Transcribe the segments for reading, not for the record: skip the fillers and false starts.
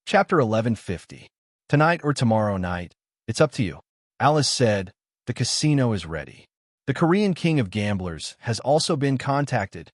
Chapter 1150. Tonight or tomorrow night, it's up to you. Alice said, the casino is ready. The Korean king of gamblers has also been contacted.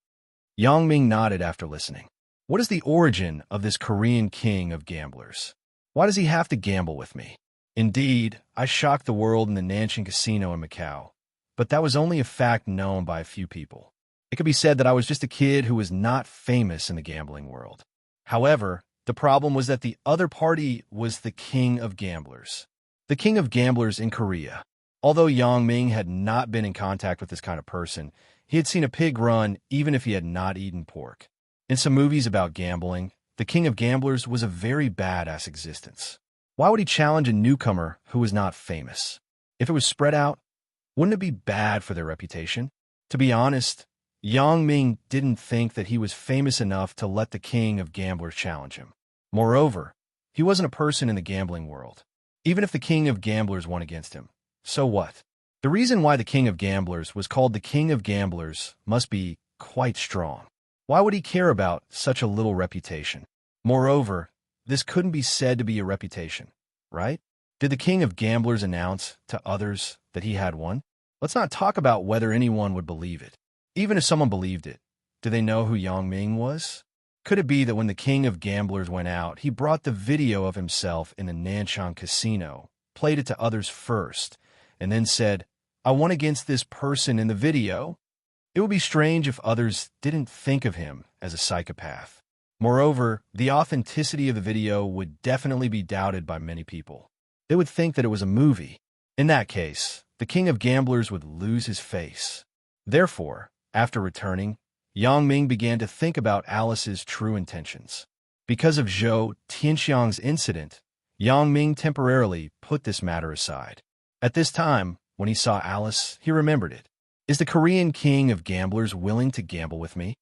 Yang Ming nodded after listening. What is the origin of this Korean king of gamblers? Why does he have to gamble with me? Indeed, I shocked the world in the Nanjing Casino in Macau, but that was only a fact known by a few people. It could be said that I was just a kid who was not famous in the gambling world. However, the problem was that the other party was the king of gamblers. The king of gamblers in Korea. Although Yang Ming had not been in contact with this kind of person, he had seen a pig run even if he had not eaten pork. In some movies about gambling, the king of gamblers was a very badass existence. Why would he challenge a newcomer who was not famous? If it was spread out, wouldn't it be bad for their reputation? To be honest, Yang Ming didn't think that he was famous enough to let the king of gamblers challenge him. Moreover, he wasn't a person in the gambling world. Even if the king of gamblers won against him, so what? The reason why the king of gamblers was called the king of gamblers must be quite strong. Why would he care about such a little reputation? Moreover, this couldn't be said to be a reputation, right? Did the king of gamblers announce to others that he had won? Let's not talk about whether anyone would believe it. Even if someone believed it, do they know who Yang Ming was? Could it be that when the king of gamblers went out, he brought the video of himself in the Nanjing Casino, played it to others first, and then said, I won against this person in the video? It would be strange if others didn't think of him as a psychopath. Moreover, the authenticity of the video would definitely be doubted by many people. They would think that it was a movie. In that case, the king of gamblers would lose his face. Therefore, after returning, Yang Ming began to think about Alice's true intentions. Because of Zhou Tianxiang's incident, Yang Ming temporarily put this matter aside. At this time, when he saw Alice, he remembered it. Is the Korean king of gamblers willing to gamble with me?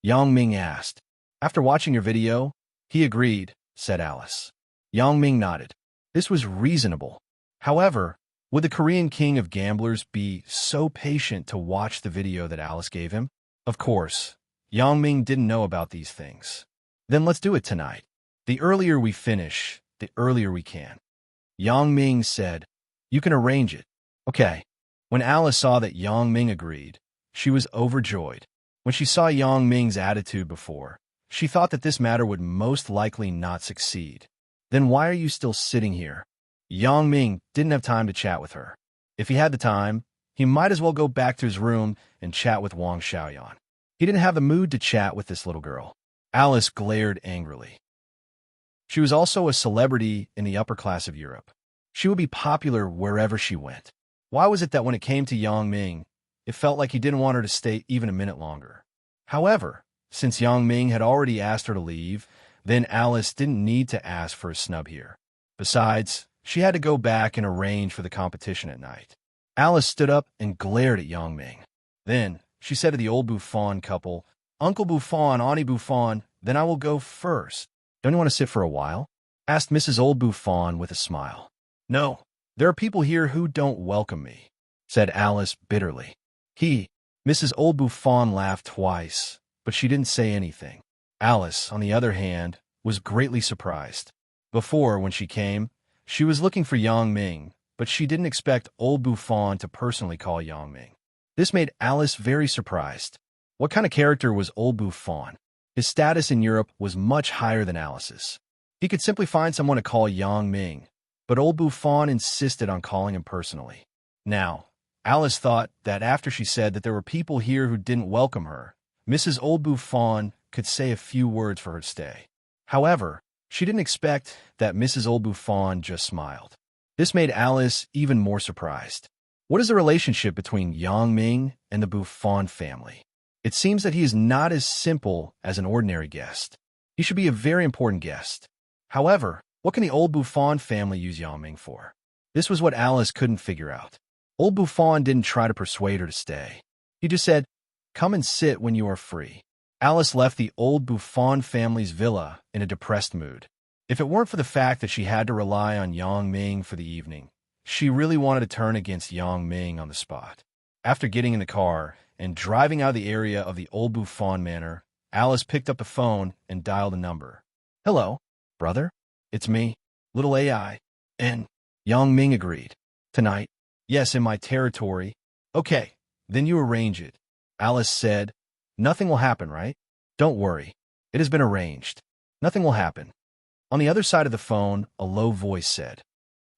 Yang Ming asked. After watching your video, he agreed, said Alice. Yang Ming nodded. This was reasonable. However, would the Korean king of gamblers be so patient to watch the video that Alice gave him? Of course, Yang Ming didn't know about these things. Then let's do it tonight. The earlier we finish, the earlier we can. Yang Ming said, you can arrange it. Okay. When Alice saw that Yang Ming agreed, she was overjoyed. When she saw Yang Ming's attitude before, she thought that this matter would most likely not succeed. Then why are you still sitting here? Yang Ming didn't have time to chat with her. If he had the time, he might as well go back to his room and chat with Wang Xiaoyan. He didn't have the mood to chat with this little girl. Alice glared angrily. She was also a celebrity in the upper class of Europe. She would be popular wherever she went. Why was it that when it came to Yang Ming, it felt like he didn't want her to stay even a minute longer? However, since Yang Ming had already asked her to leave, then Alice didn't need to ask for a snub here. Besides, she had to go back and arrange for the competition at night. Alice stood up and glared at Yang Ming. Then, she said to the old Buffon couple, Uncle Buffon, Auntie Buffon, then I will go first. Don't you want to sit for a while? Asked Mrs. Old Buffon with a smile. No, there are people here who don't welcome me, said Alice bitterly. Mrs. Old Buffon laughed twice, but she didn't say anything. Alice, on the other hand, was greatly surprised. Before, when she came, she was looking for Yang Ming, but she didn't expect Old Buffon to personally call Yang Ming. This made Alice very surprised. What kind of character was Old Buffon? His status in Europe was much higher than Alice's. He could simply find someone to call Yang Ming, but Old Buffon insisted on calling him personally. Now, Alice thought that after she said that there were people here who didn't welcome her, Mrs. Old Buffon could say a few words for her to stay. However, she didn't expect that Mrs. Old Buffon just smiled. This made Alice even more surprised. What is the relationship between Yang Ming and the Buffon family? It seems that he is not as simple as an ordinary guest. He should be a very important guest. However, what can the Old Buffon family use Yang Ming for? This was what Alice couldn't figure out. Old Buffon didn't try to persuade her to stay. He just said, come and sit when you are free. Alice left the Old Buffon family's villa in a depressed mood. If it weren't for the fact that she had to rely on Yang Ming for the evening, she really wanted to turn against Yang Ming on the spot. After getting in the car and driving out of the area of the Old Buffon manor, Alice picked up the phone and dialed a number. Hello, brother? It's me, little AI. And Yang Ming agreed. Tonight? Yes, in my territory. Okay, then you arrange it. Alice said, nothing will happen, right? Don't worry. It has been arranged. Nothing will happen. On the other side of the phone, a low voice said,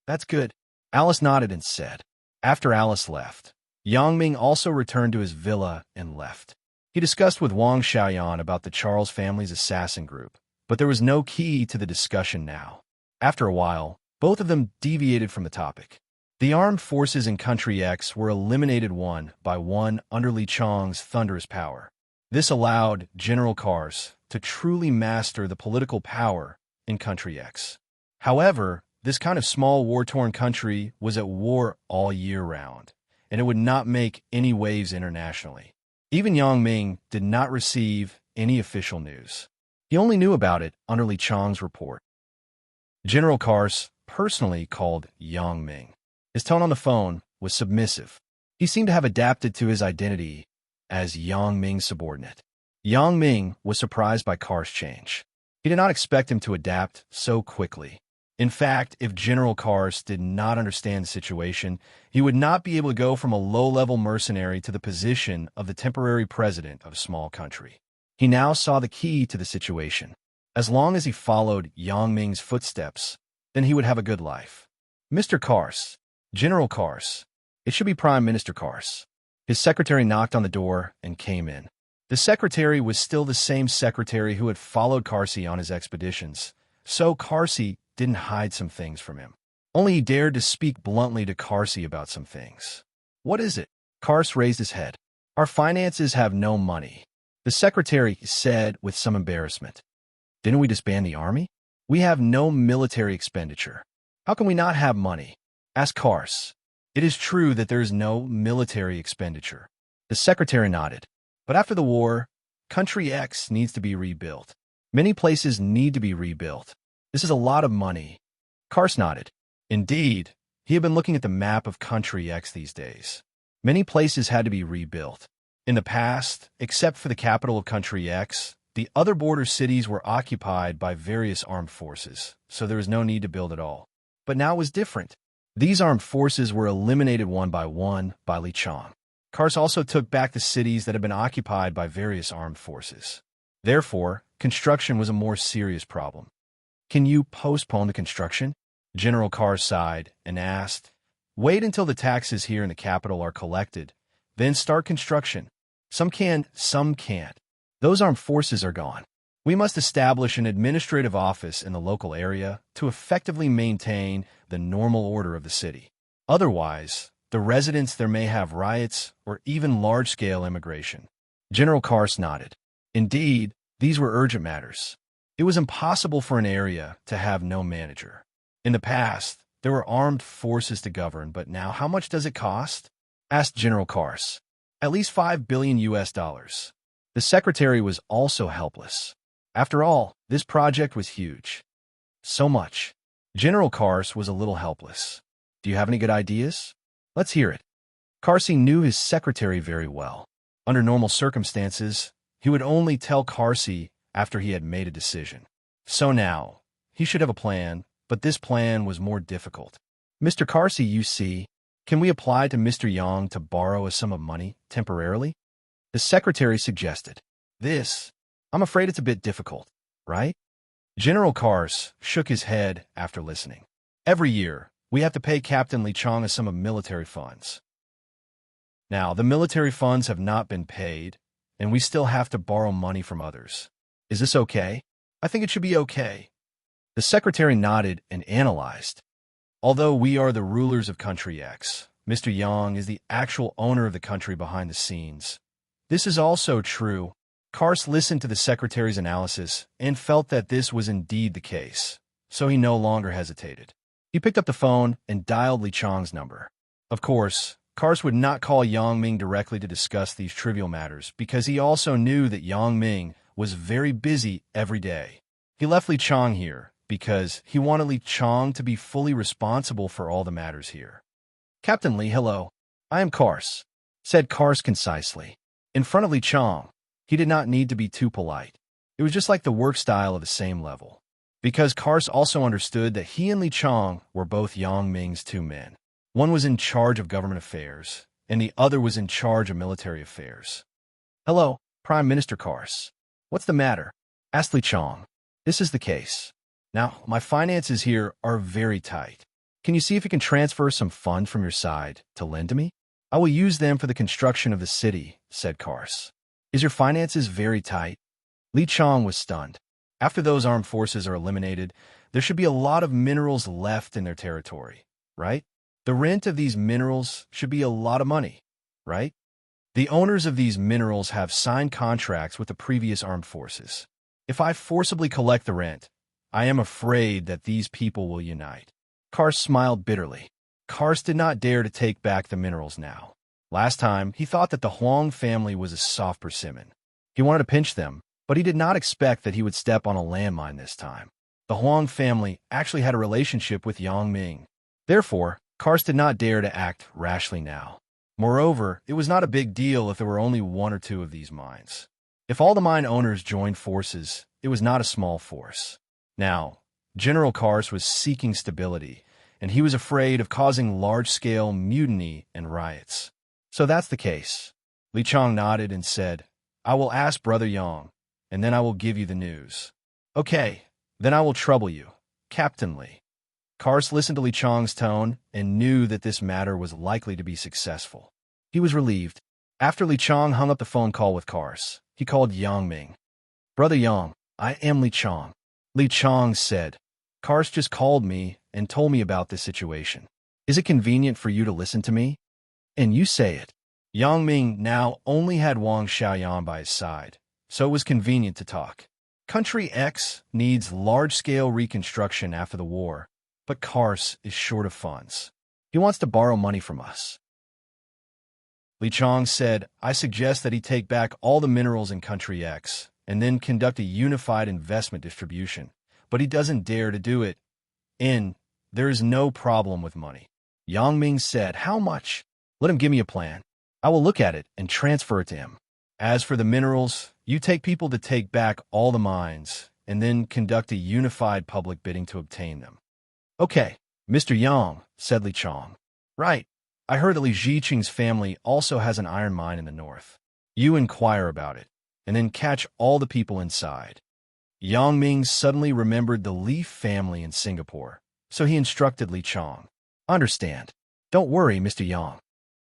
that's good. Alice nodded and said. After Alice left, Yang Ming also returned to his villa and left. He discussed with Wang Xiaoyan about the Charles family's assassin group, but there was no key to the discussion now. After a while, both of them deviated from the topic. The armed forces in Country X were eliminated one by one under Li Chang's thunderous power. This allowed General Kars to truly master the political power in Country X. However, this kind of small war-torn country was at war all year round, and it would not make any waves internationally. Even Yang Ming did not receive any official news. He only knew about it under Li Chang's report. General Kars personally called Yang Ming. His tone on the phone was submissive. He seemed to have adapted to his identity as Yang Ming's subordinate. Yang Ming was surprised by Kars' change. He did not expect him to adapt so quickly. In fact, if General Kars did not understand the situation, he would not be able to go from a low-level mercenary to the position of the temporary president of a small country. He now saw the key to the situation. As long as he followed Yang Ming's footsteps, then he would have a good life. Mr. Kars, General Kars, it should be Prime Minister Kars. His secretary knocked on the door and came in. The secretary was still the same secretary who had followed Karsi on his expeditions, so Karsi didn't hide some things from him. Only he dared to speak bluntly to Karsi about some things. What is it? Kars raised his head. Our finances have no money. The secretary said with some embarrassment. Didn't we disband the army? We have no military expenditure. How can we not have money? Asked Kars. It is true that there is no military expenditure. The secretary nodded. But after the war, Country X needs to be rebuilt. Many places need to be rebuilt. This is a lot of money. Kars nodded. Indeed, he had been looking at the map of Country X these days. Many places had to be rebuilt. In the past, except for the capital of Country X, the other border cities were occupied by various armed forces, so there was no need to build at all. But now it was different. These armed forces were eliminated one by Li Chang. Kars also took back the cities that had been occupied by various armed forces. Therefore, construction was a more serious problem. Can you postpone the construction? General Kars sighed and asked, wait until the taxes here in the capital are collected, then start construction. Some can, some can't. Those armed forces are gone. We must establish an administrative office in the local area to effectively maintain the normal order of the city. Otherwise, the residents there may have riots or even large-scale immigration. General Kars nodded. Indeed, these were urgent matters. It was impossible for an area to have no manager. In the past, there were armed forces to govern, but now how much does it cost? Asked General Kars. At least $5 billion. The secretary was also helpless. After all, this project was huge. So much. General Kars was a little helpless. Do you have any good ideas? Let's hear it. Karsi knew his secretary very well. Under normal circumstances, he would only tell Karsi after he had made a decision. So now, he should have a plan, but this plan was more difficult. Mr. Karsi, you see, can we apply to Mr. Yang to borrow a sum of money temporarily? The secretary suggested. I'm afraid it's a bit difficult, right? General Kars shook his head after listening. Every year, we have to pay Captain Li Chang a sum of military funds. Now, the military funds have not been paid, and we still have to borrow money from others. Is this okay? I think it should be okay. The secretary nodded and analyzed. Although we are the rulers of Country X, Mr. Yang is the actual owner of the country behind the scenes. This is also true. Kars listened to the secretary's analysis and felt that this was indeed the case, so he no longer hesitated. He picked up the phone and dialed Li Chang's number. Of course, Kars would not call Yang Ming directly to discuss these trivial matters because he also knew that Yang Ming was very busy every day. He left Li Chang here because he wanted Li Chang to be fully responsible for all the matters here. Captain Li, hello. I am Kars, said Kars concisely. In front of Li Chang, he did not need to be too polite. It was just like the work style of the same level. because Kars also understood that he and Li Chong were both Yang Ming's two men. One was in charge of government affairs, and the other was in charge of military affairs. "Hello, Prime Minister Kars. What's the matter?" asked Li Chong. "This is the case. Now, my finances here are very tight. Can you see if you can transfer some funds from your side to lend to me? I will use them for the construction of the city," said Kars. "Is your finances very tight?" Li Chong was stunned. After those armed forces are eliminated, there should be a lot of minerals left in their territory, right? The rent of these minerals should be a lot of money, right? The owners of these minerals have signed contracts with the previous armed forces. If I forcibly collect the rent, I am afraid that these people will unite. Kars smiled bitterly. Kars did not dare to take back the minerals now. Last time, he thought that the Huang family was a soft persimmon. He wanted to pinch them, but he did not expect that he would step on a landmine this time. The Huang family actually had a relationship with Yang Ming. Therefore, Kars did not dare to act rashly now. Moreover, it was not a big deal if there were only one or two of these mines. If all the mine owners joined forces, it was not a small force. Now, General Kars was seeking stability, and he was afraid of causing large-scale mutiny and riots. "So that's the case." Li Chong nodded and said, "I will ask Brother Yang, and then I will give you the news." "Okay, then I will trouble you, Captain Li." Kars listened to Li Chong's tone and knew that this matter was likely to be successful. He was relieved. After Li Chong hung up the phone call with Kars, he called Yang Ming. "Brother Yang, I am Li Chong." Li Chong said, "Kars just called me and told me about this situation. Is it convenient for you to listen to me?" "And you say it." Yang Ming now only had Wang Xiaoyan by his side, so it was convenient to talk. Country X needs large-scale reconstruction after the war, but Kars is short of funds. He wants to borrow money from us. Li Chong said, "I suggest that he take back all the minerals in Country X and then conduct a unified investment distribution, but he doesn't dare to do it. There is no problem with money." Yang Ming said, "How much?" "Let him give me a plan. I will look at it and transfer it to him. As for the minerals, you take people to take back all the mines and then conduct a unified public bidding to obtain them." "Okay, Mr. Yang," said Li Chong. "Right. I heard that Li Ziqing's family also has an iron mine in the north. You inquire about it, and then catch all the people inside." Yang Ming suddenly remembered the Li family in Singapore, so he instructed Li Chong. "Understand. Don't worry, Mr. Yang."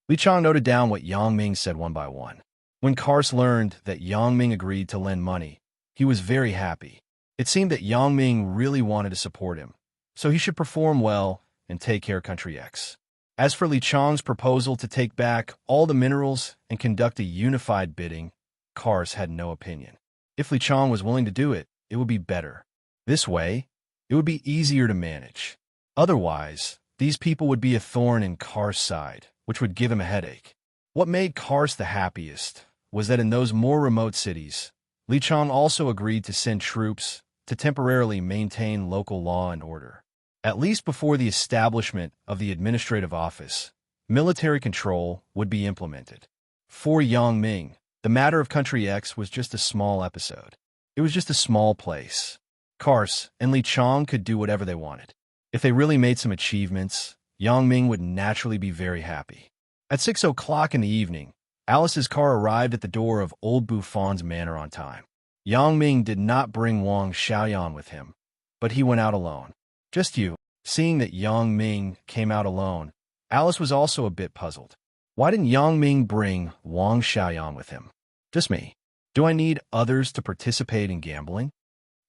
Li Chong noted down what Yang Ming said one by one. When Kars learned that Yang Ming agreed to lend money, he was very happy. It seemed that Yang Ming really wanted to support him, so he should perform well and take care of Country X. As for Li Chong's proposal to take back all the minerals and conduct a unified bidding, Kars had no opinion. If Li Chong was willing to do it, it would be better. This way, it would be easier to manage. Otherwise, these people would be a thorn in Kars' side, which would give him a headache. What made Kars the happiest was that in those more remote cities, Li Chong also agreed to send troops to temporarily maintain local law and order. At least before the establishment of the administrative office, military control would be implemented. For Yang Ming, the matter of Country X was just a small episode. It was just a small place. Kars and Li Chong could do whatever they wanted. If they really made some achievements, Yang Ming would naturally be very happy. At 6 o'clock in the evening, Alice's car arrived at the door of Old Buffon's manor on time. Yang Ming did not bring Wang Xiaoyan with him, but he went out alone. Just you. Seeing that Yang Ming came out alone, Alice was also a bit puzzled. Why didn't Yang Ming bring Wang Xiaoyan with him? Just me. Do I need others to participate in gambling?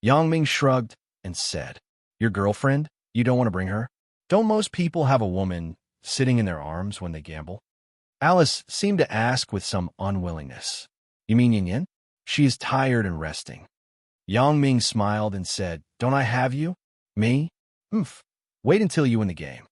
Yang Ming shrugged and said, "Your girlfriend? You don't want to bring her? Don't most people have a woman sitting in their arms when they gamble?" Alice seemed to ask with some unwillingness. "You mean Yin Yin? She is tired and resting." Yang Ming smiled and said, "Don't I have you? Me? Wait until you win the game."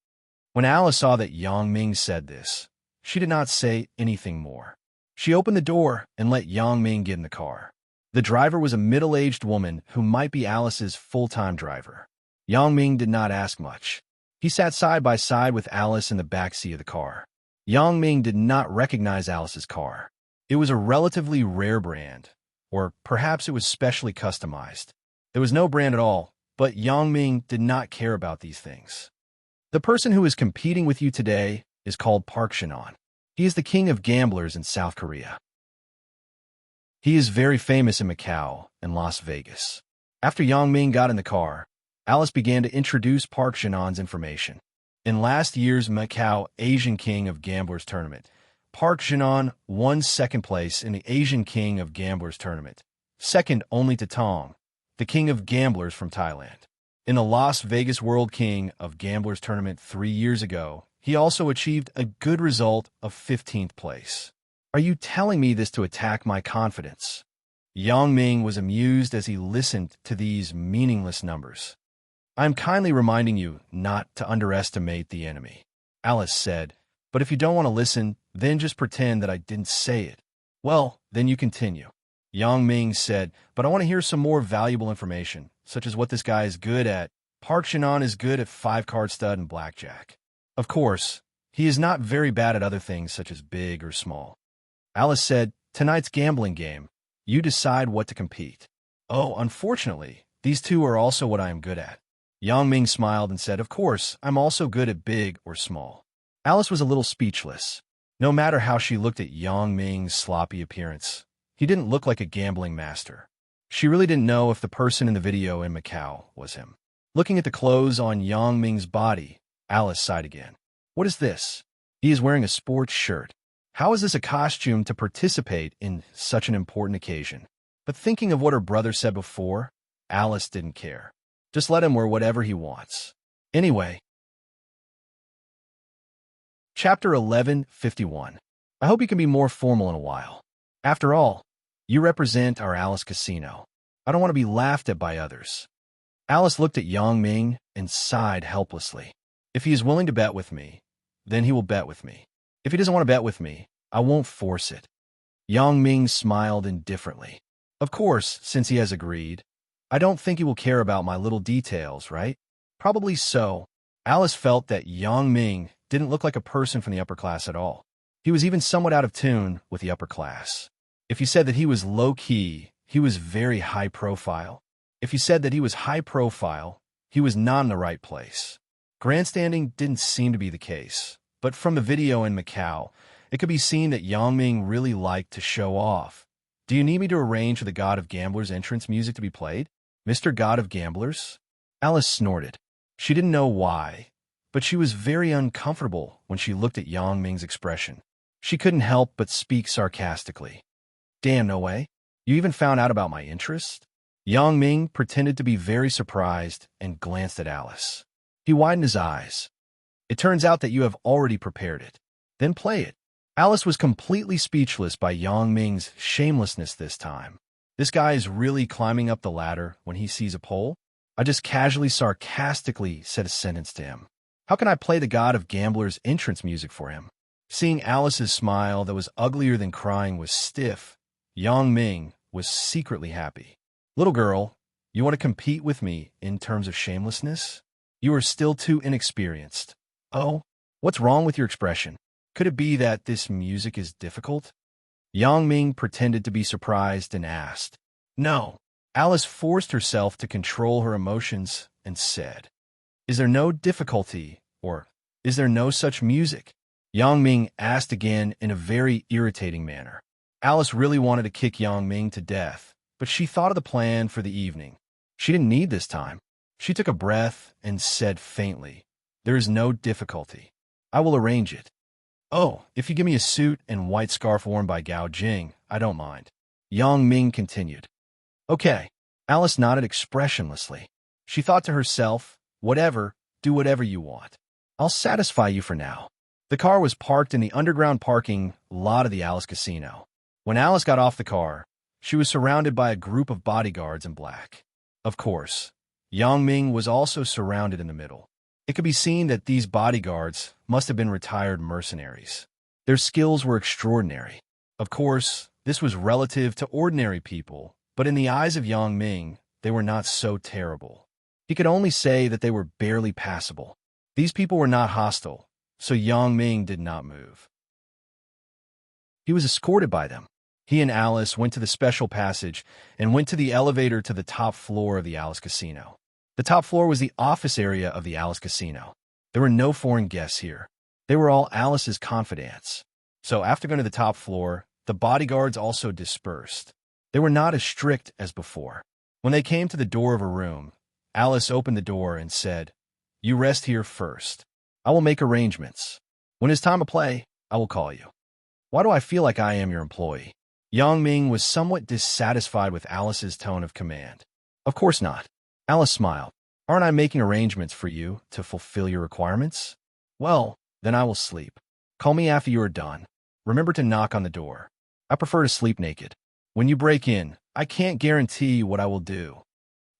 When Alice saw that Yang Ming said this, she did not say anything more. She opened the door and let Yang Ming get in the car. The driver was a middle-aged woman who might be Alice's full-time driver. Yang Ming did not ask much. He sat side by side with Alice in the back seat of the car. Yang Ming did not recognize Alice's car. It was a relatively rare brand, or perhaps it was specially customized. There was no brand at all, But Yongming did not care about these things. The person who is competing with you today is called Park Shin-on. He is the king of gamblers in South Korea. He is very famous in Macau and Las Vegas. After Yongming got in the car, Alice began to introduce Park Shin-on's information. In last year's Macau Asian King of Gamblers tournament, Park Shin-on won second place in the Asian King of Gamblers tournament, second only to Tong, the King of Gamblers from Thailand. In the Las Vegas World King of Gamblers tournament 3 years ago, he also achieved a good result of 15th place. Are you telling me this to attack my confidence? Yongming was amused as he listened to these meaningless numbers. I am kindly reminding you not to underestimate the enemy, Alice said, but if you don't want to listen, then just pretend that I didn't say it. Well, then you continue. Yongming said, but I want to hear some more valuable information, such as what this guy is good at. Park Shin-on is good at 5-card stud and blackjack. Of course, he is not very bad at other things such as big or small. Alice said, tonight's gambling game. You decide what to compete. Oh, unfortunately, these two are also what I am good at. Yongming smiled and said, of course, I'm also good at big or small. Alice was a little speechless. No matter how she looked at Yongming's sloppy appearance, he didn't look like a gambling master. She really didn't know if the person in the video in Macau was him. Looking at the clothes on Yongming's body, Alice sighed again. What is this? He is wearing a sports shirt. How is this a costume to participate in such an important occasion? But thinking of what her brother said before, Alice didn't care. Just let him wear whatever he wants. Anyway. Chapter 11:51. I hope you can be more formal in a while. After all, you represent our Alice Casino. I don't want to be laughed at by others. Alice looked at Yongming and sighed helplessly. If he is willing to bet with me, then he will bet with me. If he doesn't want to bet with me, I won't force it. Yongming smiled indifferently. Of course, since he has agreed, I don't think he will care about my little details, right? Probably so. Alice felt that Yongming didn't look like a person from the upper class at all. He was even somewhat out of tune with the upper class. If you said that he was low-key, he was very high-profile. If you said that he was high-profile, he was not in the right place. Grandstanding didn't seem to be the case, but from the video in Macau, it could be seen that Yongming really liked to show off. Do you need me to arrange for the God of Gamblers' entrance music to be played? Mr. God of Gamblers? Alice snorted. She didn't know why, but she was very uncomfortable when she looked at Yongming's expression. She couldn't help but speak sarcastically. Damn, no way. You even found out about my interest? Yongming pretended to be very surprised and glanced at Alice. He widened his eyes. It turns out that you have already prepared it. Then play it. Alice was completely speechless by Yongming's shamelessness this time. This guy is really climbing up the ladder when he sees a pole? I just casually, sarcastically said a sentence to him. How can I play the God of Gamblers' entrance music for him? Seeing Alice's smile that was uglier than crying was stiff, Yongming was secretly happy. Little girl, you want to compete with me in terms of shamelessness? You are still too inexperienced. Oh, what's wrong with your expression? Could it be that this music is difficult? Yongming pretended to be surprised and asked. No. Alice forced herself to control her emotions and said, is there no difficulty, or is there no such music? Yongming asked again in a very irritating manner. Alice really wanted to kick Yongming to death, but she thought of the plan for the evening. She didn't need this time. She took a breath and said faintly, there is no difficulty. I will arrange it. Oh, if you give me a suit and white scarf worn by Gao Jing, I don't mind. Yongming continued. Okay. Alice nodded expressionlessly. She thought to herself, whatever, do whatever you want. I'll satisfy you for now. The car was parked in the underground parking lot of the Alice Casino. When Alice got off the car, she was surrounded by a group of bodyguards in black. Of course, Yongming was also surrounded in the middle. It could be seen that these bodyguards must have been retired mercenaries. Their skills were extraordinary. Of course, this was relative to ordinary people, but in the eyes of Yongming, they were not so terrible. He could only say that they were barely passable. These people were not hostile, so Yongming did not move. He was escorted by them. He and Alice went to the special passage and went to the elevator to the top floor of the Alice Casino. The top floor was the office area of the Alice Casino. There were no foreign guests here. They were all Alice's confidants. So after going to the top floor, the bodyguards also dispersed. They were not as strict as before. When they came to the door of a room, Alice opened the door and said, "You rest here first. I will make arrangements. When it's time to play, I will call you." "Why do I feel like I am your employee?" Yang Ming was somewhat dissatisfied with Alice's tone of command. "Of course not." Alice smiled. "Aren't I making arrangements for you to fulfill your requirements? Well, then I will sleep. Call me after you are done. Remember to knock on the door. I prefer to sleep naked. When you break in, I can't guarantee what I will do,"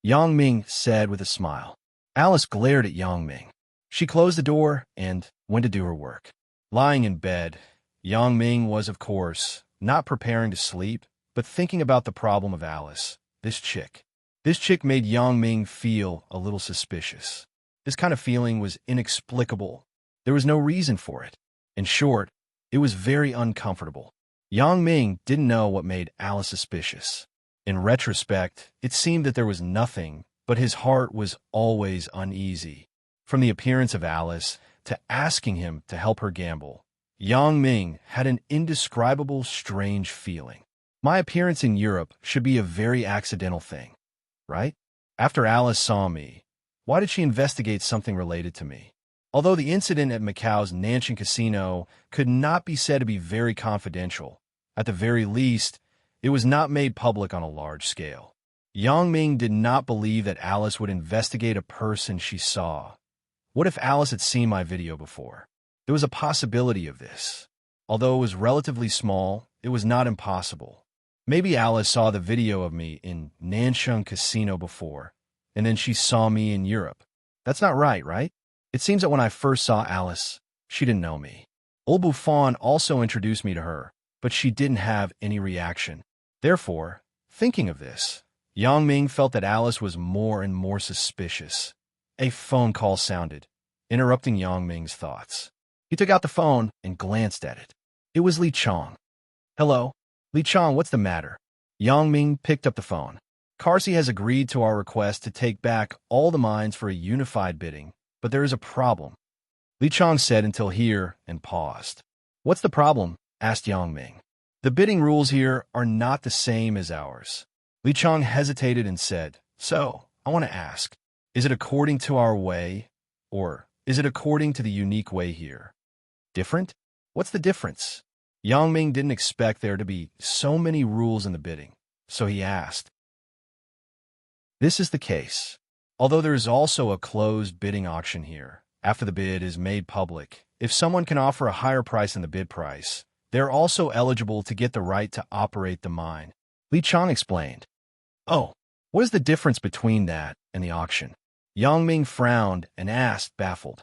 Yang Ming said with a smile. Alice glared at Yang Ming. She closed the door and went to do her work. Lying in bed, Yang Ming was, of course, not preparing to sleep, but thinking about the problem of Alice, this chick. This chick made Yang Ming feel a little suspicious. This kind of feeling was inexplicable. There was no reason for it. In short, it was very uncomfortable. Yang Ming didn't know what made Alice suspicious. In retrospect, it seemed that there was nothing, but his heart was always uneasy. From the appearance of Alice to asking him to help her gamble, Yang Ming had an indescribable, strange feeling. My appearance in Europe should be a very accidental thing, right? After Alice saw me, why did she investigate something related to me? Although the incident at Macau's Nanchen Casino could not be said to be very confidential, at the very least, it was not made public on a large scale. Yang Ming did not believe that Alice would investigate a person she saw. What if Alice had seen my video before? There was a possibility of this. Although it was relatively small, it was not impossible. Maybe Alice saw the video of me in Nanchen Casino before, and then she saw me in Europe. That's not right? It seems that when I first saw Alice, she didn't know me. Old Buffon also introduced me to her, but she didn't have any reaction. Therefore, thinking of this, Yang Ming felt that Alice was more and more suspicious. A phone call sounded, interrupting Yang Ming's thoughts. He took out the phone and glanced at it. It was Li Chong. "Hello? Li Chong, what's the matter?" Yang Ming picked up the phone. "Carsi has agreed to our request to take back all the mines for a unified bidding, but there is a problem," Li Chong said until here and paused. "What's the problem?" asked Yang Ming. "The bidding rules here are not the same as ours." Li Chong hesitated and said, "So, I want to ask, is it according to our way, or is it according to the unique way here? Different? What's the difference?" Yang Ming didn't expect there to be so many rules in the bidding, so he asked. "This is the case. Although there is also a closed bidding auction here, after the bid is made public, if someone can offer a higher price than the bid price, they're also eligible to get the right to operate the mine," Li Chong explained. "Oh, what is the difference between that and the auction?" Yang Ming frowned and asked, baffled.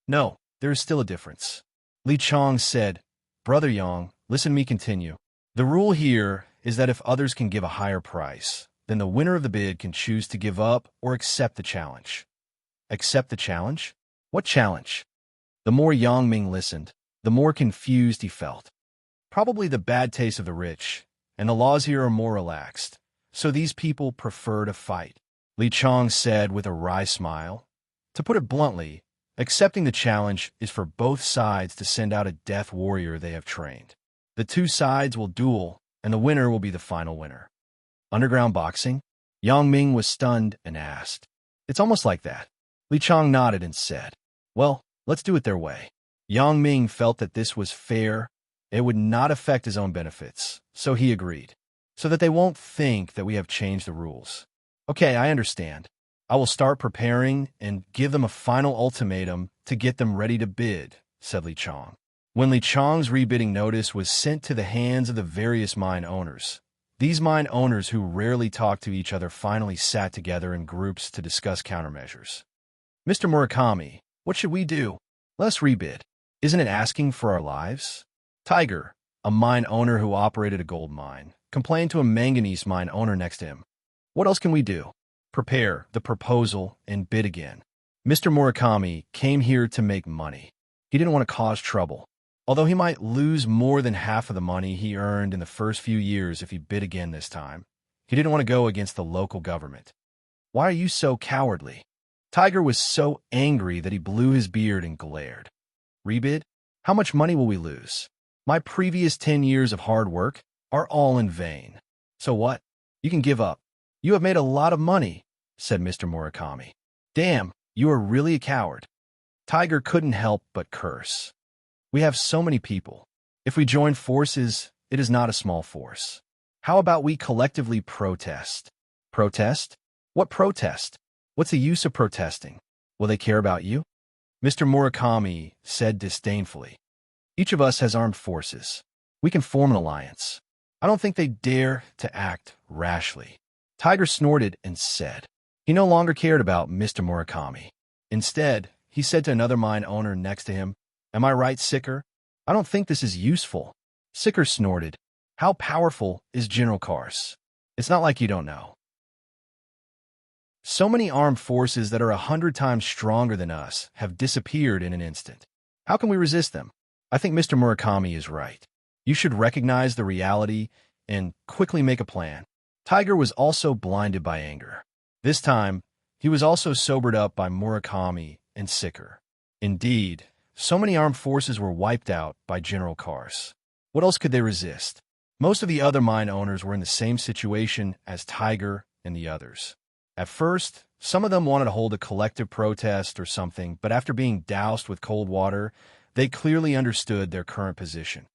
"No, there is still a difference." Li Chong said, "Brother Yang, listen me continue. The rule here is that if others can give a higher price, then the winner of the bid can choose to give up or accept the challenge." "Accept the challenge? What challenge?" The more Yang Ming listened, the more confused he felt. Probably the bad taste of the rich, and the laws here are more relaxed, so these people prefer to fight, Li Chong said with a wry smile. "To put it bluntly, accepting the challenge is for both sides to send out a death warrior they have trained. The two sides will duel, and the winner will be the final winner." "Underground boxing?" Yang Ming was stunned and asked. "It's almost like that." Li Chong nodded and said, "Well, let's do it their way." Yang Ming felt that this was fair. It would not affect his own benefits, so he agreed, so that they won't think that we have changed the rules. "Okay, I understand. I will start preparing and give them a final ultimatum to get them ready to bid," said Li Chong. When Li Chong's rebidding notice was sent to the hands of the various mine owners, these mine owners who rarely talked to each other finally sat together in groups to discuss countermeasures. "Mr. Murakami, what should we do? Let us rebid. Isn't it asking for our lives?" Tiger, a mine owner who operated a gold mine, complained to a manganese mine owner next to him. "What else can we do?" "Prepare the proposal and bid again." Mr. Murakami came here to make money. He didn't want to cause trouble. Although he might lose more than half of the money he earned in the first few years if he bid again this time, he didn't want to go against the local government. "Why are you so cowardly?" Tiger was so angry that he blew his beard and glared. Rebid? How much money will we lose? My previous 10 years of hard work are all in vain. So what? You can give up. You have made a lot of money, said Mr. Murakami. Damn, you are really a coward. Tiger couldn't help but curse. We have so many people. If we join forces, it is not a small force. How about we collectively protest? Protest? What protest? What's the use of protesting? Will they care about you? Mr. Murakami said disdainfully. Each of us has armed forces. We can form an alliance. I don't think they dare to act rashly. Tiger snorted and said. He no longer cared about Mr. Murakami. Instead, he said to another mine owner next to him, Am I right, Sicker? I don't think this is useful. Sicker snorted. How powerful is General Kars? It's not like you don't know. So many armed forces that are 100 times stronger than us have disappeared in an instant. How can we resist them? I think Mr. Murakami is right. You should recognize the reality and quickly make a plan. Tiger was also blinded by anger. This time, he was also sobered up by Murakami and Sicker. Indeed, so many armed forces were wiped out by General Kars. What else could they resist? Most of the other mine owners were in the same situation as Tiger and the others. At first, some of them wanted to hold a collective protest or something, but after being doused with cold water, they clearly understood their current position.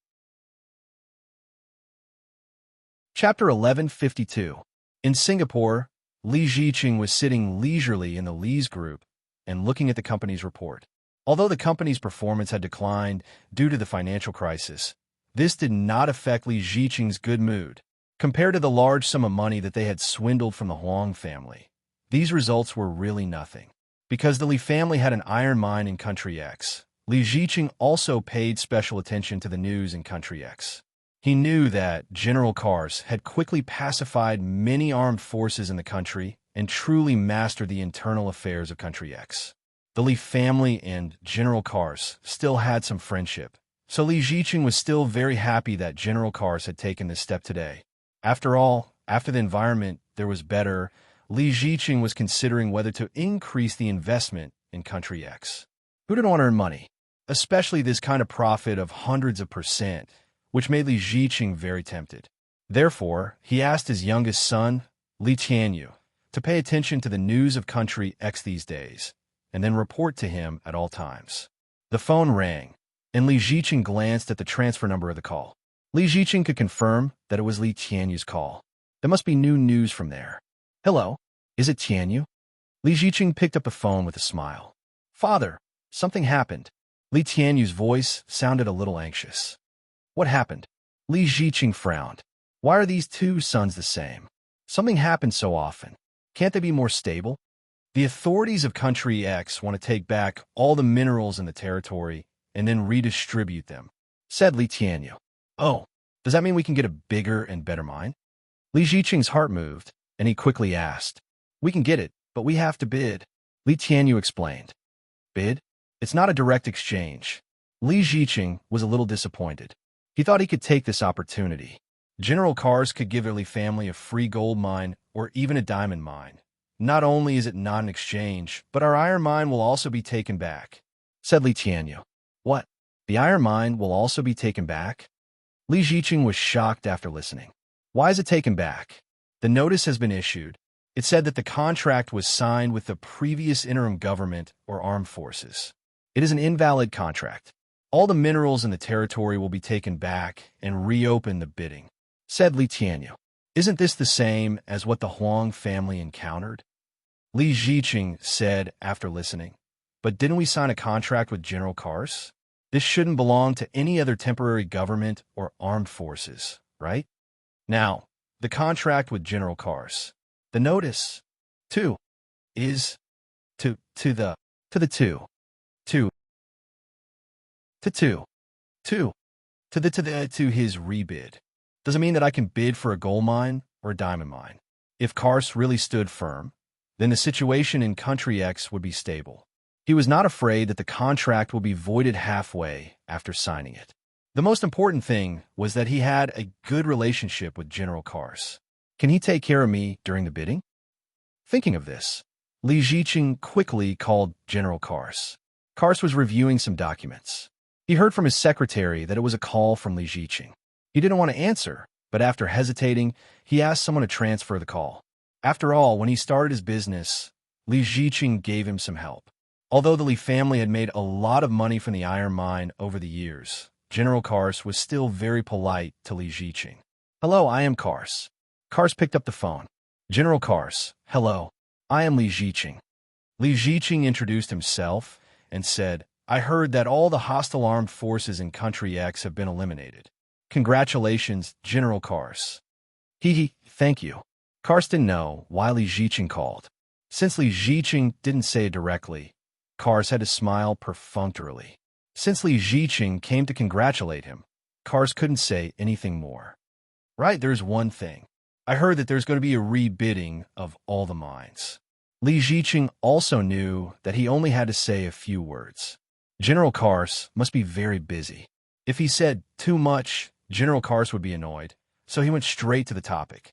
Chapter 1152. In Singapore, Li Ziqing was sitting leisurely in the Li's group and looking at the company's report. Although the company's performance had declined due to the financial crisis, this did not affect Li Ziqing's good mood. Compared to the large sum of money that they had swindled from the Huang family, these results were really nothing. Because the Li family had an iron mine in Country X, Li Ziqing also paid special attention to the news in Country X. He knew that General Kars had quickly pacified many armed forces in the country and truly mastered the internal affairs of Country X. The Li family and General Kars still had some friendship, so Li Ziqing was still very happy that General Kars had taken this step today. After all, after the environment there was better, Li Ziqing was considering whether to increase the investment in Country X. Who didn't want to earn money? Especially this kind of profit of hundreds of %, which made Li Ziqing very tempted. Therefore, he asked his youngest son, Li Tianyu, to pay attention to the news of Country X these days, and then report to him at all times. The phone rang, and Li Ziqing glanced at the transfer number of the call. Li Ziqing could confirm that it was Li Tianyu's call. There must be new news from there. Hello, is it Tianyu? Li Ziqing picked up the phone with a smile. Father, something happened. Li Tianyu's voice sounded a little anxious. What happened? Li Ziqing frowned. Why are these two sons the same? Something happens so often. Can't they be more stable? The authorities of Country X want to take back all the minerals in the territory and then redistribute them, said Li Tianyu. Oh, does that mean we can get a bigger and better mine? Li Ziqing's heart moved, and he quickly asked. We can get it, but we have to bid. Li Tianyu explained. Bid? It's not a direct exchange. Li Ziqing was a little disappointed. He thought he could take this opportunity. General Kars could give their Li family a free gold mine or even a diamond mine. Not only is it not an exchange, but our iron mine will also be taken back, said Li Tianyu. What? The iron mine will also be taken back? Li Ziqing was shocked after listening. Why is it taken back? The notice has been issued. It said that the contract was signed with the previous interim government or armed forces. It is an invalid contract. All the minerals in the territory will be taken back and reopen the bidding, said Li Tianyu. Isn't this the same as what the Huang family encountered? Li Ziqing said after listening. But didn't we sign a contract with General Kars? This shouldn't belong to any other temporary government or armed forces, right? Now, the contract with General Kars. The notice, too, is to the his rebid. Does it mean that I can bid for a gold mine or a diamond mine? If Kars really stood firm, then the situation in Country X would be stable. He was not afraid that the contract would be voided halfway after signing it. The most important thing was that he had a good relationship with General Kars. Can he take care of me during the bidding? Thinking of this, Li Ziqing quickly called General Kars. Kars was reviewing some documents. He heard from his secretary that it was a call from Li Ziqing. He didn't want to answer, but after hesitating, he asked someone to transfer the call. After all, when he started his business, Li Ziqing gave him some help. Although the Li family had made a lot of money from the iron mine over the years, General Kars was still very polite to Li Ziqing. "Hello, I am Kars." Kars picked up the phone. "General Kars, hello. I am Li Ziqing." Li Ziqing introduced himself and said, "I heard that all the hostile armed forces in Country X have been eliminated. Congratulations, General Kars." Thank you." Kars didn't know why Li Ziqing called. Since Li Ziqing didn't say it directly, Kars had to smile perfunctorily. Since Li Ziqing came to congratulate him, Kars couldn't say anything more. "Right, there's one thing. I heard that there's going to be a rebidding of all the mines." Li Ziqing also knew that he only had to say a few words. General Kars must be very busy. If he said too much, General Kars would be annoyed, so he went straight to the topic.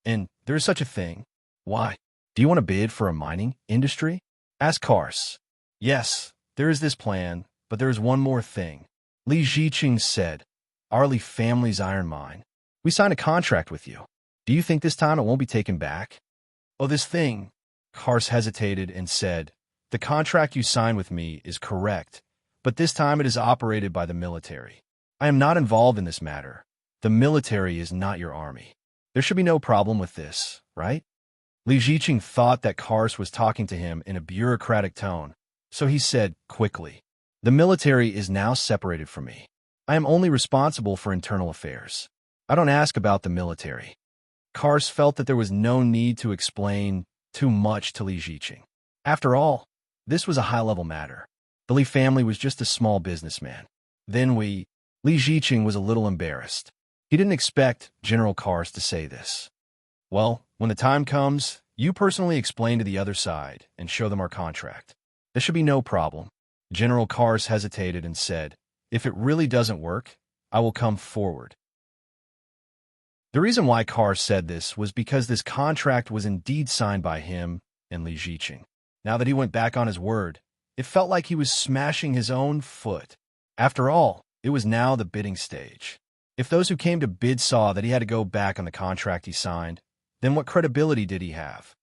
"And there's such a thing. Why? Do you want to bid for a mining industry?" asked Kars. "Yes, there is this plan, but there is one more thing," Li Ziqing said. "Our Li family's iron mine. We signed a contract with you. Do you think this time it won't be taken back?" "Oh, this thing," Kars hesitated and said, "the contract you signed with me is correct, but this time it is operated by the military. I am not involved in this matter. The military is not your army. There should be no problem with this, right?" Li Ziqing thought that Kars was talking to him in a bureaucratic tone, so he said quickly, "The military is now separated from me. I am only responsible for internal affairs. I don't ask about the military." Kars felt that there was no need to explain too much to Li Ziqing. After all, this was a high-level matter. The Li family was just a small businessman. Li Ziqing was a little embarrassed. He didn't expect General Kars to say this. "Well, when the time comes, you personally explain to the other side and show them our contract. There should be no problem." General Kars hesitated and said, "If it really doesn't work, I will come forward." The reason why Kars said this was because this contract was indeed signed by him and Li Ziqing. Now that he went back on his word, it felt like he was smashing his own foot. After all, it was now the bidding stage. If those who came to bid saw that he had to go back on the contract he signed, then what credibility did he have?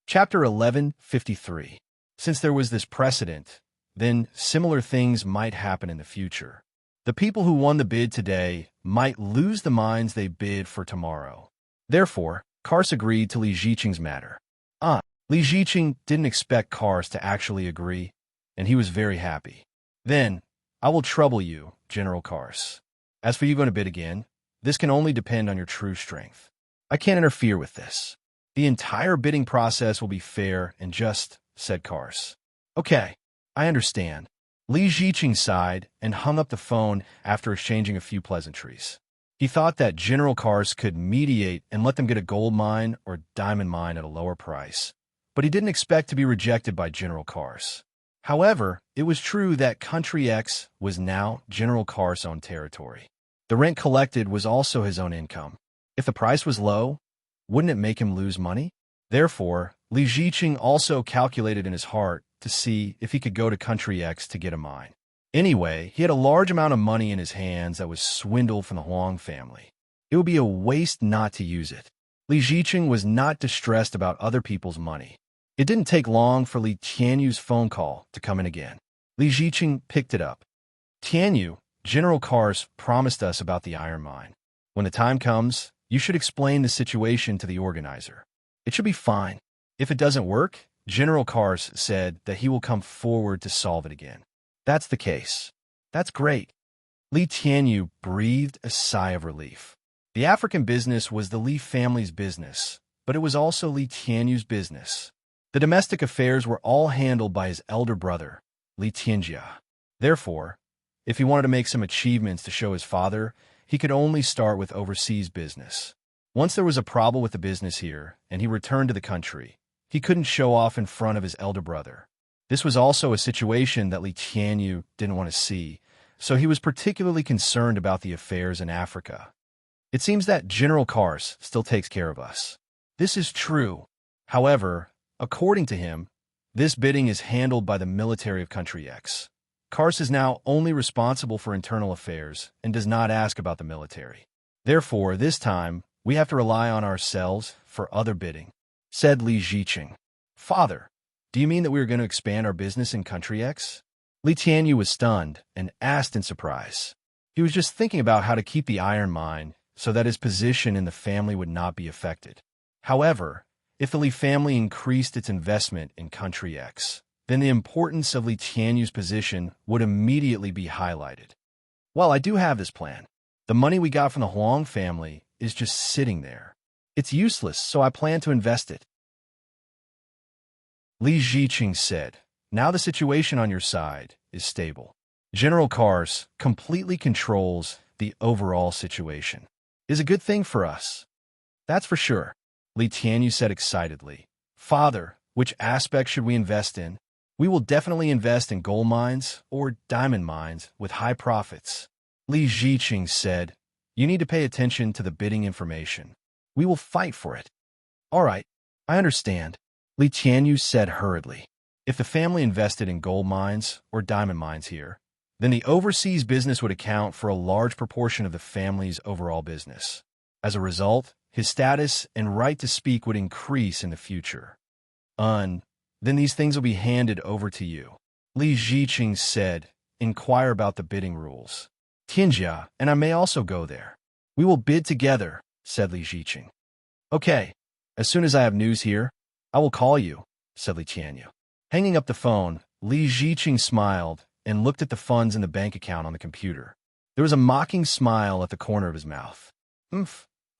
Chapter 1153. Since there was this precedent, then similar things might happen in the future. The people who won the bid today might lose the mines they bid for tomorrow. Therefore, Kars agreed to Li Ziqing's matter. Li Ziqing didn't expect Kars to actually agree, and he was very happy. "Then, I will trouble you, General Kars. As for you going to bid again, this can only depend on your true strength. I can't interfere with this. The entire bidding process will be fair and just," said Kars. "Okay, I understand." Li Ziqing sighed and hung up the phone after exchanging a few pleasantries. He thought that General Kars could mediate and let them get a gold mine or diamond mine at a lower price, but he didn't expect to be rejected by General Kars. However, it was true that Country X was now General Kars' own territory. The rent collected was also his own income. If the price was low, wouldn't it make him lose money? Therefore, Li Ziqing also calculated in his heart to see if he could go to Country X to get a mine. Anyway, he had a large amount of money in his hands that was swindled from the Huang family. It would be a waste not to use it. Li Ziqing was not distressed about other people's money. It didn't take long for Li Tianyu's phone call to come in again. Li Ziqing picked it up. "Tianyu, General Kars promised us about the iron mine. When the time comes, you should explain the situation to the organizer. It should be fine. If it doesn't work, General Kars said that he will come forward to solve it again." "That's the case. That's great." Li Tianyu breathed a sigh of relief. The African business was the Li family's business, but it was also Li Tianyu's business. The domestic affairs were all handled by his elder brother, Li Tianjia. Therefore, if he wanted to make some achievements to show his father, he could only start with overseas business. Once there was a problem with the business here, and he returned to the country, he couldn't show off in front of his elder brother. This was also a situation that Li Tianyu didn't want to see, so he was particularly concerned about the affairs in Africa. "It seems that General Kars still takes care of us. This is true. However, according to him, this bidding is handled by the military of Country X. Kars is now only responsible for internal affairs and does not ask about the military. Therefore, this time, we have to rely on ourselves for other bidding, said Li Ziqing. Father, do you mean that we are going to expand our business in Country X? Li Tianyu was stunned and asked in surprise. He was just thinking about how to keep the iron mine so that his position in the family would not be affected. However, if the Li family increased its investment in Country X, then the importance of Li Tianyu's position would immediately be highlighted. Well, I do have this plan. The money we got from the Huang family is just sitting there. It's useless, so I plan to invest it. Li Ziqing said, now the situation on your side is stable. General Kars completely controls the overall situation. It is a good thing for us. That's for sure, Li Tianyu said excitedly. Father, which aspect should we invest in? We will definitely invest in gold mines or diamond mines with high profits. Li Ziqing said, you need to pay attention to the bidding information. We will fight for it. All right, I understand, Li Tianyu said hurriedly. If the family invested in gold mines or diamond mines here, then the overseas business would account for a large proportion of the family's overall business. As a result, his status and right to speak would increase in the future. Then these things will be handed over to you. Li Ziqing said, inquire about the bidding rules. Tianjia and I may also go there. We will bid together, said Li Ziqing. Okay, as soon as I have news here, I will call you, said Li Tianyu. Hanging up the phone, Li Ziqing smiled and looked at the funds in the bank account on the computer. There was a mocking smile at the corner of his mouth.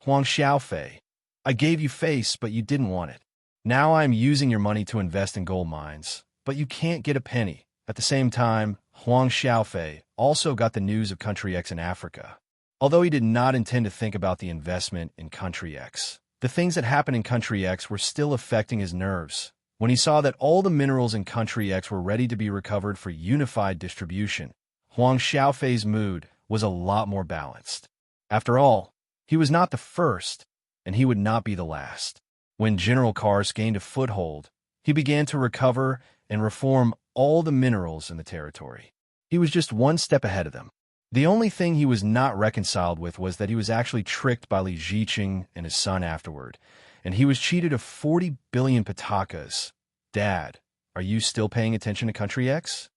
Huang Xiaofei, I gave you face, but you didn't want it. Now I am using your money to invest in gold mines, but you can't get a penny. At the same time, Huang Xiaofei also got the news of Country X in Africa. Although he did not intend to think about the investment in Country X, the things that happened in Country X were still affecting his nerves. When he saw that all the minerals in Country X were ready to be recovered for unified distribution, Huang Xiaofei's mood was a lot more balanced. After all, he was not the first, and he would not be the last. When General Kars gained a foothold, he began to recover and reform all the minerals in the territory. He was just one step ahead of them. The only thing he was not reconciled with was that he was actually tricked by Li Ziqing and his son afterward, and he was cheated of 40 billion patakas. Dad, are you still paying attention to Country X?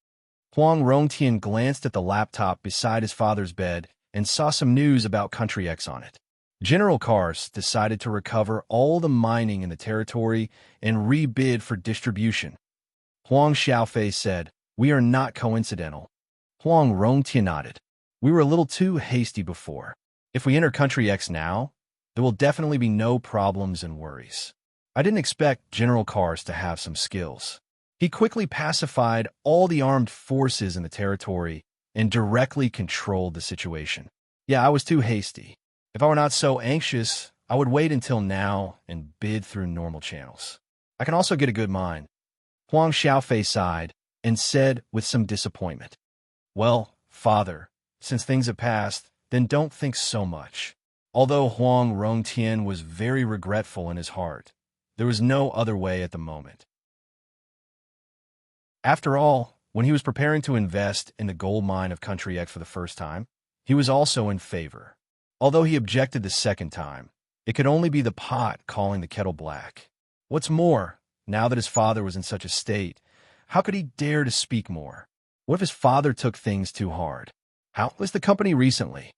Huang Rongtian glanced at the laptop beside his father's bed and saw some news about Country X on it. General Kars decided to recover all the mining in the territory and rebid for distribution. Huang Xiaofei said, we are not coincidental. Huang Rongtian nodded. We were a little too hasty before. If we enter Country X now, there will definitely be no problems and worries. I didn't expect General Kars to have some skills. He quickly pacified all the armed forces in the territory and directly controlled the situation. Yeah, I was too hasty. If I were not so anxious, I would wait until now and bid through normal channels. I can also get a good mine. Huang Xiaofei sighed and said with some disappointment, well, father, since things have passed, then don't think so much. Although Huang Rongtian was very regretful in his heart, there was no other way at the moment. After all, when he was preparing to invest in the gold mine of Country X for the first time, he was also in favor. Although he objected the second time, it could only be the pot calling the kettle black. What's more, now that his father was in such a state, how could he dare to speak more? What if his father took things too hard? How was the company recently?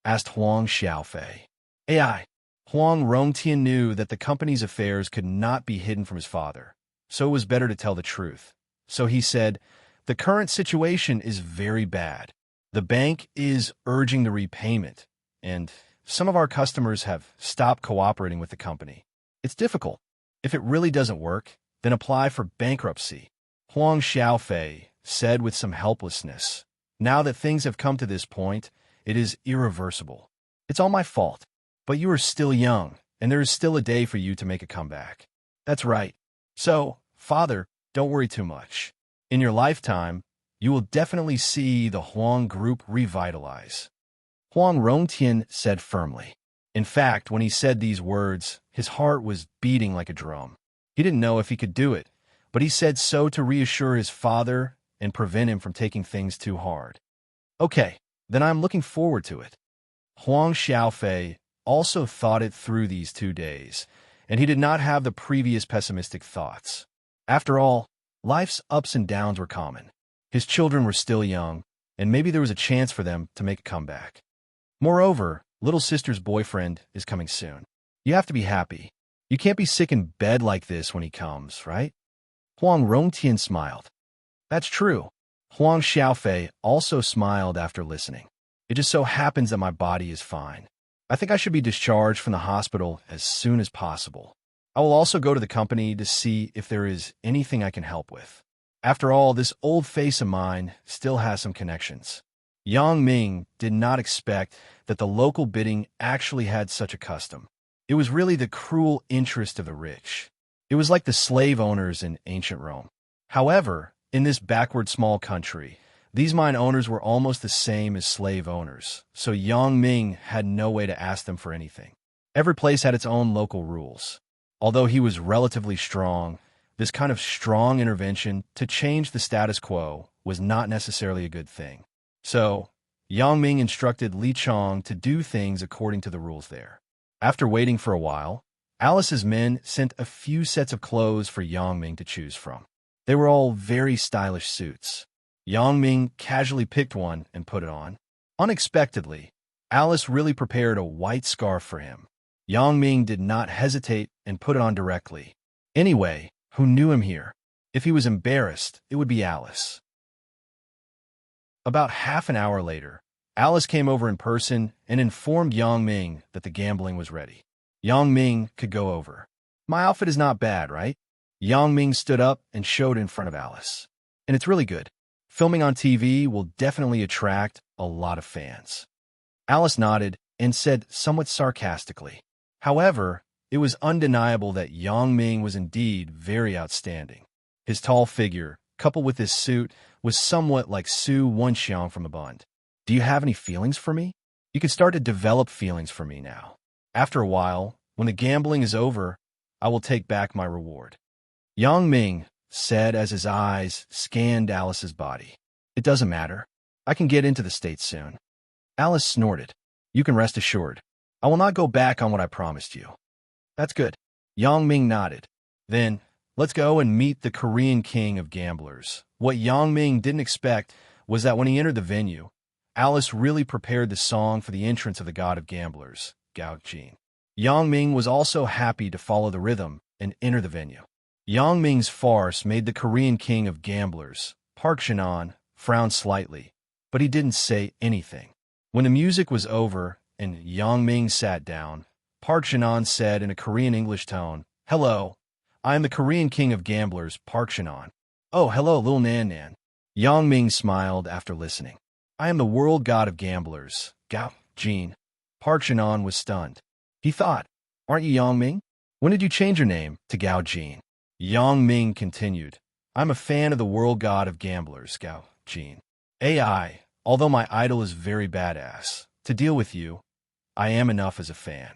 Asked Huang Xiaofei. AI. Huang Rongtian knew that the company's affairs could not be hidden from his father, so it was better to tell the truth. So he said, the current situation is very bad. The bank is urging the repayment, and some of our customers have stopped cooperating with the company. It's difficult. If it really doesn't work, then apply for bankruptcy, Huang Xiaofei said with some helplessness. Now that things have come to this point, it is irreversible. It's all my fault. But you are still young, and there is still a day for you to make a comeback. That's right. So, father, don't worry too much. In your lifetime, you will definitely see the Huang Group revitalize. Huang Rongtian said firmly. In fact, when he said these words, his heart was beating like a drum. He didn't know if he could do it, but he said so to reassure his father and prevent him from taking things too hard. Okay, then I'm looking forward to it. Huang Xiaofei also thought it through these 2 days, and he did not have the previous pessimistic thoughts. After all, life's ups and downs were common. His children were still young, and maybe there was a chance for them to make a comeback. Moreover, little sister's boyfriend is coming soon. You have to be happy. You can't be sick in bed like this when he comes, right? Huang Rongtian smiled. That's true. Huang Xiaofei also smiled after listening. It just so happens that my body is fine. I think I should be discharged from the hospital as soon as possible. I will also go to the company to see if there is anything I can help with. After all, this old face of mine still has some connections. Yang Ming did not expect that the local bidding actually had such a custom. It was really the cruel interest of the rich. It was like the slave owners in ancient Rome. However, in this backward small country, these mine owners were almost the same as slave owners, so Yang Ming had no way to ask them for anything. Every place had its own local rules. Although he was relatively strong, this kind of strong intervention to change the status quo was not necessarily a good thing. So, Yang Ming instructed Li Chong to do things according to the rules there. After waiting for a while, Alice's men sent a few sets of clothes for Yang Ming to choose from. They were all very stylish suits. Yang Ming casually picked one and put it on. Unexpectedly, Alice really prepared a white scarf for him. Yang Ming did not hesitate and put it on directly. Anyway, who knew him here? If he was embarrassed, it would be Alice. About half an hour later, Alice came over in person and informed Yang Ming that the gambling was ready. Yang Ming could go over. My outfit is not bad, right? Yang Ming stood up and showed in front of Alice. And it's really good. Filming on TV will definitely attract a lot of fans. Alice nodded and said somewhat sarcastically. However, it was undeniable that Yang Ming was indeed very outstanding. His tall figure, coupled with his suit, was somewhat like Su Wenxiang from a Bund. Do you have any feelings for me? You can start to develop feelings for me now. After a while, when the gambling is over, I will take back my reward. Yang Ming said as his eyes scanned Alice's body. It doesn't matter. I can get into the States soon. Alice snorted. You can rest assured. I will not go back on what I promised you. That's good. Yang Ming nodded. Then, let's go and meet the Korean king of gamblers. What Yang Ming didn't expect was that when he entered the venue, Alice really prepared the song for the entrance of the god of gamblers, Gao Jin. Yang Ming was also happy to follow the rhythm and enter the venue. Yang Ming's farce made the Korean king of gamblers, Park Shin-an, frown slightly, but he didn't say anything. When the music was over and Yang Ming sat down, Park Shin-an said in a Korean English tone, Hello, I am the Korean king of gamblers, Park Shin-an. Oh, hello, Lil Nan Nan. Yang Ming smiled after listening. I am the world god of gamblers, Gao Jin. Park Shin-an was stunned. He thought, aren't you Yang Ming? When did you change your name to Gao Jin? Yang Ming continued, I'm a fan of the world god of gamblers, Gao Jin. AI, although my idol is very badass, to deal with you, I am enough as a fan.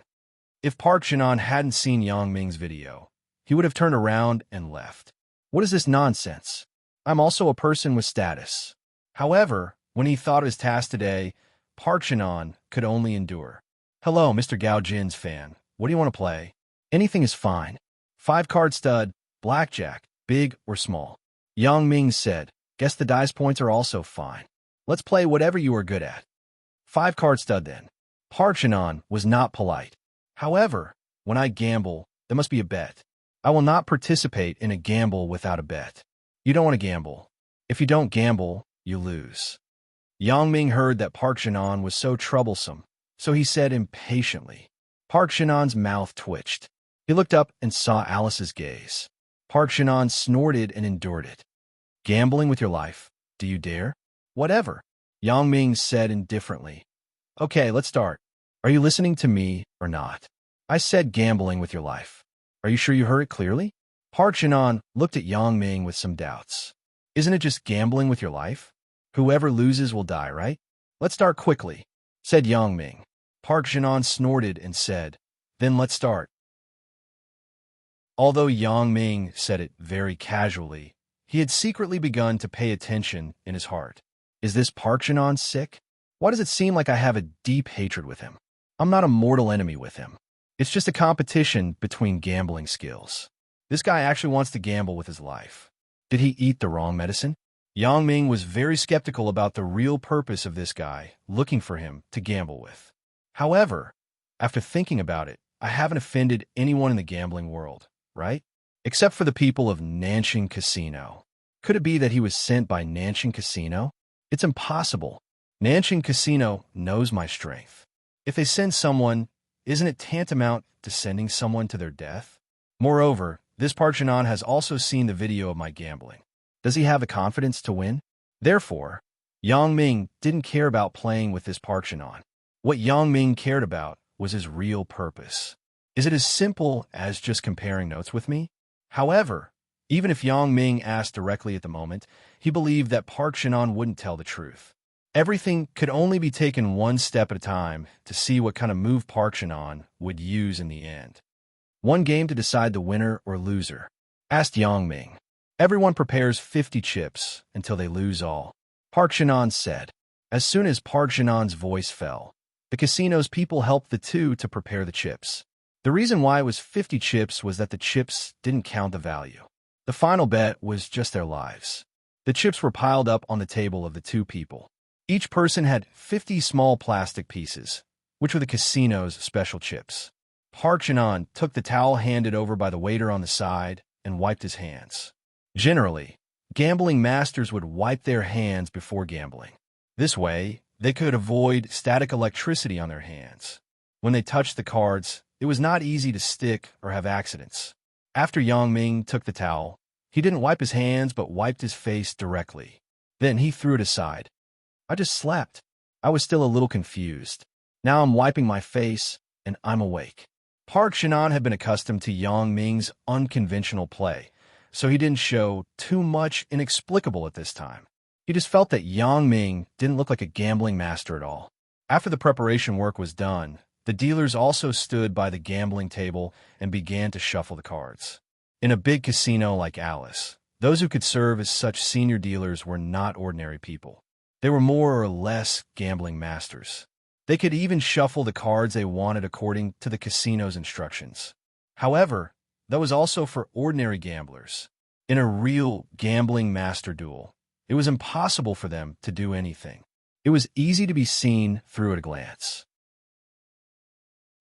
If Park Shin-an hadn't seen Yang Ming's video, he would have turned around and left. What is this nonsense? I'm also a person with status. However, when he thought of his task today, Park Shin-an could only endure. Hello, Mr. Gao Jin's fan. What do you want to play? Anything is fine. 5-card stud, blackjack, big or small. Yang Ming said, guess the dice points are also fine. Let's play whatever you are good at. 5-card stud then. Park Shin-an was not polite. However, when I gamble, there must be a bet. I will not participate in a gamble without a bet. You don't want to gamble. If you don't gamble, you lose. Yang Ming heard that Park Shin-an was so troublesome, so he said impatiently. Park Shin-an's mouth twitched. He looked up and saw Alice's gaze. Park Shin-an snorted and endured it. Gambling with your life? Do you dare? Whatever. Yang Ming said indifferently. Okay, let's start. Are you listening to me or not? I said gambling with your life. Are you sure you heard it clearly? Park Shin-an looked at Yang Ming with some doubts. Isn't it just gambling with your life? Whoever loses will die, right? Let's start quickly, said Yang Ming. Park Jinan snorted and said, "Then let's start." Although Yang Ming said it very casually, he had secretly begun to pay attention in his heart. Is this Park Jinan sick? Why does it seem like I have a deep hatred with him? I'm not a mortal enemy with him. It's just a competition between gambling skills. This guy actually wants to gamble with his life. Did he eat the wrong medicine? Yang Ming was very skeptical about the real purpose of this guy looking for him to gamble with. However, after thinking about it, I haven't offended anyone in the gambling world, right? Except for the people of Nanxing Casino. Could it be that he was sent by Nanxing Casino? It's impossible. Nanxing Casino knows my strength. If they send someone, isn't it tantamount to sending someone to their death? Moreover, this Park Jinan has also seen the video of my gambling. Does he have the confidence to win? Therefore, Yang Ming didn't care about playing with this Park Jinan. What Yang Ming cared about was his real purpose. Is it as simple as just comparing notes with me? However, even if Yang Ming asked directly at the moment, he believed that Park Jinan wouldn't tell the truth. Everything could only be taken one step at a time to see what kind of move Park Jinan would use in the end. One game to decide the winner or loser, asked Yang Ming. Everyone prepares 50 chips until they lose all, Park Jinan said. As soon as Park Jinan's voice fell, the casino's people helped the two to prepare the chips. The reason why it was 50 chips was that the chips didn't count the value. The final bet was just their lives. The chips were piled up on the table of the two people. Each person had 50 small plastic pieces, which were the casino's special chips. Park Jinan took the towel handed over by the waiter on the side and wiped his hands. Generally, gambling masters would wipe their hands before gambling. This way, they could avoid static electricity on their hands. When they touched the cards, it was not easy to stick or have accidents. After Yang Ming took the towel, he didn't wipe his hands but wiped his face directly. Then he threw it aside. I just slept. I was still a little confused. Now I'm wiping my face, and I'm awake. Park Jinan had been accustomed to Yang Ming's unconventional play, so he didn't show too much inexplicable at this time. He just felt that Yang Ming didn't look like a gambling master at all. After the preparation work was done, the dealers also stood by the gambling table and began to shuffle the cards. In a big casino like Alice, those who could serve as such senior dealers were not ordinary people. They were more or less gambling masters. They could even shuffle the cards they wanted according to the casino's instructions. However, that was also for ordinary gamblers. In a real gambling master duel, it was impossible for them to do anything. It was easy to be seen through at a glance.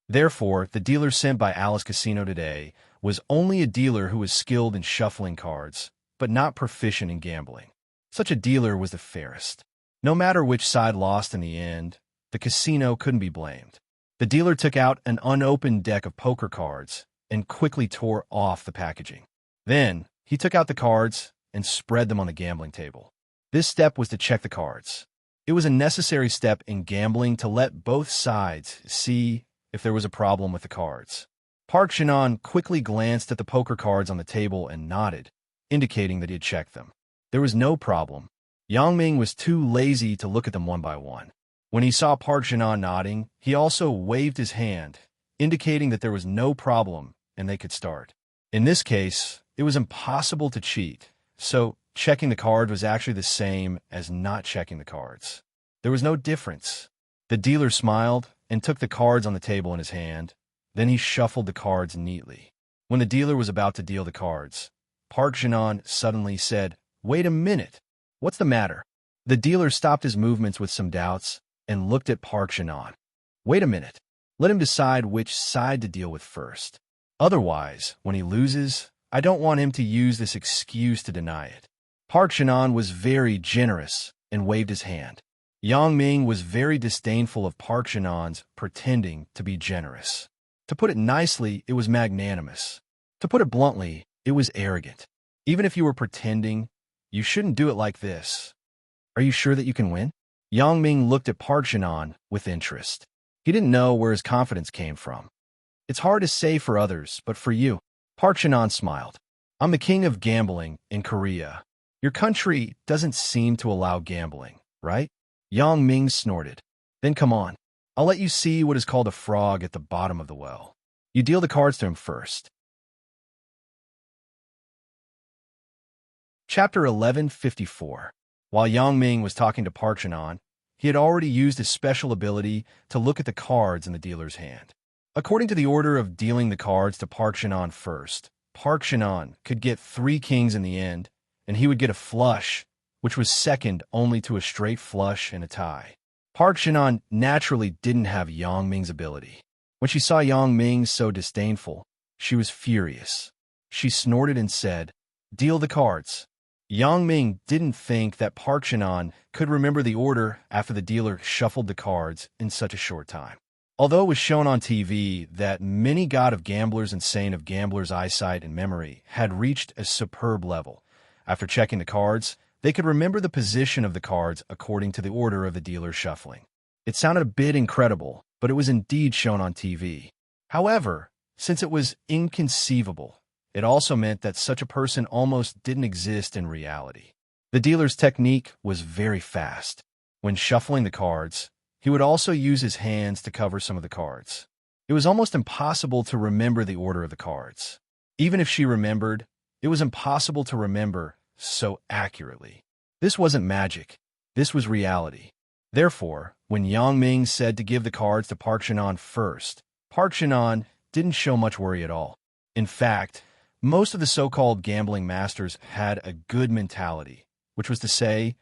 Therefore, the dealer sent by Alice Casino today was only a dealer who was skilled in shuffling cards, but not proficient in gambling. Such a dealer was the fairest. No matter which side lost in the end, the casino couldn't be blamed. The dealer took out an unopened deck of poker cards and quickly tore off the packaging. Then, he took out the cards and spread them on the gambling table. This step was to check the cards. It was a necessary step in gambling to let both sides see if there was a problem with the cards. Park Jinan quickly glanced at the poker cards on the table and nodded, indicating that he had checked them. There was no problem. Yang Ming was too lazy to look at them one by one. When he saw Park Jinan nodding, he also waved his hand, indicating that there was no problem and they could start. In this case, it was impossible to cheat, so checking the card was actually the same as not checking the cards. There was no difference. The dealer smiled and took the cards on the table in his hand. Then he shuffled the cards neatly. When the dealer was about to deal the cards, Park Jinan suddenly said, "Wait a minute. What's the matter?" The dealer stopped his movements with some doubts and looked at Park Jinan. "Wait a minute. Let him decide which side to deal with first. Otherwise, when he loses, I don't want him to use this excuse to deny it." Park Jinan was very generous and waved his hand. Yang Ming was very disdainful of Park Jinan's pretending to be generous. To put it nicely, it was magnanimous. To put it bluntly, it was arrogant. Even if you were pretending, you shouldn't do it like this. Are you sure that you can win? Yang Ming looked at Park Jinan with interest. He didn't know where his confidence came from. It's hard to say for others, but for you, Park Jinan smiled. I'm the king of gambling in Korea. Your country doesn't seem to allow gambling, right? Yang Ming snorted. Then come on. I'll let you see what is called a frog at the bottom of the well. You deal the cards to him first. Chapter 1154. While Yang Ming was talking to Park Shan-on, he had already used his special ability to look at the cards in the dealer's hand. According to the order of dealing the cards to Park Shan-on first, Park Shan-on could get 3 kings in the end, and he would get a flush, which was second only to a straight flush and a tie. Park Shan-on naturally didn't have Yang Ming's ability. When she saw Yang Ming so disdainful, she was furious. She snorted and said, "Deal the cards." Yang Ming didn't think that Park Shan-on could remember the order after the dealer shuffled the cards in such a short time. Although it was shown on TV that many god of gamblers and saint of gamblers' eyesight and memory had reached a superb level, after checking the cards, they could remember the position of the cards according to the order of the dealer's shuffling. It sounded a bit incredible, but it was indeed shown on TV. However, since it was inconceivable, it also meant that such a person almost didn't exist in reality. The dealer's technique was very fast. When shuffling the cards, he would also use his hands to cover some of the cards. It was almost impossible to remember the order of the cards. Even if she remembered, it was impossible to remember so accurately. This wasn't magic. This was reality. Therefore, when Yang Ming said to give the cards to Park Shan-on first, Park Shan-on didn't show much worry at all. In fact, most of the so-called gambling masters had a good mentality, which was to say,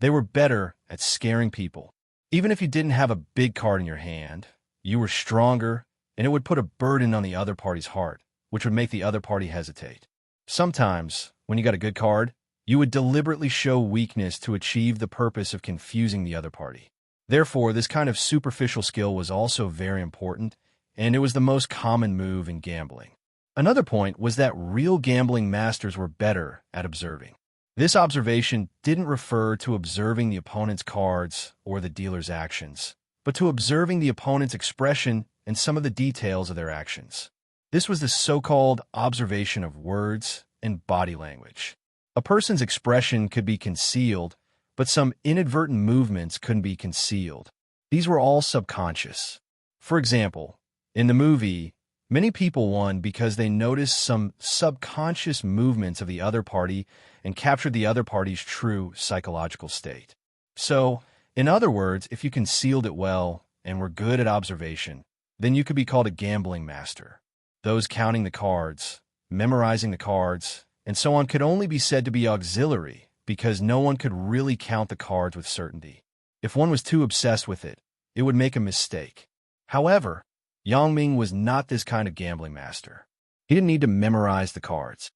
they were better at scaring people. Even if you didn't have a big card in your hand, you were stronger, and it would put a burden on the other party's heart, which would make the other party hesitate. Sometimes, when you got a good card, you would deliberately show weakness to achieve the purpose of confusing the other party. Therefore, this kind of superficial skill was also very important, and it was the most common move in gambling. Another point was that real gambling masters were better at observing. This observation didn't refer to observing the opponent's cards or the dealer's actions, but to observing the opponent's expression and some of the details of their actions. This was the so-called observation of words and body language. A person's expression could be concealed, but some inadvertent movements couldn't be concealed. These were all subconscious. For example, in the movie, many people won because they noticed some subconscious movements of the other party and captured the other party's true psychological state. So, in other words, if you concealed it well and were good at observation, then you could be called a gambling master. Those counting the cards, memorizing the cards, and so on could only be said to be auxiliary because no one could really count the cards with certainty. If one was too obsessed with it, it would make a mistake. However, Yang Ming was not this kind of gambling master. He didn't need to memorize the cards.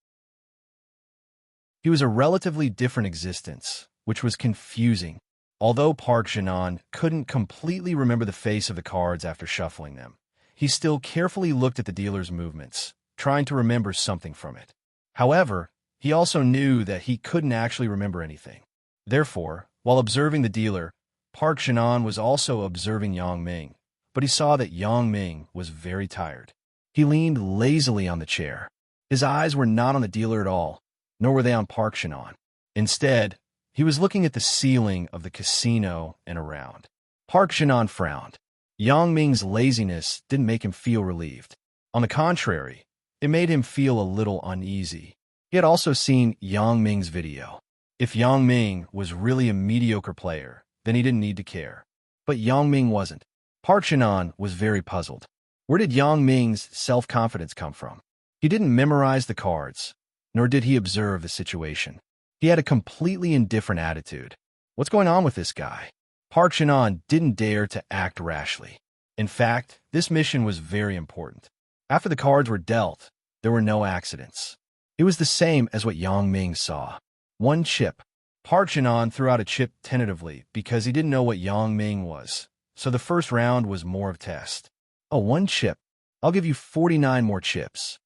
He was a relatively different existence, which was confusing. Although Park Shan-on couldn't completely remember the face of the cards after shuffling them, he still carefully looked at the dealer's movements, trying to remember something from it. However, he also knew that he couldn't actually remember anything. Therefore, while observing the dealer, Park Shan-on was also observing Yang Ming, but he saw that Yang Ming was very tired. He leaned lazily on the chair. His eyes were not on the dealer at all, nor were they on Park Shan-on. Instead, he was looking at the ceiling of the casino and around. Park Shan-on frowned. Yang Ming's laziness didn't make him feel relieved. On the contrary, it made him feel a little uneasy. He had also seen Yang Ming's video. If Yang Ming was really a mediocre player, then he didn't need to care. But Yang Ming wasn't. Park Shan-on was very puzzled. Where did Yang Ming's self-confidence come from? He didn't memorize the cards, nor did he observe the situation. He had a completely indifferent attitude. What's going on with this guy? Park Shan-on didn't dare to act rashly. In fact, this mission was very important. After the cards were dealt, there were no accidents. It was the same as what Yang Ming saw. 1 chip. Park Shan-on threw out a chip tentatively because he didn't know what Yang Ming was, so the first round was more of a test. Oh, 1 chip. I'll give you 49 more chips.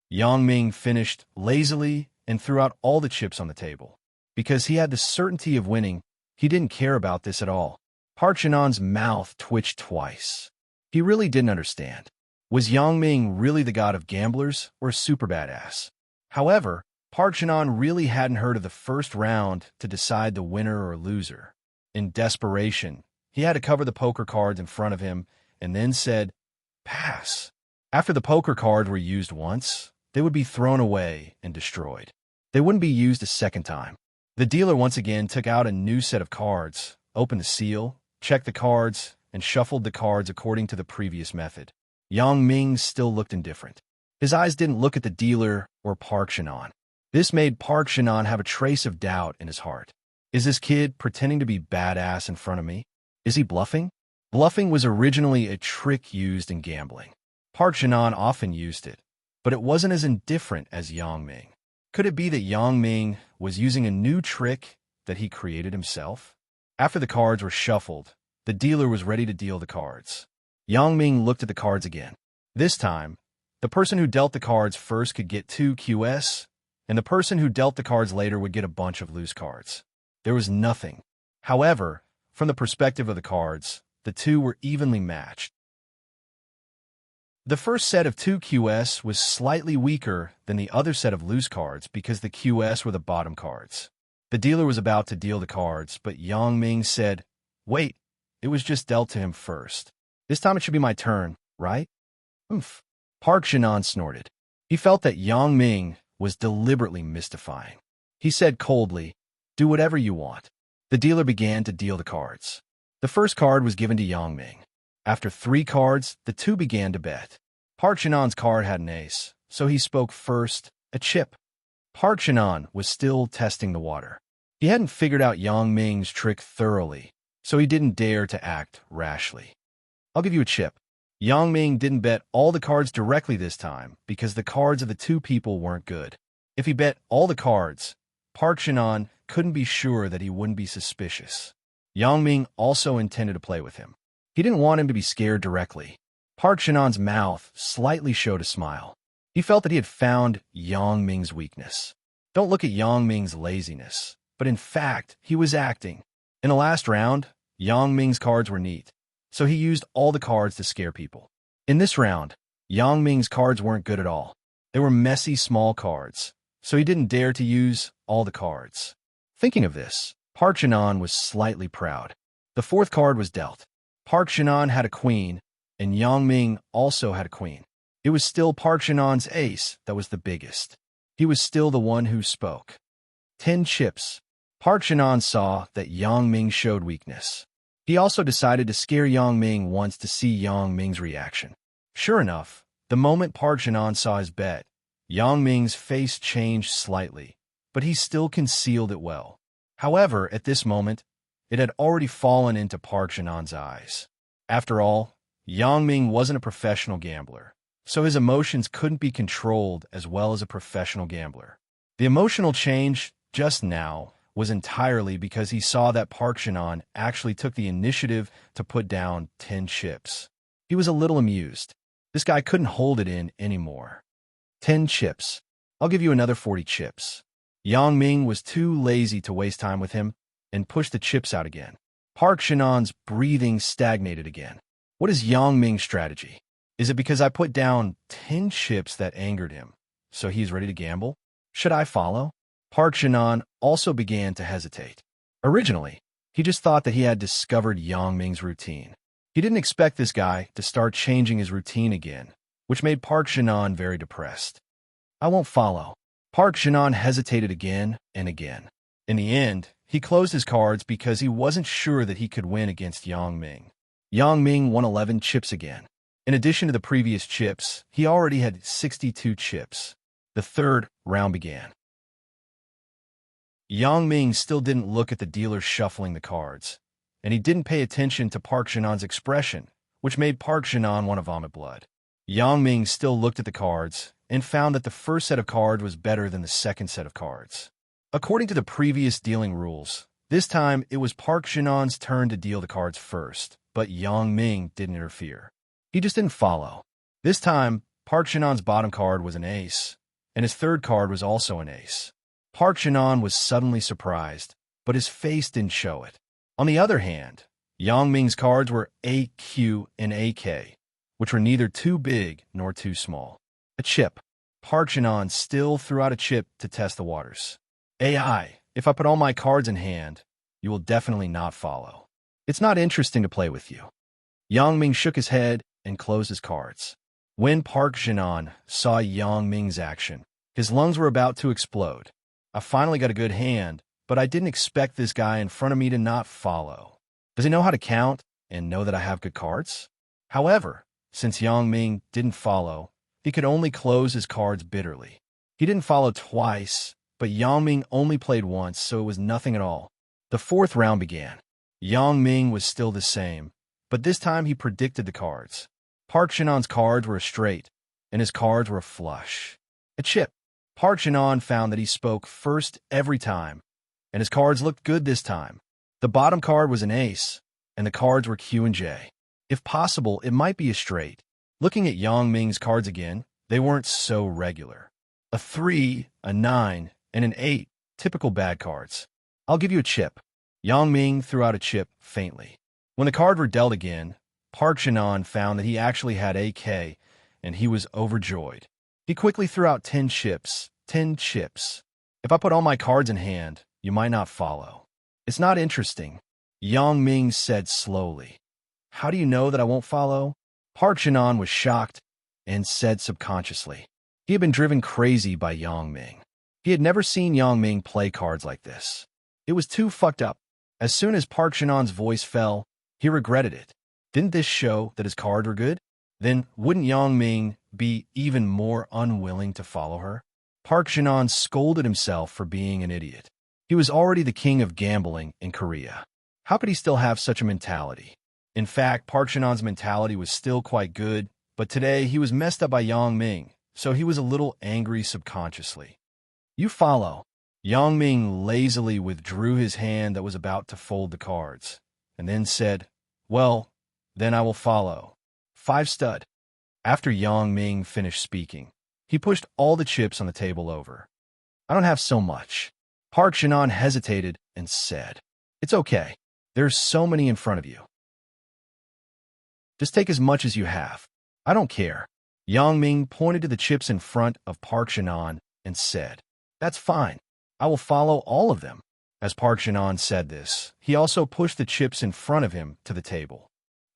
Yang Ming finished lazily and threw out all the chips on the table. Because he had the certainty of winning, he didn't care about this at all. Park Shan-on's mouth twitched twice. He really didn't understand. Was Yang Ming really the god of gamblers or a super badass? However, Park Shan-on really hadn't heard of the first round to decide the winner or loser. In desperation, He had to cover the poker cards in front of him and then said, "Pass." After the poker cards were used once, they would be thrown away and destroyed. They wouldn't be used a second time. The dealer once again took out a new set of cards, opened the seal, checked the cards, and shuffled the cards according to the previous method. Yang Ming still looked indifferent. His eyes didn't look at the dealer or Park Shannon. This made Park Shannon have a trace of doubt in his heart. Is this kid pretending to be badass in front of me? Is he bluffing? Bluffing was originally a trick used in gambling. Park Shannon often used it, but it wasn't as indifferent as Yang Ming. Could it be that Yang Ming was using a new trick that he created himself? After the cards were shuffled, the dealer was ready to deal the cards. Yang Ming looked at the cards again. This time, the person who dealt the cards first could get 2 QS, and the person who dealt the cards later would get a bunch of loose cards. There was nothing. However, from the perspective of the cards, the two were evenly matched. The first set of 2 QS was slightly weaker than the other set of loose cards because the QS were the bottom cards. The dealer was about to deal the cards, but Yang Ming said, "Wait, it was just dealt to him first. This time it should be my turn, right?" "Oomph." Park Shannon snorted. He felt that Yang Ming was deliberately mystifying. He said coldly, "Do whatever you want." The dealer began to deal the cards. The first card was given to Yang Ming. After 3 cards, the two began to bet. Park Shannon's card had an ace, so he spoke first, a chip. Park Shannon was still testing the water. He hadn't figured out Yang Ming's trick thoroughly, so he didn't dare to act rashly. "I'll give you a chip." Yang Ming didn't bet all the cards directly this time because the cards of the two people weren't good. If he bet all the cards, Park Shannon couldn't be sure that he wouldn't be suspicious. Yang Ming also intended to play with him. He didn't want him to be scared directly. Park Shannon's mouth slightly showed a smile. He felt that he had found Yang Ming's weakness. Don't look at Yang Ming's laziness, but in fact, he was acting. In the last round, Yang Ming's cards were neat, so he used all the cards to scare people. In this round, Yang Ming's cards weren't good at all. They were messy small cards, so he didn't dare to use all the cards. Thinking of this, Park Shannon was slightly proud. The fourth card was dealt. Park Shannon had a queen, and Yang Ming also had a queen. It was still Park Shannon's ace that was the biggest. He was still the one who spoke. 10 chips. Park Shannon saw that Yang Ming showed weakness. He also decided to scare Yang Ming once to see Yang Ming's reaction. Sure enough, the moment Park Shannon saw his bet, Yang Ming's face changed slightly, but he still concealed it well. However, at this moment, it had already fallen into Park Shannon's eyes. After all, Yang Ming wasn't a professional gambler, so his emotions couldn't be controlled as well as a professional gambler. The emotional change just now was entirely because he saw that Park Shannon actually took the initiative to put down 10 chips. He was a little amused. This guy couldn't hold it in anymore. 10 chips. I'll give you another 40 chips. Yang Ming was too lazy to waste time with him and pushed the chips out again. Park Shannon's breathing stagnated again. What is Yang Ming's strategy? Is it because I put down 10 chips that angered him, so he's ready to gamble? Should I follow? Park Shannon also began to hesitate. Originally, he just thought that he had discovered Yang Ming's routine. He didn't expect this guy to start changing his routine again, which made Park Shannon very depressed. I won't follow. Park Shannon hesitated again and again. In the end, he closed his cards because he wasn't sure that he could win against Yang Ming. Yang Ming won 11 chips again. In addition to the previous chips, he already had 62 chips. The third round began. Yang Ming still didn't look at the dealer shuffling the cards, and he didn't pay attention to Park Shannon's expression, which made Park Shannon want to vomit blood. Yang Ming still looked at the cards and found that the first set of cards was better than the second set of cards. According to the previous dealing rules, this time it was Park Shannon's turn to deal the cards first, but Yang Ming didn't interfere. He just didn't follow. This time, Park Shannon's bottom card was an ace, and his third card was also an ace. Park Shannon was suddenly surprised, but his face didn't show it. On the other hand, Yang Ming's cards were AQ and AK, which were neither too big nor too small. A chip. Park Shannon still threw out a chip to test the waters. AI, if I put all my cards in hand, you will definitely not follow. It's not interesting to play with you. Yang Ming shook his head and closed his cards. When Park Jinan saw Yang Ming's action, his lungs were about to explode. I finally got a good hand, but I didn't expect this guy in front of me to not follow. Does he know how to count and know that I have good cards? However, since Yang Ming didn't follow, he could only close his cards bitterly. He didn't follow twice, but Yang Ming only played once, so it was nothing at all. The fourth round began. Yang Ming was still the same, but this time he predicted the cards. Park Jinan's cards were a straight, and his cards were a flush. A chip. Park Jinan found that he spoke first every time, and his cards looked good this time. The bottom card was an ace, and the cards were Q and J. If possible, it might be a straight. Looking at Yang Ming's cards again, they weren't so regular. A 3, a 9, and an 8, typical bad cards. I'll give you a chip. Yang Ming threw out a chip faintly. When the cards were dealt again, Park Jinan found that he actually had AK, and he was overjoyed. He quickly threw out 10 chips. 10 chips. If I put all my cards in hand, you might not follow. It's not interesting, Yang Ming said slowly. How do you know that I won't follow? Park Jinan was shocked and said subconsciously. He had been driven crazy by Yang Ming. He had never seen Yang Ming play cards like this. It was too fucked up. As soon as Park Jinan's voice fell, he regretted it. Didn't this show that his cards were good? Then wouldn't Yang Ming be even more unwilling to follow her? Park Jinan scolded himself for being an idiot. He was already the king of gambling in Korea. How could he still have such a mentality? In fact, Park Jinan's mentality was still quite good, but today he was messed up by Yang Ming, so he was a little angry subconsciously. You follow. Yang Ming lazily withdrew his hand that was about to fold the cards, and then said, well, then I will follow. 5 stud. After Yang Ming finished speaking, he pushed all the chips on the table over. I don't have so much. Park Jinan hesitated and said, it's okay. There's so many in front of you. Just take as much as you have. I don't care. Yang Ming pointed to the chips in front of Park Jinan and said, that's fine. I will follow all of them. As Park Jinan said this, he also pushed the chips in front of him to the table.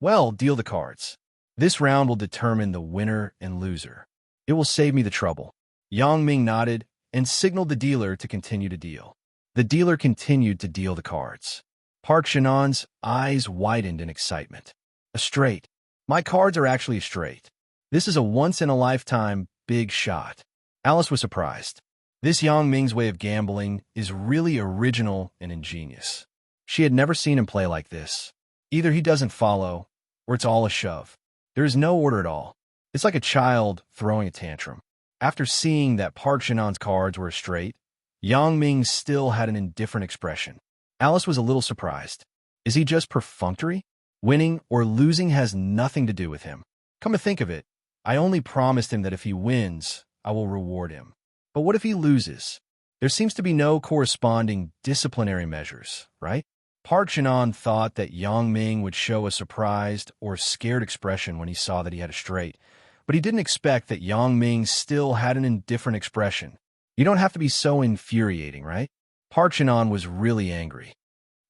Well, deal the cards. This round will determine the winner and loser. It will save me the trouble. Yang Ming nodded and signaled the dealer to continue to deal. The dealer continued to deal the cards. Park Jinan's eyes widened in excitement. A straight. My cards are actually a straight. This is a once-in-a-lifetime big shot. Alice was surprised. This Yang Ming's way of gambling is really original and ingenious. She had never seen him play like this. Either he doesn't follow, or it's all a shove. There is no order at all. It's like a child throwing a tantrum. After seeing that Park Jinan's cards were straight, Yang Ming still had an indifferent expression. Alice was a little surprised. Is he just perfunctory? Winning or losing has nothing to do with him. Come to think of it, I only promised him that if he wins, I will reward him. But what if he loses? There seems to be no corresponding disciplinary measures, right? Park Jinan thought that Yang Ming would show a surprised or scared expression when he saw that he had a straight, but he didn't expect that Yang Ming still had an indifferent expression. You don't have to be so infuriating, right? Park Jinan was really angry.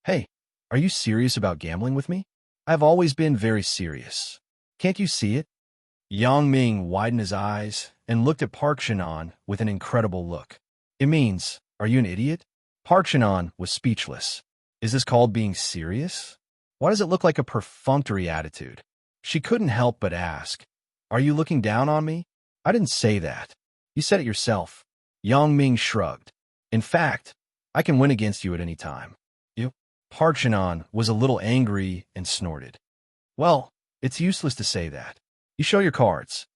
Hey, are you serious about gambling with me? I've always been very serious. Can't you see it? Yang Ming widened his eyes and looked at Park Jinan with an incredible look. It means, are you an idiot? Park Jinan was speechless. Is this called being serious? Why does it look like a perfunctory attitude? She couldn't help but ask, are you looking down on me? I didn't say that. You said it yourself. Yang Ming shrugged. In fact, I can win against you at any time. You? Park Jinan was a little angry and snorted. Well, it's useless to say that. You show your cards.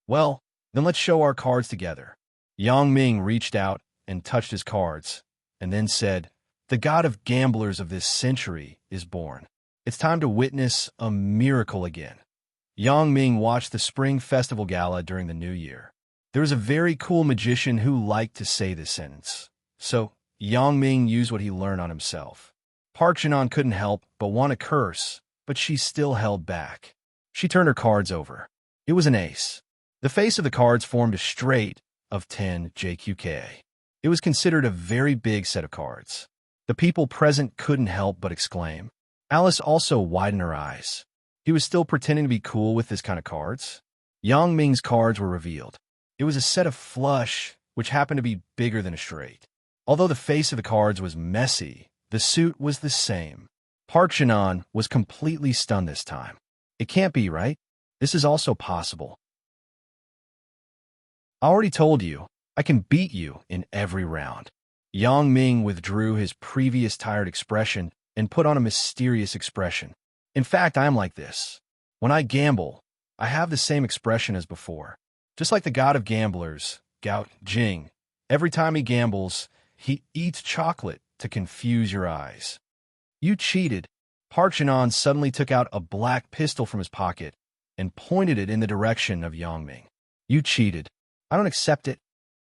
Well, then let's show our cards together. Yang Ming reached out and touched his cards, and then said, the god of gamblers of this century is born. It's time to witness a miracle again. Yang Ming watched the Spring Festival Gala during the New Year. There was a very cool magician who liked to say this sentence. So, Yang Ming used what he learned on himself. Park Jinan couldn't help but want to curse, but she still held back. She turned her cards over. It was an ace. The face of the cards formed a straight of 10 JQK. It was considered a very big set of cards. The people present couldn't help but exclaim, Alice also widened her eyes. He was still pretending to be cool with this kind of cards. Yang Ming's cards were revealed. It was a set of flush, which happened to be bigger than a straight. Although the face of the cards was messy, the suit was the same. Park Shin-an was completely stunned this time. It can't be, right? This is also possible. I already told you, I can beat you in every round. Yang Ming withdrew his previous tired expression and put on a mysterious expression. In fact, I am like this. When I gamble, I have the same expression as before. Just like the god of gamblers, Gao Jing. Every time he gambles, he eats chocolate to confuse your eyes. You cheated. Park Shin-an suddenly took out a black pistol from his pocket and pointed it in the direction of Yang Ming. You cheated. I don't accept it.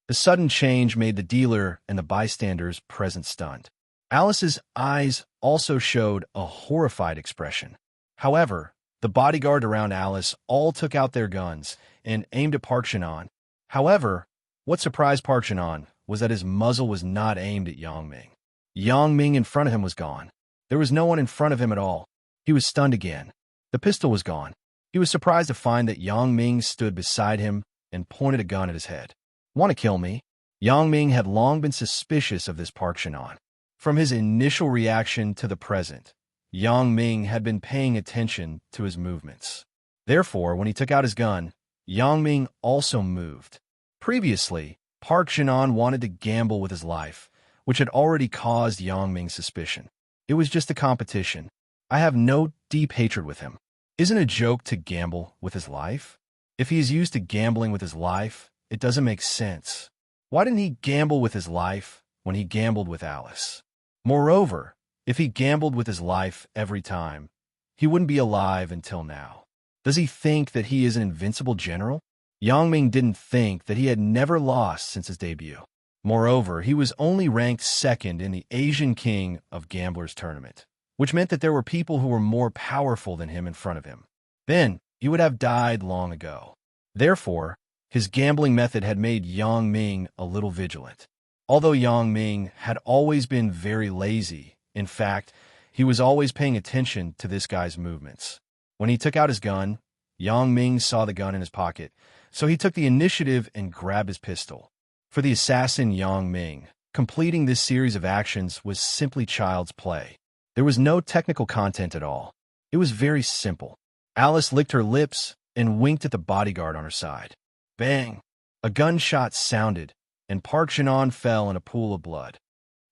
The sudden change made the dealer and the bystanders present stunned. Alice's eyes also showed a horrified expression. However, the bodyguard around Alice all took out their guns and aimed at Park Shin-an. However, what surprised Park Shin-an was that his muzzle was not aimed at Yang Ming. Yang Ming in front of him was gone. There was no one in front of him at all. He was stunned again. The pistol was gone. He was surprised to find that Yang Ming stood beside him and pointed a gun at his head. Want to kill me? Yang Ming had long been suspicious of this Park Shin-an. From his initial reaction to the present, Yang Ming had been paying attention to his movements. Therefore, when he took out his gun, Yang Ming also moved. Previously, Park Shin-an wanted to gamble with his life, which had already caused Yang Ming's suspicion. It was just a competition. I have no deep hatred with him. Isn't it a joke to gamble with his life? If he is used to gambling with his life, it doesn't make sense. Why didn't he gamble with his life when he gambled with Alice? Moreover, if he gambled with his life every time, he wouldn't be alive until now. Does he think that he is an invincible general? Yang Ming didn't think that he had never lost since his debut. Moreover, he was only ranked second in the Asian King of Gamblers tournament, which meant that there were people who were more powerful than him in front of him. Then, he would have died long ago. Therefore, his gambling method had made Yang Ming a little vigilant. Although Yang Ming had always been very lazy, in fact, he was always paying attention to this guy's movements. When he took out his gun, Yang Ming saw the gun in his pocket, so he took the initiative and grabbed his pistol. For the assassin Yang Ming, completing this series of actions was simply child's play. There was no technical content at all. It was very simple. Alice licked her lips and winked at the bodyguard on her side. Bang! A gunshot sounded, and Park Shin-an fell in a pool of blood.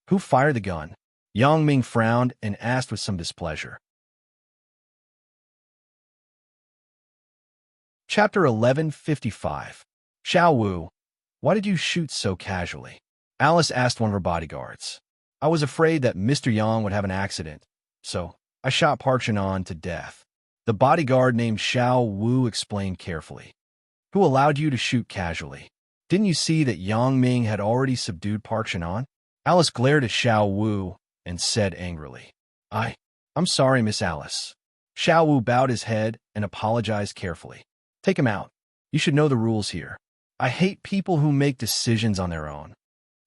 Who fired the gun? Yang Ming frowned and asked with some displeasure. Chapter 1155. Xiao Wu, why did you shoot so casually? Alice asked one of her bodyguards. I was afraid that Mr. Yang would have an accident, so I shot Park Shin-an to death. The bodyguard named Xiao Wu explained carefully. Who allowed you to shoot casually? Didn't you see that Yang Ming had already subdued Park Shin-an? Alice glared at Xiao Wu and said angrily, I'm sorry, Miss Alice. Xiao Wu bowed his head and apologized carefully. Take him out. You should know the rules here. I hate people who make decisions on their own.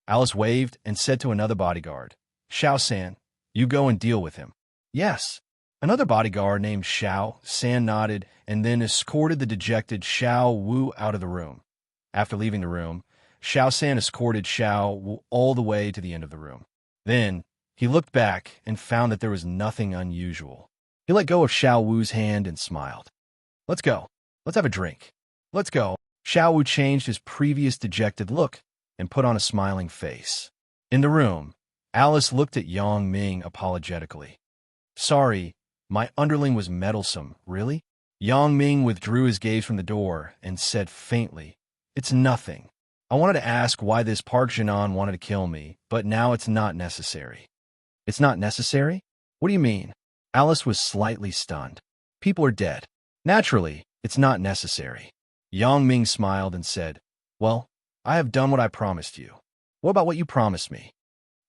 Alice waved and said to another bodyguard, Xiao-san, you go and deal with him. Yes. Another bodyguard named Xiao San nodded and then escorted the dejected Xiao Wu out of the room. After leaving the room, Xiao San escorted Xiao Wu all the way to the end of the room. Then, he looked back and found that there was nothing unusual. He let go of Xiao Wu's hand and smiled. Let's go. Let's have a drink. Let's go. Xiao Wu changed his previous dejected look and put on a smiling face. In the room, Alice looked at Yang Ming apologetically. Sorry, my underling was meddlesome, really? Yang Ming withdrew his gaze from the door and said faintly, It's nothing. I wanted to ask why this Park Shin-an wanted to kill me, but now it's not necessary. It's not necessary? What do you mean? Alice was slightly stunned. People are dead. Naturally, it's not necessary. Yang Ming smiled and said, Well, I have done what I promised you. What about what you promised me?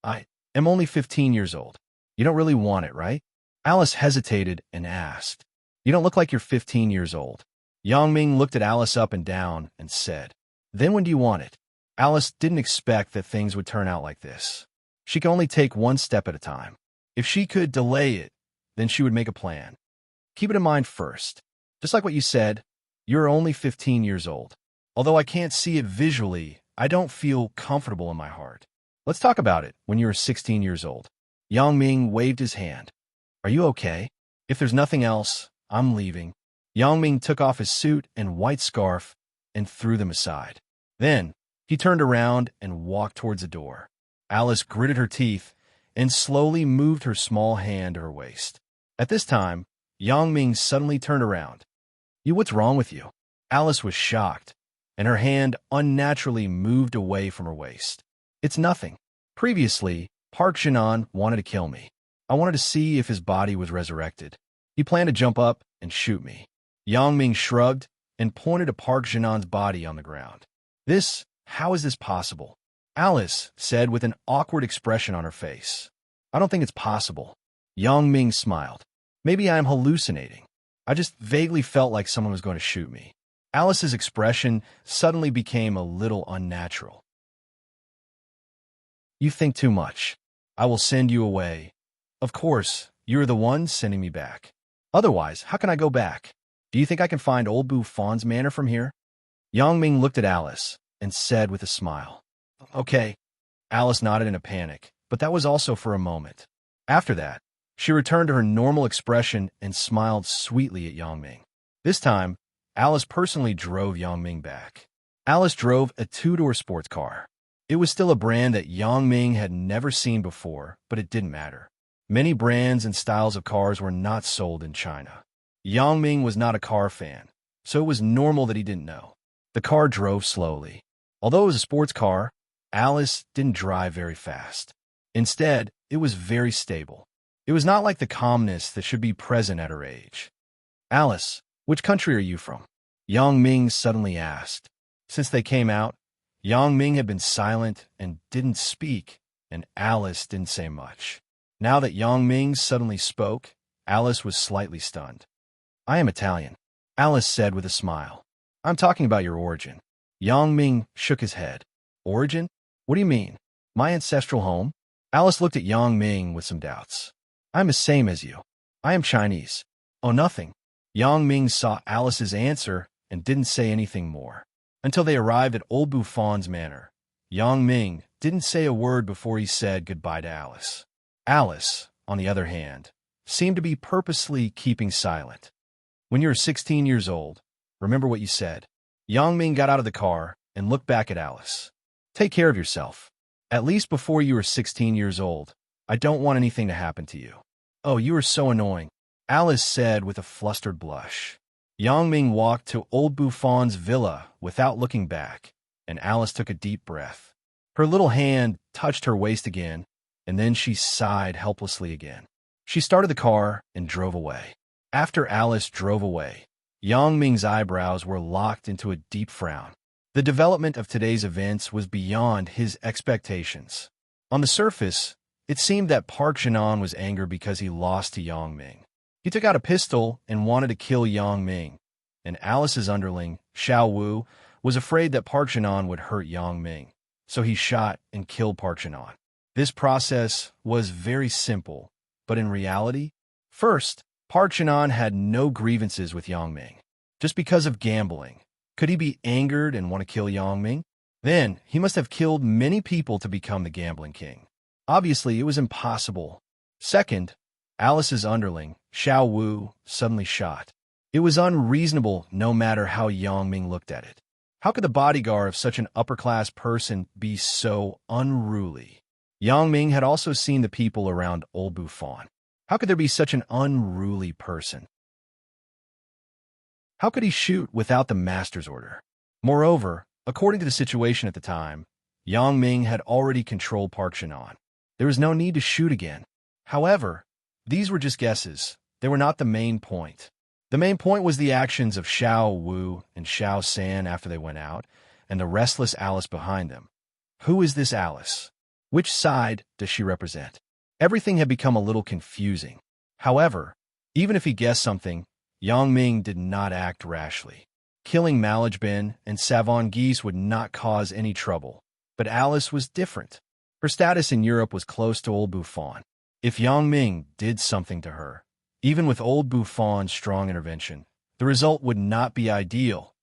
I am only 15 years old. You don't really want it, right? Alice hesitated and asked, You don't look like you're 15 years old. Yang Ming looked at Alice up and down and said, Then when do you want it? Alice didn't expect that things would turn out like this. She could only take one step at a time. If she could delay it, then she would make a plan. Keep it in mind first. Just like what you said, you're only 15 years old. Although I can't see it visually, I don't feel comfortable in my heart. Let's talk about it when you were 16 years old. Yang Ming waved his hand. Are you okay? If there's nothing else, I'm leaving. Yang Ming took off his suit and white scarf and threw them aside. Then, he turned around and walked towards the door. Alice gritted her teeth and slowly moved her small hand to her waist. At this time, Yang Ming suddenly turned around. What's wrong with you? Alice was shocked, and her hand unnaturally moved away from her waist. It's nothing. Previously, Park Jinan wanted to kill me. I wanted to see if his body was resurrected. He planned to jump up and shoot me. Yang Ming shrugged and pointed to Park Jinan's body on the ground. How is this possible? Alice said with an awkward expression on her face. I don't think it's possible. Yang Ming smiled. Maybe I am hallucinating. I just vaguely felt like someone was going to shoot me. Alice's expression suddenly became a little unnatural. You think too much. I will send you away. Of course, you're the one sending me back. Otherwise, how can I go back? Do you think I can find Old Buffon's manor from here? Yang Ming looked at Alice and said with a smile. Okay. Alice nodded in a panic, but that was also for a moment. After that, she returned to her normal expression and smiled sweetly at Yang Ming. This time, Alice personally drove Yang Ming back. Alice drove a two-door sports car. It was still a brand that Yang Ming had never seen before, but it didn't matter. Many brands and styles of cars were not sold in China. Yang Ming was not a car fan, so it was normal that he didn't know. The car drove slowly. Although it was a sports car, Alice didn't drive very fast. Instead, it was very stable. It was not like the calmness that should be present at her age. Alice, which country are you from? Yang Ming suddenly asked. Since they came out, Yang Ming had been silent and didn't speak, and Alice didn't say much. Now that Yang Ming suddenly spoke, Alice was slightly stunned. I am Italian, Alice said with a smile. I'm talking about your origin. Yang Ming shook his head. Origin? What do you mean? My ancestral home? Alice looked at Yang Ming with some doubts. I'm the same as you. I am Chinese. Oh, nothing. Yang Ming saw Alice's answer and didn't say anything more. Until they arrived at Old Buffon's manor. Yang Ming didn't say a word before he said goodbye to Alice. Alice, on the other hand, seemed to be purposely keeping silent. When you're 16 years old, remember what you said. Yang Ming got out of the car and looked back at Alice. Take care of yourself. At least before you are 16 years old, I don't want anything to happen to you. Oh, you are so annoying, Alice said with a flustered blush. Yang Ming walked to Old Buffon's villa without looking back, and Alice took a deep breath. Her little hand touched her waist again, and then she sighed helplessly again. She started the car and drove away. After Alice drove away, Yang Ming's eyebrows were locked into a deep frown. The development of today's events was beyond his expectations. On the surface, it seemed that Park Jinan was angry because he lost to Yang Ming. He took out a pistol and wanted to kill Yang Ming, and Alice's underling, Xiao Wu, was afraid that Park Jinan would hurt Yang Ming, so he shot and killed Park Jinan. This process was very simple, but in reality, first, Park Jinan had no grievances with Yang Ming. Just because of gambling, could he be angered and want to kill Yang Ming? Then, he must have killed many people to become the gambling king. Obviously, it was impossible. Second, Alice's underling, Xiao Wu, suddenly shot. It was unreasonable no matter how Yang Ming looked at it. How could the bodyguard of such an upper-class person be so unruly? Yang Ming had also seen the people around Old Buffon. How could there be such an unruly person? How could he shoot without the master's order? Moreover, according to the situation at the time, Yang Ming had already controlled Park Jinan. There was no need to shoot again. However, these were just guesses. They were not the main point. The main point was the actions of Xiao Wu and Xiao San after they went out, and the restless Alice behind them. Who is this Alice? Which side does she represent? Everything had become a little confusing. However, even if he guessed something, Yang Ming did not act rashly. Killing Malajbin and Savon Geese would not cause any trouble. But Alice was different. Her status in Europe was close to Old Buffon. If Yang Ming did something to her, Even with old Buffon's strong intervention, the result would not be ideal.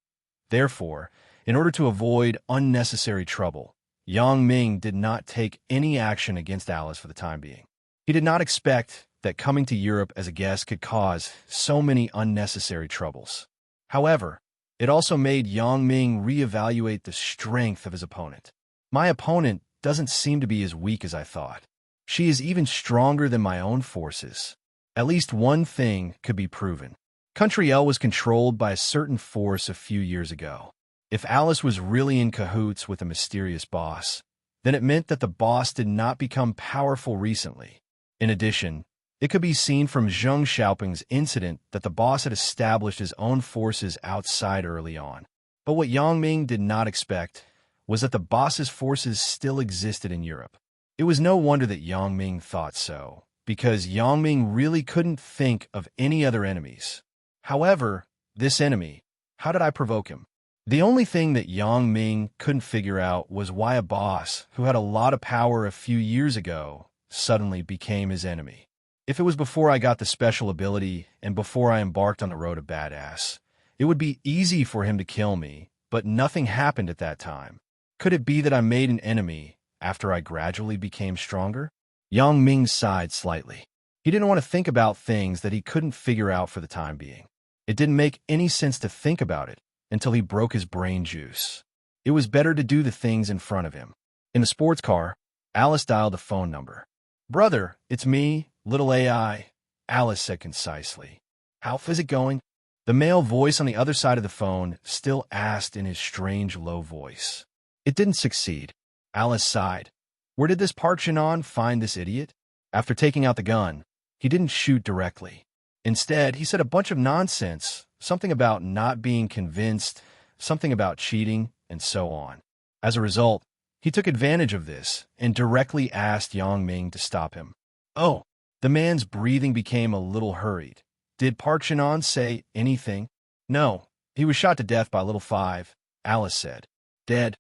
Therefore, in order to avoid unnecessary trouble, Yang Ming did not take any action against Alice for the time being. He did not expect that coming to Europe as a guest could cause so many unnecessary troubles. However, it also made Yang Ming reevaluate the strength of his opponent. My opponent doesn't seem to be as weak as I thought. She is even stronger than my own forces. At least one thing could be proven. Country L was controlled by a certain force a few years ago. If Alice was really in cahoots with a mysterious boss, then it meant that the boss did not become powerful recently. In addition, it could be seen from Zheng Xiaoping's incident that the boss had established his own forces outside early on. But what Yang Ming did not expect was that the boss's forces still existed in Europe. It was no wonder that Yang Ming thought so, because Yang Ming really couldn't think of any other enemies. However, this enemy, how did I provoke him? The only thing that Yang Ming couldn't figure out was why a boss who had a lot of power a few years ago suddenly became his enemy. If it was before I got the special ability and before I embarked on the road of badass, it would be easy for him to kill me, but nothing happened at that time. Could it be that I made an enemy after I gradually became stronger? Yang Ming sighed slightly. He didn't want to think about things that he couldn't figure out for the time being. It didn't make any sense to think about it until he broke his brain juice. It was better to do the things in front of him. In the sports car, Alice dialed a phone number. "Brother, it's me, little AI," Alice said concisely. "How is it going?" The male voice on the other side of the phone still asked in his strange low voice. It didn't succeed. Alice sighed. Where did this Park Shannon find this idiot? After taking out the gun, he didn't shoot directly. Instead, he said a bunch of nonsense, something about not being convinced, something about cheating, and so on. As a result, he took advantage of this and directly asked Yang Ming to stop him. Oh, the man's breathing became a little hurried. Did Park Shannon say anything? No, he was shot to death by Little Five, Alice said. Dead.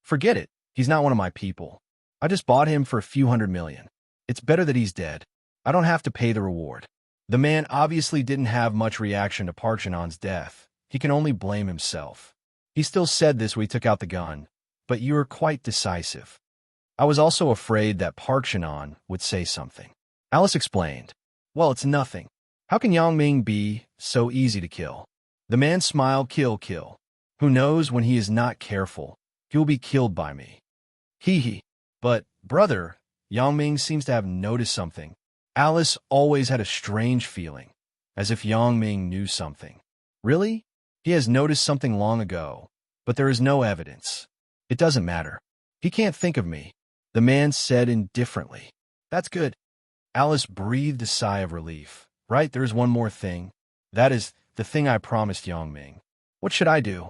Forget it, he's not one of my people. I just bought him for a few $100 million. It's better that he's dead. I don't have to pay the reward. The man obviously didn't have much reaction to Park Shannon's death. He can only blame himself. He still said this when he took out the gun, but you were quite decisive. I was also afraid that Park Shannon would say something. Alice explained. Well, it's nothing. How can Yang Ming be so easy to kill? The man smiled. Kill. Who knows, when he is not careful, he will be killed by me. Hee hee. But, brother, Yang Ming seems to have noticed something. Alice always had a strange feeling, as if Yang Ming knew something. Really? He has noticed something long ago, but there is no evidence. It doesn't matter. He can't think of me, the man said indifferently. That's good. Alice breathed a sigh of relief. Right, there is one more thing. That is the thing I promised Yang Ming. What should I do?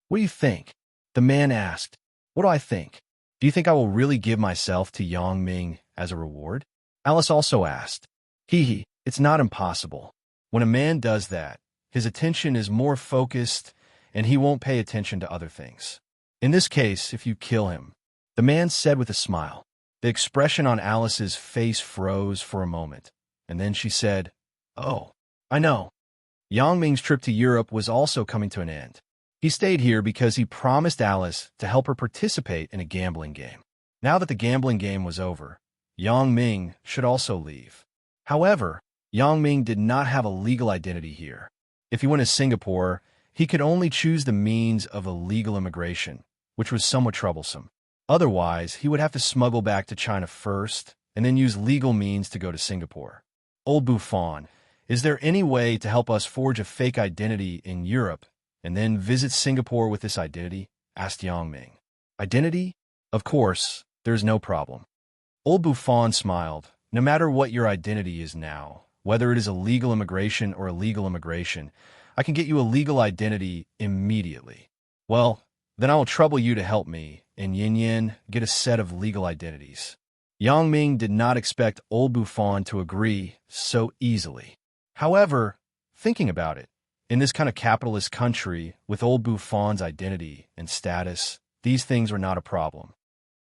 What do you think? The man asked. What do I think? Do you think I will really give myself to Yang Ming as a reward? Alice also asked. Hee hee, it's not impossible. When a man does that, his attention is more focused and he won't pay attention to other things. In this case, if you kill him, the man said with a smile. The expression on Alice's face froze for a moment, and then she said, Oh, I know. Yang Ming's trip to Europe was also coming to an end. He stayed here because he promised Alice to help her participate in a gambling game. Now that the gambling game was over, Yang Ming should also leave. However, Yang Ming did not have a legal identity here. If he went to Singapore, he could only choose the means of illegal immigration, which was somewhat troublesome. Otherwise, he would have to smuggle back to China first and then use legal means to go to Singapore. Old Buffon, is there any way to help us forge a fake identity in Europe and then visit Singapore with this identity? Asked Yang Ming. Identity? Of course, there's no problem. Old Buffon smiled. No matter what your identity is now, whether it is illegal immigration or illegal immigration, I can get you a legal identity immediately. Well, then I will trouble you to help me and Yin Yin get a set of legal identities. Yang Ming did not expect Old Buffon to agree so easily. However, thinking about it, in this kind of capitalist country with Old Buffon's identity and status, these things were not a problem.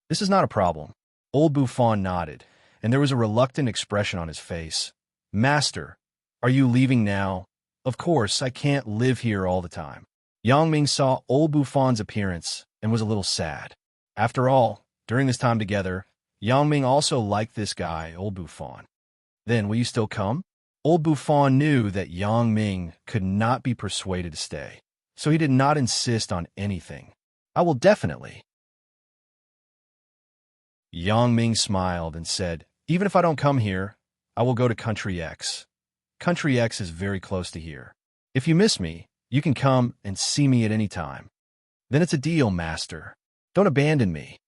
This is not a problem. Old Buffon nodded, and there was a reluctant expression on his face. "Master, are you leaving now? Of course, I can't live here all the time." Yang Ming saw old Buffon's appearance and was a little sad. After all, during this time together, Yang Ming also liked this guy, old Buffon. "Then, will you still come?" Old Buffon knew that Yang Ming could not be persuaded to stay, so he did not insist on anything. "I will definitely." Yang Ming smiled and said, "Even if I don't come here, I will go to Country X. Country X is very close to here. If you miss me, you can come and see me at any time. Then it's a deal, master. Don't abandon me."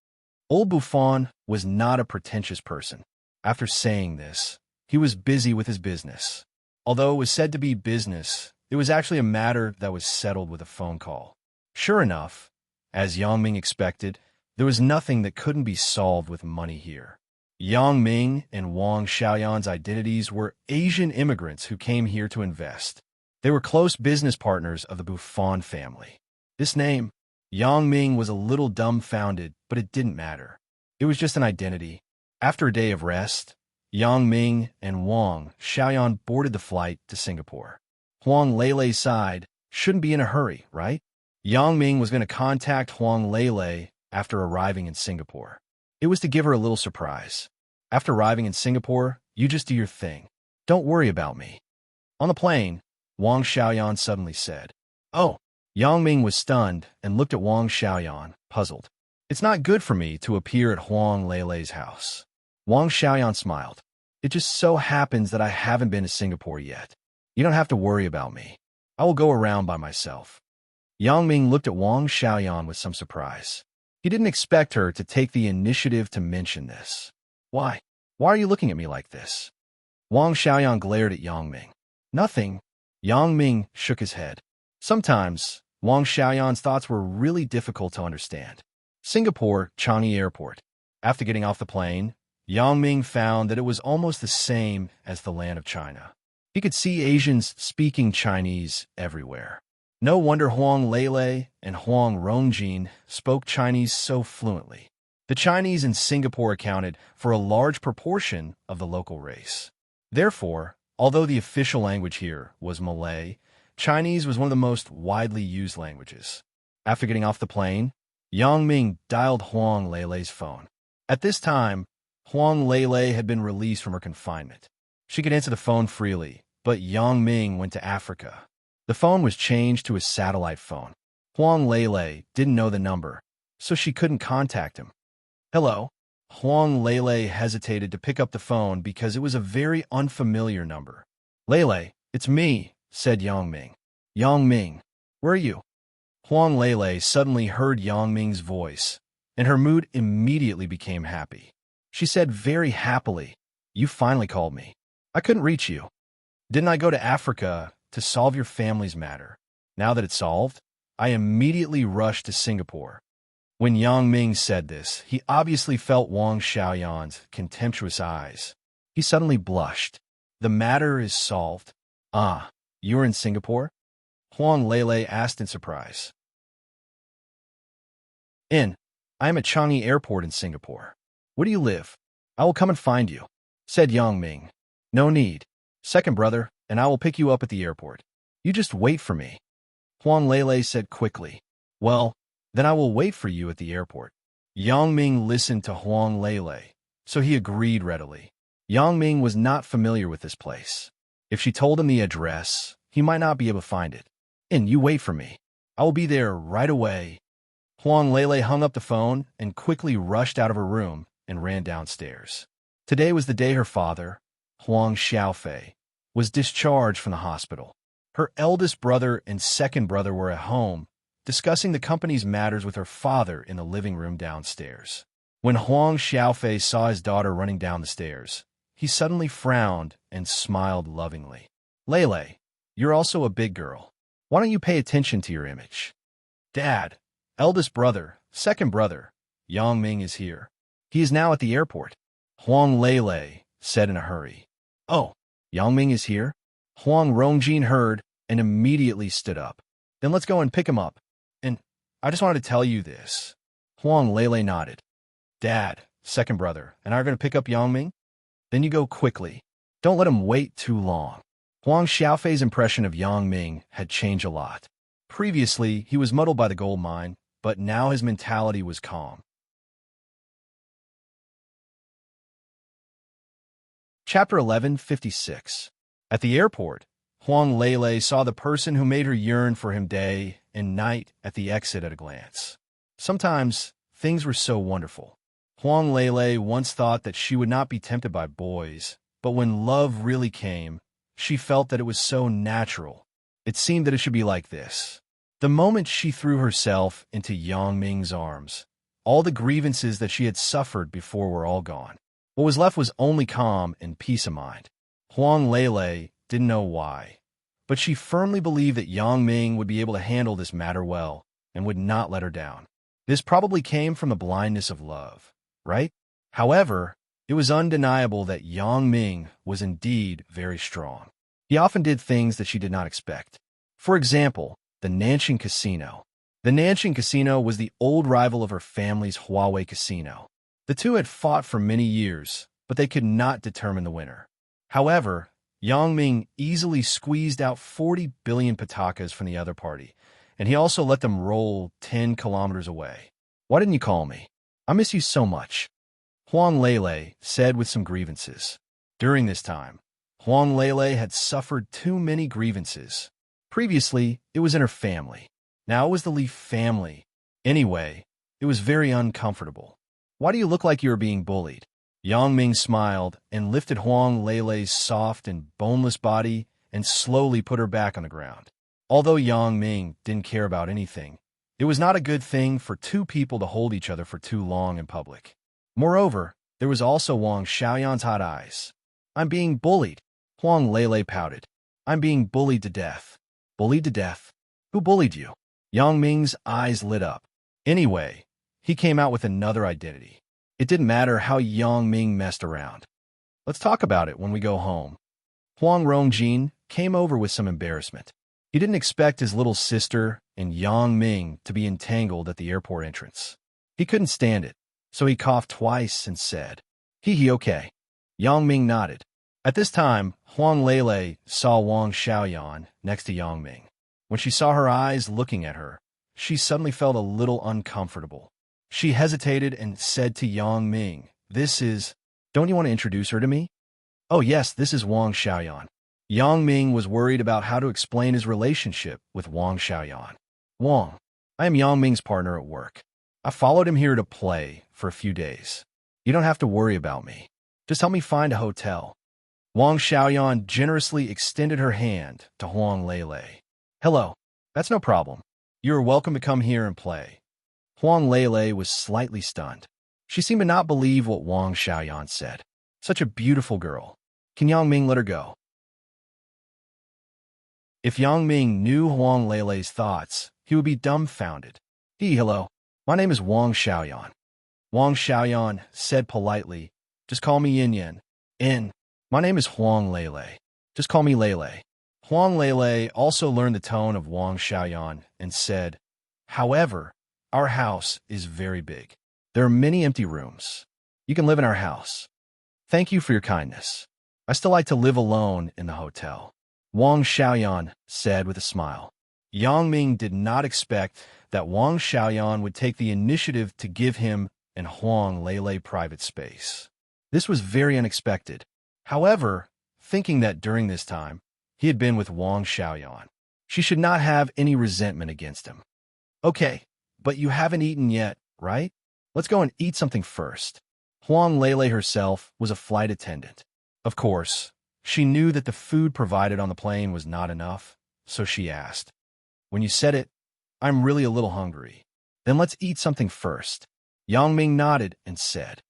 Old Buffon was not a pretentious person. After saying this, he was busy with his business. Although it was said to be business, it was actually a matter that was settled with a phone call. Sure enough, as Yang Ming expected, there was nothing that couldn't be solved with money here. Yang Ming and Wang Xiaoyan's identities were Asian immigrants who came here to invest. They were close business partners of the Buffon family. This name, Yang Ming was a little dumbfounded, but it didn't matter. It was just an identity. After a day of rest, Yang Ming and Wang Xiaoyan boarded the flight to Singapore. Huang Lele sighed, "Shouldn't be in a hurry, right?" Yang Ming was going to contact Huang Lele after arriving in Singapore. It was to give her a little surprise. "After arriving in Singapore, you just do your thing. Don't worry about me." On the plane, Wang Xiaoyan suddenly said, "Oh." Yang Ming was stunned and looked at Wang Xiaoyan, puzzled. "It's not good for me to appear at Huang Lele's house." Wang Xiaoyan smiled. "It just so happens that I haven't been to Singapore yet. You don't have to worry about me. I will go around by myself." Yang Ming looked at Wang Xiaoyan with some surprise. He didn't expect her to take the initiative to mention this. "Why? Why are you looking at me like this?" Wang Xiaoyan glared at Yang Ming. "Nothing." Yang Ming shook his head. Sometimes, Wang Xiaoyan's thoughts were really difficult to understand. Singapore, Changi Airport. After getting off the plane, Yang Ming found that it was almost the same as the land of China. He could see Asians speaking Chinese everywhere. No wonder Huang Lele and Huang Rongjin spoke Chinese so fluently. The Chinese in Singapore accounted for a large proportion of the local race. Therefore, although the official language here was Malay, Chinese was one of the most widely used languages. After getting off the plane, Yang Ming dialed Huang Lele's phone. At this time, Huang Lele had been released from her confinement. She could answer the phone freely, but Yang Ming went to Africa. The phone was changed to a satellite phone. Huang Lele didn't know the number, so she couldn't contact him. "Hello?" Huang Lele hesitated to pick up the phone because it was a very unfamiliar number. "Lele, it's me," said Yang Ming. "Yang Ming, where are you?" Huang Lele suddenly heard Yang Ming's voice, and her mood immediately became happy. She said very happily, "You finally called me. I couldn't reach you. Didn't I go to Africa to solve your family's matter? Now that it's solved, I immediately rushed to Singapore." When Yang Ming said this, he obviously felt Wang Xiaoyan's contemptuous eyes. He suddenly blushed. "The matter is solved." "Ah, you're in Singapore?" Huang Lele asked in surprise. I am at Changi Airport in Singapore. Where do you live?" "I will come and find you," said Yang Ming. "No need. Second brother, and I will pick you up at the airport. You just wait for me," Huang Lele said quickly. "Well, then I will wait for you at the airport." Yang Ming listened to Huang Lele, so he agreed readily. Yang Ming was not familiar with this place. If she told him the address, he might not be able to find it. "You wait for me. I will be there right away." Huang Lele hung up the phone and quickly rushed out of her room and ran downstairs. Today was the day her father, Huang Xiaofei, was discharged from the hospital. Her eldest brother and second brother were at home, discussing the company's matters with her father in the living room downstairs. When Huang Xiaofei saw his daughter running down the stairs, he suddenly frowned and smiled lovingly. "Lele, you're also a big girl. Why don't you pay attention to your image?" "Dad, eldest brother, second brother, Yang Ming is here. He is now at the airport," Huang Lele said in a hurry. "Oh, Yang Ming is here?" Huang Rongjin heard and immediately stood up. "Then let's go and pick him up. And I just wanted to tell you this." Huang Lele nodded. "Dad, second brother, and I are going to pick up Yang Ming?" then you go quickly. Don't let him wait too long. Huang Xiaofei's impression of Yang Ming had changed a lot. Previously, he was muddled by the gold mine, but now his mentality was calm. Chapter 1156. At the airport, Huang Lele saw the person who made her yearn for him day and night at the exit at a glance. Sometimes, things were so wonderful. Huang Lele once thought that she would not be tempted by boys, but when love really came, she felt that it was so natural. It seemed that it should be like this. The moment she threw herself into Yang Ming's arms, all the grievances that she had suffered before were all gone. What was left was only calm and peace of mind. Huang Lele didn't know why, but she firmly believed that Yang Ming would be able to handle this matter well and would not let her down. This probably came from the blindness of love, right? However, it was undeniable that Yang Ming was indeed very strong. He often did things that she did not expect. For example, the Nanxing Casino. The Nanxing Casino was the old rival of her family's Huawei Casino. The two had fought for many years, but they could not determine the winner. However, Yang Ming easily squeezed out 40 billion patakas from the other party, and he also let them roll 10 kilometers away. Why didn't you call me? I miss you so much, Huang Lele said with some grievances. During this time, Huang Lele had suffered too many grievances. Previously, it was in her family. Now it was the Li family. Anyway, it was very uncomfortable. Why do you look like you are being bullied? Yang Ming smiled and lifted Huang Lele's soft and boneless body and slowly put her back on the ground. Although Yang Ming didn't care about anything, it was not a good thing for two people to hold each other for too long in public. Moreover, there was also Wang Xiaoyan's hot eyes. I'm being bullied, Huang Lele pouted. I'm being bullied to death. Bullied to death? Who bullied you? Yang Ming's eyes lit up. Anyway, he came out with another identity. It didn't matter how Yang Ming messed around. Let's talk about it when we go home. Huang Rongjin came over with some embarrassment. He didn't expect his little sister and Yang Ming to be entangled at the airport entrance. He couldn't stand it, so he coughed twice and said, Hee okay. Yang Ming nodded. At this time, Huang Lele saw Wang Xiaoyan next to Yang Ming. When she saw her eyes looking at her, she suddenly felt a little uncomfortable. She hesitated and said to Yang Ming, Don't you want to introduce her to me? Oh yes, this is Wang Xiaoyan. Yang Ming was worried about how to explain his relationship with Wang Xiaoyan. Wang, I am Yang Ming's partner at work. I followed him here to play for a few days. You don't have to worry about me. Just help me find a hotel. Wang Xiaoyan generously extended her hand to Huang Lele. Hello, that's no problem. You are welcome to come here and play. Huang Lele was slightly stunned. She seemed to not believe what Wang Xiaoyan said. Such a beautiful girl. Can Yang Ming let her go? If Yang Ming knew Huang Lele's thoughts, he would be dumbfounded. Hello. My name is Wang Xiaoyan. Wang Xiaoyan said politely, Just call me Yin Yin. My name is Huang Lele. Just call me Lele. Huang Lele also learned the tone of Wang Xiaoyan and said, However, our house is very big. There are many empty rooms. You can live in our house. Thank you for your kindness. I still like to live alone in the hotel. Wang Xiaoyan said with a smile. Yang Ming did not expect that Wang Xiaoyan would take the initiative to give him and Huang Lele private space. This was very unexpected. However, thinking that during this time, he had been with Wang Xiaoyan, she should not have any resentment against him. Okay, but you haven't eaten yet, right? Let's go and eat something first. Huang Lele herself was a flight attendant. Of course, she knew that the food provided on the plane was not enough, so she asked, When you said it, I'm really a little hungry. Then let's eat something first. Yang Ming nodded and said,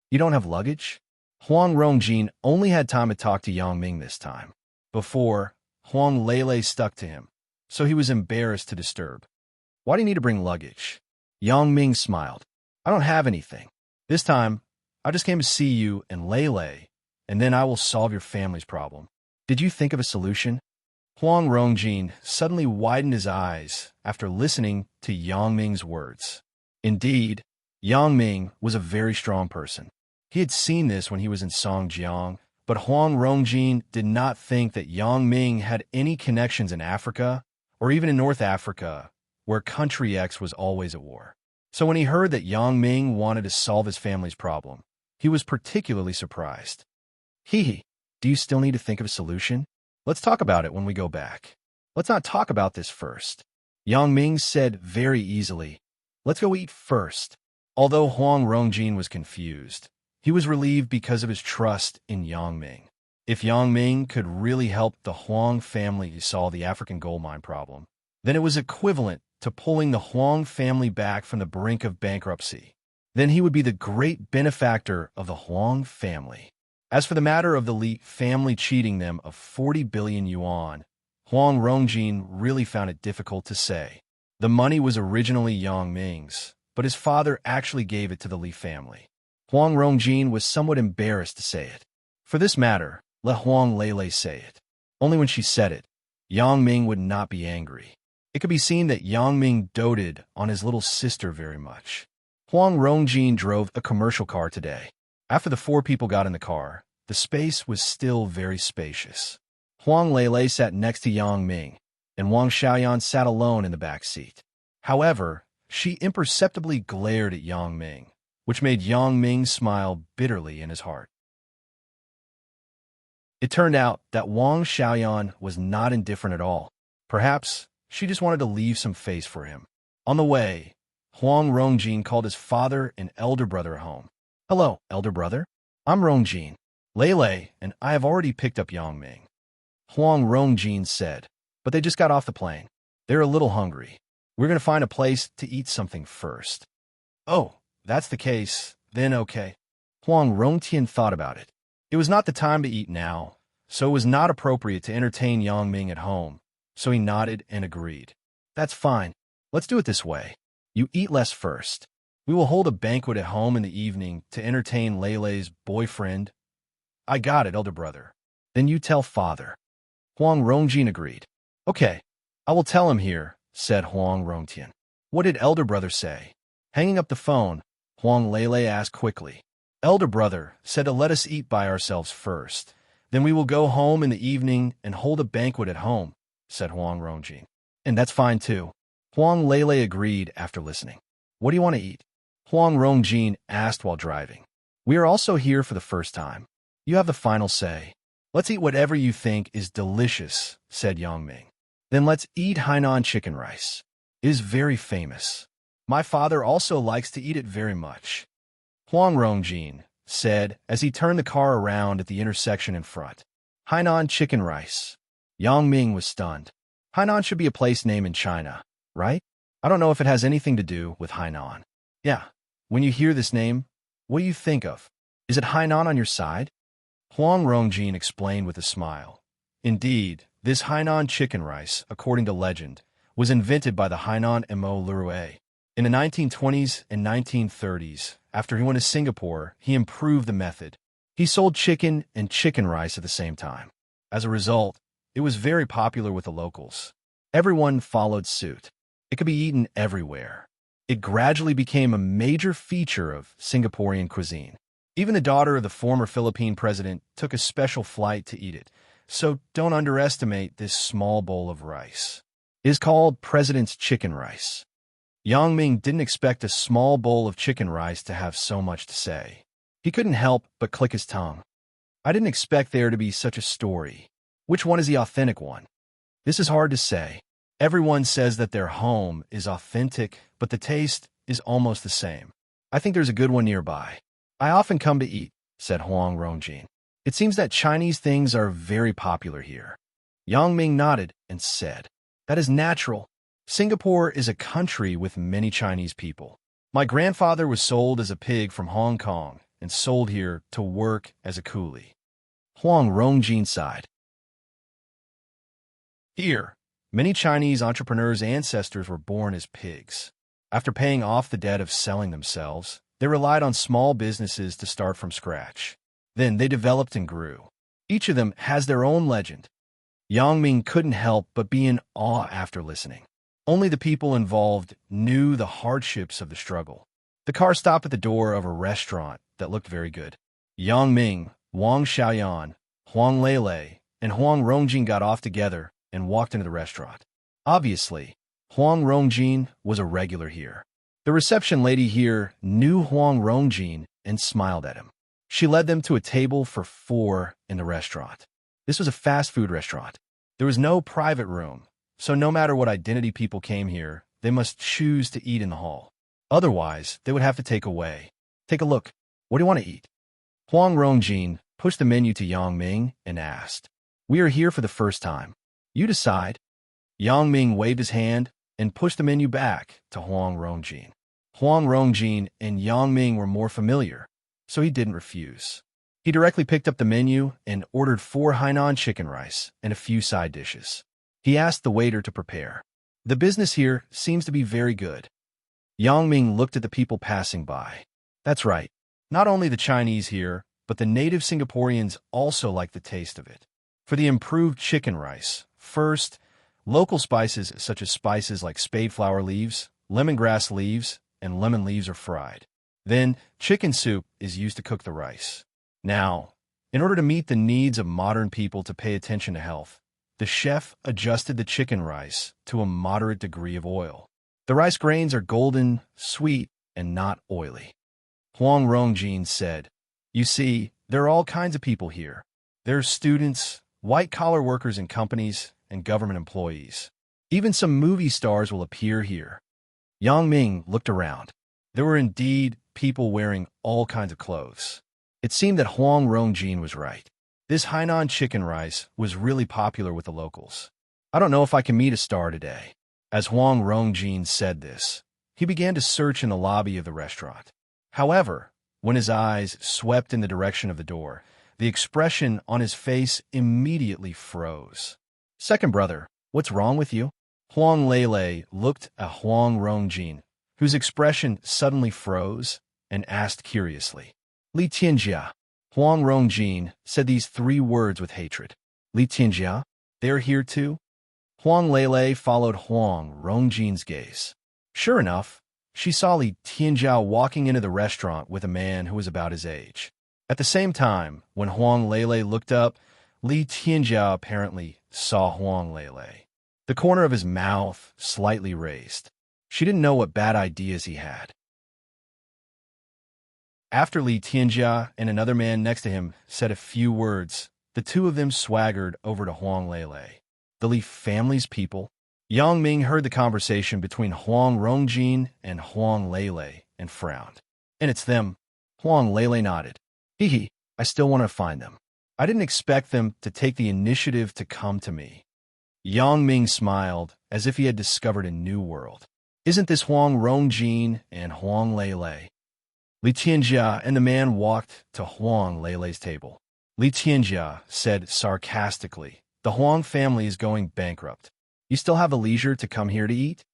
You don't have luggage? Huang Rongjin only had time to talk to Yang Ming this time. Before, Huang Lele stuck to him, so he was embarrassed to disturb. Why do you need to bring luggage? Yang Ming smiled. I don't have anything. This time, I just came to see you and Lele, and then I will solve your family's problem. Did you think of a solution? Huang Rongjin suddenly widened his eyes after listening to Yang Ming's words. Indeed, Yang Ming was a very strong person. He had seen this when he was in Songjiang, but Huang Rongjin did not think that Yang Ming had any connections in Africa, or even in North Africa, where Country X was always at war. So when he heard that Yang Ming wanted to solve his family's problem, he was particularly surprised. Hee, do you still need to think of a solution? Let's talk about it when we go back. Let's not talk about this first. Yang Ming said very easily, let's go eat first. Although Huang Rongjin was confused, he was relieved because of his trust in Yang Ming. If Yang Ming could really help the Huang family solve the African gold mine problem, then it was equivalent to pulling the Huang family back from the brink of bankruptcy. Then he would be the great benefactor of the Huang family. As for the matter of the Li family cheating them of 40 billion yuan, Huang Rongjin really found it difficult to say. The money was originally Yang Ming's, but his father actually gave it to the Li family. Huang Rongjin was somewhat embarrassed to say it. For this matter, let Huang Lele say it. Only when she said it, Yang Ming would not be angry. It could be seen that Yang Ming doted on his little sister very much. Huang Rongjin drove a commercial car today. After the 4 people got in the car, the space was still very spacious. Huang Lele sat next to Yang Ming, and Wang Xiaoyan sat alone in the back seat. However, she imperceptibly glared at Yang Ming, which made Yang Ming smile bitterly in his heart. It turned out that Wang Xiaoyan was not indifferent at all. Perhaps she just wanted to leave some face for him. On the way, Huang Rongjin called his father and elder brother home. Hello, elder brother. I'm Rongjin. Lele and I have already picked up Yang Ming. Huang Rongjin said, but they just got off the plane. They're a little hungry. We're going to find a place to eat something first. Oh, that's the case. Then okay. Huang Rongjin thought about it. It was not the time to eat now, so it was not appropriate to entertain Yang Ming at home. So he nodded and agreed. That's fine. Let's do it this way. You eat less first. We will hold a banquet at home in the evening to entertain Lele's boyfriend. I got it, elder brother. Then you tell father. Huang Rongjin agreed. Okay, I will tell him here, said Huang Rongjin. What did elder brother say? Hanging up the phone, Huang Lele asked quickly. Elder brother said to let us eat by ourselves first. Then we will go home in the evening and hold a banquet at home, said Huang Rongjin. And that's fine too. Huang Lele agreed after listening. What do you want to eat? Huang Rongjin asked while driving. We are also here for the first time. You have the final say. Let's eat whatever you think is delicious, said Yang Ming. Then let's eat Hainan chicken rice. It is very famous. My father also likes to eat it very much. Huang Rongjin said as he turned the car around at the intersection in front. Hainan chicken rice. Yang Ming was stunned. Hainan should be a place name in China, right? I don't know if it has anything to do with Hainan. Yeah, when you hear this name, what do you think of? Is it Hainan on your side? Huang Rongjin explained with a smile. Indeed, this Hainan chicken rice, according to legend, was invented by the Hainan Mo Lurue. In the 1920s and 1930s, after he went to Singapore, he improved the method. He sold chicken and chicken rice at the same time. As a result, it was very popular with the locals. Everyone followed suit. It could be eaten everywhere. It gradually became a major feature of Singaporean cuisine. Even the daughter of the former Philippine president took a special flight to eat it, so don't underestimate this small bowl of rice. It is called President's Chicken Rice. Yang Ming didn't expect a small bowl of chicken rice to have so much to say. He couldn't help but click his tongue. I didn't expect there to be such a story. Which one is the authentic one? This is hard to say. Everyone says that their home is authentic, but the taste is almost the same. I think there's a good one nearby. I often come to eat, said Huang Rongjin. It seems that Chinese things are very popular here. Yang Ming nodded and said, that is natural. Singapore is a country with many Chinese people. My grandfather was sold as a pig from Hong Kong and sold here to work as a coolie. Huang Rongjin sighed. Here, many Chinese entrepreneurs' ancestors were born as pigs. After paying off the debt of selling themselves, they relied on small businesses to start from scratch. Then they developed and grew. Each of them has their own legend. Yang Ming couldn't help but be in awe after listening. Only the people involved knew the hardships of the struggle. The car stopped at the door of a restaurant that looked very good. Yang Ming, Huang Xiaoyan, Huang Lele, and Huang Rongjin got off together and walked into the restaurant. Obviously, Huang Rongjin was a regular here. The reception lady here knew Huang Rongjin and smiled at him. She led them to a table for 4 in the restaurant. This was a fast food restaurant. There was no private room, so no matter what identity people came here, they must choose to eat in the hall. Otherwise, they would have to take away. Take a look. What do you want to eat? Huang Rongjin pushed the menu to Yang Ming and asked, "We are here for the first time. You decide." Yang Ming waved his hand and pushed the menu back to Huang Rongjin. Huang Rongjin and Yang Ming were more familiar, so he didn't refuse. He directly picked up the menu and ordered 4 Hainan chicken rice and a few side dishes. He asked the waiter to prepare. The business here seems to be very good. Yang Ming looked at the people passing by. That's right. Not only the Chinese here, but the native Singaporeans also like the taste of it. For the improved chicken rice, first, local spices such as spices like spade flower leaves, lemongrass leaves, and lemon leaves are fried. Then, chicken soup is used to cook the rice. Now, in order to meet the needs of modern people to pay attention to health, the chef adjusted the chicken rice to a moderate degree of oil. The rice grains are golden, sweet, and not oily. Huang Rongjin said, "You see, there are all kinds of people here. There are students, white-collar workers in companies, and government employees. Even some movie stars will appear here." Yang Ming looked around. There were indeed people wearing all kinds of clothes. It seemed that Huang Rongjin was right. This Hainan chicken rice was really popular with the locals. "I don't know if I can meet a star today." As Huang Rongjin said this, he began to search in the lobby of the restaurant. However, when his eyes swept in the direction of the door, the expression on his face immediately froze. "Second brother, what's wrong with you?" Huang Lele looked at Huang Rongjin, whose expression suddenly froze, and asked curiously, "Li Tianjia." Huang Rongjin said these 3 words with hatred. "Li Tianjia? They're here too?" Huang Lele followed Huang Rongjin's gaze. Sure enough, she saw Li Tianjia walking into the restaurant with a man who was about his age. At the same time, when Huang Lele looked up, Li Tianjia apparently saw Huang Lele. The corner of his mouth slightly raised. She didn't know what bad ideas he had. After Li Tianjia and another man next to him said a few words, the 2 of them swaggered over to Huang Lele. The Li family's people. Yang Ming heard the conversation between Huang Rongjin and Huang Lele and frowned. "And it's them." Huang Lele nodded. "Hee hee, I still want to find them. I didn't expect them to take the initiative to come to me." Yang Ming smiled as if he had discovered a new world. "Isn't this Huang Rongjin and Huang Lele?" Li Tianjia and the man walked to Huang Lele's table. Li Tianjia said sarcastically, "The Huang family is going bankrupt. You still have the leisure to come here to eat?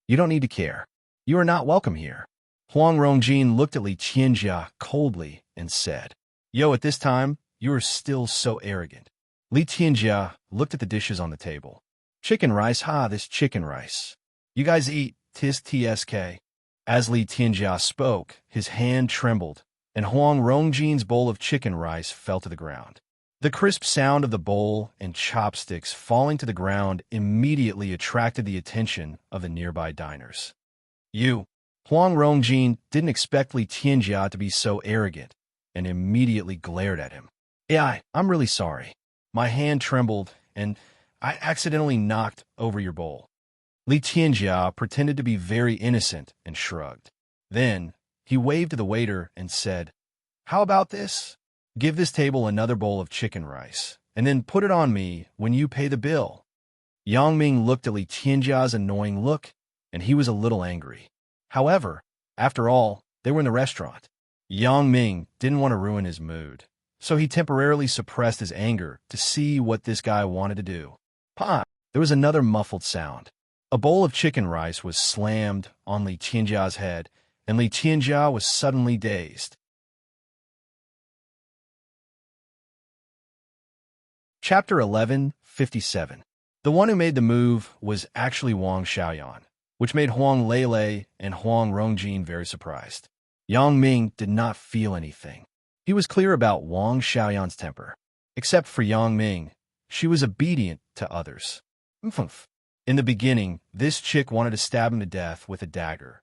You don't need to care. You are not welcome here." Huang Rongjin looked at Li Tianjia coldly and said, "Yo, at this time, you are still so arrogant." Li Tianjia looked at the dishes on the table. "Chicken rice, this chicken rice. You guys eat, tsk." As Li Tianjia spoke, his hand trembled, and Huang Rongjin's bowl of chicken rice fell to the ground. The crisp sound of the bowl and chopsticks falling to the ground immediately attracted the attention of the nearby diners. Huang Rongjin didn't expect Li Tianjia to be so arrogant, and immediately glared at him. I'm really sorry. My hand trembled, and I accidentally knocked over your bowl." Li Tianjia pretended to be very innocent and shrugged. Then, he waved to the waiter and said, "How about this? Give this table another bowl of chicken rice, and then put it on me when you pay the bill." Yang Ming looked at Li Tianjia's annoying look, and he was a little angry. However, after all, they were in the restaurant. Yang Ming didn't want to ruin his mood, so he temporarily suppressed his anger to see what this guy wanted to do. There was another muffled sound. A bowl of chicken rice was slammed on Li Tianjia's head, and Li Tianjia was suddenly dazed. Chapter 11:57. The one who made the move was actually Huang Xiaoyan, which made Huang Lele and Huang Rongjin very surprised. Yang Ming did not feel anything. He was clear about Wang Xiaoyan's temper. Except for Yang Ming, she was obedient to others. Mfumph. In the beginning, this chick wanted to stab him to death with a dagger.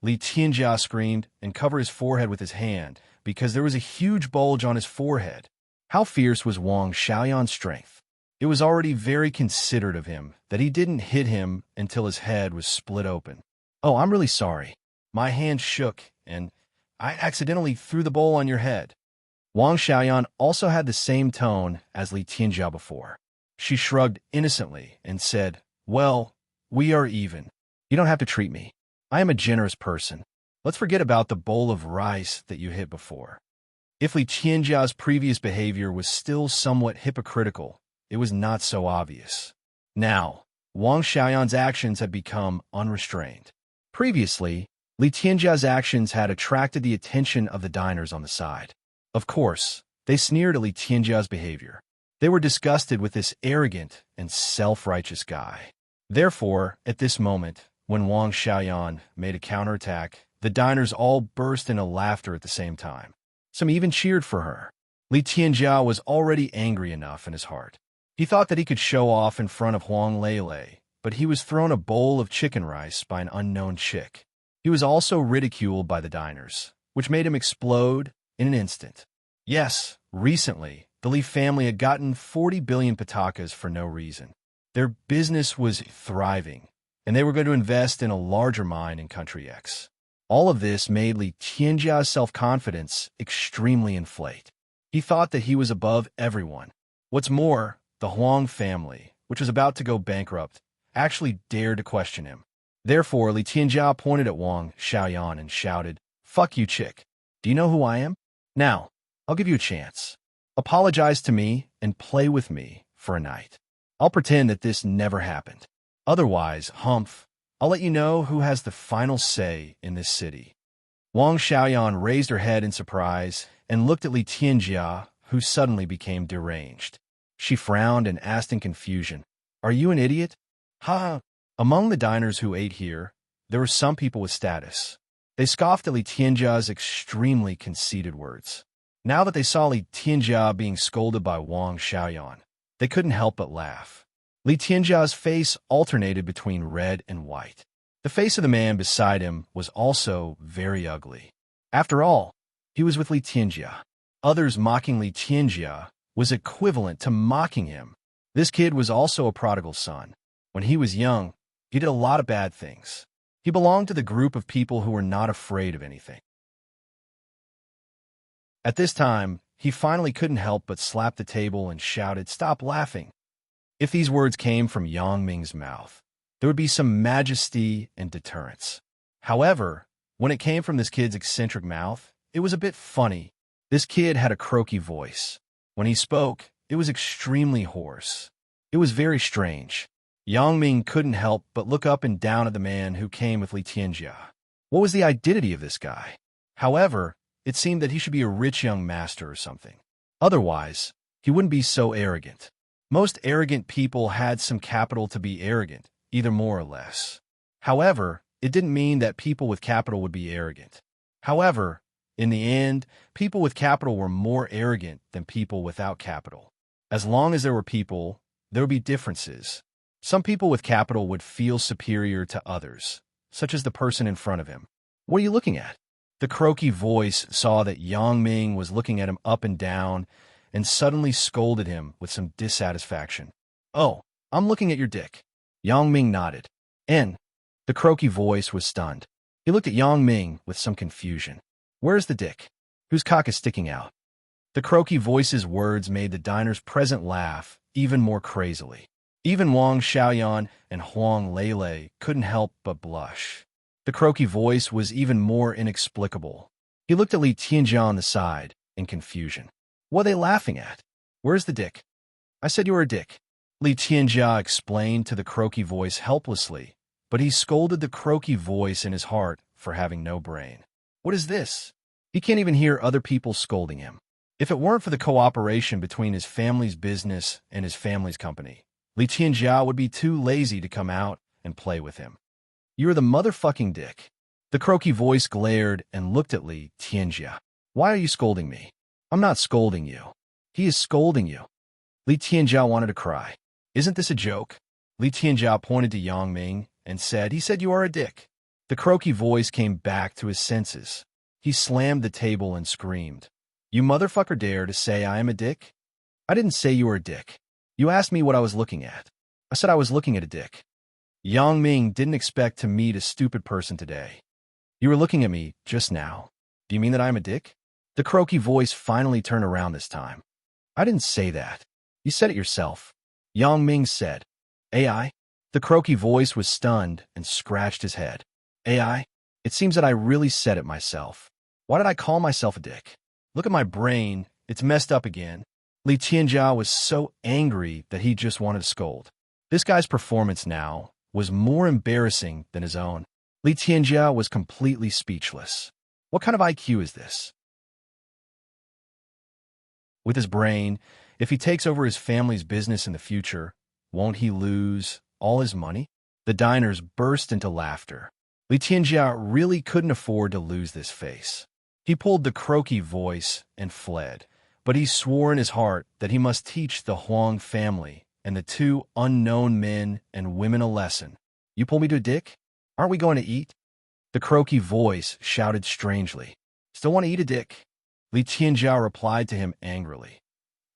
Li Tianjia screamed and covered his forehead with his hand because there was a huge bulge on his forehead. How fierce was Wang Xiaoyan's strength? It was already very considerate of him that he didn't hit him until his head was split open. Oh, I'm really sorry. My hand shook, and I accidentally threw the bowl on your head. Wang Xiaoyan also had the same tone as Li Tianjia before. She shrugged innocently and said, "Well, we are even. You don't have to treat me. I am a generous person. Let's forget about the bowl of rice that you hit before." If Li Tianjia's previous behavior was still somewhat hypocritical, it was not so obvious. Now, Wang Xiaoyan's actions had become unrestrained. Previously, Li Tianjia's actions had attracted the attention of the diners on the side. Of course, they sneered at Li Tianjia's behavior. They were disgusted with this arrogant and self-righteous guy. Therefore, at this moment, when Wang Xiaoyan made a counterattack, the diners all burst into laughter at the same time. Some even cheered for her. Li Tianjia was already angry enough in his heart. He thought that he could show off in front of Huang Lele, but he was thrown a bowl of chicken rice by an unknown chick. He was also ridiculed by the diners, which made him explode in an instant. Yes, recently, the Li family had gotten 40 billion patakas for no reason. Their business was thriving, and they were going to invest in a larger mine in Country X. All of this made Li Tianjia's self-confidence extremely inflate. He thought that he was above everyone. What's more, the Huang family, which was about to go bankrupt, actually dared to question him. Therefore, Li Tianjia pointed at Wang Xiaoyan and shouted, "Fuck you, chick. Do you know who I am? Now, I'll give you a chance. Apologize to me and play with me for a night. I'll pretend that this never happened. Otherwise, humph, I'll let you know who has the final say in this city." Wang Xiaoyan raised her head in surprise and looked at Li Tianjia, who suddenly became deranged. She frowned and asked in confusion, "Are you an idiot?" "Ha!" Among the diners who ate here, there were some people with status. They scoffed at Li Tianjia's extremely conceited words. Now that they saw Li Tianjia being scolded by Wang Xiaoyan, they couldn't help but laugh. Li Tianjia's face alternated between red and white. The face of the man beside him was also very ugly. After all, he was with Li Tianjia. Others mocking Li Tianjia was equivalent to mocking him. This kid was also a prodigal son. When he was young, he did a lot of bad things. He belonged to the group of people who were not afraid of anything. At this time, he finally couldn't help but slap the table and shouted, "Stop laughing." If these words came from Yang Ming's mouth, there would be some majesty and deterrence. However, when it came from this kid's eccentric mouth, it was a bit funny. This kid had a croaky voice. When he spoke, it was extremely hoarse. It was very strange. Yang Ming couldn't help but look up and down at the man who came with Li Tianjia. What was the identity of this guy? However, it seemed that he should be a rich young master or something. Otherwise, he wouldn't be so arrogant. Most arrogant people had some capital to be arrogant, either more or less. However, it didn't mean that people with capital would be arrogant. However, in the end, people with capital were more arrogant than people without capital. As long as there were people, there would be differences. Some people with capital would feel superior to others, such as the person in front of him. "What are you looking at?" The croaky voice saw that Yang Ming was looking at him up and down and suddenly scolded him with some dissatisfaction. "Oh, I'm looking at your dick." Yang Ming nodded. "And?" The croaky voice was stunned. He looked at Yang Ming with some confusion. "Where's the dick? Whose cock is sticking out?" The croaky voice's words made the diners present laugh even more crazily. Even Wang Xiaoyan and Huang Lele couldn't help but blush. The croaky voice was even more inexplicable. He looked at Li Tianjia on the side in confusion. "What are they laughing at? Where's the dick?" "I said you were a dick." Li Tianjia explained to the croaky voice helplessly, but he scolded the croaky voice in his heart for having no brain. What is this? He can't even hear other people scolding him. If it weren't for the cooperation between his family's business and his family's company, Li Tianjia would be too lazy to come out and play with him. "You're the motherfucking dick." The croaky voice glared and looked at Li Tianjia. "Why are you scolding me?" I'm not scolding you. He is scolding you. Li Tianjiao wanted to cry. Isn't this a joke? Li Tianjiao pointed to Yang Ming and said, he said you are a dick. The croaky voice came back to his senses. He slammed the table and screamed, you motherfucker dare to say I am a dick? I didn't say you were a dick. You asked me what I was looking at. I said I was looking at a dick. Yang Ming didn't expect to meet a stupid person today. You were looking at me just now. Do you mean that I am a dick? The croaky voice finally turned around this time. I didn't say that. You said it yourself. Yang Ming said. AI? The croaky voice was stunned and scratched his head. AI? It seems that I really said it myself. Why did I call myself a dick? Look at my brain. It's messed up again. Li Tianjiao was so angry that he just wanted to scold. This guy's performance now was more embarrassing than his own. Li Tianjiao was completely speechless. What kind of IQ is this? With his brain, if he takes over his family's business in the future, won't he lose all his money? The diners burst into laughter. Li Tianjiao really couldn't afford to lose this face. He pulled the croaky voice and fled, but he swore in his heart that he must teach the Huang family and the two unknown men and women a lesson. You pull me to a dick? Aren't we going to eat? The croaky voice shouted strangely. Still want to eat a dick? Li Tianjiao replied to him angrily.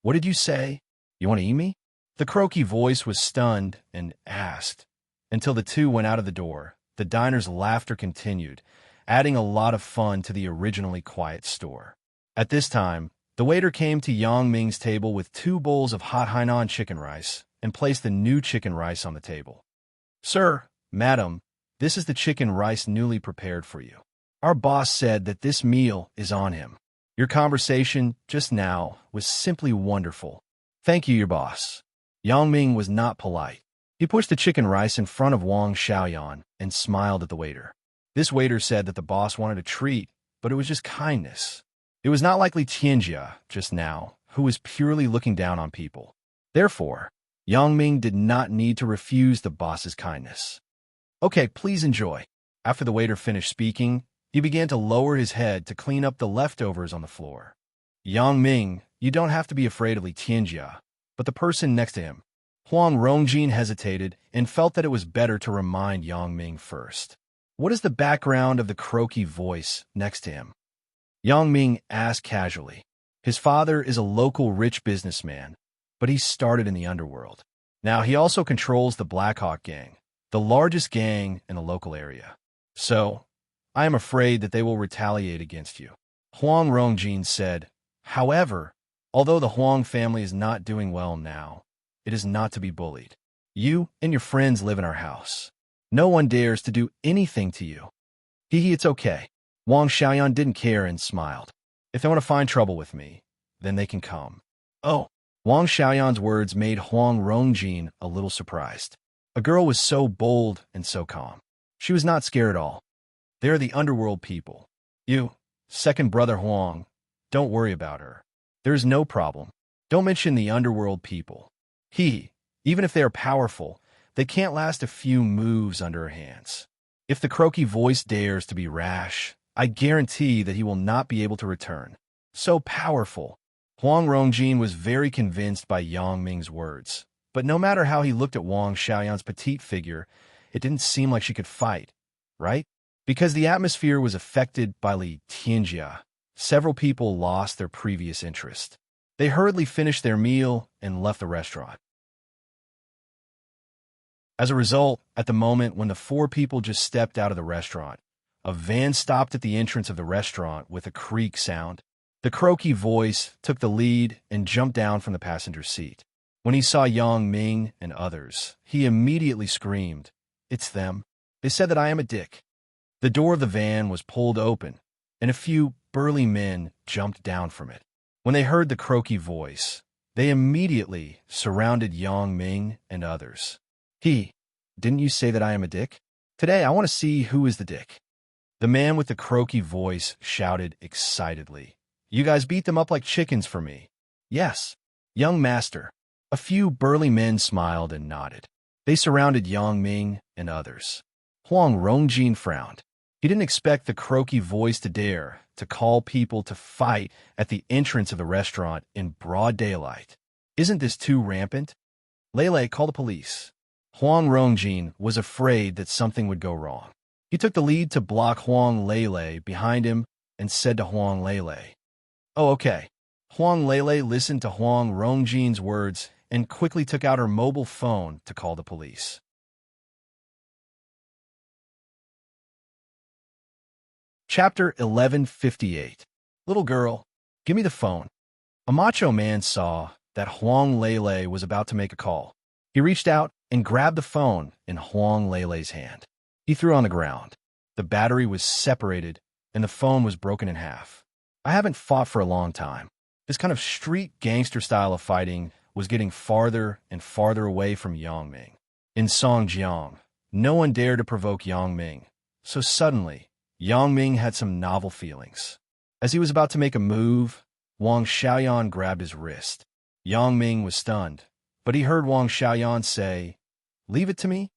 What did you say? You want to eat me? The croaky voice was stunned and asked. Until the two went out of the door, the diner's laughter continued, adding a lot of fun to the originally quiet store. At this time, the waiter came to Yang Ming's table with 2 bowls of hot Hainan chicken rice and placed the new chicken rice on the table. Sir, madam, this is the chicken rice newly prepared for you. Our boss said that this meal is on him. Your conversation just now was simply wonderful. Thank you, your boss. Yang Ming was not polite. He pushed the chicken rice in front of Wang Xiaoyan and smiled at the waiter. This waiter said that the boss wanted a treat, but it was just kindness. It was not like Li Tianjia just now, who was purely looking down on people. Therefore, Yang Ming did not need to refuse the boss's kindness. Okay, please enjoy. After the waiter finished speaking, he began to lower his head to clean up the leftovers on the floor. Yang Ming, you don't have to be afraid of Li Tianjia, but the person next to him. Huang Rongjin hesitated and felt that it was better to remind Yang Ming first. What is the background of the croaky voice next to him? Yang Ming asked casually. His father is a local rich businessman, but he started in the underworld. Now he also controls the Black Hawk gang, the largest gang in the local area. So, I am afraid that they will retaliate against you. Huang Rongjin said. However, although the Huang family is not doing well now, it is not to be bullied. You and your friends live in our house. No one dares to do anything to you. Hee, it's okay. Wang Xiaoyan didn't care and smiled. If they want to find trouble with me, then they can come. Oh, Wang Xiaoyan's words made Huang Rongjin a little surprised. A girl was so bold and so calm. She was not scared at all. They are the underworld people. You, second brother Huang, don't worry about her. There is no problem. Don't mention the underworld people. Even if they are powerful, they can't last a few moves under her hands. If the croaky voice dares to be rash, I guarantee that he will not be able to return. So powerful. Huang Rongjin was very convinced by Yang Ming's words, but no matter how he looked at Wang Xiaoyan's petite figure, it didn't seem like she could fight, right? Because the atmosphere was affected by Li Tianjia, several people lost their previous interest. They hurriedly finished their meal and left the restaurant. As a result, at the moment when the 4 people just stepped out of the restaurant, a van stopped at the entrance of the restaurant with a creak sound. The croaky voice took the lead and jumped down from the passenger seat. When he saw Yang Ming and others, he immediately screamed, "It's them. They said that I am a dick." The door of the van was pulled open, and a few burly men jumped down from it. When they heard the croaky voice, they immediately surrounded Yang Ming and others. Didn't you say that I am a dick? Today I want to see who is the dick. The man with the croaky voice shouted excitedly. You guys beat them up like chickens for me. Yes, young master. A few burly men smiled and nodded. They surrounded Yang Ming and others. Huang Rongjin frowned. He didn't expect the croaky voice to dare to call people to fight at the entrance of the restaurant in broad daylight. Isn't this too rampant? Lele, call the police. Huang Rongjin was afraid that something would go wrong. He took the lead to block Huang Lele behind him and said to Huang Lele, "Oh, okay." Huang Lele listened to Huang Rongjin's words and quickly took out her mobile phone to call the police. Chapter 1158. Little girl, give me the phone. A macho man saw that Huang Lele was about to make a call. He reached out and grabbed the phone in Huang Lele's hand. He threw it on the ground. The battery was separated and the phone was broken in half. I haven't fought for a long time. This kind of street gangster style of fighting was getting farther and farther away from Yang Ming. In Songjiang, no one dared to provoke Yang Ming. So suddenly, Yang Ming had some novel feelings. As he was about to make a move, Wang Xiaoyan grabbed his wrist. Yang Ming was stunned, but he heard Wang Xiaoyan say, "Leave it to me."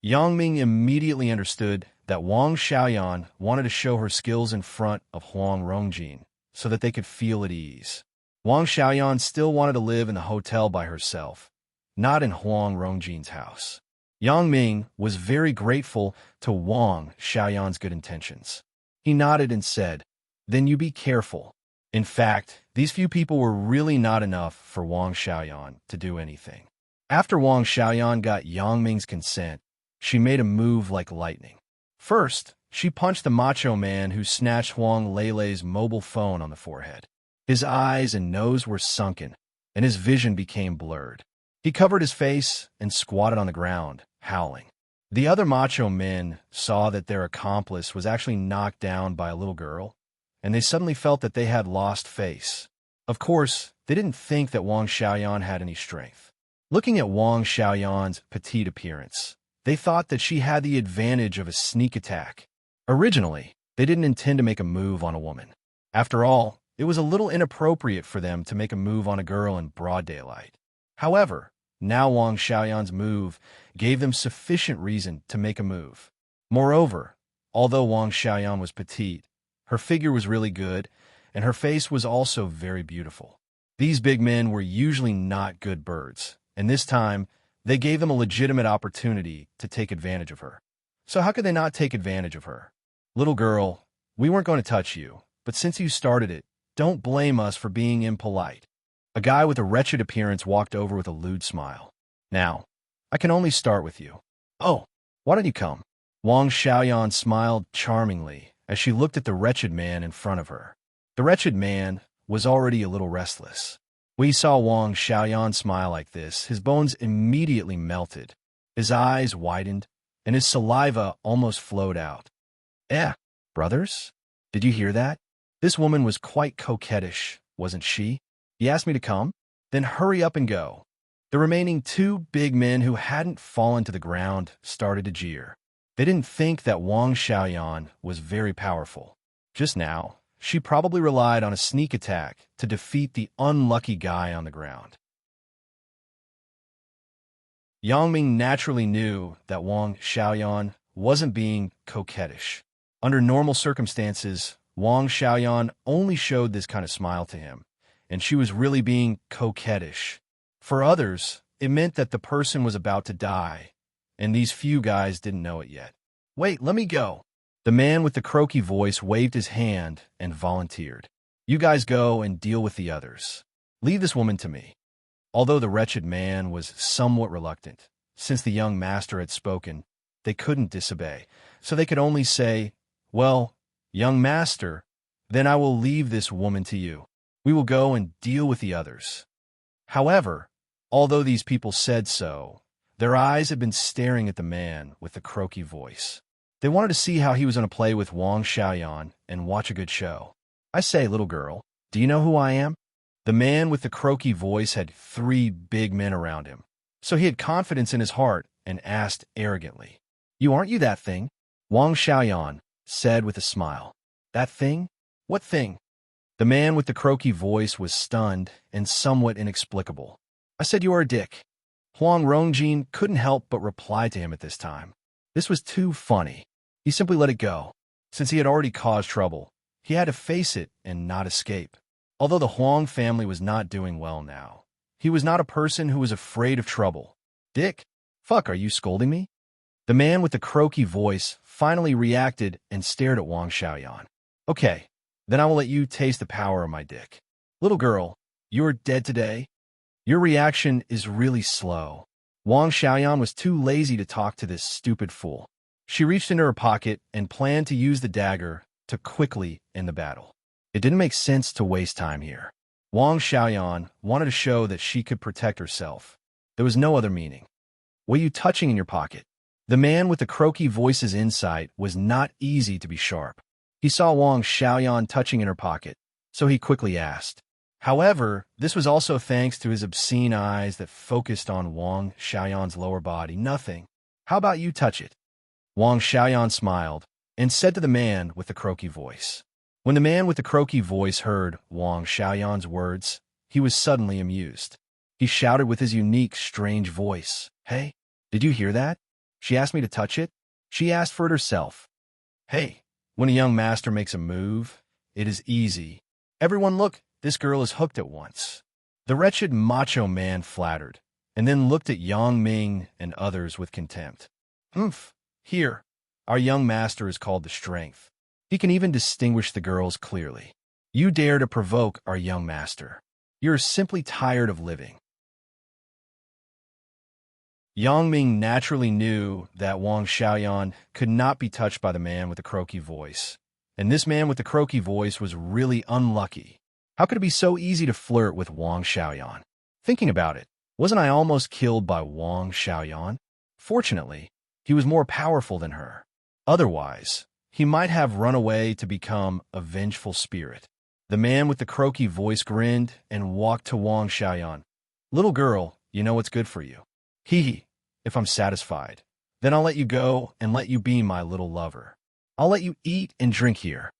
Yang Ming immediately understood that Wang Xiaoyan wanted to show her skills in front of Huang Rongjin so that they could feel at ease. Wang Xiaoyan still wanted to live in the hotel by herself, not in Huang Rongjin's house. Yang Ming was very grateful to Wang Xiaoyan's good intentions. He nodded and said, "Then you be careful." In fact, these few people were really not enough for Wang Xiaoyan to do anything. After Wang Xiaoyan got Yang Ming's consent, she made a move like lightning. First, she punched the macho man who snatched Huang Lele's mobile phone on the forehead. His eyes and nose were sunken, and his vision became blurred. He covered his face and squatted on the ground, howling. The other macho men saw that their accomplice was actually knocked down by a little girl, and they suddenly felt that they had lost face. Of course, they didn't think that Wang Xiaoyan had any strength. Looking at Wang Xiaoyan's petite appearance, they thought that she had the advantage of a sneak attack. Originally, they didn't intend to make a move on a woman. After all, it was a little inappropriate for them to make a move on a girl in broad daylight. However, now Wang Xiaoyan's move gave them sufficient reason to make a move. Moreover, although Wang Xiaoyan was petite, her figure was really good, and her face was also very beautiful. These big men were usually not good birds, and this time, they gave them a legitimate opportunity to take advantage of her. So how could they not take advantage of her? "Little girl, we weren't going to touch you, but since you started it, don't blame us for being impolite." A guy with a wretched appearance walked over with a lewd smile. "Now, I can only start with you." "Oh, why don't you come?" Wang Xiaoyan smiled charmingly as she looked at the wretched man in front of her. The wretched man was already a little restless. When he saw Wang Xiaoyan smile like this, his bones immediately melted. His eyes widened, and his saliva almost flowed out. Brothers? Did you hear that? This woman was quite coquettish, wasn't she? He asked me to come? Then hurry up and go." The remaining two big men who hadn't fallen to the ground started to jeer. They didn't think that Wang Xiaoyan was very powerful. Just now, she probably relied on a sneak attack to defeat the unlucky guy on the ground. Yang Ming naturally knew that Wang Xiaoyan wasn't being coquettish. Under normal circumstances, Wang Xiaoyan only showed this kind of smile to him, and she was really being coquettish. For others, it meant that the person was about to die, and these few guys didn't know it yet. "Wait, let me go." The man with the croaky voice waved his hand and volunteered. "You guys go and deal with the others. Leave this woman to me." Although the wretched man was somewhat reluctant, since the young master had spoken, they couldn't disobey, so they could only say, "Well, young master, then I will leave this woman to you. We will go and deal with the others." However, although these people said so, their eyes had been staring at the man with the croaky voice. They wanted to see how he was going to play with Wang Xiaoyan and watch a good show. "I say, little girl, do you know who I am?" The man with the croaky voice had 3 big men around him, so he had confidence in his heart and asked arrogantly, Aren't you that thing?" Wang Xiaoyan said with a smile. "That thing? What thing?" The man with the croaky voice was stunned and somewhat inexplicable. "I said you are a dick." Huang Rongjin couldn't help but reply to him at this time. This was too funny. He simply let it go. Since he had already caused trouble, he had to face it and not escape. Although the Huang family was not doing well now, he was not a person who was afraid of trouble. Dick, fuck, are you scolding me? The man with the croaky voice finally reacted and stared at Wang Xiaoyan. Okay, then I will let you taste the power of my dick. Little girl, you are dead today? Your reaction is really slow. Wang Xiaoyan was too lazy to talk to this stupid fool. She reached into her pocket and planned to use the dagger to quickly end the battle. It didn't make sense to waste time here. Wang Xiaoyan wanted to show that she could protect herself. There was no other meaning. What are you touching in your pocket? The man with the croaky voice's insight was not easy to be sharp. He saw Wang Xiaoyan touching in her pocket, so he quickly asked. However, this was also thanks to his obscene eyes that focused on Wang Xiaoyan's lower body. Nothing. How about you touch it? Wang Xiaoyan smiled and said to the man with the croaky voice. When the man with the croaky voice heard Wang Xiaoyan's words, he was suddenly amused. He shouted with his unique, strange voice, "Hey, did you hear that? She asked me to touch it? She asked for it herself." Hey, when a young master makes a move, it is easy. Everyone look, this girl is hooked at once. The wretched macho man flattered, and then looked at Yang Ming and others with contempt. Here, our young master is called the Strength. He can even distinguish the girls clearly. You dare to provoke our young master. You're simply tired of living. Yang Ming naturally knew that Wang Xiaoyan could not be touched by the man with the croaky voice, and this man with the croaky voice was really unlucky. How could it be so easy to flirt with Wang Xiaoyan? Thinking about it, wasn't I almost killed by Wang Xiaoyan? Fortunately, he was more powerful than her. Otherwise, he might have run away to become a vengeful spirit. The man with the croaky voice grinned and walked to Wang Xiaoyan. Little girl, you know what's good for you. If I'm satisfied, then I'll let you go and let you be my little lover. I'll let you eat and drink here.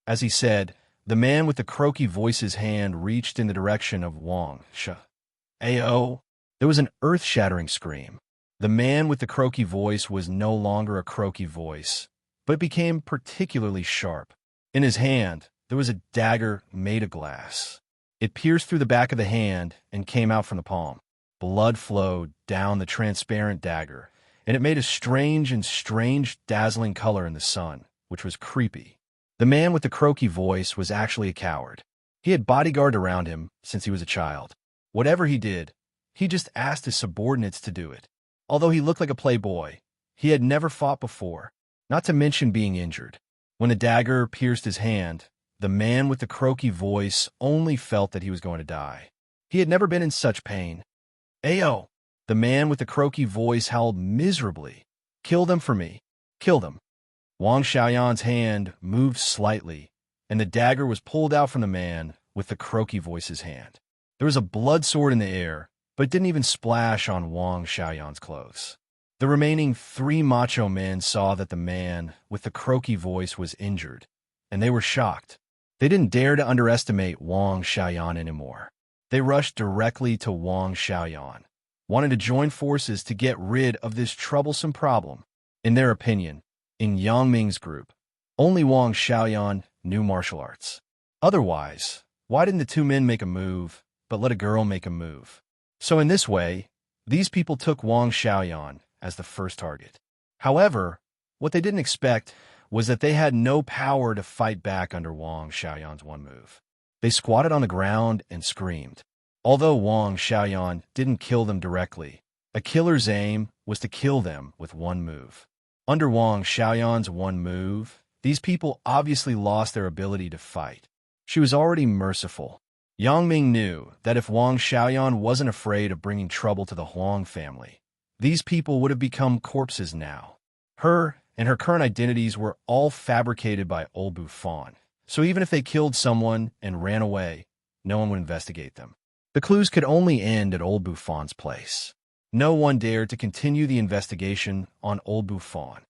As he said, the man with the croaky voice's hand reached in the direction of Wang Xiaoyan. There was an earth-shattering scream. The man with the croaky voice was no longer a croaky voice, but became particularly sharp. In his hand, there was a dagger made of glass. It pierced through the back of the hand and came out from the palm. Blood flowed down the transparent dagger, and it made a strange, dazzling color in the sun, which was creepy. The man with the croaky voice was actually a coward. He had bodyguard around him since he was a child. Whatever he did, he just asked his subordinates to do it. Although he looked like a playboy, he had never fought before, not to mention being injured. When the dagger pierced his hand, the man with the croaky voice only felt that he was going to die. He had never been in such pain. Ayo! The man with the croaky voice howled miserably. Kill them for me. Kill them. Wang Xiaoyan's hand moved slightly, and the dagger was pulled out from the man with the croaky voice's hand. There was a blood sword in the air, but it didn't even splash on Wang Xiaoyan's clothes. The remaining 3 macho men saw that the man with the croaky voice was injured, and they were shocked. They didn't dare to underestimate Wang Xiaoyan anymore. They rushed directly to Wang Xiaoyan, wanting to join forces to get rid of this troublesome problem. In their opinion, in Yang Ming's group, only Wang Xiaoyan knew martial arts. Otherwise, why didn't the 2 men make a move, but let a girl make a move? So in this way, these people took Wang Xiaoyan as the first target. However, what they didn't expect was that they had no power to fight back under Wang Xiaoyan's one move. They squatted on the ground and screamed. Although Wang Xiaoyan didn't kill them directly, a killer's aim was to kill them with one move. Under Wang Xiaoyan's one move, these people obviously lost their ability to fight. She was already merciful. Yang Ming knew that if Wang Xiaoyan wasn't afraid of bringing trouble to the Huang family, these people would have become corpses now. Her and her current identities were all fabricated by Old Buffon, so even if they killed someone and ran away, no one would investigate them. The clues could only end at Old Buffon's place. No one dared to continue the investigation on Old Buffon.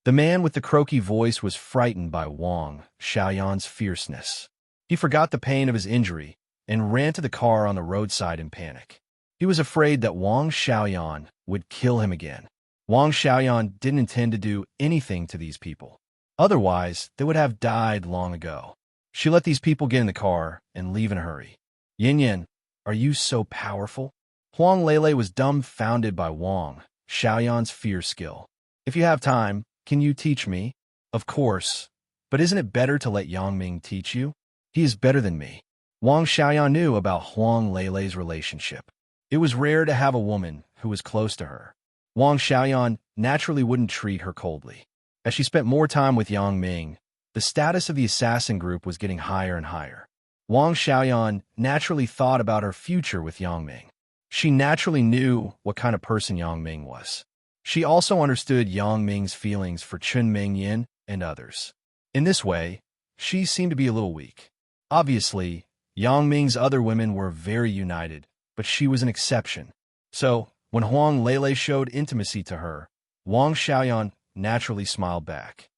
The man with the croaky voice was frightened by Wang Xiaoyan's fierceness. He forgot the pain of his injury and ran to the car on the roadside in panic. He was afraid that Wang Xiaoyan would kill him again. Wang Xiaoyan didn't intend to do anything to these people. Otherwise, they would have died long ago. She let these people get in the car and leave in a hurry. Yin Yin, are you so powerful? Huang Lele was dumbfounded by Wang Xiaoyan's fear skill. If you have time, can you teach me? Of course. But isn't it better to let Yang Ming teach you? He is better than me. Wang Xiaoyan knew about Huang Lele's relationship. It was rare to have a woman who was close to her. Wang Xiaoyan naturally wouldn't treat her coldly. As she spent more time with Yang Ming, the status of the assassin group was getting higher and higher. Wang Xiaoyan naturally thought about her future with Yang Ming. She naturally knew what kind of person Yang Ming was. She also understood Yang Ming's feelings for Chun Mingyin and others. In this way, she seemed to be a little weak. Obviously, Yang Ming's other women were very united, but she was an exception. So, when Huang Lele showed intimacy to her, Wang Xiaoyan naturally smiled back.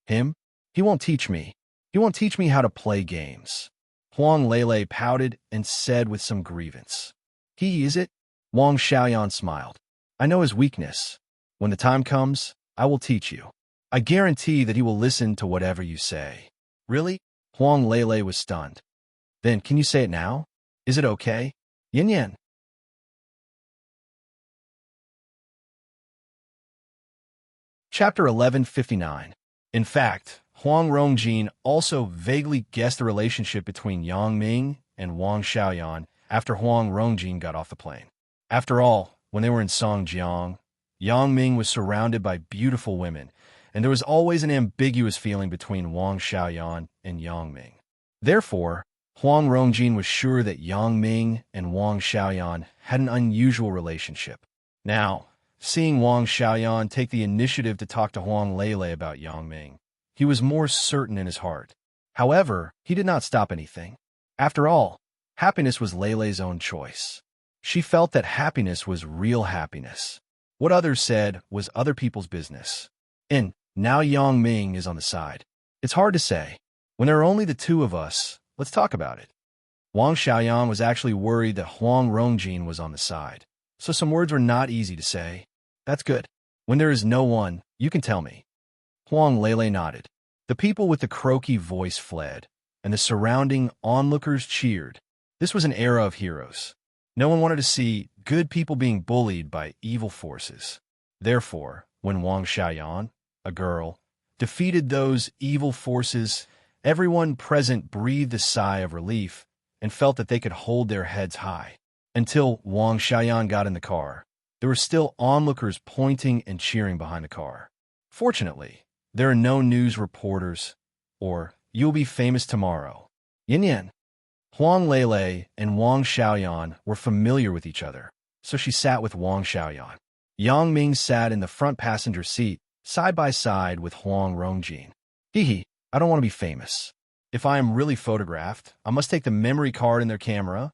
Him? He won't teach me. He won't teach me how to play games. Huang Lele pouted and said with some grievance. He is it? Wang Xiaoyan smiled. I know his weakness. When the time comes, I will teach you. I guarantee that he will listen to whatever you say. Really? Huang Lele was stunned. Then can you say it now? Is it okay? Yin Yan. Chapter 1159. In fact, Huang Rongjin also vaguely guessed the relationship between Yang Ming and Wang Xiaoyan after Huang Rongjin got off the plane. After all, when they were in Songjiang, Yang Ming was surrounded by beautiful women, and there was always an ambiguous feeling between Wang Xiaoyan and Yang Ming. Therefore, Huang Rongjin was sure that Yang Ming and Wang Xiaoyan had an unusual relationship. Now, seeing Wang Xiaoyan take the initiative to talk to Huang Lele about Yang Ming, he was more certain in his heart. However, he did not stop anything. After all, happiness was Lele's own choice. She felt that happiness was real happiness. What others said was other people's business. And now Yang Ming is on the side. It's hard to say. When there are only the two of us, let's talk about it. Wang Xiaoyan was actually worried that Huang Rongjin was on the side, so some words were not easy to say. That's good. When there is no one, you can tell me. Huang Lele nodded. The people with the croaky voice fled, and the surrounding onlookers cheered. This was an era of heroes. No one wanted to see good people being bullied by evil forces. Therefore, when Wang Xiaoyan, a girl, defeated those evil forces, everyone present breathed a sigh of relief and felt that they could hold their heads high. Until Wang Xiaoyan got in the car, there were still onlookers pointing and cheering behind the car. Fortunately, there are no news reporters or "you'll be famous tomorrow." Yin Yan. Huang Lele and Wang Xiaoyan were familiar with each other, so she sat with Wang Xiaoyan. Yang Ming sat in the front passenger seat, side by side with Huang Rongjin. Hee, I don't want to be famous. If I am really photographed, I must take the memory card in their camera.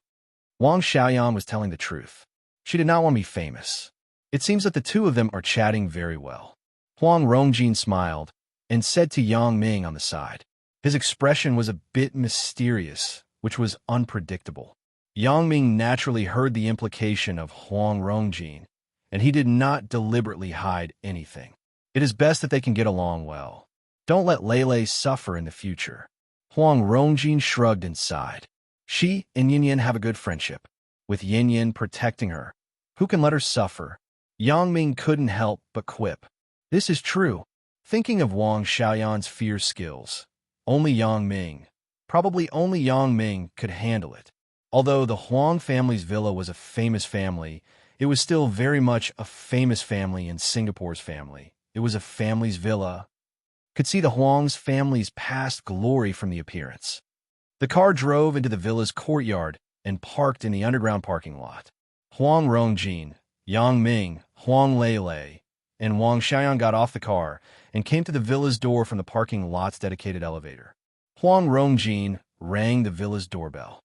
Wang Xiaoyan was telling the truth. She did not want to be famous. It seems that the two of them are chatting very well. Huang Rongjin smiled and said to Yang Ming on the side. His expression was a bit mysterious, which was unpredictable. Yang Ming naturally heard the implication of Huang Rongjin, and he did not deliberately hide anything. It is best that they can get along well. Don't let Lele suffer in the future. Huang Rongjin shrugged and sighed. She and Yin Yin have a good friendship, with Yin Yin protecting her. Who can let her suffer? Yang Ming couldn't help but quip. This is true. Thinking of Wang Xiaoyan's fierce skills, only probably only Yang Ming could handle it. Although the Huang family's villa was a famous family, it was still very much a famous family in Singapore's family. It was a family's villa. Could see the Huang's family's past glory from the appearance. The car drove into the villa's courtyard and parked in the underground parking lot. Huang Rongjin, Yang Ming, Huang Lele, and Wang Xiaoyan got off the car and came to the villa's door from the parking lot's dedicated elevator. Huang Rongjin rang the villa's doorbell.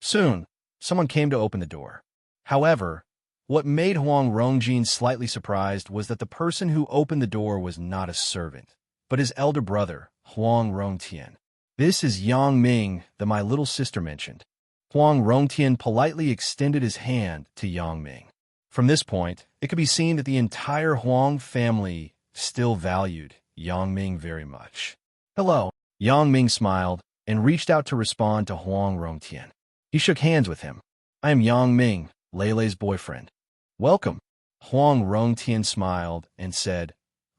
Soon, someone came to open the door. However, what made Huang Rongjin slightly surprised was that the person who opened the door was not a servant, but his elder brother, Huang Rongtian. This is Yang Ming that my little sister mentioned. Huang Rongtian politely extended his hand to Yang Ming. From this point, it could be seen that the entire Huang family still valued Yang Ming very much. "Hello." Yang Ming smiled and reached out to respond to Huang Rongtian. He shook hands with him. "I am Yang Ming, Leilei's boyfriend." "Welcome." Huang Rongtian smiled and said,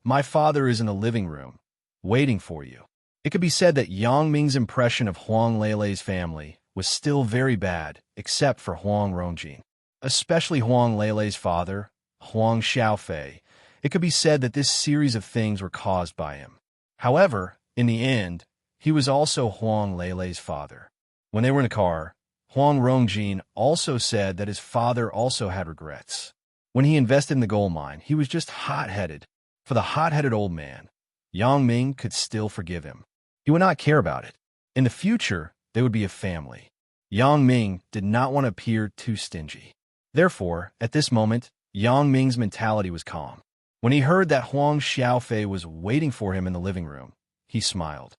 "My father is in the living room, waiting for you." It could be said that Yang Ming's impression of Huang Leilei's family was still very bad, except for Huang Rongjin. Especially Huang Leilei's father, Huang Xiaofei. It could be said that this series of things were caused by him. However, in the end, he was also Huang Leilei's father. When they were in the car, Huang Rongjin also said that his father also had regrets. When he invested in the gold mine, he was just hot-headed. For the hot-headed old man, Yang Ming could still forgive him. He would not care about it. In the future, they would be a family. Yang Ming did not want to appear too stingy. Therefore, at this moment, Yang Ming's mentality was calm. When he heard that Huang Xiaofei was waiting for him in the living room, he smiled.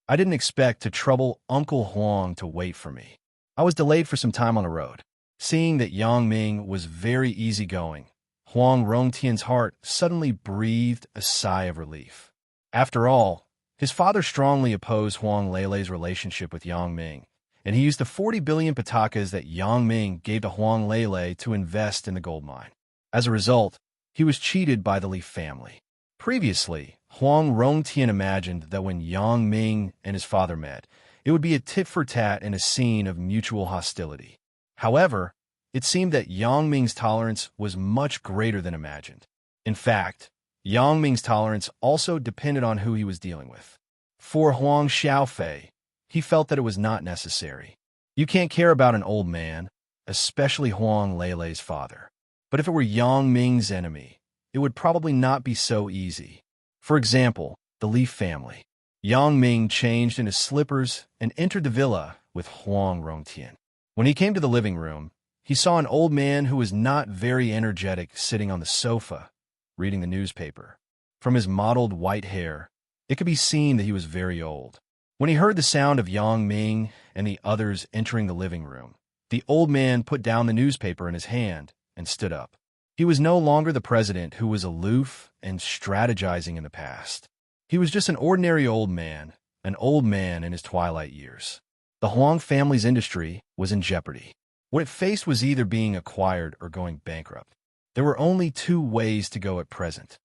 "I didn't expect to trouble Uncle Huang to wait for me. I was delayed for some time on the road." Seeing that Yang Ming was very easygoing, Huang Rongtian's heart suddenly breathed a sigh of relief. After all, his father strongly opposed Huang Leilei's relationship with Yang Ming, and he used the 40 billion patakas that Yang Ming gave to Huang Leilei to invest in the gold mine. As a result, he was cheated by the Li family. Previously, Huang Rongtian imagined that when Yang Ming and his father met, it would be a tit-for-tat and a scene of mutual hostility. However, it seemed that Yang Ming's tolerance was much greater than imagined. In fact, Yang Ming's tolerance also depended on who he was dealing with. For Huang Xiaofei, he felt that it was not necessary. You can't care about an old man, especially Huang Leilei's father. But if it were Yang Ming's enemy, it would probably not be so easy. For example, the Li family. Yang Ming changed into slippers and entered the villa with Huang Rongtian. When he came to the living room, he saw an old man who was not very energetic sitting on the sofa, reading the newspaper. From his mottled white hair, it could be seen that he was very old. When he heard the sound of Yang Ming and the others entering the living room, the old man put down the newspaper in his hand and stood up. He was no longer the president who was aloof and strategizing in the past. He was just an ordinary old man in his twilight years. The Huang family's industry was in jeopardy. What it faced was either being acquired or going bankrupt. There were only two ways to go at present.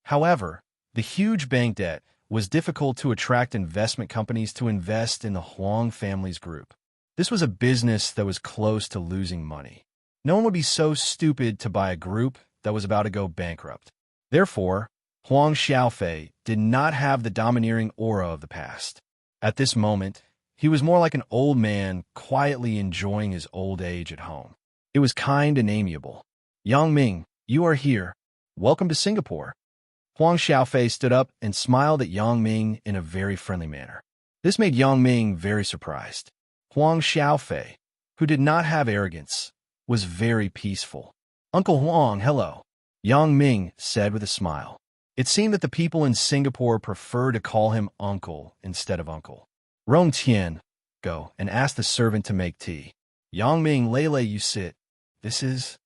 However, the huge bank debt was difficult to attract investment companies to invest in the Huang family's group. This was a business that was close to losing money. No one would be so stupid to buy a group that was about to go bankrupt. Therefore, Huang Xiaofei did not have the domineering aura of the past. At this moment, he was more like an old man quietly enjoying his old age at home. It was kind and amiable. "Yang Ming, you are here. Welcome to Singapore." Huang Xiaofei stood up and smiled at Yang Ming in a very friendly manner. This made Yang Ming very surprised. Huang Xiaofei, who did not have arrogance, was very peaceful. "Uncle Huang, hello," Yang Ming said with a smile. It seemed that the people in Singapore prefer to call him uncle instead of uncle. "Rongtian, go and ask the servant to make tea." "Yang Ming, Leilei, you sit. This is..."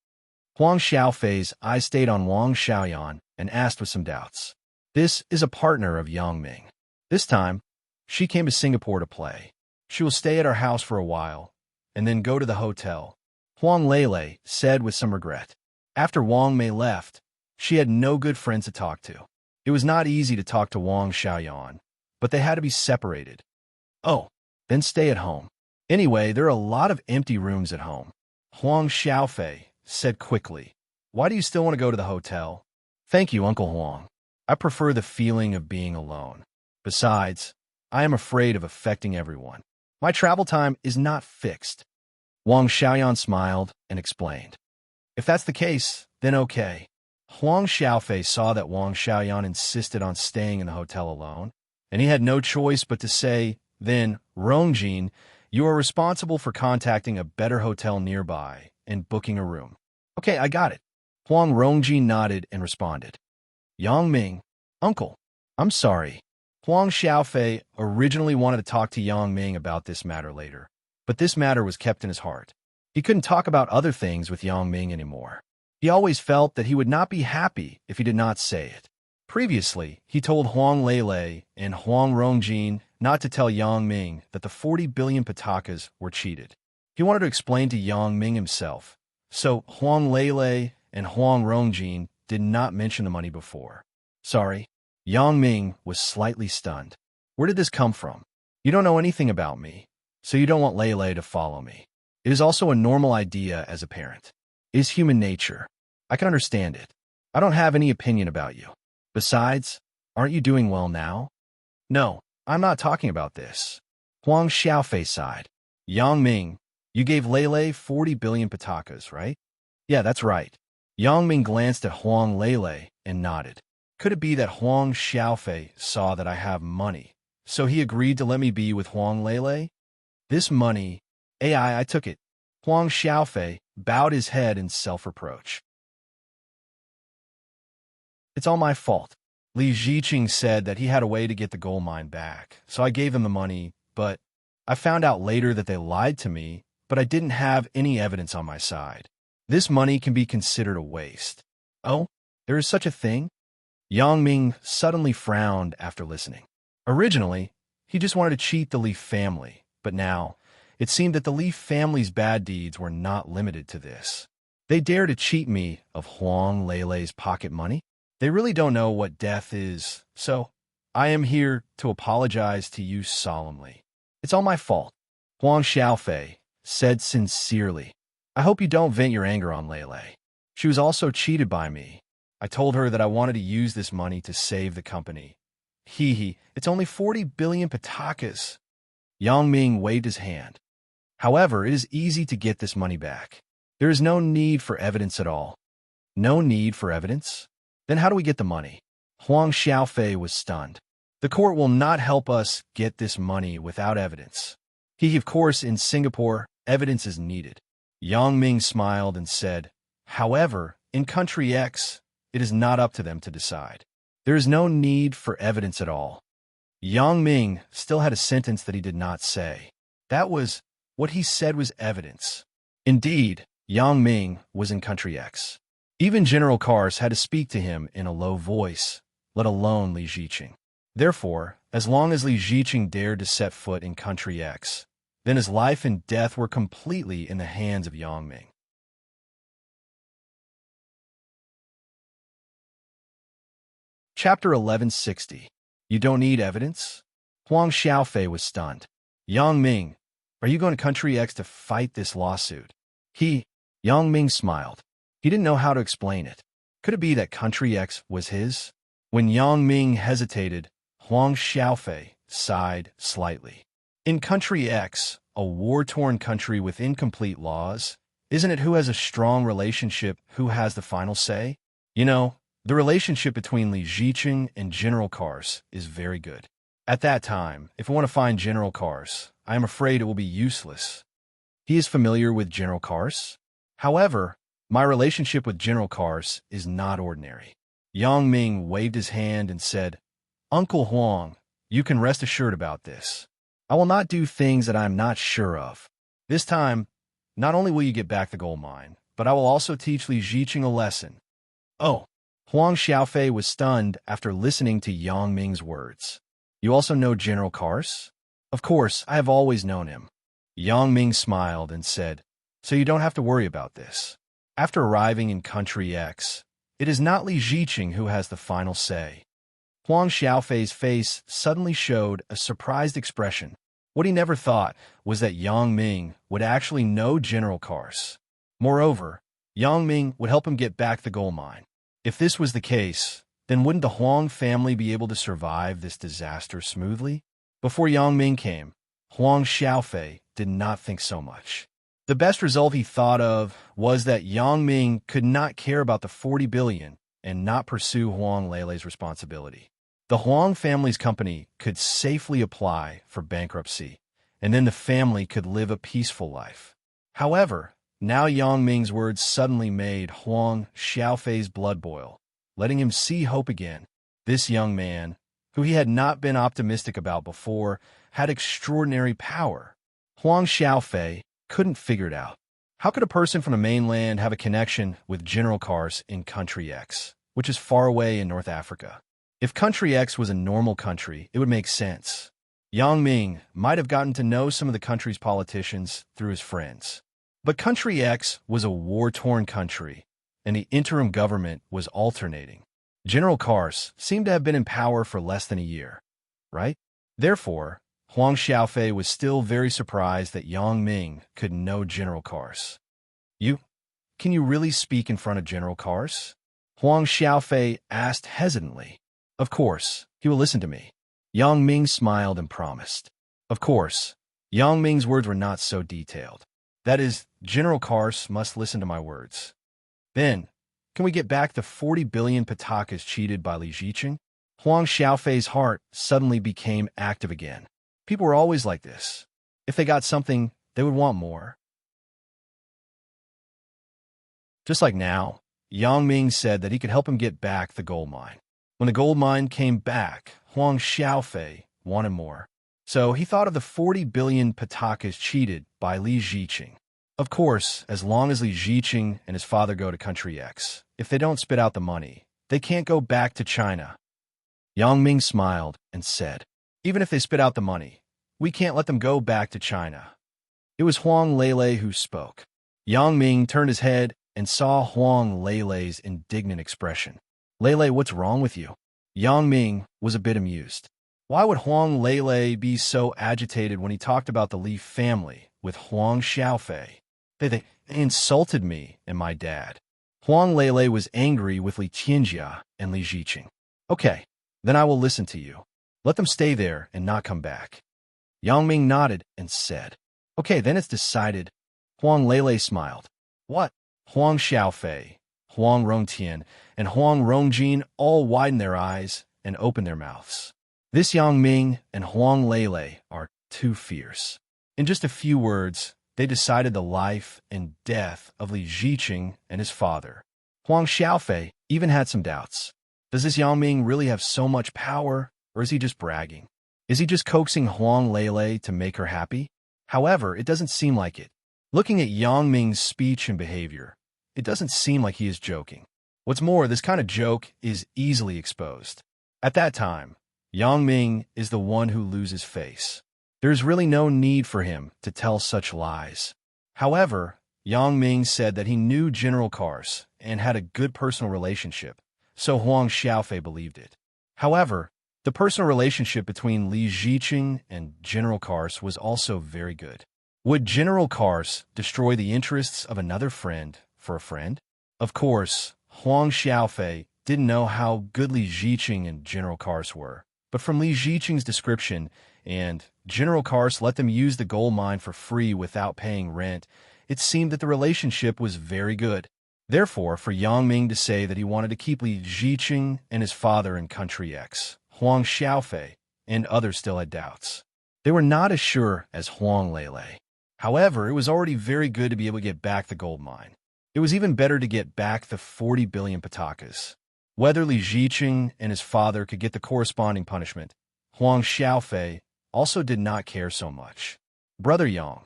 Huang Xiaofei's eyes stayed on Wang Xiaoyan and asked with some doubts. "This is a partner of Yang Ming. This time, she came to Singapore to play. She will stay at our house for a while, and then go to the hotel," Huang Leilei said with some regret. After Wang Mei left, she had no good friends to talk to. It was not easy to talk to Wang Xiaoyan, but they had to be separated. "Oh, then stay at home. Anyway, there are a lot of empty rooms at home," Huang Xiaofei said quickly. "Why do you still want to go to the hotel?" "Thank you, Uncle Huang. I prefer the feeling of being alone. Besides, I am afraid of affecting everyone. My travel time is not fixed." Wang Xiaoyan smiled and explained. "If that's the case, then okay." Huang Xiaofei saw that Wang Xiaoyan insisted on staying in the hotel alone, and he had no choice but to say, "Then, Rongjin, you are responsible for contacting a better hotel nearby and booking a room." "Okay, I got it." Huang Rongjin nodded and responded. "Yang Ming, uncle, I'm sorry." Huang Xiaofei originally wanted to talk to Yang Ming about this matter later, but this matter was kept in his heart. He couldn't talk about other things with Yang Ming anymore. He always felt that he would not be happy if he did not say it. Previously, he told Huang Lele and Huang Rongjin not to tell Yang Ming that the 40 billion patakas were cheated. He wanted to explain to Yang Ming himself, so Huang Lele and Huang Rongjin did not mention the money before. Sorry. Yang Ming was slightly stunned. Where did this come from? You don't know anything about me, so you don't want Lele to follow me. It is also a normal idea as a parent. It is human nature. I can understand it. I don't have any opinion about you. Besides, aren't you doing well now? No, I'm not talking about this. Huang Xiaofei sighed. Yang Ming, you gave Lele 40 billion patakas, right? Yeah, that's right. Yang Ming glanced at Huang Lele and nodded. Could it be that Huang Xiaofei saw that I have money, so he agreed to let me be with Huang Lele? This money, I took it. Huang Xiaofei bowed his head in self-reproach. It's all my fault. Li Ziqing said that he had a way to get the gold mine back, so I gave him the money, but I found out later that they lied to me, but I didn't have any evidence on my side. This money can be considered a waste. Oh, there is such a thing? Yang Ming suddenly frowned after listening. Originally, he just wanted to cheat the Li family, but now, it seemed that the Li family's bad deeds were not limited to this. They dare to cheat me of Huang Lele's pocket money? They really don't know what death is, so I am here to apologize to you solemnly. It's all my fault. Huang Xiaofei said sincerely. I hope you don't vent your anger on Lele. She was also cheated by me. I told her that I wanted to use this money to save the company. It's only 40 billion patakas. Yang Ming waved his hand. However, it is easy to get this money back. There is no need for evidence at all. No need for evidence? Then how do we get the money? Huang Xiaofei was stunned. The court will not help us get this money without evidence. Of course, in Singapore, evidence is needed. Yang Ming smiled and said, however, in country X, it is not up to them to decide. There is no need for evidence at all. Yang Ming still had a sentence that he did not say. That was, what he said was evidence. Indeed, Yang Ming was in country X. Even General Kars had to speak to him in a low voice, let alone Li Ziqing. Therefore, as long as Li Ziqing dared to set foot in country X, then his life and death were completely in the hands of Yang Ming. Chapter 1160. You don't need evidence? Huang Xiaofei was stunned. Yang Ming, are you going to country X to fight this lawsuit? Yang Ming smiled. He didn't know how to explain it. Could it be that country X was his? When Yang Ming hesitated, Huang Xiaofei sighed slightly. In country X, a war-torn country with incomplete laws, isn't it who has a strong relationship who has the final say? You know, the relationship between Li Ziqing and General Kars is very good. At that time, if I want to find General Kars, I am afraid it will be useless. He is familiar with General Kars? However, my relationship with General Kars is not ordinary. Yang Ming waved his hand and said, Uncle Huang, you can rest assured about this. I will not do things that I am not sure of. This time, not only will you get back the gold mine, but I will also teach Li Ziqing a lesson. Oh, Huang Xiaofei was stunned after listening to Yang Ming's words. You also know General Kars? Of course, I have always known him. Yang Ming smiled and said, so you don't have to worry about this. After arriving in country X, it is not Li Ziqing who has the final say. Huang Xiaofei's face suddenly showed a surprised expression. What he never thought was that Yang Ming would actually know General Kars. Moreover, Yang Ming would help him get back the gold mine. If this was the case, then wouldn't the Huang family be able to survive this disaster smoothly? Before Yang Ming came, Huang Xiaofei did not think so much. The best result he thought of was that Yang Ming could not care about the 40 billion and not pursue Huang Lele's responsibility. The Huang family's company could safely apply for bankruptcy, and then the family could live a peaceful life. However, now Yang Ming's words suddenly made Huang Xiaofei's blood boil, letting him see hope again. This young man, who he had not been optimistic about before, had extraordinary power. Huang Xiaofei couldn't figure it out. How could a person from the mainland have a connection with General Kars in Country X, which is far away in North Africa? If Country X was a normal country, it would make sense. Yang Ming might have gotten to know some of the country's politicians through his friends. But Country X was a war-torn country, and the interim government was alternating. General Kars seemed to have been in power for less than a year, right? Therefore, Huang Xiaofei was still very surprised that Yang Ming could know General Kars. Can you really speak in front of General Kars? Huang Xiaofei asked hesitantly. Of course, he will listen to me. Yang Ming smiled and promised. Of course, Yang Ming's words were not so detailed. That is, General Kars must listen to my words. Then, can we get back the 40 billion patakas cheated by Li Ziqing? Huang Xiaofei's heart suddenly became active again. People were always like this. If they got something, they would want more. Just like now, Yang Ming said that he could help him get back the gold mine. When the gold mine came back, Huang Xiaofei wanted more. So he thought of the 40 billion patakas cheated by Li Ziqing. Of course, as long as Li Ziqing and his father go to Country X, if they don't spit out the money, they can't go back to China. Yang Ming smiled and said, even if they spit out the money, we can't let them go back to China. It was Huang Lele who spoke. Yang Ming turned his head and saw Huang Lele's indignant expression. Lele, what's wrong with you? Yang Ming was a bit amused. Why would Huang Lele be so agitated when he talked about the Li family with Huang Xiaofei? They insulted me and my dad. Huang Lele was angry with Li Tianjia and Li Ziqing. Okay, then I will listen to you. Let them stay there and not come back. Yang Ming nodded and said, okay, then it's decided. Huang Lele smiled. What? Huang Xiaofei, Huang Rongtian, and Huang Rongjin all widened their eyes and opened their mouths. This Yang Ming and Huang Lele are too fierce. In just a few words, they decided the life and death of Li Ziqing and his father. Huang Xiaofei even had some doubts. Does this Yang Ming really have so much power, or is he just bragging? Is he just coaxing Huang Lele to make her happy? However, it doesn't seem like it. Looking at Yang Ming's speech and behavior, it doesn't seem like he is joking. What's more, this kind of joke is easily exposed. At that time, Yang Ming is the one who loses face. There is really no need for him to tell such lies. However, Yang Ming said that he knew General Kars and had a good personal relationship, so Huang Xiaofei believed it. However, the personal relationship between Li Ziqing and General Kars was also very good. Would General Kars destroy the interests of another friend for a friend? Of course, Huang Xiaofei didn't know how good Li Ziqing and General Kars were, but from Li Ziqing's description and General Kars let them use the gold mine for free without paying rent, it seemed that the relationship was very good. Therefore, for Yang Ming to say that he wanted to keep Li Ziqing and his father in Country X, Huang Xiaofei and others still had doubts. They were not as sure as Huang Lele. However, it was already very good to be able to get back the gold mine. It was even better to get back the 40 billion patakas. Whether Li Ziqing and his father could get the corresponding punishment, Huang Xiaofei also did not care so much. Brother Yang,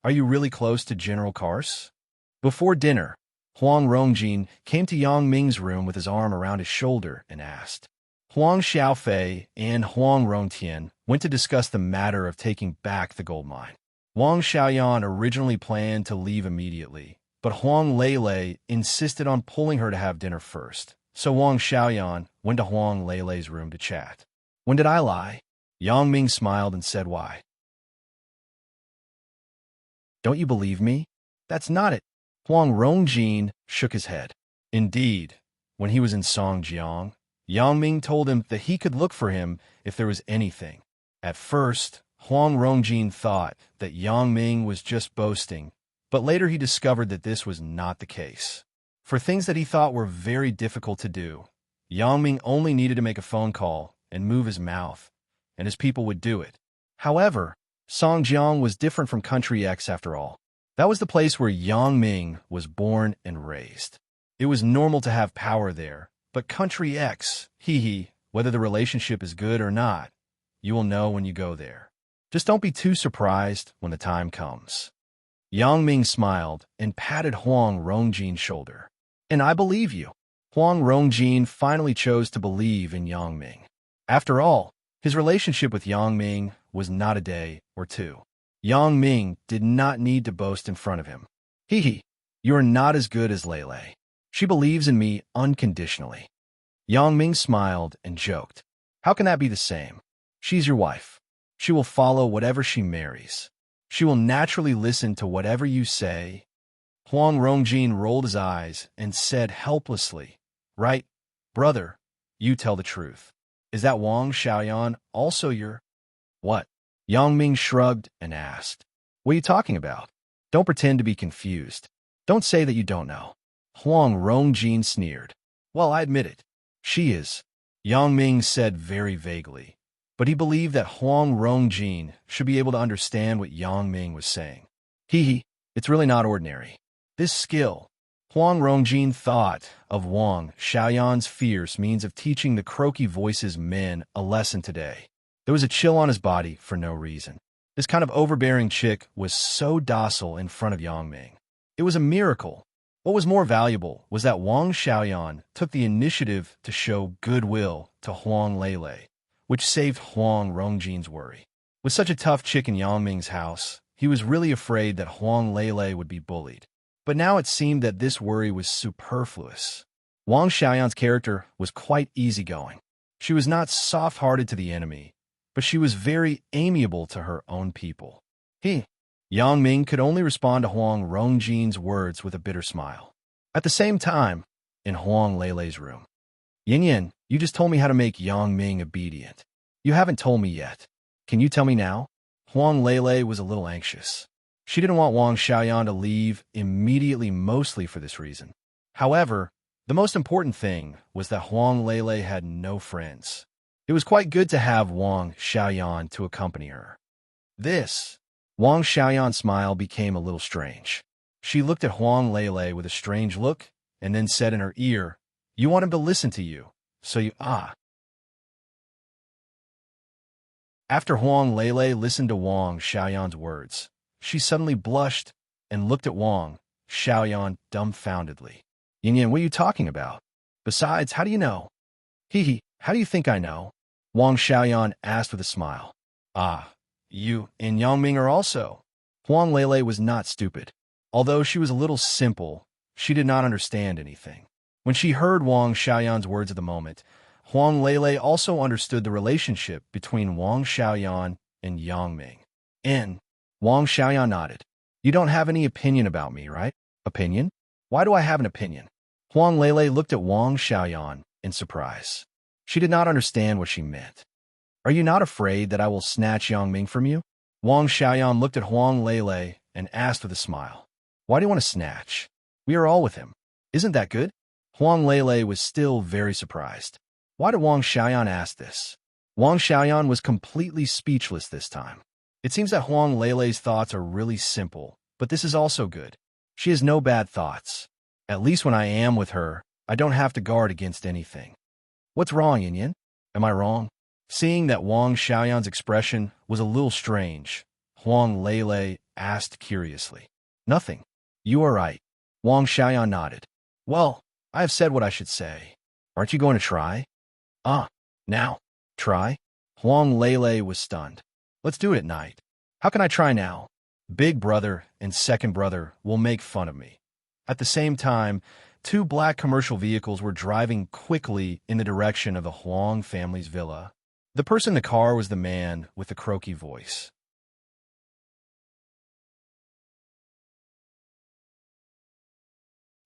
are you really close to General Kars? Before dinner, Huang Rongjin came to Yang Ming's room with his arm around his shoulder and asked. Huang Xiaofei and Huang Rongtian went to discuss the matter of taking back the gold mine. Wang Xiaoyan originally planned to leave immediately, but Huang Lele insisted on pulling her to have dinner first, so Wang Xiaoyan went to Huang Lele's room to chat. When did I lie? Yang Ming smiled and said why. Don't you believe me? That's not it. Huang Rongjin shook his head. Indeed, when he was in Songjiang, Yang Ming told him that he could look for him if there was anything. At first, Huang Rongjin thought that Yang Ming was just boasting, but later he discovered that this was not the case. For things that he thought were very difficult to do, Yang Ming only needed to make a phone call and move his mouth, and his people would do it. However, Songjiang was different from Country X after all. That was the place where Yang Ming was born and raised. It was normal to have power there, but Country X, whether the relationship is good or not, you will know when you go there. Just don't be too surprised when the time comes. Yang Ming smiled and patted Huang Rongjin's shoulder. And I believe you. Huang Rongjin finally chose to believe in Yang Ming. After all, his relationship with Yang Ming was not a day or two. Yang Ming did not need to boast in front of him. Hee, you are not as good as Lele. She believes in me unconditionally. Yang Ming smiled and joked. How can that be the same? She's your wife. She will follow whatever she marries. She will naturally listen to whatever you say. Huang Rongjin rolled his eyes and said helplessly, Right, brother, you tell the truth. Is that Wang Xiaoyan also your... What? Yang Ming shrugged and asked. What are you talking about? Don't pretend to be confused. Don't say that you don't know. Huang Rongjin sneered. Well, I admit it. She is. Yang Ming said very vaguely, but he believed that Huang Rongjin should be able to understand what Yang Ming was saying. It's really not ordinary. This skill. Huang Rongjin thought of Wang Xiaoyan's fierce means of teaching the croaky voices men a lesson today. There was a chill on his body for no reason. This kind of overbearing chick was so docile in front of Yang Ming. It was a miracle. What was more valuable was that Wang Xiaoyan took the initiative to show goodwill to Huang Lele, which saved Huang Rongjin's worry. With such a tough chick in Yang Ming's house, he was really afraid that Huang Lele would be bullied. But now it seemed that this worry was superfluous. Wang Xiaoyan's character was quite easygoing. She was not soft-hearted to the enemy, but she was very amiable to her own people. Yang Ming could only respond to Huang Rongjin's words with a bitter smile. At the same time, in Huang Lele's room, Yin, you just told me how to make Yang Ming obedient. You haven't told me yet. Can you tell me now? Huang Lele was a little anxious. She didn't want Wang Xiaoyan to leave immediately, mostly for this reason. However, the most important thing was that Huang Lele had no friends. It was quite good to have Wang Xiaoyan to accompany her. Wang Xiaoyan's smile became a little strange. She looked at Huang Lele with a strange look and then said in her ear, You want him to listen to you, so you After Huang Lele listened to Wang Xiaoyan's words, she suddenly blushed and looked at Wang Xiaoyan dumbfoundedly. Yin, what are you talking about? Besides, how do you know? How do you think I know? Wang Xiaoyan asked with a smile. You and Yang Ming are also. Huang Lele was not stupid. Although she was a little simple, she did not understand anything. When she heard Wang Xiaoyan's words at the moment, Huang Lele also understood the relationship between Wang Xiaoyan and Yang Ming. And Wang Xiaoyan nodded. You don't have any opinion about me, right? Opinion? Why do I have an opinion? Huang Lele looked at Wang Xiaoyan in surprise. She did not understand what she meant. Are you not afraid that I will snatch Yang Ming from you? Wang Xiaoyan looked at Huang Lele and asked with a smile. Why do you want to snatch? We are all with him. Isn't that good? Huang Lele was still very surprised. Why did Wang Xiaoyan ask this? Wang Xiaoyan was completely speechless this time. It seems that Huang Lele's thoughts are really simple, but this is also good. She has no bad thoughts. At least when I am with her, I don't have to guard against anything. What's wrong, Yin? Am I wrong? Seeing that Wang Xiaoyan's expression was a little strange, Huang Lele asked curiously. Nothing. You are right. Wang Xiaoyan nodded. Well, I have said what I should say. Aren't you going to try? Now. Try? Huang Lele was stunned. Let's do it at night. How can I try now? Big brother and second brother will make fun of me. At the same time, 2 black commercial vehicles were driving quickly in the direction of the Huang family's villa. The person in the car was the man with the croaky voice.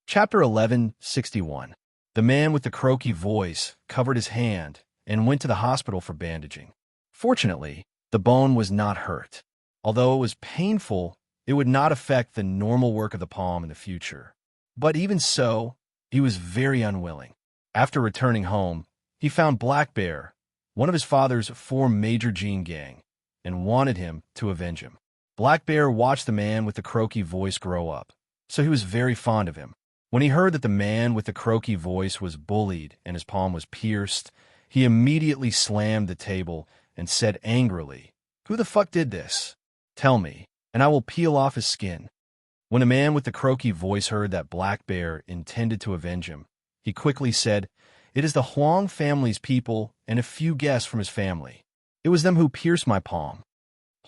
Chapter 1161. The man with the croaky voice covered his hand and went to the hospital for bandaging. Fortunately, the bone was not hurt. Although it was painful, it would not affect the normal work of the palm in the future. But even so, he was very unwilling. After returning home, he found Black Bear, one of his father's 4 major gene gang, and wanted him to avenge him. Black Bear watched the man with the croaky voice grow up, so he was very fond of him. When he heard that the man with the croaky voice was bullied and his palm was pierced, he immediately slammed the table and said angrily, Who the fuck did this? Tell me, and I will peel off his skin. When a man with the croaky voice heard that Black Bear intended to avenge him, he quickly said, "It is the Huang family's people and a few guests from his family. It was them who pierced my palm."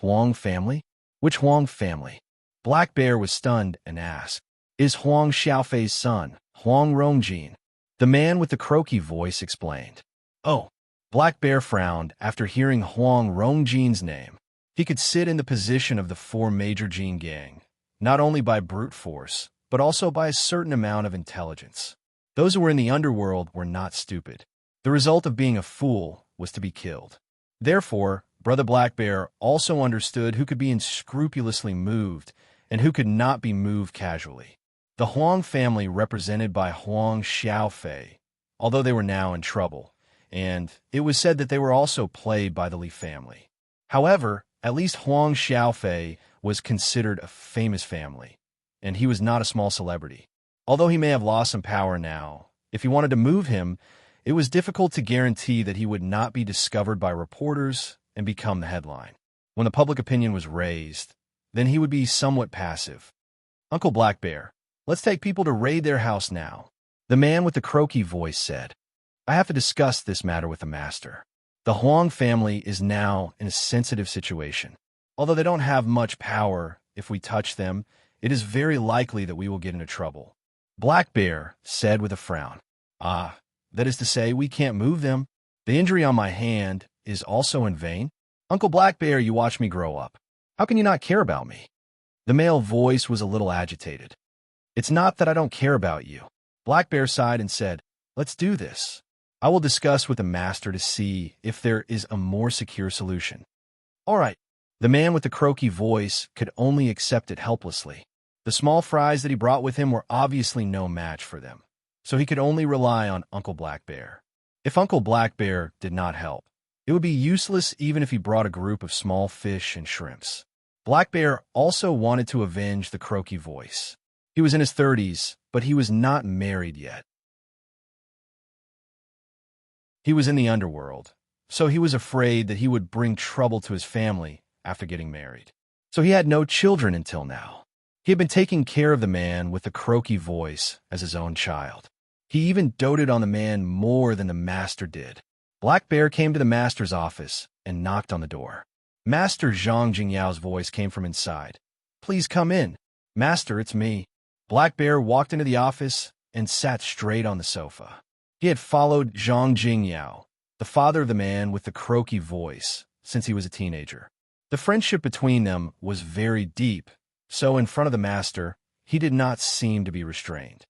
Huang family? Which Huang family? Black Bear was stunned and asked, "Is Huang Xiaofei's son, Huang Rongjin?" The man with the croaky voice explained. "Oh." Black Bear frowned after hearing Huang Rongjin's name. He could sit in the position of the four major Jin gang, not only by brute force, but also by a certain amount of intelligence. Those who were in the underworld were not stupid. The result of being a fool was to be killed. Therefore, Brother Black Bear also understood who could be unscrupulously moved and who could not be moved casually. The Huang family represented by Huang Xiaofei, although they were now in trouble, and it was said that they were also plagued by the Li family. However, at least Huang Xiaofei was considered a famous family, and he was not a small celebrity. Although he may have lost some power now, if you wanted to move him, it was difficult to guarantee that he would not be discovered by reporters and become the headline. When the public opinion was raised, then he would be somewhat passive. "Uncle Black Bear, let's take people to raid their house now," the man with the croaky voice said. "I have to discuss this matter with the master. The Huang family is now in a sensitive situation. Although they don't have much power, if we touch them, it is very likely that we will get into trouble." Black Bear said with a frown, "Ah, that is to say, we can't move them. The injury on my hand is also in vain. Uncle Black Bear, you watched me grow up. How can you not care about me?" The male voice was a little agitated. "It's not that I don't care about you." Black Bear sighed and said, "Let's do this. I will discuss with the master to see if there is a more secure solution." "All right." The man with the croaky voice could only accept it helplessly. The small fries that he brought with him were obviously no match for them, so he could only rely on Uncle Black Bear. If Uncle Black Bear did not help, it would be useless even if he brought a group of small fish and shrimps. Black Bear also wanted to avenge the croaky voice. He was in his 30s, but he was not married yet. He was in the underworld, so he was afraid that he would bring trouble to his family after getting married. So he had no children until now. He had been taking care of the man with the croaky voice as his own child. He even doted on the man more than the master did. Black Bear came to the master's office and knocked on the door. Master Zhang Jingyao's voice came from inside. "Please come in." "Master, it's me." Black Bear walked into the office and sat straight on the sofa. He had followed Zhang Jingyao, the father of the man with the croaky voice, since he was a teenager. The friendship between them was very deep, so in front of the master, he did not seem to be restrained.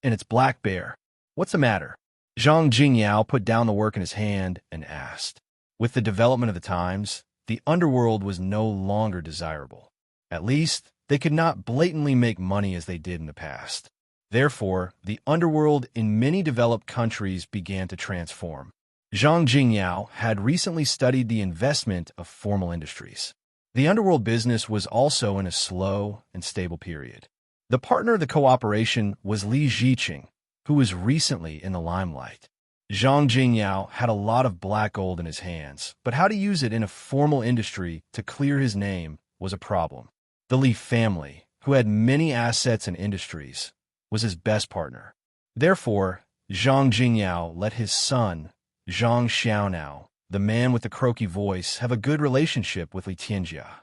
"And it's Black Bear. What's the matter?" Zhang Jingyao put down the work in his hand and asked. With the development of the times, the underworld was no longer desirable. At least, they could not blatantly make money as they did in the past. Therefore, the underworld in many developed countries began to transform. Zhang Jingyao had recently studied the investment of formal industries. The underworld business was also in a slow and stable period. The partner of the cooperation was Li Ziqing, who was recently in the limelight. Zhang Jingyao had a lot of black gold in his hands, but how to use it in a formal industry to clear his name was a problem. The Li family, who had many assets and industries, was his best partner. Therefore, Zhang Jingyao let his son, Zhang Xiaonao, the man with the croaky voice, have a good relationship with Li Tianjia.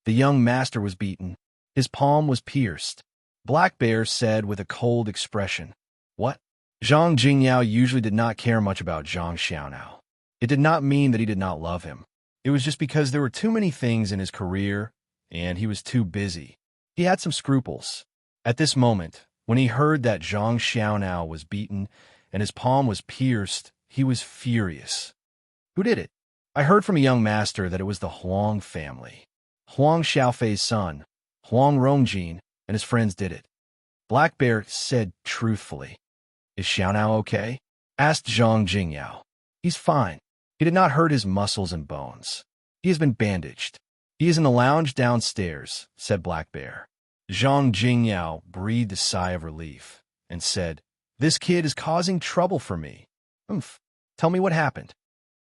The young master was beaten. His palm was pierced. Black Bear said with a cold expression, "What?" Zhang Jingyao usually did not care much about Zhang Xiaonao. It did not mean that he did not love him. It was just because there were too many things in his career, and he was too busy. He had some scruples. At this moment, when he heard that Zhang Xiaonao was beaten and his palm was pierced, he was furious. "Who did it?" "I heard from a young master that it was the Huang family. Huang Xiaofei's son, Huang Rongjin, and his friends did it." Black Bear said truthfully. "Is Xiaonao okay?" asked Zhang Jingyao. "He's fine. He did not hurt his muscles and bones. He has been bandaged. He is in the lounge downstairs," said Black Bear. Zhang Jingyao breathed a sigh of relief and said, "This kid is causing trouble for me. Tell me what happened."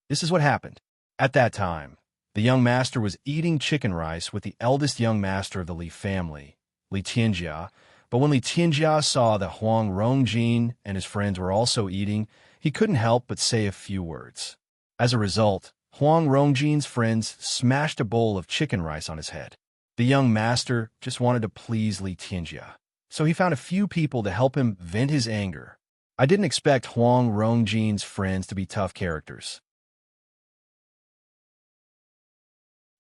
This is what happened. At that time, the young master was eating chicken rice with the eldest young master of the Li family, Li Tianjia, but when Li Tianjia saw that Huang Rongjin and his friends were also eating, he couldn't help but say a few words. As a result, Huang Rongjin's friends smashed a bowl of chicken rice on his head. The young master just wanted to please Li Tianjia, so he found a few people to help him vent his anger. I didn't expect Huang Rongjin's friends to be tough characters.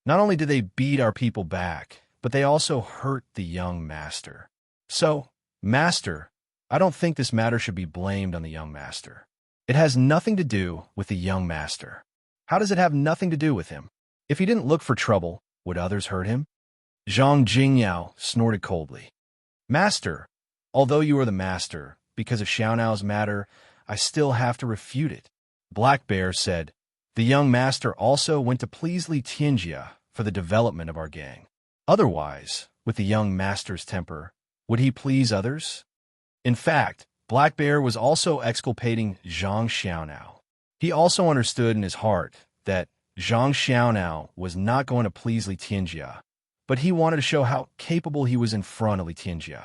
Not only did they beat our people back, but they also hurt the young master. So, master, I don't think this matter should be blamed on the young master. It has nothing to do with the young master. How does it have nothing to do with him? If he didn't look for trouble, would others hurt him? Zhang Jingyao snorted coldly. Master, although you are the master, because of Xiaonao's matter, I still have to refute it. Black Bear said, the young master also went to please Li Tianjia for the development of our gang. Otherwise, with the young master's temper, would he please others? In fact, Black Bear was also exculpating Zhang Xiaonao. He also understood in his heart that Zhang Xiaonao was not going to please Li Tianjia, but he wanted to show how capable he was in front of Li Tianjia.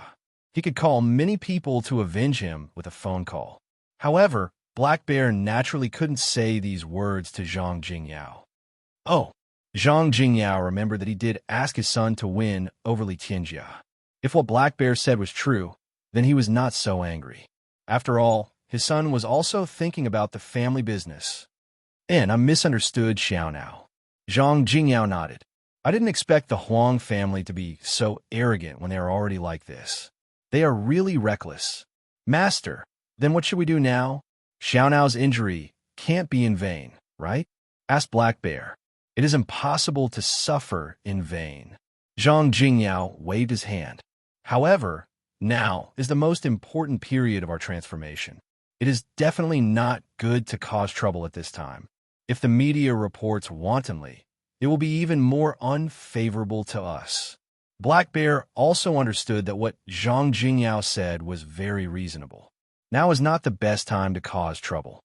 He could call many people to avenge him with a phone call. However, Black Bear naturally couldn't say these words to Zhang Jingyao. Oh, Zhang Jingyao remembered that he did ask his son to win over Li Tianjia. If what Black Bear said was true, then he was not so angry. After all, his son was also thinking about the family business. And I misunderstood Xiaonao. Zhang Jingyao nodded. I didn't expect the Huang family to be so arrogant when they are already like this. They are really reckless. Master, then what should we do now? Xiaonao's injury can't be in vain, right? Asked Black Bear. It is impossible to suffer in vain. Zhang Jingyao waved his hand. However, now is the most important period of our transformation. It is definitely not good to cause trouble at this time. If the media reports wantonly, it will be even more unfavorable to us. Black Bear also understood that what Zhang Jingyao said was very reasonable. Now is not the best time to cause trouble.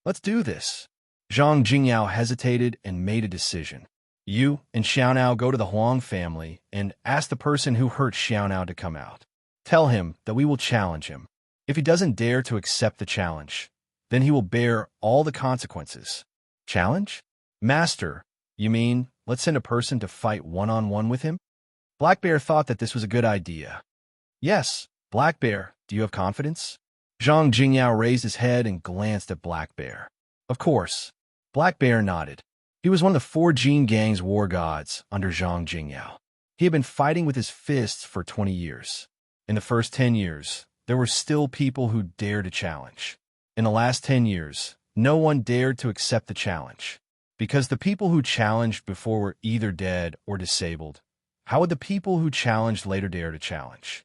Let's do this. Zhang Jingyao hesitated and made a decision. You and Xiaonao go to the Huang family and ask the person who hurt Xiaonao to come out. Tell him that we will challenge him. If he doesn't dare to accept the challenge, then he will bear all the consequences. Challenge? Master, you mean let's send a person to fight one-on-one with him? Black Bear thought that this was a good idea. Yes, Black Bear, do you have confidence? Zhang Jingyao raised his head and glanced at Black Bear. Of course. Black Bear nodded. He was one of the 4 Jin Gang's war gods under Zhang Jingyao. He had been fighting with his fists for 20 years. In the first 10 years, there were still people who dared to challenge. In the last 10 years, no one dared to accept the challenge. Because the people who challenged before were either dead or disabled, how would the people who challenged later dare to challenge?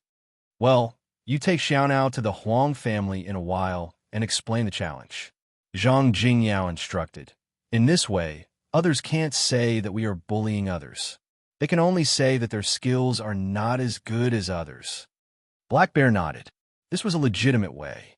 Well, you take Xiaonao to the Huang family in a while and explain the challenge. Zhang Jingyao instructed. In this way, others can't say that we are bullying others. They can only say that their skills are not as good as others. Black Bear nodded. This was a legitimate way.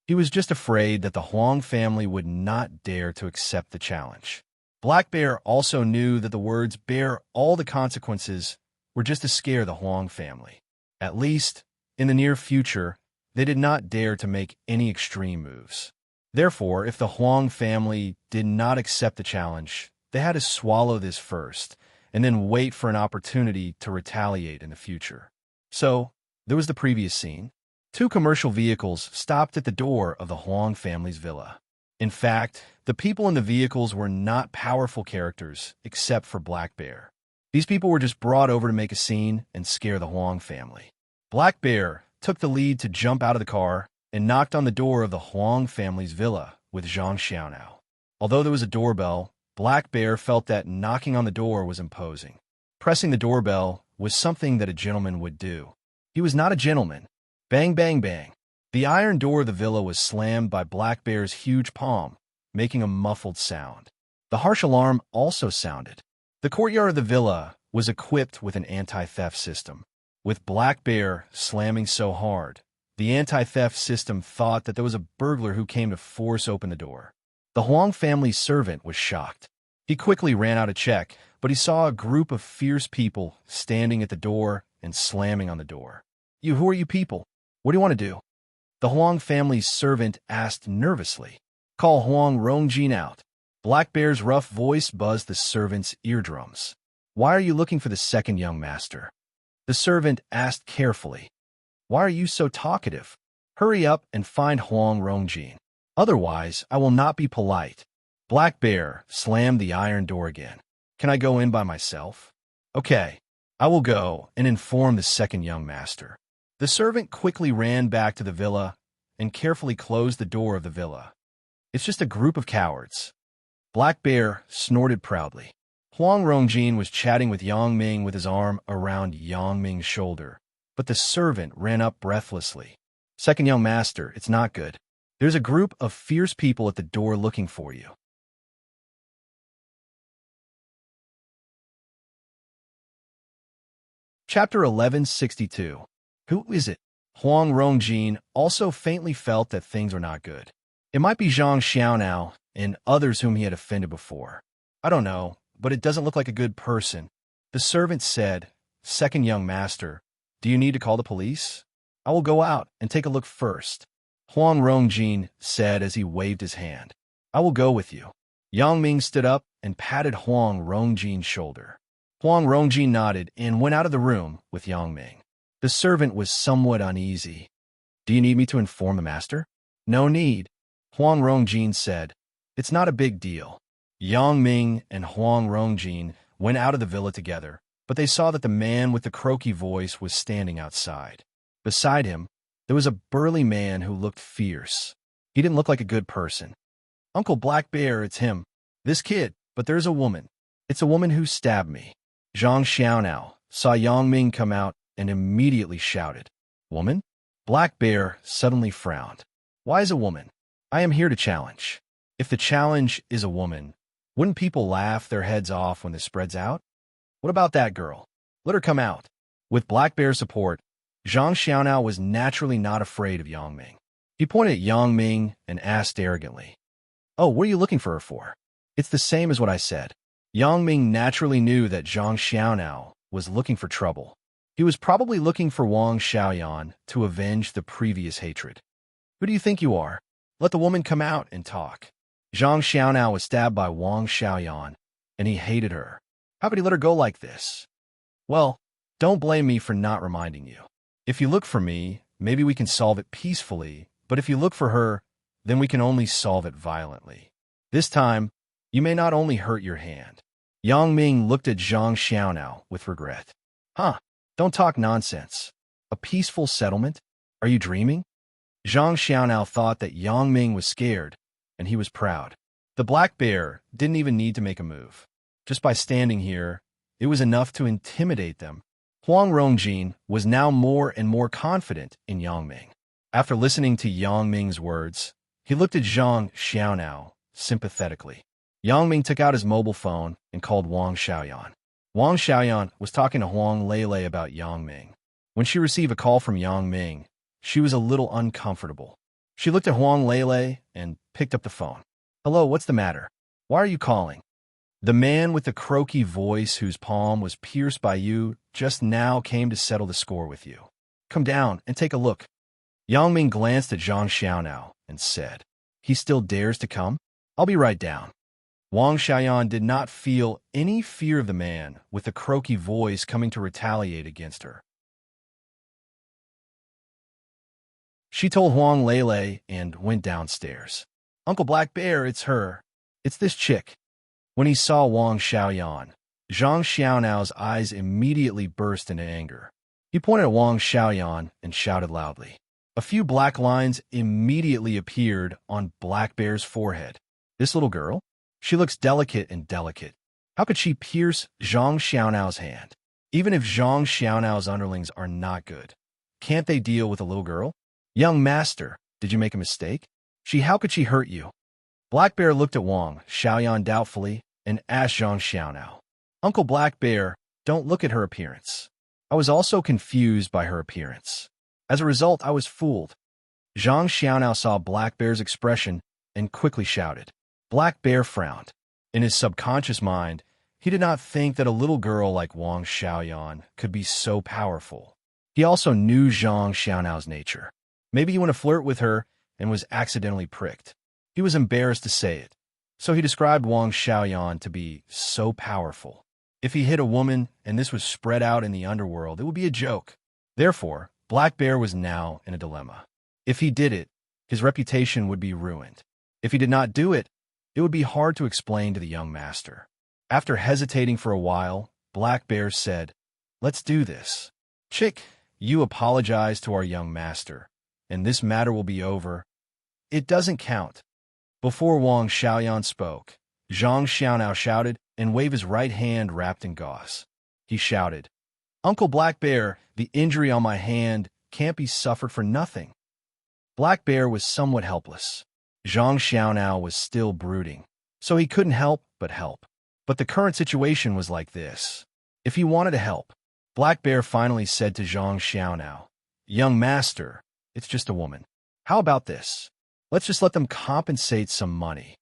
He was just afraid that the Huang family would not dare to accept the challenge. Black Bear also knew that the words bear all the consequences were just to scare the Huang family. At least, in the near future, they did not dare to make any extreme moves. Therefore, if the Huang family did not accept the challenge, they had to swallow this first, and then wait for an opportunity to retaliate in the future. So, there was the previous scene. 2 commercial vehicles stopped at the door of the Huang family's villa. In fact, the people in the vehicles were not powerful characters except for Black Bear. These people were just brought over to make a scene and scare the Huang family. Black Bear took the lead to jump out of the car and knocked on the door of the Huang family's villa with Zhang Xiaonao. Although there was a doorbell, Black Bear felt that knocking on the door was imposing. Pressing the doorbell was something that a gentleman would do. He was not a gentleman. Bang, bang, bang. The iron door of the villa was slammed by Black Bear's huge palm, making a muffled sound. The harsh alarm also sounded. The courtyard of the villa was equipped with an anti-theft system. With Black Bear slamming so hard, the anti-theft system thought that there was a burglar who came to force open the door. The Huang family's servant was shocked. He quickly ran out to check, but he saw a group of fierce people standing at the door and slamming on the door. Who are you people? What do you want to do? The Huang family's servant asked nervously. Call Huang Rongjin out. Black Bear's rough voice buzzed the servant's eardrums. Why are you looking for the second young master? The servant asked carefully. Why are you so talkative? Hurry up and find Huang Rongjin. Otherwise, I will not be polite. Black Bear slammed the iron door again. Can I go in by myself? Okay, I will go and inform the second young master. The servant quickly ran back to the villa and carefully closed the door of the villa. It's just a group of cowards. Black Bear snorted proudly. Huang Rongjin was chatting with Yang Ming with his arm around Yang Ming's shoulder, but the servant ran up breathlessly. Second young master, it's not good. There's a group of fierce people at the door looking for you. Chapter 1162. Who is it? Huang Rongjin also faintly felt that things were not good. It might be Zhang Xiaonao and others whom he had offended before. I don't know, but it doesn't look like a good person. The servant said, Second young master, do you need to call the police? I will go out and take a look first. Huang Rongjin said as he waved his hand. I will go with you. Yang Ming stood up and patted Huang Rongjin's shoulder. Huang Rongjin nodded and went out of the room with Yang Ming. The servant was somewhat uneasy. Do you need me to inform the master? No need. Huang Rongjin said. It's not a big deal. Yang Ming and Huang Rongjin went out of the villa together, but they saw that the man with the croaky voice was standing outside. Beside him, there was a burly man who looked fierce. He didn't look like a good person. Uncle Black Bear, it's him. This kid, but there's a woman. It's a woman who stabbed me. Zhang Xiaonao saw Yang Ming come out and immediately shouted. Woman? Black Bear suddenly frowned. Why is a woman? I am here to challenge. If the challenge is a woman, wouldn't people laugh their heads off when this spreads out? What about that girl? Let her come out. With Black Bear's support, Zhang Xiaonao was naturally not afraid of Yang Ming. He pointed at Yang Ming and asked arrogantly, Oh, what are you looking for her for? It's the same as what I said. Yang Ming naturally knew that Zhang Xiaonao was looking for trouble. He was probably looking for Wang Xiaoyan to avenge the previous hatred. Who do you think you are? Let the woman come out and talk. Zhang Xiaonao was stabbed by Wang Xiaoyan, and he hated her. How could he let her go like this? Well, don't blame me for not reminding you. If you look for me, maybe we can solve it peacefully, but if you look for her, then we can only solve it violently. This time, you may not only hurt your hand. Yang Ming looked at Zhang Xiaonao with regret. Huh, don't talk nonsense. A peaceful settlement? Are you dreaming? Zhang Xiaonao thought that Yang Ming was scared, and he was proud. The Black Bear didn't even need to make a move. Just by standing here, it was enough to intimidate them. Huang Rongjin was now more and more confident in Yang Ming. After listening to Yang Ming's words, he looked at Zhang Xiaonao sympathetically. Yang Ming took out his mobile phone and called Wang Xiaoyan. Wang Xiaoyan was talking to Huang Lele about Yang Ming. When she received a call from Yang Ming, she was a little uncomfortable. She looked at Huang Lele and picked up the phone. Hello, what's the matter? Why are you calling? The man with the croaky voice whose palm was pierced by you just now came to settle the score with you. Come down and take a look. Yang Ming glanced at Zhang Xiaonao and said, He still dares to come? I'll be right down. Wang Xiaoyan did not feel any fear of the man with the croaky voice coming to retaliate against her. She told Huang Lele and went downstairs. Uncle Black Bear, it's her. It's this chick. When he saw Wang Xiaoyan, Zhang Xiaonao's eyes immediately burst into anger. He pointed at Wang Xiaoyan and shouted loudly. A few black lines immediately appeared on Black Bear's forehead. This little girl? She looks delicate and delicate. How could she pierce Zhang Xiaonao's hand? Even if Zhang Xiaonao's underlings are not good, can't they deal with a little girl? Young master, did you make a mistake? How could she hurt you? Black Bear looked at Wang Xiaoyan doubtfully and asked Zhang Xiaonao. Uncle Black Bear, don't look at her appearance. I was also confused by her appearance. As a result, I was fooled. Zhang Xiaonao saw Black Bear's expression and quickly shouted. Black Bear frowned. In his subconscious mind, He did not think that a little girl like Wang Xiaoyan could be so powerful. He also knew Zhang Xiaonao's nature. Maybe he went to flirt with her and was accidentally pricked. He was embarrassed to say it, so he described Wang Xiaoyan to be so powerful. If he hit a woman and this was spread out in the underworld, it would be a joke. Therefore, Black Bear was now in a dilemma. If he did it, his reputation would be ruined. If he did not do it, it would be hard to explain to the young master. After hesitating for a while, Black Bear said, "Let's do this. Chick, you apologize to our young master, and this matter will be over. It doesn't count." Before Wang Xiaoyan spoke, Zhang Xiaonao shouted and waved his right hand wrapped in gauze. He shouted, "Uncle Black Bear, the injury on my hand can't be suffered for nothing." Black Bear was somewhat helpless. Zhang Xiaonao was still brooding, so he couldn't help but help. But the current situation was like this. If he wanted to help, Black Bear finally said to Zhang Xiaonao, "Young master, it's just a woman. How about this? Let's just let them compensate some money."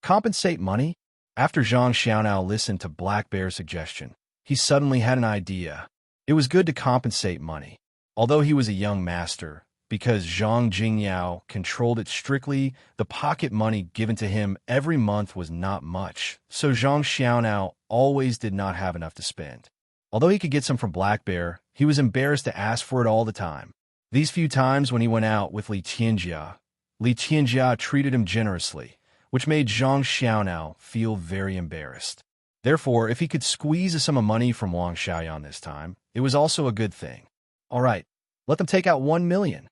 Compensate money? After Zhang Xiaonao listened to Black Bear's suggestion, he suddenly had an idea. It was good to compensate money. Although he was a young master, because Zhang Jingyao controlled it strictly, the pocket money given to him every month was not much, so Zhang Xiaonao always did not have enough to spend. Although he could get some from Black Bear, he was embarrassed to ask for it all the time. These few times when he went out with Li Qianjia treated him generously, which made Zhang Xiaonao feel very embarrassed. Therefore, if he could squeeze a sum of money from Wang Xiaoyan this time, it was also a good thing. All right, let them take out 1 million.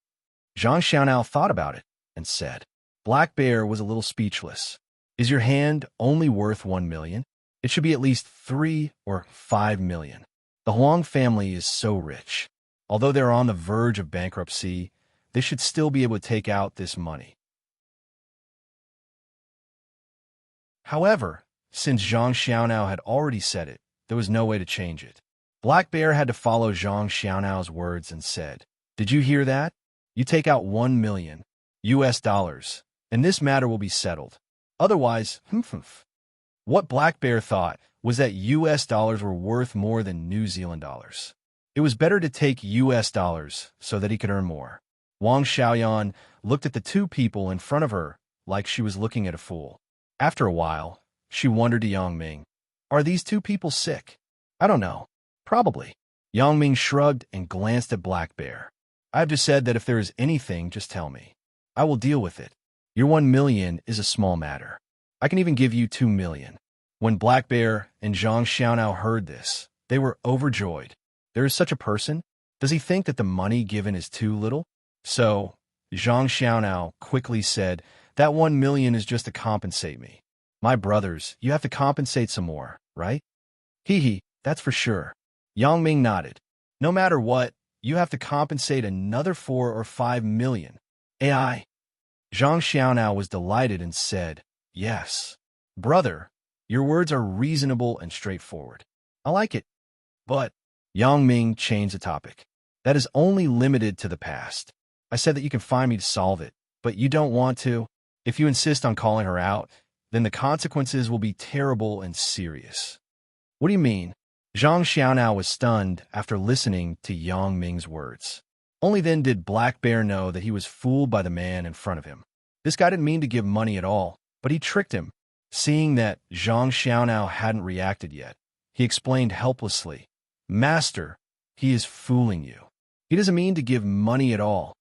Zhang Xiaonao thought about it and said. Black Bear was a little speechless. Is your hand only worth 1 million? It should be at least 3 or 5 million. The Huang family is so rich. Although they're on the verge of bankruptcy, they should still be able to take out this money. However, since Zhang Xiaonao had already said it, there was no way to change it. Black Bear had to follow Zhang Xiaonao's words and said, "Did you hear that? You take out $1 million, and this matter will be settled. Otherwise, What Black Bear thought was that US dollars were worth more than New Zealand dollars. It was better to take US dollars so that he could earn more. Wang Xiaoyan looked at the two people in front of her like she was looking at a fool. After a while, she wondered to Yang Ming, "Are these two people sick?" "I don't know. Probably." Yang Ming shrugged and glanced at Black Bear. "I have just said that if there is anything, just tell me. I will deal with it. Your 1 million is a small matter. I can even give you 2 million. When Black Bear and Zhang Xiaonao heard this, they were overjoyed. There is such a person? Does he think that the money given is too little? So, Zhang Xiaonao quickly said, "That 1 million is just to compensate me. My brothers, you have to compensate some more, right?" "Hee, that's for sure." Yang Ming nodded. "No matter what, you have to compensate another 4 or 5 million. AI. Zhang Xiaonao was delighted and said, "Yes. Brother, your words are reasonable and straightforward. I like it. But," Yang Ming changed the topic, "that is only limited to the past. I said that you can find me to solve it, but you don't want to. If you insist on calling her out, then the consequences will be terrible and serious." "What do you mean?" Zhang Xiaonao was stunned after listening to Yang Ming's words. Only then did Black Bear know that he was fooled by the man in front of him. This guy didn't mean to give money at all, but he tricked him. Seeing that Zhang Xiaonao hadn't reacted yet, he explained helplessly, "Master, he is fooling you. He doesn't mean to give money at all."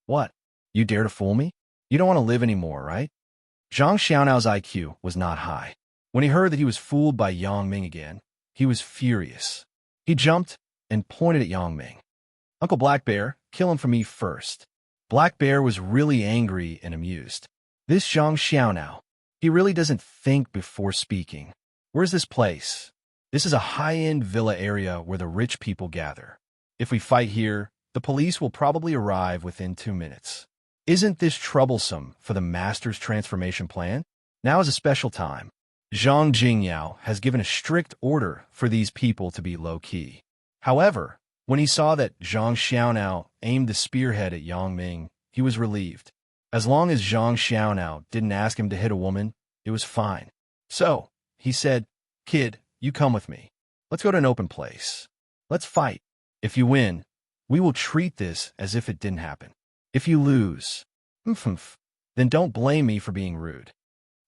"What? You dare to fool me? You don't want to live anymore, right?" Zhang Xiaonao's IQ was not high. When he heard that he was fooled by Yang Ming again, he was furious. He jumped and pointed at Yang Ming. "Uncle Black Bear, kill him for me first." Black Bear was really angry and amused. This Zhang Xiaonao, he really doesn't think before speaking. Where's this place? This is a high-end villa area where the rich people gather. If we fight here, the police will probably arrive within 2 minutes. Isn't this troublesome for the master's transformation plan? Now is a special time. Zhang Jingyao has given a strict order for these people to be low-key. However, when he saw that Zhang Xiaonao aimed the spearhead at Yang Ming, he was relieved. As long as Zhang Xiaonao didn't ask him to hit a woman, it was fine. So, he said, "Kid, you come with me. Let's go to an open place. Let's fight. If you win, we will treat this as if it didn't happen. If you lose, then don't blame me for being rude.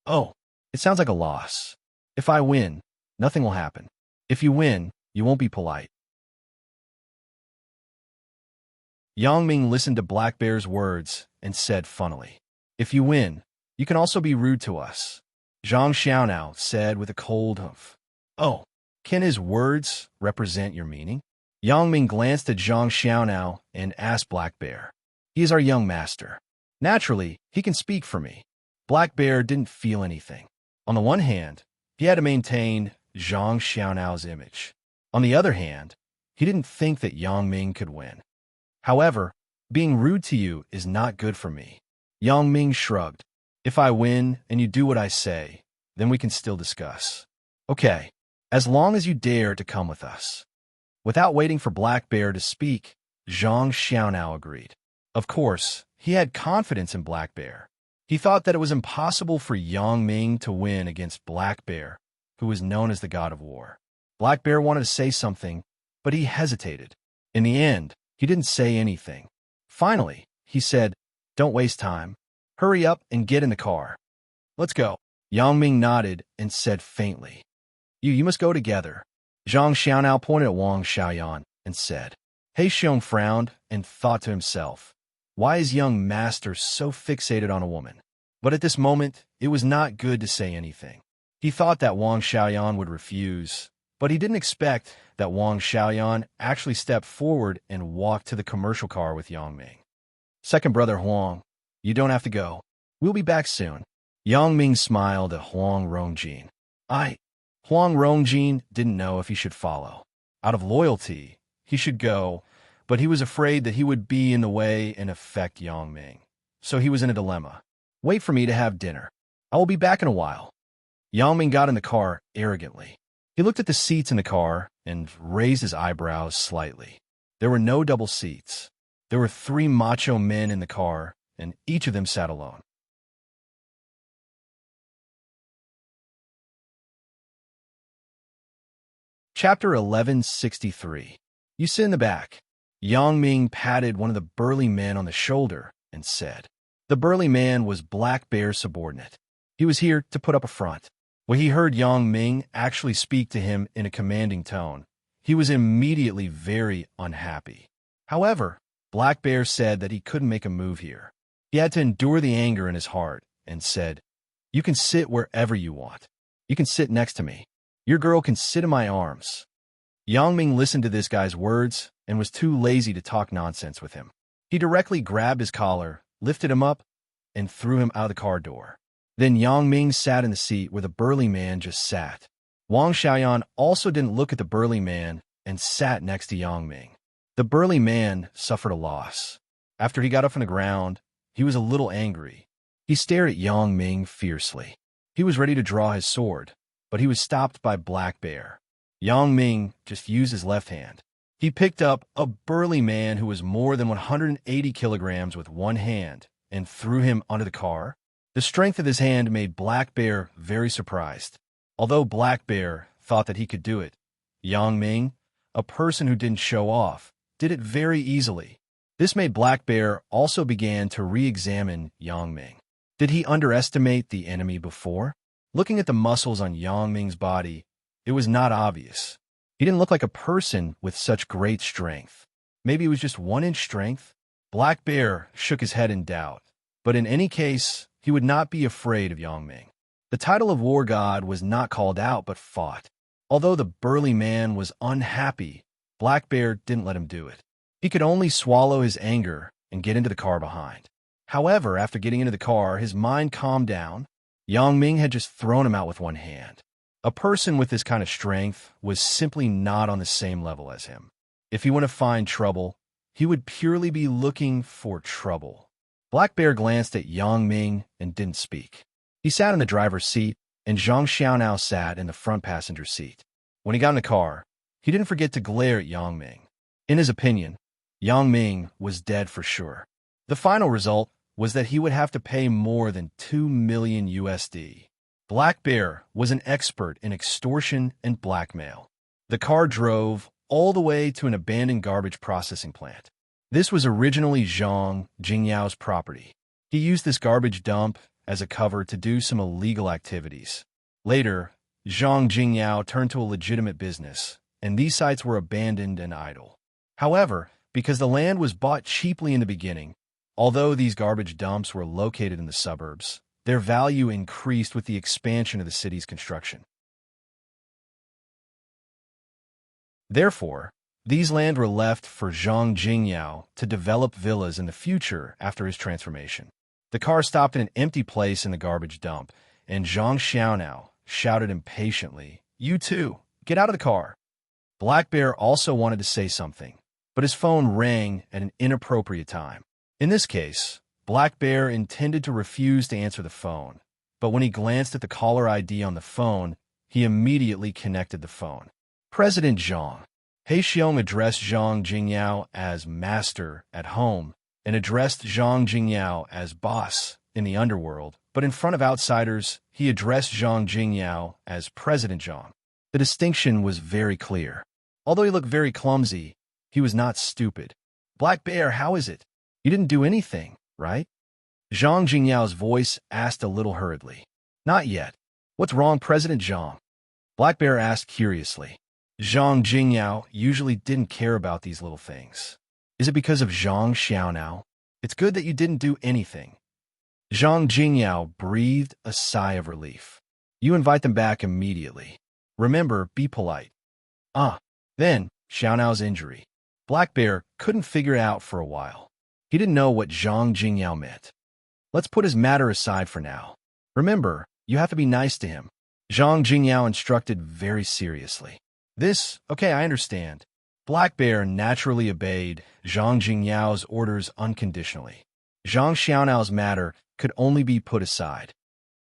Oh, it sounds like a loss. If I win, nothing will happen. If you win, you won't be polite. Yang Ming listened to Black Bear's words and said funnily, if you win, you can also be rude to us. Zhang Xiaonao said with a cold humph. Oh, can his words represent your meaning? Yang Ming glanced at Zhang Xiaonao and asked Black Bear. He is our young master. Naturally, he can speak for me. Black Bear didn't feel anything. On the one hand, he had to maintain Zhang Xiaonao's image. On the other hand, he didn't think that Yang Ming could win. However, being rude to you is not good for me. Yang Ming shrugged. If I win and you do what I say, then we can still discuss. Okay, as long as you dare to come with us. Without waiting for Black Bear to speak, Zhang Xiaonao agreed. Of course, he had confidence in Black Bear. He thought that it was impossible for Yang Ming to win against Black Bear, who was known as the God of War. Black Bear wanted to say something, but he hesitated. In the end, he didn't say anything. Finally, he said, don't waste time. Hurry up and get in the car. Let's go. Yang Ming nodded and said faintly, You must go together. Zhang Xiaonao pointed at Wang Xiaoyan and said. He Xiong frowned and thought to himself, why is young master so fixated on a woman? But at this moment, it was not good to say anything. He thought that Wang Xiaoyan would refuse, but he didn't expect that Wang Xiaoyan actually stepped forward and walked to the commercial car with Yang Ming. Second brother Huang, you don't have to go. We'll be back soon. Yang Ming smiled at Huang Rongjin. Huang Rongjin didn't know if he should follow. Out of loyalty, he should go, but he was afraid that he would be in the way and affect Yang Ming. So he was in a dilemma. Wait for me to have dinner. I will be back in a while. Yang Ming got in the car arrogantly. He looked at the seats in the car and raised his eyebrows slightly. There were no double seats. There were 3 macho men in the car, and each of them sat alone. Chapter 1163. You sit in the back. Yang Ming patted one of the burly men on the shoulder and said. The burly man was Black Bear's subordinate. He was here to put up a front. When he heard Yang Ming actually speak to him in a commanding tone, he was immediately very unhappy. However, Black Bear said that he couldn't make a move here. He had to endure the anger in his heart and said, You can sit wherever you want. You can sit next to me. Your girl can sit in my arms. Yang Ming listened to this guy's words and was too lazy to talk nonsense with him. He directly grabbed his collar, lifted him up, and threw him out of the car door. Then Yang Ming sat in the seat where the burly man just sat. Wang Xiaoyan also didn't look at the burly man and sat next to Yang Ming. The burly man suffered a loss. After he got up from the ground, he was a little angry. He stared at Yang Ming fiercely. He was ready to draw his sword, but he was stopped by Black Bear. Yang Ming just used his left hand. He picked up a burly man who was more than 180 kilograms with one hand and threw him onto the car. The strength of his hand made Black Bear very surprised. Although Black Bear thought that he could do it, Yang Ming, a person who didn't show off, did it very easily. This made Black Bear also began to re-examine Yang Ming. Did he underestimate the enemy before? Looking at the muscles on Yang Ming's body, it was not obvious. He didn't look like a person with such great strength. Maybe it was just 1-inch strength? Black Bear shook his head in doubt. But in any case, he would not be afraid of Yang Ming. The title of War God was not called out but fought. Although the burly man was unhappy, Black Bear didn't let him do it. He could only swallow his anger and get into the car behind. However, after getting into the car, his mind calmed down. Yang Ming had just thrown him out with one hand. A person with this kind of strength was simply not on the same level as him. If he wanted to find trouble, he would purely be looking for trouble. Black Bear glanced at Yang Ming and didn't speak. He sat in the driver's seat, and Zhang Xiaonao sat in the front passenger seat. When he got in the car, he didn't forget to glare at Yang Ming. In his opinion, Yang Ming was dead for sure. The final result was that he would have to pay more than $2 million USD. Black Bear was an expert in extortion and blackmail. The car drove all the way to an abandoned garbage processing plant. This was originally Zhang Jingyao's property. He used this garbage dump as a cover to do some illegal activities. Later, Zhang Jingyao turned to a legitimate business, and these sites were abandoned and idle. However, because the land was bought cheaply in the beginning, although these garbage dumps were located in the suburbs, their value increased with the expansion of the city's construction. Therefore, these land were left for Zhang Jingyao to develop villas in the future after his transformation. The car stopped in an empty place in the garbage dump, and Zhang Xiaonao shouted impatiently, "You too, get out of the car." Black Bear also wanted to say something, but his phone rang at an inappropriate time. In this case, Black Bear intended to refuse to answer the phone, but when he glanced at the caller ID on the phone, he immediately connected the phone. President Zhang. He Xiong addressed Zhang Jingyao as master at home and addressed Zhang Jingyao as boss in the underworld, but in front of outsiders, he addressed Zhang Jingyao as President Zhang. The distinction was very clear. Although he looked very clumsy, he was not stupid. "Black Bear, how is it? You didn't do anything, right?" Zhang Jingyao's voice asked a little hurriedly. "Not yet. What's wrong, President Zhang?" Black Bear asked curiously. Zhang Jingyao usually didn't care about these little things. "Is it because of Zhang Xiaonao? It's good that you didn't do anything." Zhang Jingyao breathed a sigh of relief. "You invite them back immediately. Remember, be polite." Then, Xiaonao's injury. Black Bear couldn't figure it out for a while. He didn't know what Zhang Jingyao meant. "Let's put his matter aside for now. Remember, you have to be nice to him," Zhang Jingyao instructed very seriously. Okay, I understand." Black Bear naturally obeyed Zhang Jingyao's orders unconditionally. Zhang Xiaonao's matter could only be put aside.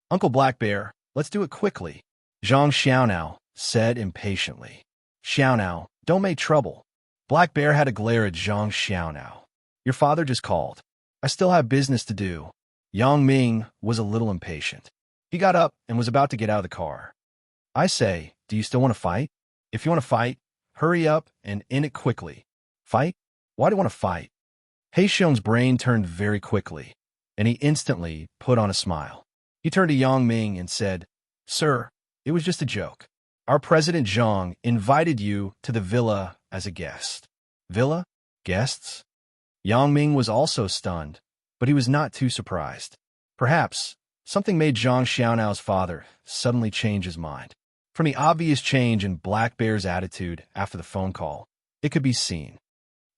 "Uncle Black Bear, let's do it quickly," Zhang Xiaonao said impatiently. "Xiaonao, don't make trouble." Black Bear had a glare at Zhang Xiaonao. "Your father just called. I still have business to do." Yang Ming was a little impatient. He got up and was about to get out of the car. "I say, do you still want to fight? If you want to fight, hurry up and end it quickly." "Fight? Why do you want to fight?" He Xiong's brain turned very quickly, and he instantly put on a smile. He turned to Yang Ming and said, "Sir, it was just a joke. Our President Zhang invited you to the villa as a guest." "Villa? Guests?" Yang Ming was also stunned, but he was not too surprised. Perhaps something made Zhang Xiaonao's father suddenly change his mind. From the obvious change in Black Bear's attitude after the phone call, it could be seen.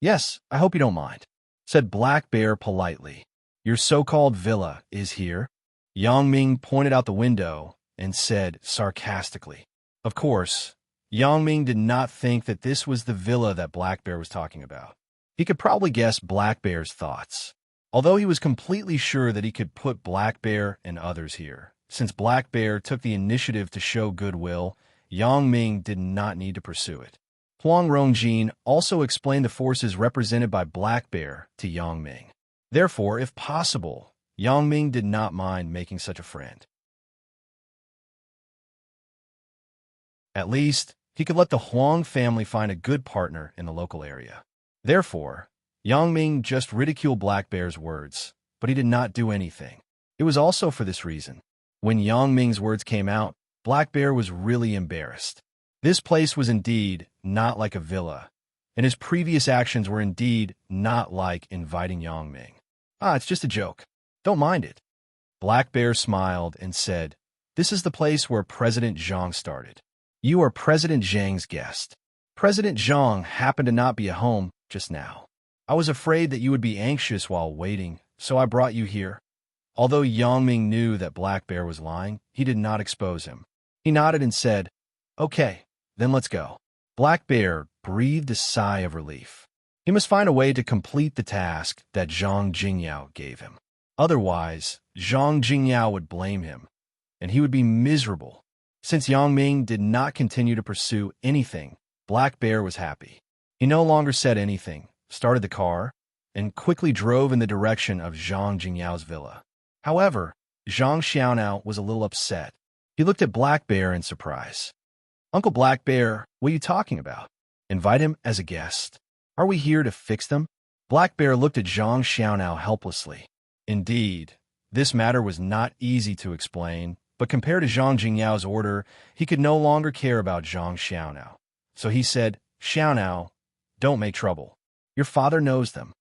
"Yes, I hope you don't mind," said Black Bear politely. "Your so-called villa is here?" Yang Ming pointed out the window and said sarcastically. Of course, Yang Ming did not think that this was the villa that Black Bear was talking about. He could probably guess Black Bear's thoughts, although he was completely sure that he could put Black Bear and others here. Since Black Bear took the initiative to show goodwill, Yang Ming did not need to pursue it. Huang Rongjin also explained the forces represented by Black Bear to Yang Ming. Therefore, if possible, Yang Ming did not mind making such a friend. At least, he could let the Huang family find a good partner in the local area. Therefore, Yang Ming just ridiculed Black Bear's words, but he did not do anything. It was also for this reason. When Yang Ming's words came out, Black Bear was really embarrassed. This place was indeed not like a villa, and his previous actions were indeed not like inviting Yang Ming. It's just a joke. Don't mind it." Black Bear smiled and said, "This is the place where President Zhang started. You are President Zhang's guest. President Zhang happened to not be at home just now. I was afraid that you would be anxious while waiting, so I brought you here." Although Yang Ming knew that Black Bear was lying, he did not expose him. He nodded and said, "Okay, then let's go." Black Bear breathed a sigh of relief. He must find a way to complete the task that Zhang Jingyao gave him. Otherwise, Zhang Jingyao would blame him, and he would be miserable. Since Yang Ming did not continue to pursue anything, Black Bear was happy. He no longer said anything, started the car, and quickly drove in the direction of Zhang Jingyao's villa. However, Zhang Xiaonao was a little upset. He looked at Black Bear in surprise. Uncle Black Bear, what are you talking about? Invite him as a guest. Are we here to fix them? Black Bear looked at Zhang Xiaonao helplessly. Indeed, this matter was not easy to explain, but compared to Zhang Jingyao's order, he could no longer care about Zhang Xiaonao. So he said, Xiaonao, don't make trouble. Your father knows them.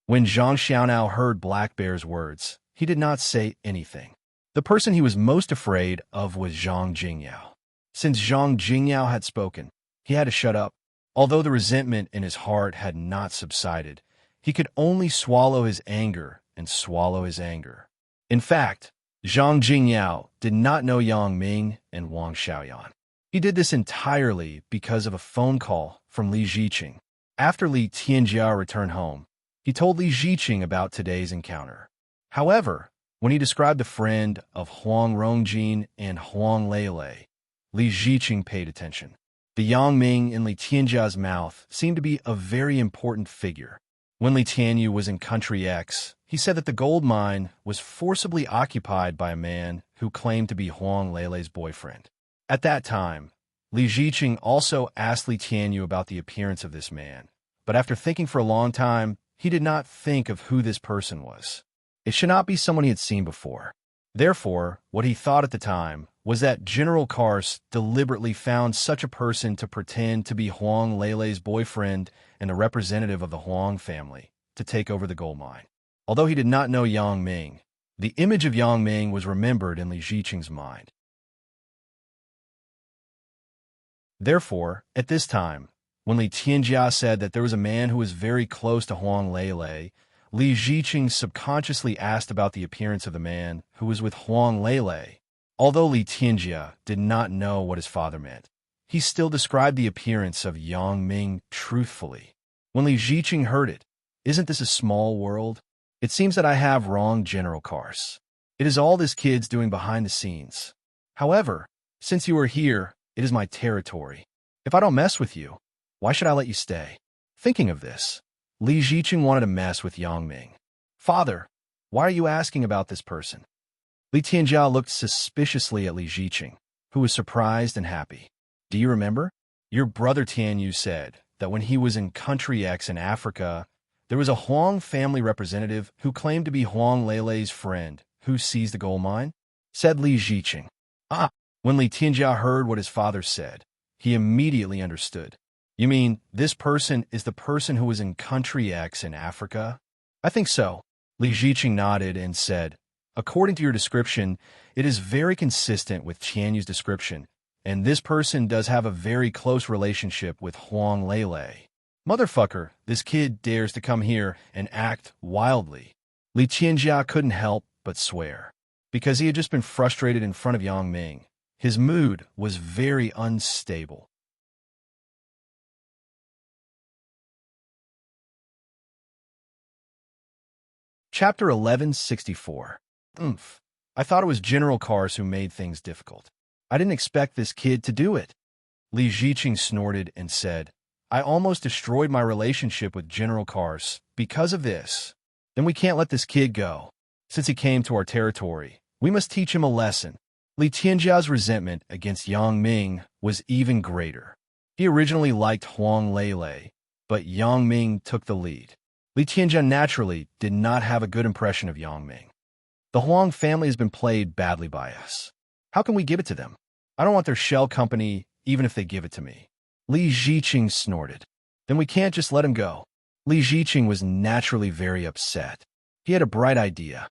When Zhang Xiaonao heard Black Bear's words, he did not say anything. The person he was most afraid of was Zhang Jingyao. Since Zhang Jingyao had spoken, he had to shut up. Although the resentment in his heart had not subsided, he could only swallow his anger and swallow his anger. In fact, Zhang Jingyao did not know Yang Ming and Wang Xiaoyan. He did this entirely because of a phone call from Li Ziqing. After Li Tianjia returned home, he told Li Ziqing about today's encounter. However, when he described the friend of Huang Rongjin and Huang Leilei, Li Ziqing paid attention. The Yang Ming in Li Tianjia's mouth seemed to be a very important figure. When Li Tianyu was in Country X, he said that the gold mine was forcibly occupied by a man who claimed to be Huang Leilei's boyfriend. At that time, Li Ziqing also asked Li Tianyu about the appearance of this man, but after thinking for a long time, he did not think of who this person was. It should not be someone he had seen before. Therefore, what he thought at the time was that General Kars deliberately found such a person to pretend to be Huang Leilei's boyfriend and the representative of the Huang family to take over the gold mine. Although he did not know Yang Ming, the image of Yang Ming was remembered in Li Ziqing's mind. Therefore, at this time, when Li Tianjia said that there was a man who was very close to Huang Leilei, Li Ziqing subconsciously asked about the appearance of the man who was with Huang Leilei. Although Li Tianjia did not know what his father meant, he still described the appearance of Yang Ming truthfully. When Li Ziqing heard it, isn't this a small world? It seems that I have wrong General Kars. It is all this kid's doing behind the scenes. However, since you are here, it is my territory. If I don't mess with you, why should I let you stay? Thinking of this, Li Ziqing wanted to mess with Yang Ming. Father, why are you asking about this person? Li Tianjia looked suspiciously at Li Ziqing, who was surprised and happy. Do you remember? Your brother Tianyu said that when he was in Country X in Africa, there was a Huang family representative who claimed to be Huang Leilei's friend who seized the gold mine, said Li Ziqing. When Li Tianjia heard what his father said, he immediately understood. You mean this person is the person who was in Country X in Africa? I think so. Li Ziqing nodded and said, according to your description, it is very consistent with Tianyu's description, and this person does have a very close relationship with Huang Leilei. Motherfucker, this kid dares to come here and act wildly. Li Tianjia couldn't help but swear. Because he had just been frustrated in front of Yang Ming, his mood was very unstable. Chapter 1164. I thought it was General Kars who made things difficult. I didn't expect this kid to do it. Li Ziqing snorted and said, I almost destroyed my relationship with General Kars because of this. Then we can't let this kid go. Since he came to our territory, we must teach him a lesson. Li Tianjia's resentment against Yang Ming was even greater. He originally liked Huang Leilei, but Yang Ming took the lead. Li Tianjia naturally did not have a good impression of Yang Ming. The Huang family has been played badly by us. How can we give it to them? I don't want their shell company, even if they give it to me. Li Ziqing snorted. Then we can't just let him go. Li Ziqing was naturally very upset. He had a bright idea.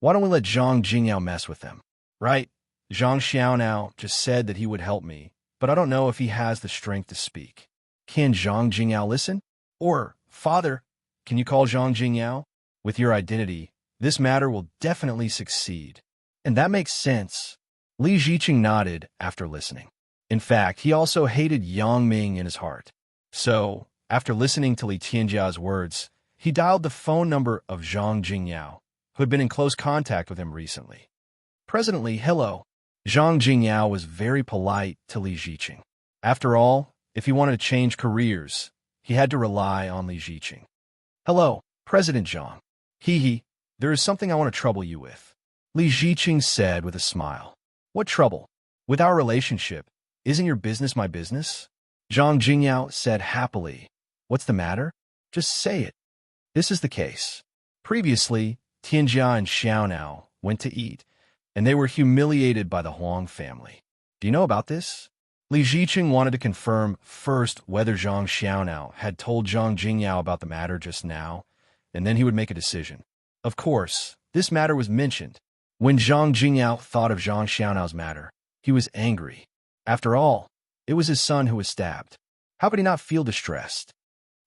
Why don't we let Zhang Jingyao mess with them? Right? Zhang Xiaonao just said that he would help me, but I don't know if he has the strength to speak. Can Zhang Jingyao listen? Or, Father, can you call Zhang Jingyao? With your identity, this matter will definitely succeed. And that makes sense. Li Ziqing nodded after listening. In fact, he also hated Yang Ming in his heart. So, after listening to Li Tianjia's words, he dialed the phone number of Zhang Jingyao, who had been in close contact with him recently. Presently, hello. Zhang Jingyao was very polite to Li Ziqing. After all, if he wanted to change careers, he had to rely on Li Ziqing. Hello, President Zhang. There is something I want to trouble you with. Li Ziqing said with a smile. What trouble? With our relationship, isn't your business my business? Zhang Jingyao said happily. What's the matter? Just say it. This is the case. Previously, Tianjia and Xiaonao went to eat, and they were humiliated by the Huang family. Do you know about this? Li Ziqing wanted to confirm first whether Zhang Xiaonao had told Zhang Jingyao about the matter just now, and then he would make a decision. Of course, this matter was mentioned. When Zhang Jingyao thought of Zhang Xiaonao's matter, he was angry. After all, it was his son who was stabbed. How could he not feel distressed?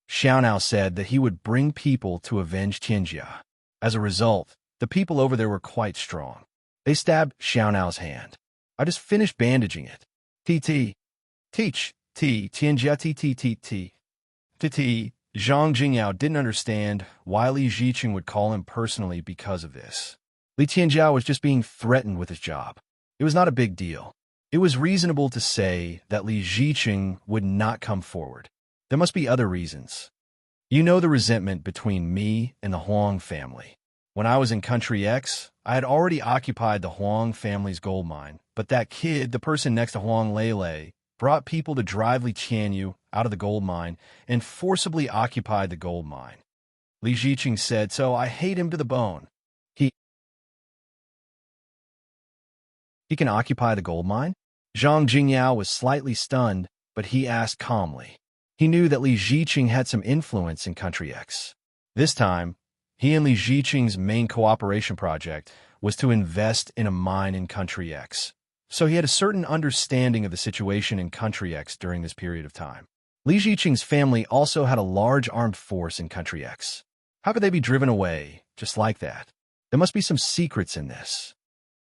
Xiaonao said that he would bring people to avenge Tianjia. As a result, the people over there were quite strong. They stabbed Xiaonao's hand. I just finished bandaging it. T. Teach. Tianjia T. Zhang Jingyao didn't understand why Li Ziqing would call him personally because of this. Li Tianjia was just being threatened with his job. It was not a big deal. It was reasonable to say that Li Ziqing would not come forward. There must be other reasons. You know the resentment between me and the Huang family. When I was in Country X, I had already occupied the Huang family's gold mine, but that kid, the person next to Huang Lele, brought people to drive Li Tianyu out of the gold mine and forcibly occupied the gold mine. Li Ziqing said, so I hate him to the bone. He can occupy the gold mine? Zhang Jingyao was slightly stunned, but he asked calmly. He knew that Li Ziqing had some influence in Country X. This time, he and Li Ziqing's main cooperation project was to invest in a mine in Country X. So he had a certain understanding of the situation in Country X during this period of time. Li Ziqing's family also had a large armed force in Country X. How could they be driven away just like that? There must be some secrets in this.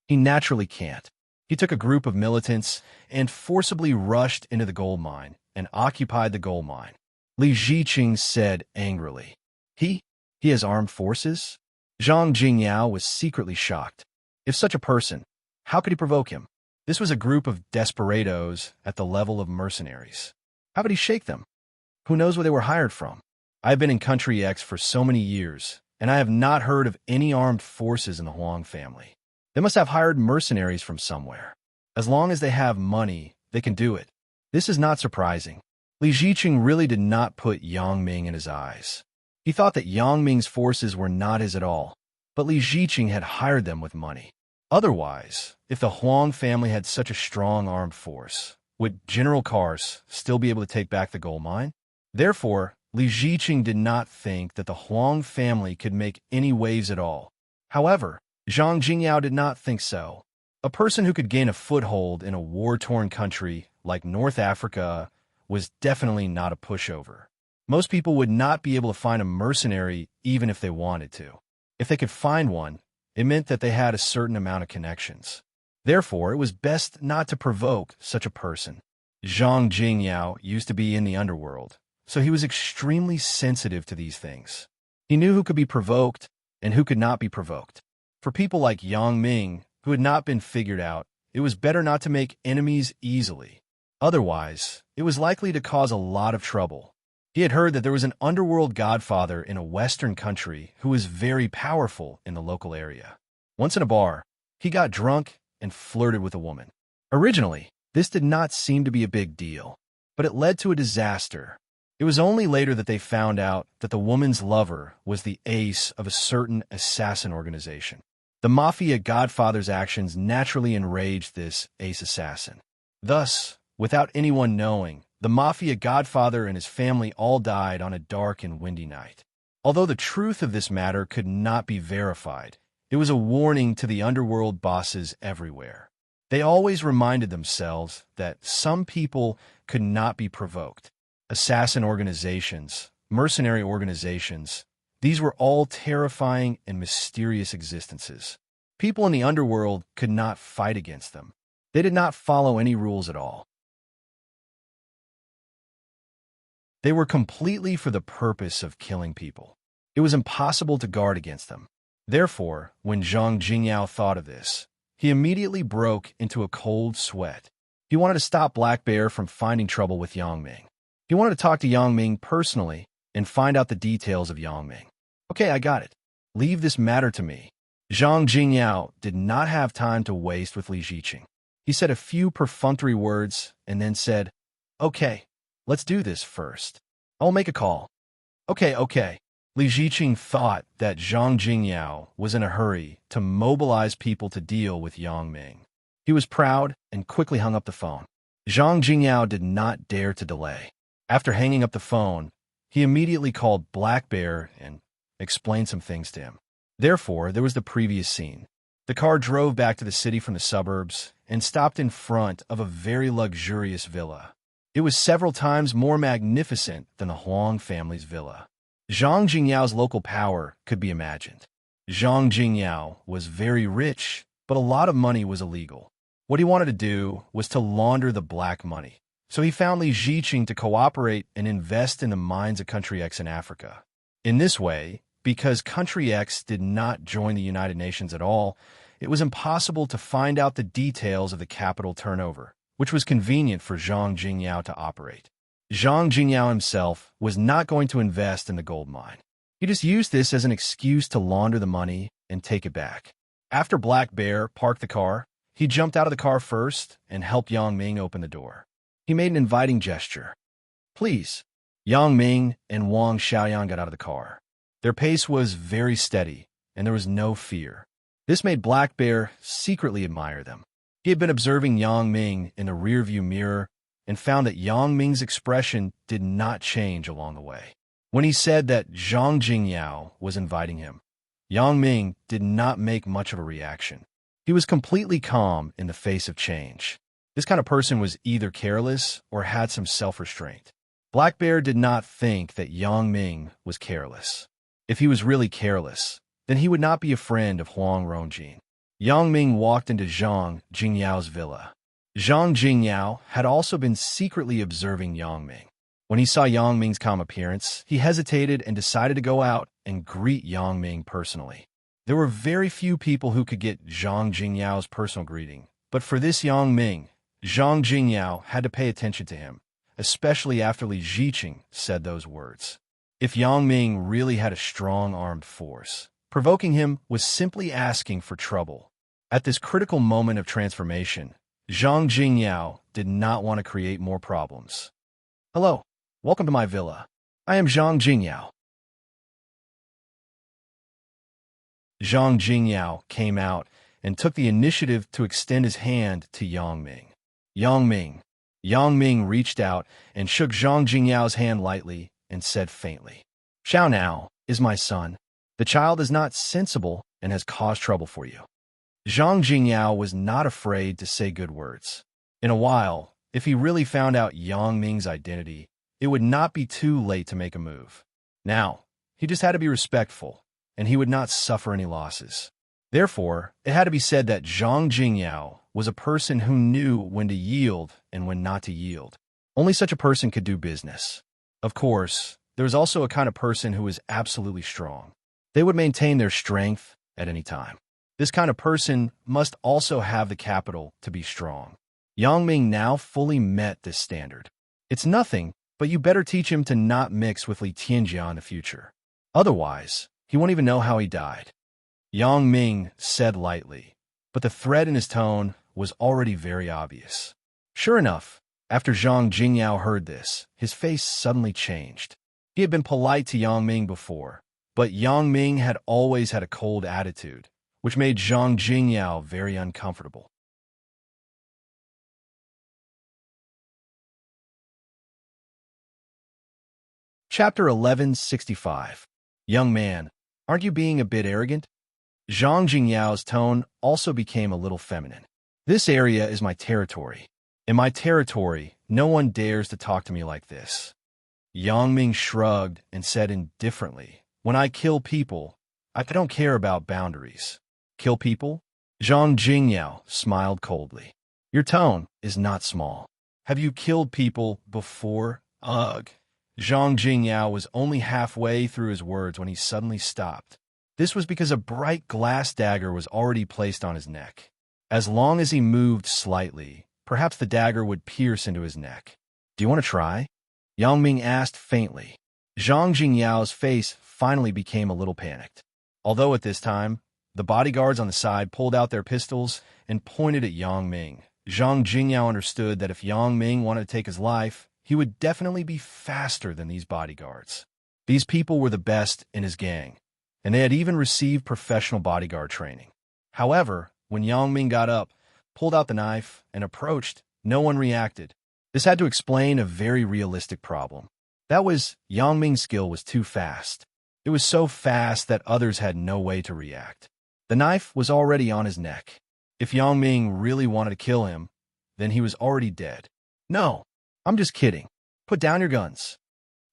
He naturally can't. He took a group of militants and forcibly rushed into the gold mine and occupied the gold mine. Li Ziqing said angrily. He has armed forces? Zhang Jingyao was secretly shocked. If such a person, how could he provoke him? This was a group of desperados at the level of mercenaries. How could he shake them? Who knows where they were hired from? I have been in Country X for so many years, and I have not heard of any armed forces in the Huang family. They must have hired mercenaries from somewhere. As long as they have money, they can do it. This is not surprising. Li Ziqing really did not put Yang Ming in his eyes. He thought that Yang Ming's forces were not his at all, but Li Ziqing had hired them with money. Otherwise, if the Huang family had such a strong armed force, would General Kars still be able to take back the gold mine? Therefore, Li Ziqing did not think that the Huang family could make any waves at all. However, Zhang Jingyao did not think so. A person who could gain a foothold in a war-torn country like North Africa was definitely not a pushover. Most people would not be able to find a mercenary even if they wanted to. If they could find one, it meant that they had a certain amount of connections. Therefore, it was best not to provoke such a person. Zhang Jingyao used to be in the underworld, so he was extremely sensitive to these things. He knew who could be provoked and who could not be provoked. For people like Yang Ming, who had not been figured out, it was better not to make enemies easily. Otherwise, it was likely to cause a lot of trouble. He had heard that there was an underworld godfather in a Western country who was very powerful in the local area. Once in a bar, he got drunk and flirted with a woman. Originally, this did not seem to be a big deal, but it led to a disaster. It was only later that they found out that the woman's lover was the ace of a certain assassin organization. The Mafia Godfather's actions naturally enraged this ace assassin. Thus, without anyone knowing, the Mafia Godfather and his family all died on a dark and windy night. Although the truth of this matter could not be verified, it was a warning to the underworld bosses everywhere. They always reminded themselves that some people could not be provoked. Assassin organizations, mercenary organizations, these were all terrifying and mysterious existences. People in the underworld could not fight against them. They did not follow any rules at all. They were completely for the purpose of killing people. It was impossible to guard against them. Therefore, when Zhang Jingyao thought of this, he immediately broke into a cold sweat. He wanted to stop Black Bear from finding trouble with Yang Ming. He wanted to talk to Yang Ming personally and find out the details of Yang Ming. Okay, I got it. Leave this matter to me. Zhang Jingyao did not have time to waste with Li Ziqing. He said a few perfunctory words and then said, "Okay, let's do this first. I'll make a call." Okay. Li Ziqing thought that Zhang Jingyao was in a hurry to mobilize people to deal with Yang Ming. He was proud and quickly hung up the phone. Zhang Jingyao did not dare to delay. After hanging up the phone, he immediately called Black Bear and explained some things to him. Therefore, there was the previous scene. The car drove back to the city from the suburbs and stopped in front of a very luxurious villa. It was several times more magnificent than the Huang family's villa. Zhang Jingyao's local power could be imagined. Zhang Jingyao was very rich, but a lot of money was illegal. What he wanted to do was to launder the black money. So he found Li Ziqing to cooperate and invest in the mines of Country X in Africa. In this way, because Country X did not join the United Nations at all, it was impossible to find out the details of the capital turnover, which was convenient for Zhang Jingyao to operate. Zhang Jingyao himself was not going to invest in the gold mine. He just used this as an excuse to launder the money and take it back. After Black Bear parked the car, he jumped out of the car first and helped Yang Ming open the door. He made an inviting gesture. "Please." Yang Ming and Wang Xiaoyan got out of the car. Their pace was very steady, and there was no fear. This made Black Bear secretly admire them. He had been observing Yang Ming in the rearview mirror and found that Yang Ming's expression did not change along the way. When he said that Zhang Jingyao was inviting him, Yang Ming did not make much of a reaction. He was completely calm in the face of change. This kind of person was either careless or had some self-restraint. Black Bear did not think that Yang Ming was careless. If he was really careless, then he would not be a friend of Huang Rongjin. Yang Ming walked into Zhang Jingyao's villa. Zhang Jingyao had also been secretly observing Yang Ming. When he saw Yang Ming's calm appearance, he hesitated and decided to go out and greet Yang Ming personally. There were very few people who could get Zhang Jingyao's personal greeting, but for this Yang Ming, Zhang Jingyao had to pay attention to him, especially after Li Ziqing said those words. If Yang Ming really had a strong armed force, provoking him was simply asking for trouble. At this critical moment of transformation, Zhang Jingyao did not want to create more problems. "Hello, welcome to my villa. I am Zhang Jingyao." Zhang Jingyao came out and took the initiative to extend his hand to Yang Ming. Yang Ming reached out and shook Zhang Jingyao's hand lightly and said faintly, "Xiao Nao is my son. The child is not sensible and has caused trouble for you." Zhang Jingyao was not afraid to say good words. In a while, if he really found out Yang Ming's identity, it would not be too late to make a move. Now, he just had to be respectful, and he would not suffer any losses. Therefore, it had to be said that Zhang Jingyao was a person who knew when to yield and when not to yield. Only such a person could do business. Of course, there was also a kind of person who was absolutely strong. They would maintain their strength at any time. This kind of person must also have the capital to be strong. Yang Ming now fully met this standard. It's nothing, but you better teach him to not mix with Li Tianjia in the future. Otherwise, he won't even know how he died. Yang Ming said lightly, but the threat in his tone was already very obvious. Sure enough, after Zhang Jingyao heard this, his face suddenly changed. He had been polite to Yang Ming before, but Yang Ming had always had a cold attitude, which made Zhang Jingyao very uncomfortable. Chapter 1165. Young man, aren't you being a bit arrogant? Zhang Jingyao's tone also became a little feminine. This area is my territory. In my territory, no one dares to talk to me like this. Yang Ming shrugged and said indifferently, "When I kill people, I don't care about boundaries." "Kill people?" Zhang Jingyao smiled coldly. "Your tone is not small. Have you killed people before?" Ugh. Zhang Jingyao was only halfway through his words when he suddenly stopped. This was because a bright glass dagger was already placed on his neck. As long as he moved slightly, perhaps the dagger would pierce into his neck. "Do you want to try?" Yang Ming asked faintly. Zhang Jingyao's face finally became a little panicked. Although at this time, the bodyguards on the side pulled out their pistols and pointed at Yang Ming. Zhang Jingyao understood that if Yang Ming wanted to take his life, he would definitely be faster than these bodyguards. These people were the best in his gang, and they had even received professional bodyguard training. However, when Yang Ming got up, pulled out the knife, and approached, no one reacted. This had to explain a very realistic problem. That was, Yang Ming's skill was too fast. It was so fast that others had no way to react. The knife was already on his neck. If Yang Ming really wanted to kill him, then he was already dead. No, I'm just kidding. Put down your guns.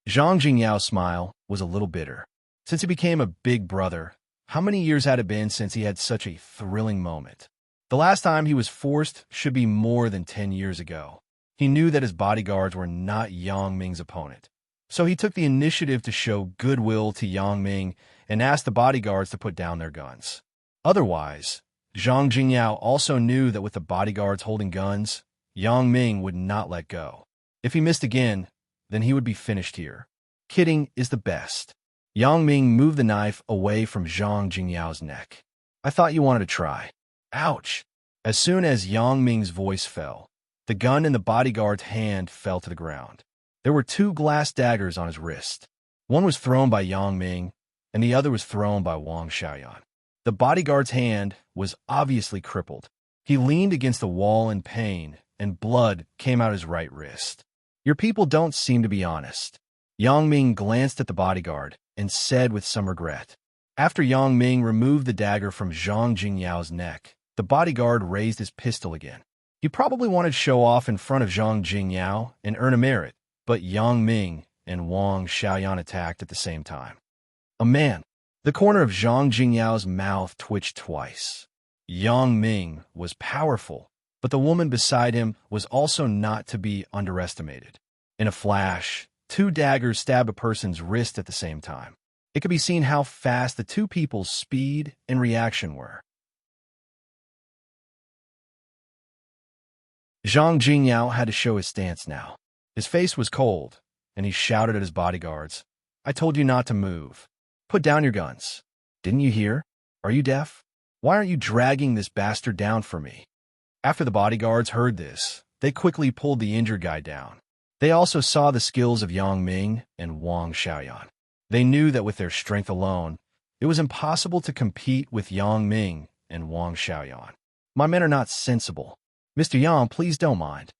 Zhang Jingyao's smile was a little bitter. Since he became a big brother, how many years had it been since he had such a thrilling moment? The last time he was forced should be more than 10 years ago. He knew that his bodyguards were not Yang Ming's opponent. So he took the initiative to show goodwill to Yang Ming and asked the bodyguards to put down their guns. Otherwise, Zhang Jingyao also knew that with the bodyguards holding guns, Yang Ming would not let go. If he missed again, then he would be finished here. Kidding is the best. Yang Ming moved the knife away from Zhang Jingyao's neck. I thought you wanted to try. Ouch! As soon as Yang Ming's voice fell, the gun in the bodyguard's hand fell to the ground. There were 2 glass daggers on his wrist. One was thrown by Yang Ming, and the other was thrown by Wang Xiaoyan. The bodyguard's hand was obviously crippled. He leaned against the wall in pain, and blood came out his right wrist. Your people don't seem to be honest. Yang Ming glanced at the bodyguard and said with some regret. After Yang Ming removed the dagger from Zhang Jingyao's neck, the bodyguard raised his pistol again. He probably wanted to show off in front of Zhang Jingyao and earn a merit, but Yang Ming and Wang Xiaoyan attacked at the same time. A man. The corner of Zhang Jingyao's mouth twitched twice. Yang Ming was powerful, but the woman beside him was also not to be underestimated. In a flash, 2 daggers stabbed a person's wrist at the same time. It could be seen how fast the 2 people's speed and reaction were. Zhang Jingyao had to show his stance now. His face was cold, and he shouted at his bodyguards, I told you not to move. Put down your guns. Didn't you hear? Are you deaf? Why aren't you dragging this bastard down for me? After the bodyguards heard this, they quickly pulled the injured guy down. They also saw the skills of Yang Ming and Wang Xiaoyan. They knew that with their strength alone, it was impossible to compete with Yang Ming and Wang Xiaoyan. My men are not sensible. Mr. Yang, please don't mind.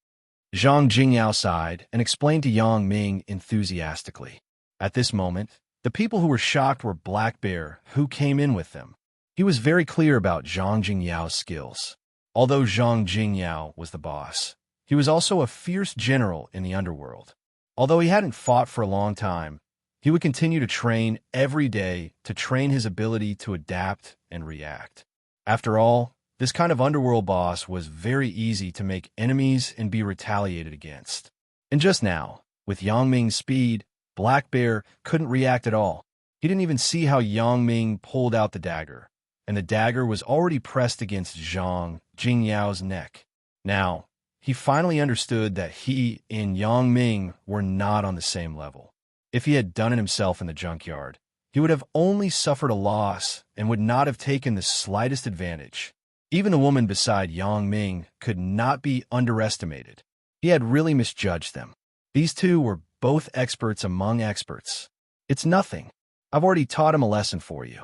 Zhang Jingyao sighed and explained to Yang Ming enthusiastically. At this moment, the people who were shocked were Black Bear, who came in with them. He was very clear about Zhang Jingyao's skills. Although Zhang Jingyao was the boss, he was also a fierce general in the underworld. Although he hadn't fought for a long time, he would continue to train every day to train his ability to adapt and react. After all, this kind of underworld boss was very easy to make enemies and be retaliated against. And just now, with Yang Ming's speed, Black Bear couldn't react at all. He didn't even see how Yang Ming pulled out the dagger, and the dagger was already pressed against Zhang Jingyao's neck. Now, he finally understood that he and Yang Ming were not on the same level. If he had done it himself in the junkyard, he would have only suffered a loss and would not have taken the slightest advantage. Even the woman beside Yang Ming could not be underestimated. He had really misjudged them. These 2 were both experts among experts. It's nothing. I've already taught him a lesson for you.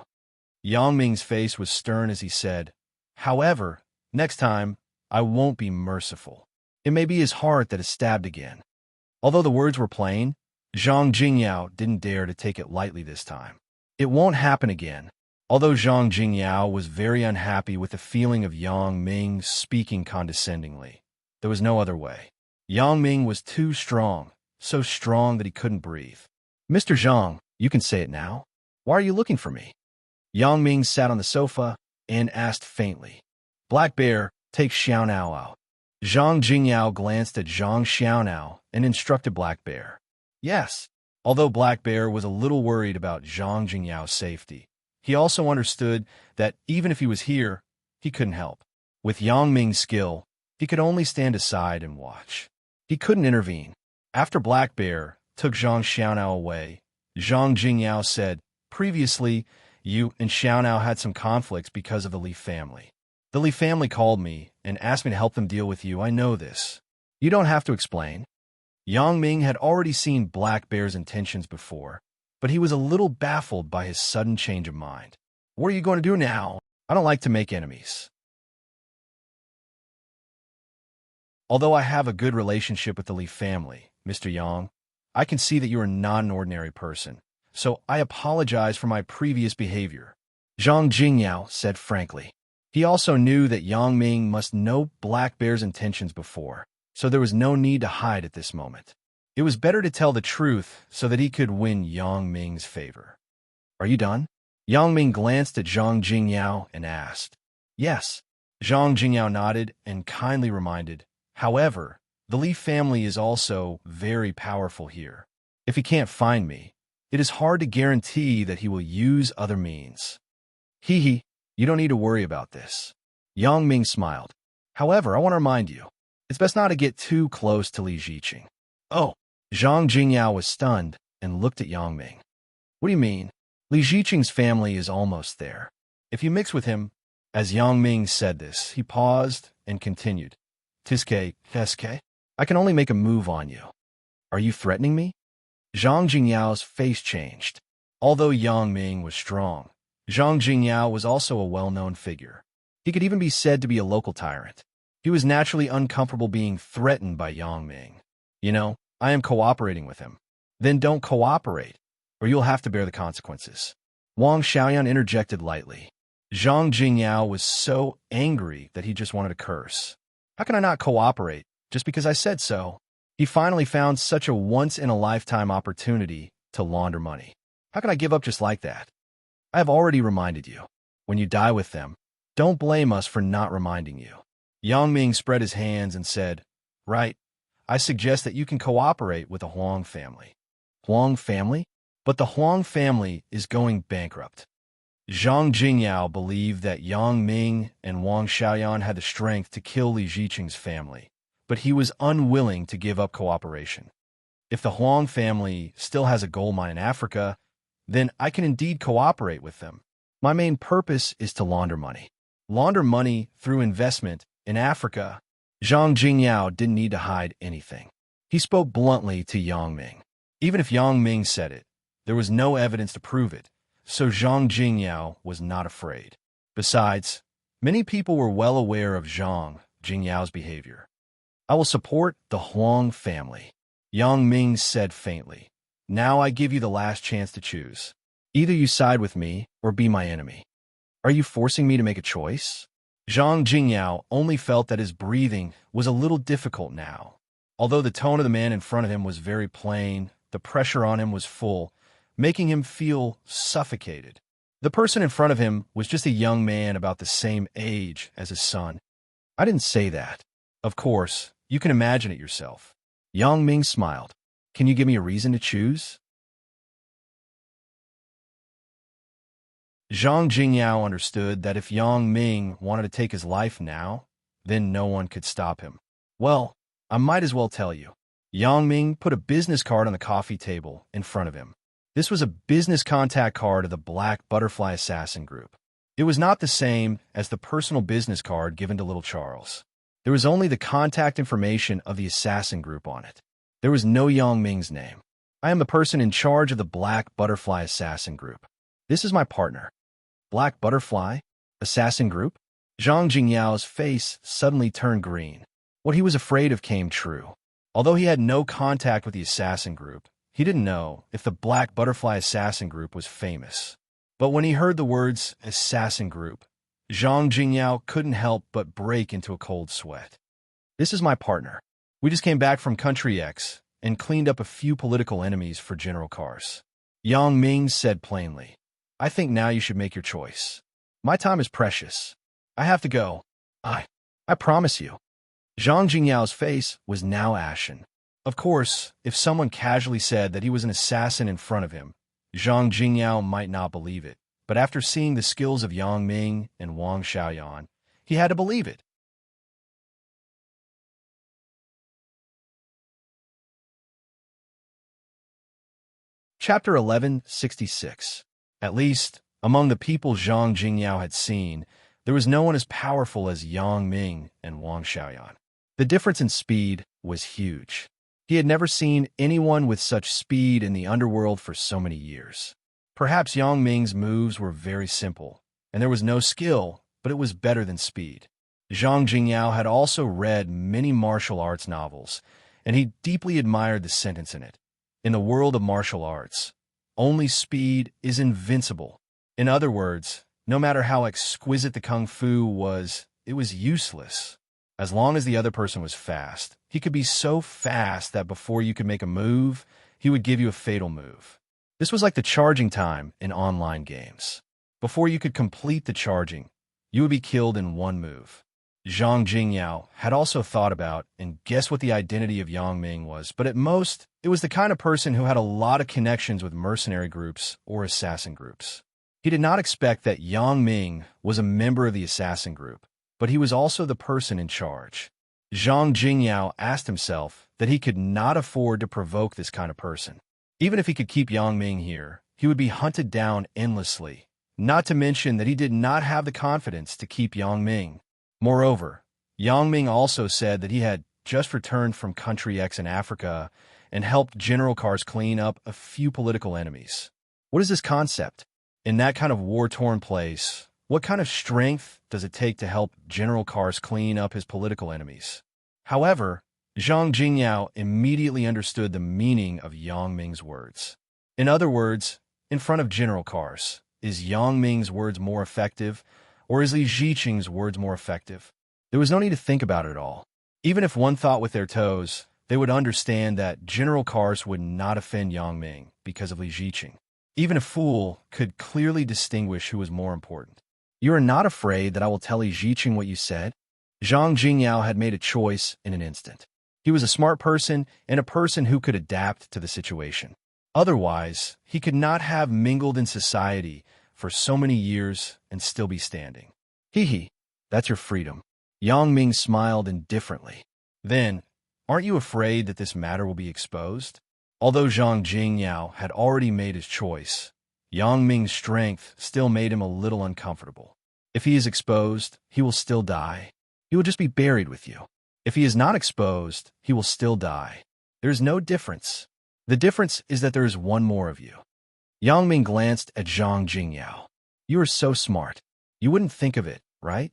Yang Ming's face was stern as he said, However, next time, I won't be merciful. It may be his heart that is stabbed again. Although the words were plain, Zhang Jingyao didn't dare to take it lightly this time. It won't happen again. Although Zhang Jingyao was very unhappy with the feeling of Yang Ming speaking condescendingly, there was no other way. Yang Ming was too strong, so strong that he couldn't breathe. Mr. Zhang, you can say it now. Why are you looking for me? Yang Ming sat on the sofa and asked faintly. Black Bear, take Xiaonao out. Zhang Jingyao glanced at Zhang Xiaonao and instructed Black Bear. Yes, although Black Bear was a little worried about Zhang Jingyao's safety, he also understood that even if he was here, he couldn't help. With Yang Ming's skill, he could only stand aside and watch. He couldn't intervene. After Black Bear took Zhang Xiaonao away, Zhang Jingyao said, Previously, you and Xiaonao had some conflicts because of the Li family. The Li family called me and asked me to help them deal with you. I know this. You don't have to explain. Yang Ming had already seen Black Bear's intentions before, but he was a little baffled by his sudden change of mind. What are you going to do now? I don't like to make enemies. Although I have a good relationship with the Li family, Mr. Yang, I can see that you are not an ordinary person, so I apologize for my previous behavior. Zhang Jingyao said frankly. He also knew that Yang Ming must know Black Bear's intentions before, so there was no need to hide at this moment. It was better to tell the truth so that he could win Yang Ming's favor. Are you done? Yang Ming glanced at Zhang Jingyao and asked. Yes. Zhang Jingyao nodded and kindly reminded, however, the Li family is also very powerful here. If he can't find me, it is hard to guarantee that he will use other means. Hee, you don't need to worry about this. Yang Ming smiled. However, I want to remind you, it's best not to get too close to Li Ziqing. Oh, Zhang Jingyao was stunned and looked at Yang Ming. What do you mean? Li Ziqing's family is almost there. If you mix with him, as Yang Ming said this, he paused and continued. Tiske, I can only make a move on you. Are you threatening me? Zhang Jingyao's face changed. Although Yang Ming was strong, Zhang Jingyao was also a well-known figure. He could even be said to be a local tyrant. He was naturally uncomfortable being threatened by Yang Ming. You know, I am cooperating with him. Then don't cooperate, or you'll have to bear the consequences. Wang Xiaoyan interjected lightly. Zhang Jingyao was so angry that he just wanted to curse. How can I not cooperate, just because I said so? He finally found such a once-in-a-lifetime opportunity to launder money. How can I give up just like that? I have already reminded you. When you die with them, don't blame us for not reminding you. Yang Ming spread his hands and said, Right, I suggest that you can cooperate with the Huang family. Huang family? But the Huang family is going bankrupt. Zhang Jingyao believed that Yang Ming and Wang Xiaoyan had the strength to kill Li Ziqing's family, but he was unwilling to give up cooperation. If the Huang family still has a gold mine in Africa, then I can indeed cooperate with them. My main purpose is to launder money. Launder money through investment in Africa. Zhang Jingyao didn't need to hide anything. He spoke bluntly to Yang Ming. Even if Yang Ming said it, there was no evidence to prove it, so Zhang Jingyao was not afraid. Besides, many people were well aware of Zhang Jingyao's behavior. I will support the Huang family, Yang Ming said faintly. Now I give you the last chance to choose. Either you side with me or be my enemy. Are you forcing me to make a choice? Zhang Jingyao only felt that his breathing was a little difficult now. Although the tone of the man in front of him was very plain, the pressure on him was full, making him feel suffocated. The person in front of him was just a young man about the same age as his son. I didn't say that. Of course, you can imagine it yourself. Yang Ming smiled. Can you give me a reason to choose? Zhang Jingyao understood that if Yang Ming wanted to take his life now, then no one could stop him. Well, I might as well tell you. Yang Ming put a business card on the coffee table in front of him. This was a business contact card of the Black Butterfly Assassin Group. It was not the same as the personal business card given to little Charles. There was only the contact information of the assassin group on it. There was no Yang Ming's name. I am the person in charge of the Black Butterfly Assassin Group. This is my partner. Black Butterfly? Assassin Group? Zhang Jingyao's face suddenly turned green. What he was afraid of came true. Although he had no contact with the assassin group, he didn't know if the Black Butterfly Assassin Group was famous. But when he heard the words assassin group, Zhang Jingyao couldn't help but break into a cold sweat. This is my partner. We just came back from Country X and cleaned up a few political enemies for General Kars. Yang Ming said plainly, I think now you should make your choice. My time is precious. I have to go. I promise you. Zhang Jingyao's face was now ashen. Of course, if someone casually said that he was an assassin in front of him, Zhang Jingyao might not believe it. But after seeing the skills of Yang Ming and Wang Xiaoyan, he had to believe it. Chapter 1166. At least, among the people Zhang Jingyao had seen, There was no one as powerful as Yang Ming and Wang Xiaoyan. The difference in speed was huge. He had never seen anyone with such speed in the underworld for so many years. Perhaps Yang Ming's moves were very simple, and there was no skill, but it was better than speed. Zhang Jingyao had also read many martial arts novels, and he deeply admired the sentence in it. In the world of martial arts, only speed is invincible. In other words, no matter how exquisite the kung fu was, it was useless. As long as the other person was fast, he could be so fast that before you could make a move, he would give you a fatal move. This was like the charging time in online games. Before you could complete the charging, you would be killed in one move. Zhang Jingyao had also thought about and guessed what the identity of Yang Ming was, but at most, it was the kind of person who had a lot of connections with mercenary groups or assassin groups. He did not expect that Yang Ming was a member of the assassin group, but he was also the person in charge. Zhang Jingyao asked himself that he could not afford to provoke this kind of person. Even if he could keep Yang Ming here, he would be hunted down endlessly, not to mention that he did not have the confidence to keep Yang Ming. Moreover, Yang Ming also said that he had just returned from Country X in Africa and helped General Kars clean up a few political enemies. What is this concept? In that kind of war-torn place, what kind of strength does it take to help General Kars clean up his political enemies? However, Zhang Jingyao immediately understood the meaning of Yang Ming's words. In other words, in front of General Kars, is Yang Ming's words more effective, or is Li Ziqing's words more effective? There was no need to think about it at all. Even if one thought with their toes, they would understand that General Kars would not offend Yang Ming because of Li Ziqing. Even a fool could clearly distinguish who was more important. You are not afraid that I will tell Li Ziqing what you said? Zhang Jingyao had made a choice in an instant. He was a smart person and a person who could adapt to the situation. Otherwise, he could not have mingled in society for so many years and still be standing. Hee, that's your freedom. Yang Ming smiled indifferently. Then, aren't you afraid that this matter will be exposed? Although Zhang Jingyao had already made his choice, Yang Ming's strength still made him a little uncomfortable. If he is exposed, he will still die. He will just be buried with you. If he is not exposed, he will still die. There is no difference. The difference is that there is one more of you. Yang Ming glanced at Zhang Jingyao. You are so smart. You wouldn't think of it, right?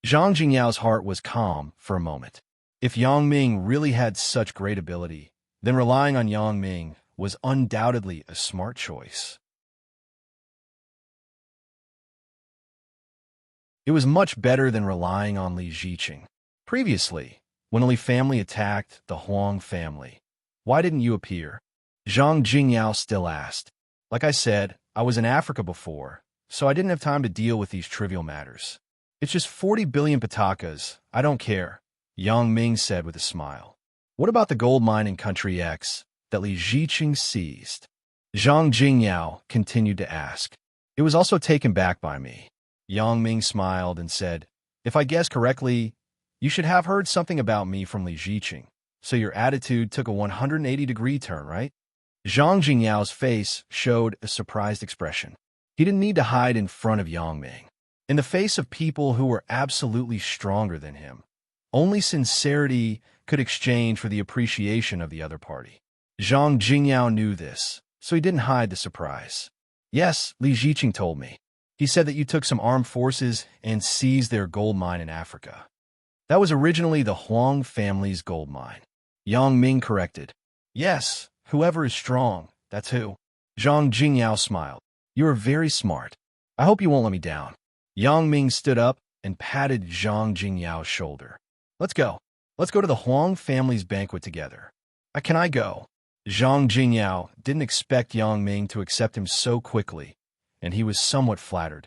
Zhang Jingyao's heart was calm for a moment. If Yang Ming really had such great ability, then relying on Yang Ming was undoubtedly a smart choice. It was much better than relying on Li Ziqing. Previously, when the Li family attacked the Huang family, why didn't you appear? Zhang Jingyao still asked. Like I said, I was in Africa before, so I didn't have time to deal with these trivial matters. It's just 40 billion patakas. I don't care, Yang Ming said with a smile. What about the gold mine in Country X that Li Ziqing seized? Zhang Jingyao continued to ask. It was also taken back by me. Yang Ming smiled and said, if I guess correctly, you should have heard something about me from Li Ziqing, so your attitude took a 180-degree turn, right? Zhang Jingyao's face showed a surprised expression. He didn't need to hide in front of Yang Ming. In the face of people who were absolutely stronger than him, only sincerity could exchange for the appreciation of the other party. Zhang Jingyao knew this, so he didn't hide the surprise. Yes, Li Ziqing told me. He said that you took some armed forces and seized their gold mine in Africa. That was originally the Huang family's gold mine. Yang Ming corrected. Yes, whoever is strong, that's who. Zhang Jingyao smiled. You are very smart. I hope you won't let me down. Yang Ming stood up and patted Zhang Jingyao's shoulder. Let's go. Let's go to the Huang family's banquet together. Can I go? Zhang Jingyao didn't expect Yang Ming to accept him so quickly, and he was somewhat flattered.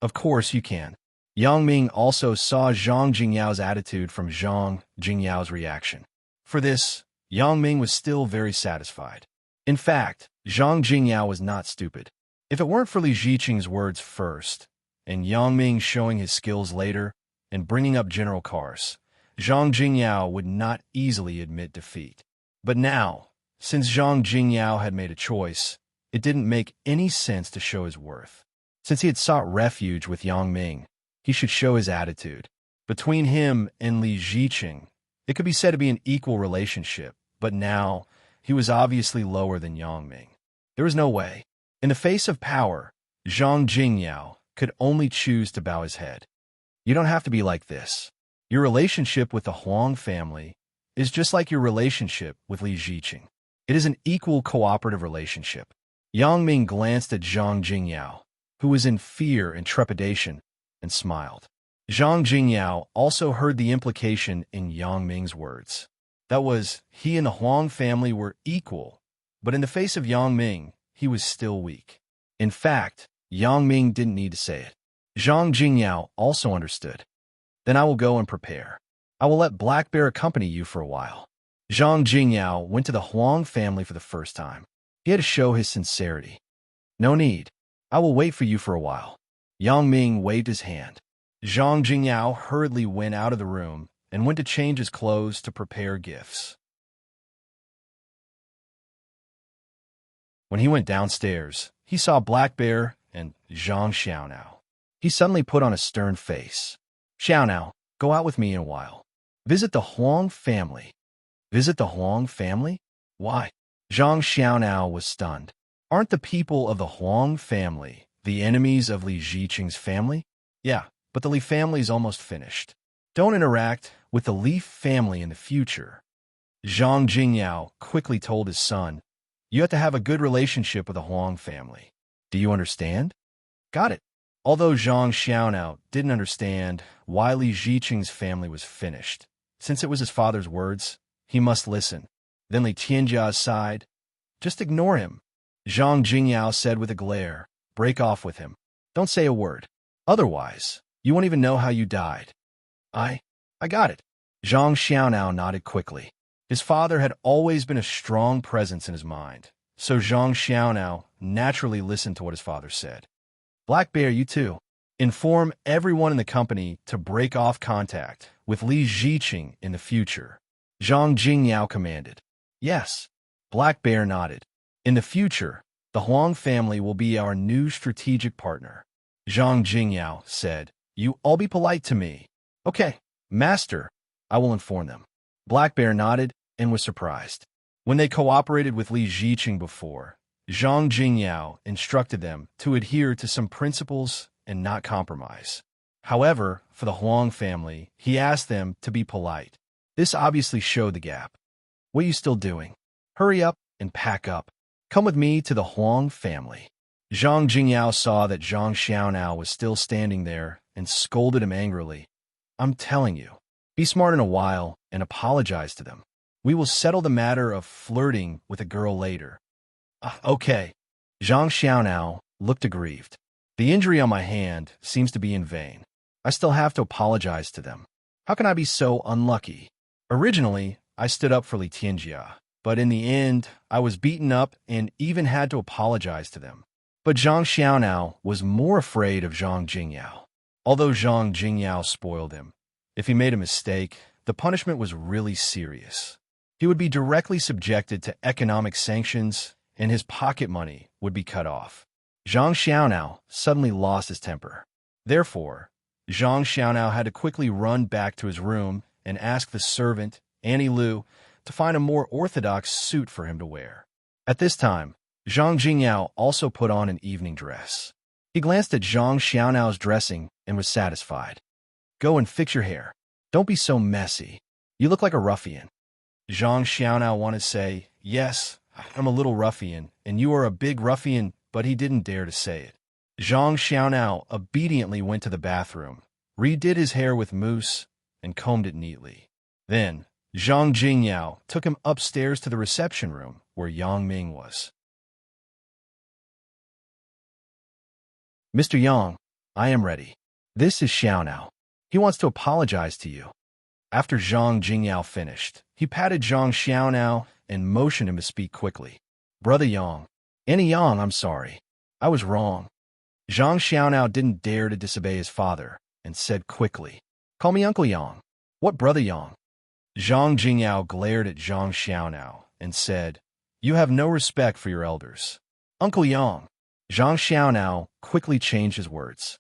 Of course you can. Yang Ming also saw Zhang Jingyao's attitude from Zhang Jingyao's reaction. For this, Yang Ming was still very satisfied. In fact, Zhang Jingyao was not stupid. If it weren't for Li Ziqing's words first, and Yang Ming showing his skills later, and bringing up General Kars, Zhang Jingyao would not easily admit defeat. But now, since Zhang Jingyao had made a choice, it didn't make any sense to show his worth. Since he had sought refuge with Yang Ming, he should show his attitude. Between him and Li Ziqing, it could be said to be an equal relationship, but now he was obviously lower than Yang Ming. There was no way. In the face of power, Zhang Jingyao could only choose to bow his head. You don't have to be like this. Your relationship with the Huang family is just like your relationship with Li Ziqing. It is an equal cooperative relationship. Yang Ming glanced at Zhang Jingyao, who was in fear and trepidation, and smiled. Zhang Jingyao also heard the implication in Yang Ming's words. That was, he and the Huang family were equal, but in the face of Yang Ming, he was still weak. In fact, Yang Ming didn't need to say it. Zhang Jingyao also understood. Then I will go and prepare. I will let Black Bear accompany you for a while. Zhang Jingyao went to the Huang family for the first time. He had to show his sincerity. No need. I will wait for you for a while. Yang Ming waved his hand. Zhang Jingyao hurriedly went out of the room and went to change his clothes to prepare gifts. When he went downstairs, he saw Black Bear and Zhang Xiaonao. He suddenly put on a stern face. Xiaonao, go out with me in a while. Visit the Huang family. Visit the Huang family? Why? Zhang Xiaonao was stunned. Aren't the people of the Huang family the enemies of Li Ziqing's family? Yeah, but the Li family's almost finished. Don't interact with the Li family in the future. Zhang Jingyao quickly told his son, you have to have a good relationship with the Huang family. Do you understand? Got it. Although Zhang Xiaonao didn't understand why Li Ziqing's family was finished, since it was his father's words, he must listen. Then Li Tianjia sighed. Just ignore him. Zhang Jingyao said with a glare, break off with him. Don't say a word. Otherwise, you won't even know how you died. I got it. Zhang Xiaonao nodded quickly. His father had always been a strong presence in his mind, so Zhang Xiaonao naturally listened to what his father said. Black Bear, you too. Inform everyone in the company to break off contact with Li Ziqing in the future. Zhang Jingyao commanded. Yes. Black Bear nodded. In the future, the Huang family will be our new strategic partner. Zhang Jingyao said, you all be polite to me. Okay, master, I will inform them. Black Bear nodded and was surprised. When they cooperated with Li Ziqing before, Zhang Jingyao instructed them to adhere to some principles and not compromise. However, for the Huang family, he asked them to be polite. This obviously showed the gap. What are you still doing? Hurry up and pack up. Come with me to the Huang family. Zhang Jingyao saw that Zhang Xiaonao was still standing there and scolded him angrily. I'm telling you, be smart in a while and apologize to them. We will settle the matter of flirting with a girl later. Okay. Zhang Xiaonao looked aggrieved. The injury on my hand seems to be in vain. I still have to apologize to them. How can I be so unlucky? Originally, I stood up for Li Tianjia, but in the end, I was beaten up and even had to apologize to them. But Zhang Xiaonao was more afraid of Zhang Jingyao. Although Zhang Jingyao spoiled him, if he made a mistake, the punishment was really serious. He would be directly subjected to economic sanctions, and his pocket money would be cut off. Zhang Xiaonao suddenly lost his temper. Therefore, Zhang Xiaonao had to quickly run back to his room and ask the servant, Annie Lu, to find a more orthodox suit for him to wear. At this time, Zhang Jingyao also put on an evening dress. He glanced at Zhang Xiaonao's dressing and was satisfied. Go and fix your hair. Don't be so messy. You look like a ruffian. Zhang Xiaonao wanted to say, yes, I'm a little ruffian, and you are a big ruffian, but he didn't dare to say it. Zhang Xiaonao obediently went to the bathroom, redid his hair with mousse, and combed it neatly. Then, Zhang Jingyao took him upstairs to the reception room where Yang Ming was. Mr. Yang, I am ready. This is Xiaonao. He wants to apologize to you. After Zhang Jingyao finished, he patted Zhang Xiaonao and motioned him to speak quickly. Brother Yang. Annie Yang, I'm sorry. I was wrong. Zhang Xiaonao didn't dare to disobey his father and said quickly, Call me Uncle Yang. What Brother Yang? Zhang Jingyao glared at Zhang Xiaonao and said, You have no respect for your elders. Uncle Yang. Zhang Xiaonao quickly changed his words.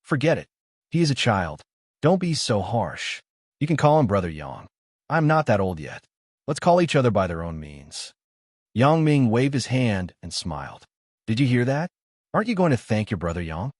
Forget it. He is a child. Don't be so harsh. You can call him Brother Yang. I'm not that old yet. Let's call each other by their own means. Yang Ming waved his hand and smiled. Did you hear that? Aren't you going to thank your brother Yang?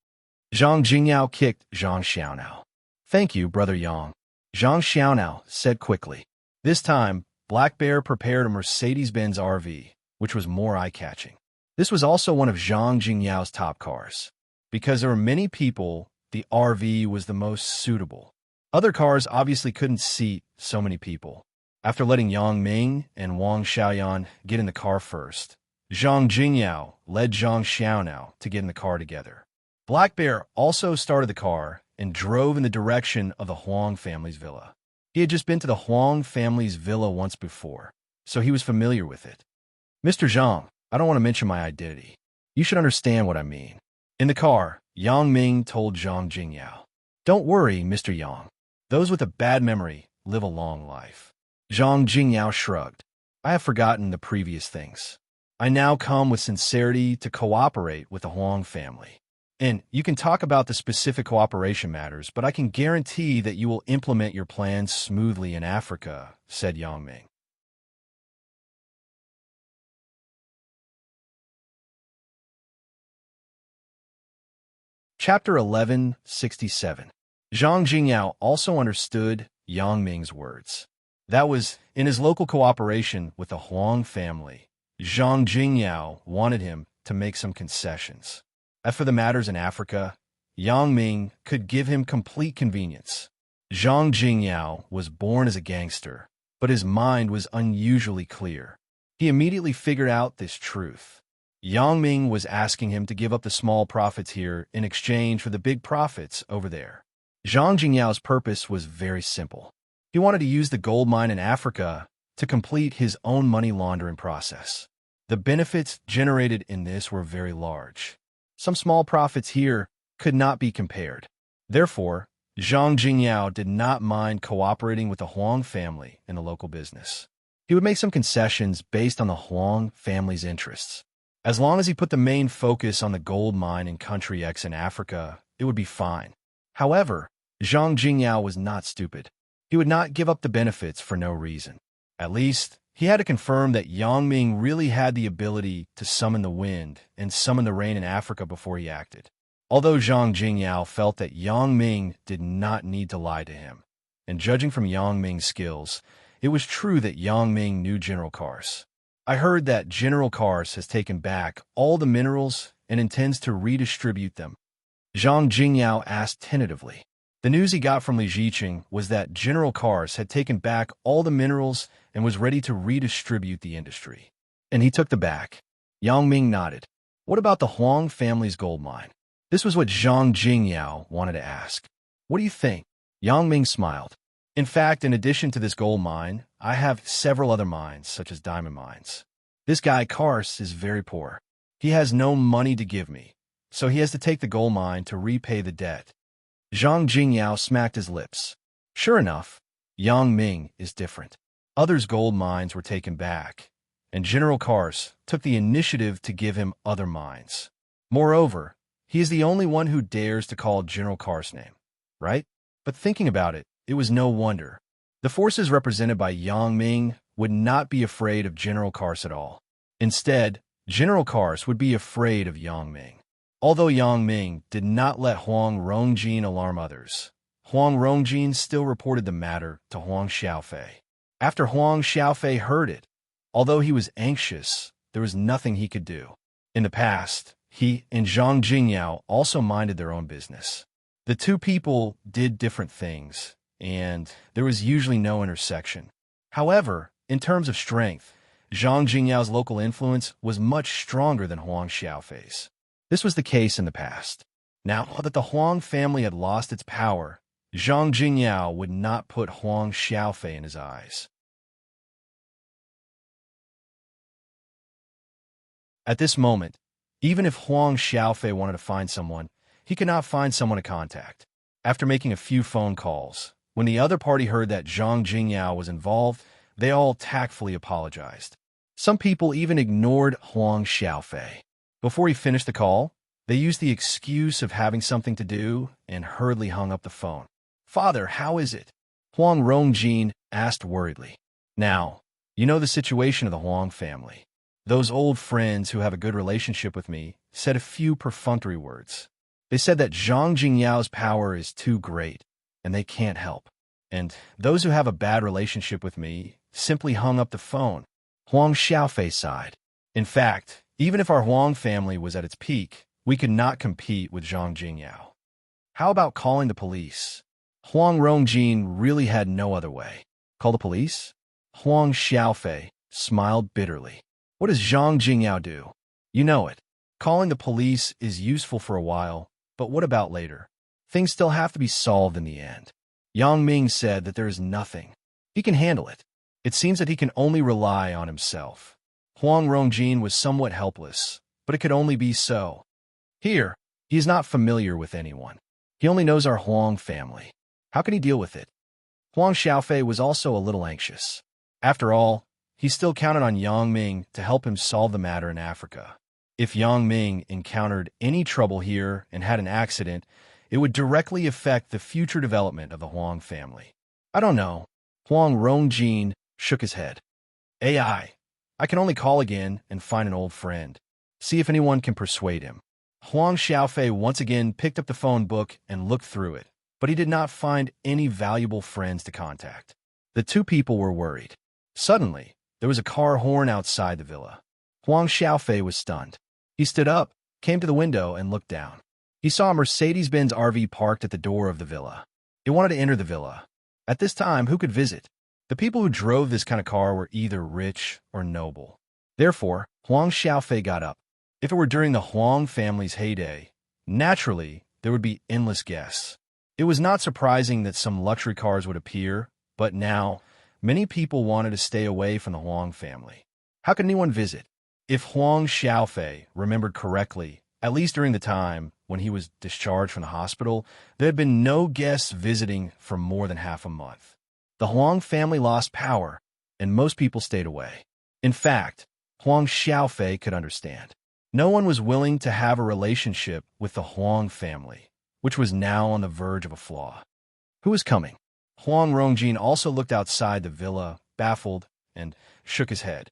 Zhang Jingyao kicked Zhang Xiaonao. Thank you, Brother Yang, Zhang Xiaonao said quickly. This time, Black Bear prepared a Mercedes-Benz RV, which was more eye-catching. This was also one of Zhang Jingyao's top cars. Because there were many people, the RV was the most suitable. Other cars obviously couldn't seat so many people. After letting Yang Ming and Wang Xiaoyan get in the car first, Zhang Jingyao led Zhang Xiaonao to get in the car together. Black Bear also started the car and drove in the direction of the Huang family's villa. He had just been to the Huang family's villa once before, so he was familiar with it. Mr. Zhang, I don't want to mention my identity. You should understand what I mean. In the car, Yang Ming told Zhang Jingyao. Don't worry, Mr. Yang. Those with a bad memory live a long life. Zhang Jingyao shrugged. I have forgotten the previous things. I now come with sincerity to cooperate with the Huang family. And you can talk about the specific cooperation matters, but I can guarantee that you will implement your plans smoothly in Africa, said Yang Ming. Chapter 1167. Zhang Jingyao also understood Yang Ming's words. That was, in his local cooperation with the Huang family, Zhang Jingyao wanted him to make some concessions. As for the matters in Africa, Yang Ming could give him complete convenience. Zhang Jingyao was born as a gangster, but his mind was unusually clear. He immediately figured out this truth. Yang Ming was asking him to give up the small profits here in exchange for the big profits over there. Zhang Jingyao's purpose was very simple. He wanted to use the gold mine in Africa to complete his own money laundering process. The benefits generated in this were very large. Some small profits here could not be compared. Therefore, Zhang Jingyao did not mind cooperating with the Huang family in the local business. He would make some concessions based on the Huang family's interests. As long as he put the main focus on the gold mine in Country X in Africa, it would be fine. However, Zhang Jingyao was not stupid. He would not give up the benefits for no reason. At least, he had to confirm that Yang Ming really had the ability to summon the wind and summon the rain in Africa before he acted. Although Zhang Jingyao felt that Yang Ming did not need to lie to him, and judging from Yang Ming's skills, it was true that Yang Ming knew General Kars. I heard that General Kars has taken back all the minerals and intends to redistribute them. Zhang Jingyao asked tentatively. The news he got from Li Ziqing was that General Kars had taken back all the minerals and was ready to redistribute the industry. And he took the back. Yang Ming nodded. What about the Huang family's gold mine? This was what Zhang Jingyao wanted to ask. What do you think? Yang Ming smiled. In fact, in addition to this gold mine, I have several other mines, such as diamond mines. This guy, Kars, is very poor. He has no money to give me, so he has to take the gold mine to repay the debt. Zhang Jingyao smacked his lips. Sure enough, Yang Ming is different. Others' gold mines were taken back, and General Kars took the initiative to give him other mines. Moreover, he is the only one who dares to call General Kars' name, right? But thinking about it, it was no wonder. The forces represented by Yang Ming would not be afraid of General Kars at all. Instead, General Kars would be afraid of Yang Ming. Although Yang Ming did not let Huang Rongjin alarm others, Huang Rongjin still reported the matter to Huang Xiaofei. After Huang Xiaofei heard it, although he was anxious, there was nothing he could do. In the past, he and Zhang Jingyao also minded their own business. The two people did different things, and there was usually no intersection. However, in terms of strength, Zhang Jingyao's local influence was much stronger than Huang Xiaofei's. This was the case in the past. Now that the Huang family had lost its power, Zhang Jingyao would not put Huang Xiaofei in his eyes. At this moment, even if Huang Xiaofei wanted to find someone, he could not find someone to contact. After making a few phone calls, when the other party heard that Zhang Jingyao was involved, they all tactfully apologized. Some people even ignored Huang Xiaofei. Before he finished the call, They used the excuse of having something to do and hurriedly hung up the phone. "Father, how is it?" Huang Rongjin asked worriedly. Now, you know the situation of the Huang family. Those old friends who have a good relationship with me said a few perfunctory words. They said that Zhang Jingyao's power is too great, and they can't help. And those who have a bad relationship with me simply hung up the phone. Huang Xiaofei sighed. In fact, even if our Huang family was at its peak, we could not compete with Zhang Jingyao. How about calling the police? Huang Rongjin really had no other way. Call the police? Huang Xiaofei smiled bitterly. What does Zhang Jingyao do? You know it. Calling the police is useful for a while, but what about later? Things still have to be solved in the end. Yang Ming said that there is nothing. He can handle it. It seems that he can only rely on himself. Huang Rongjin was somewhat helpless, but it could only be so. Here, he is not familiar with anyone. He only knows our Huang family. How can he deal with it? Huang Xiaofei was also a little anxious. After all, he still counted on Yang Ming to help him solve the matter in Africa. If Yang Ming encountered any trouble here and had an accident, it would directly affect the future development of the Huang family. I don't know. Huang Rongjin shook his head. I can only call again and find an old friend. See if anyone can persuade him. Huang Xiaofei once again picked up the phone book and looked through it, but he did not find any valuable friends to contact. The two people were worried. Suddenly, there was a car horn outside the villa. Huang Xiaofei was stunned. He stood up, came to the window, and looked down. He saw a Mercedes-Benz RV parked at the door of the villa. He wanted to enter the villa. At this time, who could visit? The people who drove this kind of car were either rich or noble. Therefore, Huang Xiaofei got up. If it were during the Huang family's heyday, naturally, there would be endless guests. It was not surprising that some luxury cars would appear, but now, many people wanted to stay away from the Huang family. How could anyone visit? If Huang Xiaofei remembered correctly, at least during the time when he was discharged from the hospital, there had been no guests visiting for more than half a month. The Huang family lost power, and most people stayed away. In fact, Huang Xiaofei could understand. No one was willing to have a relationship with the Huang family, which was now on the verge of a flaw. Who was coming? Huang Rongjin also looked outside the villa, baffled, and shook his head.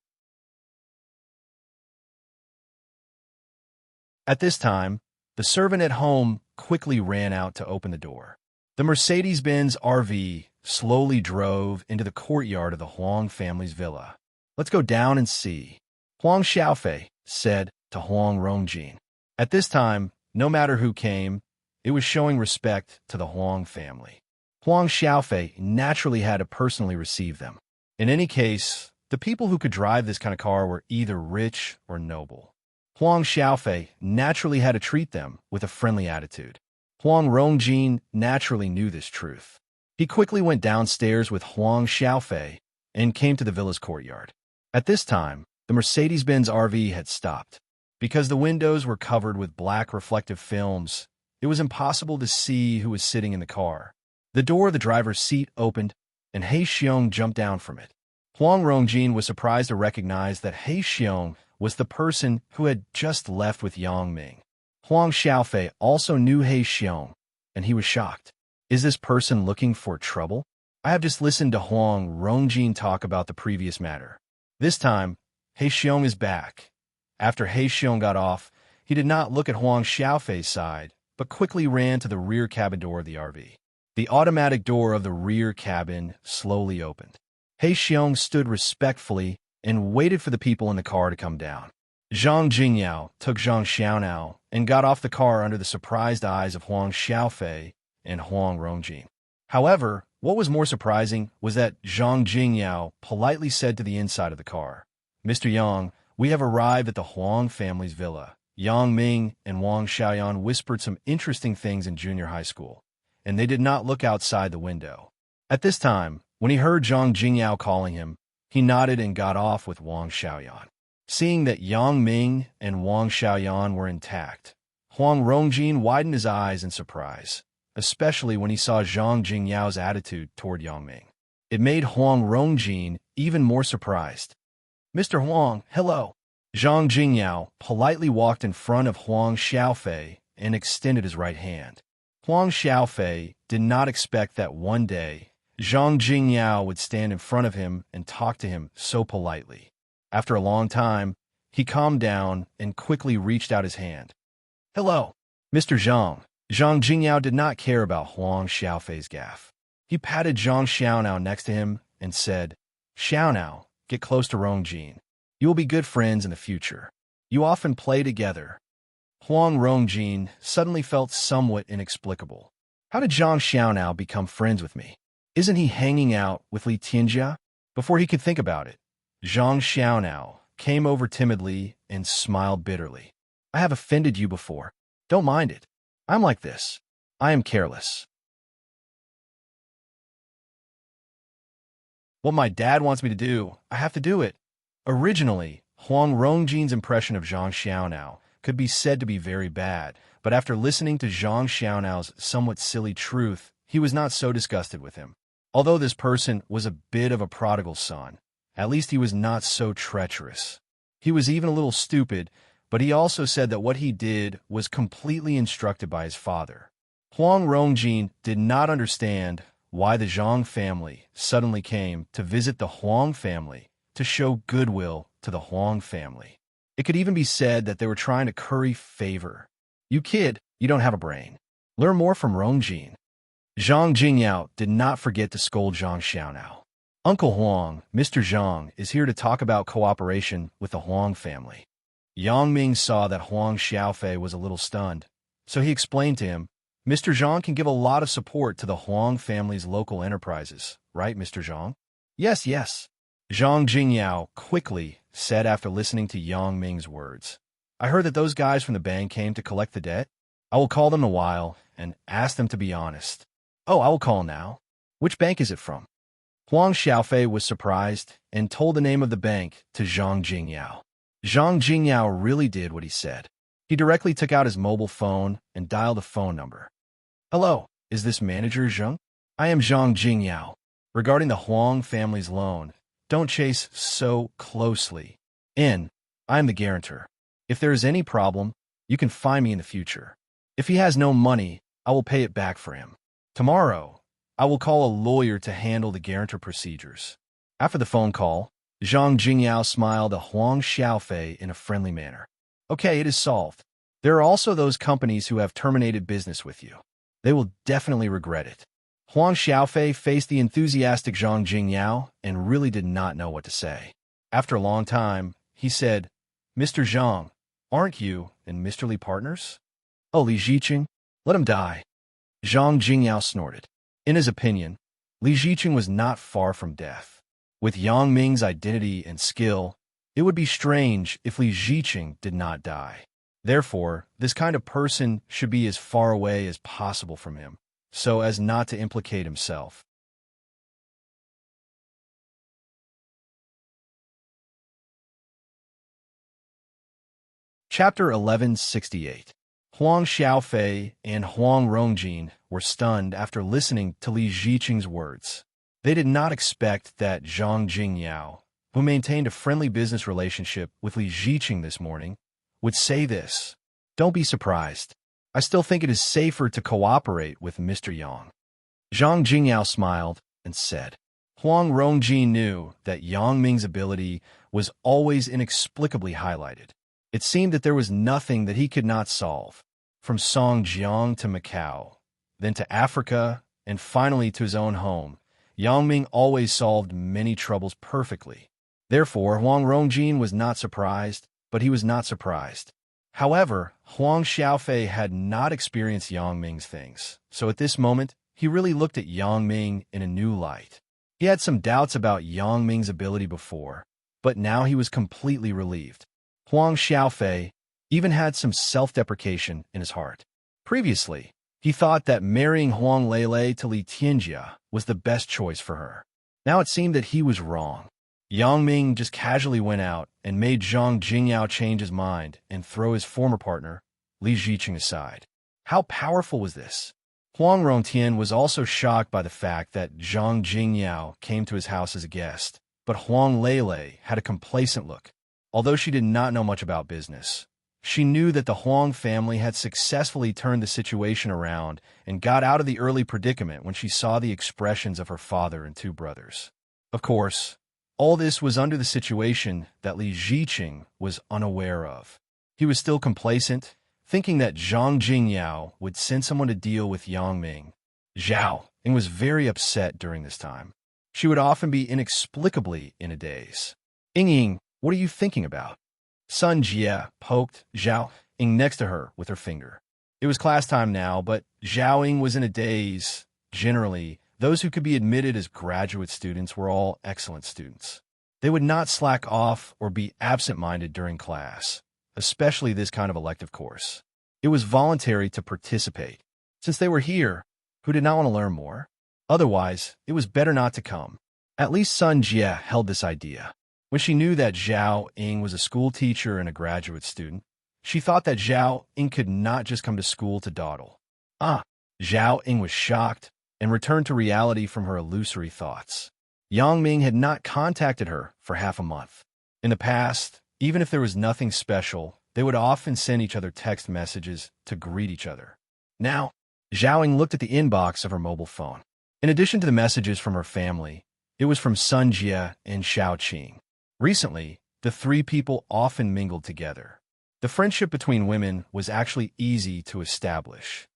At this time, the servant at home quickly ran out to open the door. The Mercedes-Benz RV slowly drove into the courtyard of the Huang family's villa. "Let's go down and see," Huang Xiaofei said to Huang Rongjin. At this time, no matter who came, it was showing respect to the Huang family. Huang Xiaofei naturally had to personally receive them. In any case, the people who could drive this kind of car were either rich or noble. Huang Xiaofei naturally had to treat them with a friendly attitude. Huang Rongjin naturally knew this truth. He quickly went downstairs with Huang Xiaofei and came to the villa's courtyard. At this time, the Mercedes-Benz RV had stopped. Because the windows were covered with black reflective films, it was impossible to see who was sitting in the car. The door of the driver's seat opened, and He Xiong jumped down from it. Huang Rongjin was surprised to recognize that He Xiong was the person who had just left with Yang Ming. Huang Xiaofei also knew He Xiong, and he was shocked. Is this person looking for trouble? I have just listened to Huang Rongjin talk about the previous matter. This time, He Xiong is back. After He Xiong got off, he did not look at Huang Xiaofei's side, but quickly ran to the rear cabin door of the RV. The automatic door of the rear cabin slowly opened. He Xiong stood respectfully and waited for the people in the car to come down. Zhang Jingyao took Zhang Xiaonao and got off the car under the surprised eyes of Huang Xiaofei and Huang Rongjin. However, what was more surprising was that Zhang Jingyao politely said to the inside of the car, "Mr. Yang, we have arrived at the Huang family's villa. Yang Ming and Wang Xiaoyan whispered some interesting things in junior high school, and they did not look outside the window." At this time, when he heard Zhang Jingyao calling him, he nodded and got off with Wang Xiaoyan. Seeing that Yang Ming and Wang Xiaoyan were intact, Huang Rongjin widened his eyes in surprise, especially when he saw Zhang Jingyao's attitude toward Yang Ming. It made Huang Rongjin even more surprised. "Mr. Huang, hello." Zhang Jingyao politely walked in front of Huang Xiaofei and extended his right hand. Huang Xiaofei did not expect that one day Zhang Jingyao would stand in front of him and talk to him so politely. After a long time, he calmed down and quickly reached out his hand. "Hello, Mr. Zhang." Zhang Jingyao did not care about Huang Xiaofei's gaffe. He patted Zhang Xiaonao next to him and said, "Xiaonao, get close to Rongjin. You will be good friends in the future. You often play together." Huang Rongjin suddenly felt somewhat inexplicable. How did Zhang Xiaonao become friends with me? Isn't he hanging out with Li Tianjia? Before he could think about it, Zhang Xiaonao came over timidly and smiled bitterly. "I have offended you before. Don't mind it. I'm like this. I am careless. What my dad wants me to do, I have to do it." Originally, Huang Rongjin's impression of Zhang Xiaonao could be said to be very bad, but after listening to Zhang Xiaonao's somewhat silly truth, he was not so disgusted with him. Although this person was a bit of a prodigal son, at least he was not so treacherous. He was even a little stupid, but he also said that what he did was completely instructed by his father. Huang Rongjin did not understand why the Zhang family suddenly came to visit the Huang family to show goodwill to the Huang family. It could even be said that they were trying to curry favor. "You kid, you don't have a brain. Learn more from Rongjin." Zhang Jingyao did not forget to scold Zhang Xiaonao. "Uncle Huang, Mr. Zhang is here to talk about cooperation with the Huang family." Yang Ming saw that Huang Xiaofei was a little stunned, so he explained to him, "Mr. Zhang can give a lot of support to the Huang family's local enterprises, right, Mr. Zhang?" "Yes, yes," Zhang Jingyao quickly said after listening to Yang Ming's words. "I heard that those guys from the bank came to collect the debt. I will call them in a while and ask them to be honest." "Oh, I will call now. Which bank is it from?" Huang Xiaofei was surprised and told the name of the bank to Zhang Jingyao. Zhang Jingyao really did what he said. He directly took out his mobile phone and dialed the phone number. "Hello, is this Manager Zhang? I am Zhang Jingyao. Regarding the Huang family's loan, don't chase so closely. I am the guarantor. If there is any problem, you can find me in the future. If he has no money, I will pay it back for him. Tomorrow, I will call a lawyer to handle the guarantor procedures." After the phone call, Zhang Jingyao smiled at Huang Xiaofei in a friendly manner. "Okay, it is solved. There are also those companies who have terminated business with you. They will definitely regret it." Huang Xiaofei faced the enthusiastic Zhang Jingyao and really did not know what to say. After a long time, he said, "Mr. Zhang, aren't you and Mr. Li partners?" "Oh, Li Ziqing, let him die." Zhang Jingyao snorted. In his opinion, Li Ziqing was not far from death. With Yang Ming's identity and skill, it would be strange if Li Ziqing did not die. Therefore, this kind of person should be as far away as possible from him, so as not to implicate himself. Chapter 1168. Huang Xiaofei and Huang Rongjin were stunned after listening to Li Ziqing's words. They did not expect that Zhang Jingyao, who maintained a friendly business relationship with Li Ziqing this morning, would say this. "Don't be surprised. I still think it is safer to cooperate with Mr. Yang." Zhang Jingyao smiled and said. Huang Rongjin knew that Yang Ming's ability was always inexplicably highlighted. It seemed that there was nothing that he could not solve, from Songjiang to Macau, then to Africa, and finally to his own home. Yang Ming always solved many troubles perfectly. Therefore, Huang Rongjin was not surprised, but he was not surprised. However, Huang Xiaofei had not experienced Yang Ming's things, so at this moment, he really looked at Yang Ming in a new light. He had some doubts about Yang Ming's ability before, but now he was completely relieved. Huang Xiaofei even had some self-deprecation in his heart. Previously, he thought that marrying Huang Lele to Li Tianjia was the best choice for her. Now it seemed that he was wrong. Yang Ming just casually went out and made Zhang Jingyao change his mind and throw his former partner, Li Ziqing, aside. How powerful was this? Huang Rontian was also shocked by the fact that Zhang Jingyao came to his house as a guest, but Huang Lele had a complacent look. Although she did not know much about business, she knew that the Huang family had successfully turned the situation around and got out of the early predicament when she saw the expressions of her father and two brothers. Of course, all this was under the situation that Li Ziqing was unaware of. He was still complacent, thinking that Zhang Jingyao would send someone to deal with Yang Ming. Zhao Ying was very upset during this time. She would often be inexplicably in a daze. Ying, what are you thinking about? Sun Jie poked Zhao Ying next to her with her finger. It was class time now, but Zhao Ying was in a daze. Generally, those who could be admitted as graduate students were all excellent students. They would not slack off or be absent-minded during class, especially this kind of elective course. It was voluntary to participate. Since they were here, who did not want to learn more? Otherwise, it was better not to come. At least Sun Jie held this idea. When she knew that Zhao Ying was a school teacher and a graduate student, she thought that Zhao Ying could not just come to school to dawdle. Zhao Ying was shocked and returned to reality from her illusory thoughts. Yang Ming had not contacted her for half a month. In the past, even if there was nothing special, they would often send each other text messages to greet each other. Now, Zhao Ying looked at the inbox of her mobile phone. In addition to the messages from her family, it was from Sun Jie and Xiao Qing. Recently, the three people often mingled together. The friendship between women was actually easy to establish.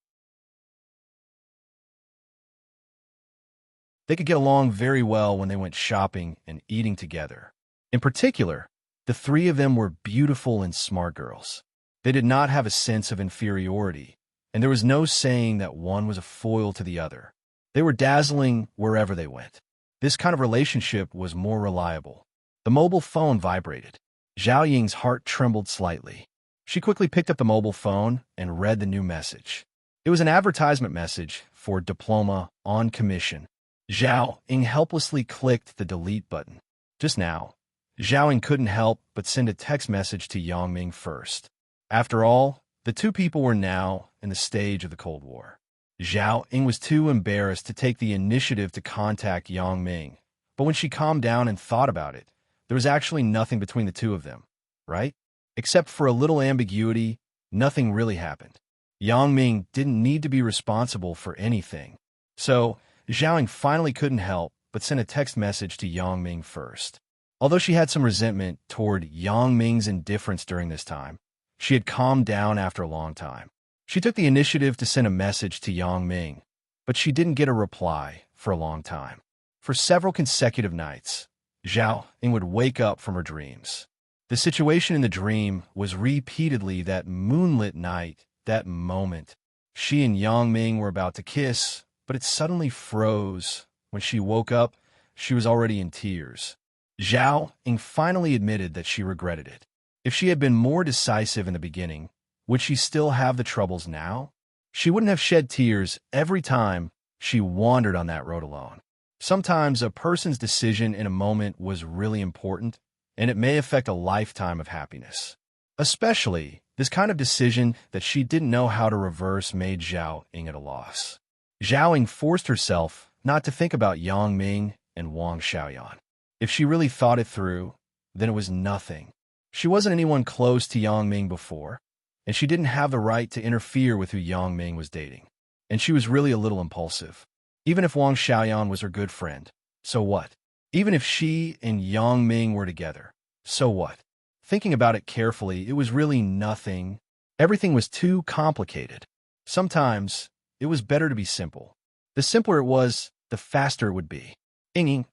They could get along very well when they went shopping and eating together. In particular, the three of them were beautiful and smart girls. They did not have a sense of inferiority, and there was no saying that one was a foil to the other. They were dazzling wherever they went. This kind of relationship was more reliable. The mobile phone vibrated. Zhao Ying's heart trembled slightly. She quickly picked up the mobile phone and read the new message. It was an advertisement message for diploma on commission. Zhao Ying helplessly clicked the delete button. Just now, Zhao Ying couldn't help but send a text message to Yang Ming first. After all, the two people were now in the stage of the Cold War. Zhao Ying was too embarrassed to take the initiative to contact Yang Ming, but when she calmed down and thought about it, there was actually nothing between the two of them, right? Except for a little ambiguity, nothing really happened. Yang Ming didn't need to be responsible for anything. So, Zhao Ying finally couldn't help but send a text message to Yang Ming first. Although she had some resentment toward Yang Ming's indifference during this time, she had calmed down after a long time. She took the initiative to send a message to Yang Ming, but she didn't get a reply for a long time. For several consecutive nights, Zhao Ying would wake up from her dreams. The situation in the dream was repeatedly that moonlit night, that moment. She and Yang Ming were about to kiss, but it suddenly froze. When she woke up, she was already in tears. Zhao Ying finally admitted that she regretted it. If she had been more decisive in the beginning, would she still have the troubles now? She wouldn't have shed tears every time she wandered on that road alone. Sometimes a person's decision in a moment was really important, and it may affect a lifetime of happiness. Especially, this kind of decision that she didn't know how to reverse made Zhao Ying at a loss. Zhao Ying forced herself not to think about Yang Ming and Wang Xiaoyan. If she really thought it through, then it was nothing. She wasn't anyone close to Yang Ming before, and she didn't have the right to interfere with who Yang Ming was dating. And she was really a little impulsive. Even if Wang Xiaoyan was her good friend, so what? Even if she and Yang Ming were together, so what? Thinking about it carefully, it was really nothing. Everything was too complicated. Sometimes, it was better to be simple. The simpler it was, the faster it would be. Ying,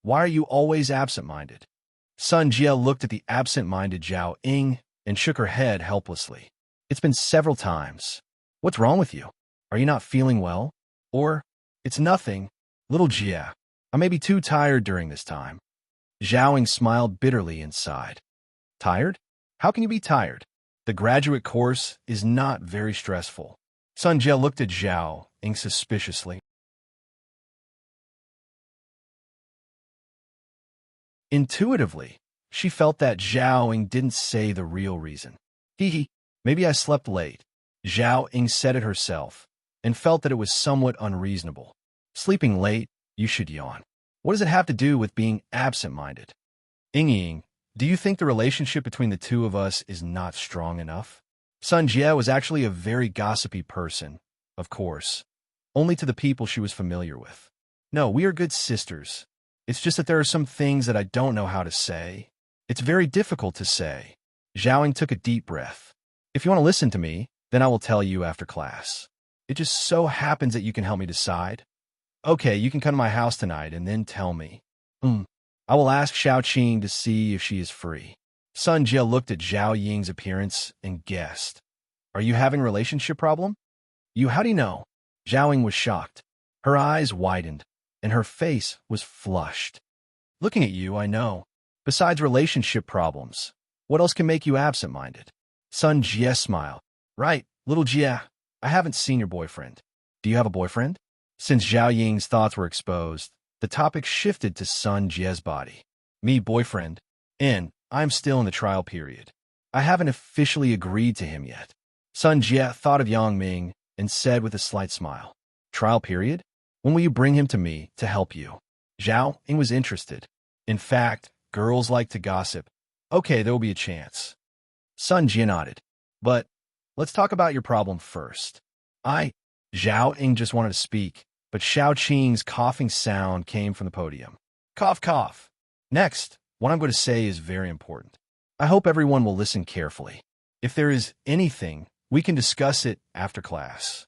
why are you always absent-minded? Sun Jie looked at the absent-minded Zhao Ying and shook her head helplessly. It's been several times. What's wrong with you? Are you not feeling well? Or, it's nothing. Little Jie, I may be too tired during this time. Zhao Ying smiled bitterly and sighed. Tired? How can you be tired? The graduate course is not very stressful. Sun Jie looked at Zhao Ying suspiciously. Intuitively, she felt that Zhao Ying didn't say the real reason. Maybe I slept late. Zhao Ying said it herself, and felt that it was somewhat unreasonable. Sleeping late, you should yawn. What does it have to do with being absent-minded? Ying, Do you think the relationship between the two of us is not strong enough? Sun Jie was actually a very gossipy person, of course, only to the people she was familiar with. No, we are good sisters. It's just that there are some things that I don't know how to say. It's very difficult to say. Zhaoying took a deep breath. If you want to listen to me, then I will tell you after class. It just so happens that you can help me decide. Okay, you can come to my house tonight and then tell me. I will ask Xiao Qing to see if she is free. Sun Jie looked at Zhao Ying's appearance and guessed. Are you having a relationship problem? How do you know? Zhao Ying was shocked. Her eyes widened, and her face was flushed. Looking at you, I know. Besides relationship problems, what else can make you absent-minded? Sun Jie smiled. Right, little Jie, I haven't seen your boyfriend. Do you have a boyfriend? Since Zhao Ying's thoughts were exposed, the topic shifted to Sun Jie's body. Me, boyfriend. And I'm still in the trial period. I haven't officially agreed to him yet. Sun Jie thought of Yang Ming and said with a slight smile. Trial period? When will you bring him to me to help you? Zhao Ying was interested. In fact, girls like to gossip. Okay, there will be a chance. Sun Jie nodded. But let's talk about your problem first. Zhao Ying just wanted to speak, but Xiao Qing's coughing sound came from the podium. Cough, cough. Next, what I'm going to say is very important. I hope everyone will listen carefully. If there is anything, we can discuss it after class.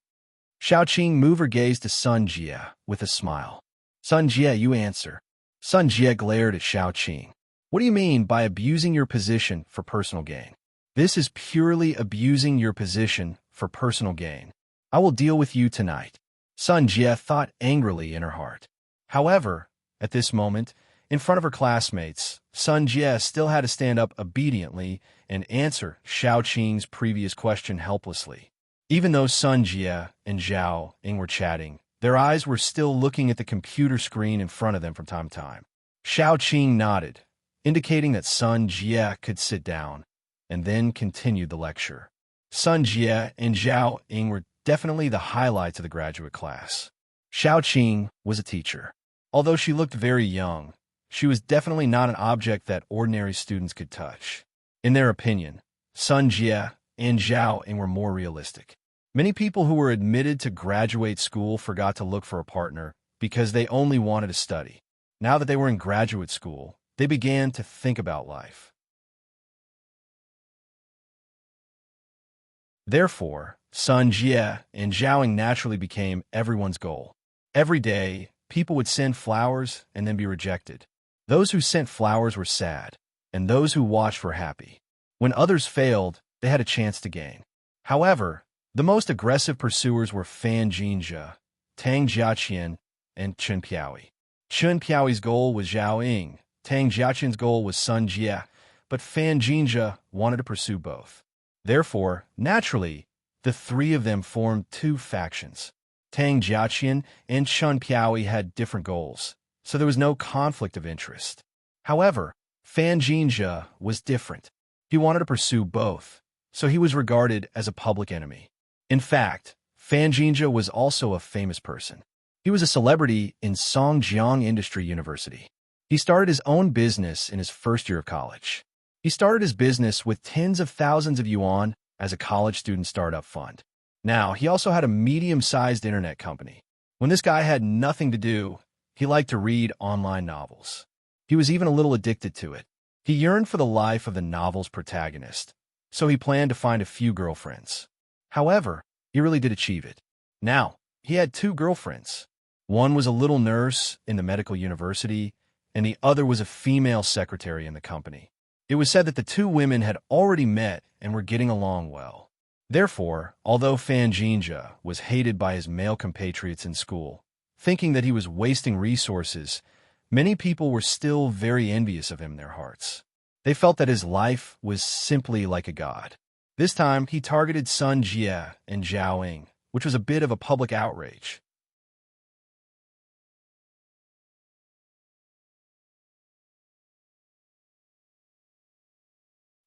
Xiao Qing moved her gaze to Sun Jie with a smile. Sun Jie, you answer. Sun Jie glared at Xiao Qing. What do you mean by abusing your position for personal gain? This is purely abusing your position for personal gain. I will deal with you tonight. Sun Jie thought angrily in her heart. However, at this moment, in front of her classmates, Sun Jie still had to stand up obediently and answer Xiao Qing's previous question helplessly. Even though Sun Jie and Zhao Ying were chatting, their eyes were still looking at the computer screen in front of them from time to time. Xiao Qing nodded, indicating that Sun Jie could sit down, and then continued the lecture. Sun Jie and Zhao Ying were definitely the highlights of the graduate class. Xiao Qing was a teacher. Although she looked very young, she was definitely not an object that ordinary students could touch. In their opinion, Sun Jie and Zhao Ying were more realistic. Many people who were admitted to graduate school forgot to look for a partner because they only wanted to study. Now that they were in graduate school, they began to think about life. Therefore, Sun Jie and Zhao Ying naturally became everyone's goal. Every day, people would send flowers and then be rejected. Those who sent flowers were sad, and those who watched were happy. When others failed, they had a chance to gain. However, the most aggressive pursuers were Fan Jinjia, Tang Jiaqian, and Chen Piaoi. Chen Piaoi's goal was Zhao Ying, Tang Jiaqian's goal was Sun Jie, but Fan Jinjia wanted to pursue both. Therefore, naturally, the three of them formed two factions. Tang Jiaqian and Chen Piaoi had different goals, so there was no conflict of interest. However, Fan Jinjia was different. He wanted to pursue both, so he was regarded as a public enemy. In fact, Fan Jinjia was also a famous person. He was a celebrity in Songjiang Industry University. He started his own business in his first year of college. He started his business with tens of thousands of yuan as a college student startup fund. Now, he also had a medium-sized internet company. When this guy had nothing to do, he liked to read online novels. He was even a little addicted to it. He yearned for the life of the novel's protagonist, so he planned to find a few girlfriends. However, he really did achieve it. Now, he had two girlfriends. One was a little nurse in the medical university, and the other was a female secretary in the company. It was said that the two women had already met and were getting along well. Therefore, although Fan Jinjia was hated by his male compatriots in school, thinking that he was wasting resources, many people were still very envious of him in their hearts. They felt that his life was simply like a god. This time, he targeted Sun Jie and Zhao Ying, which was a bit of a public outrage.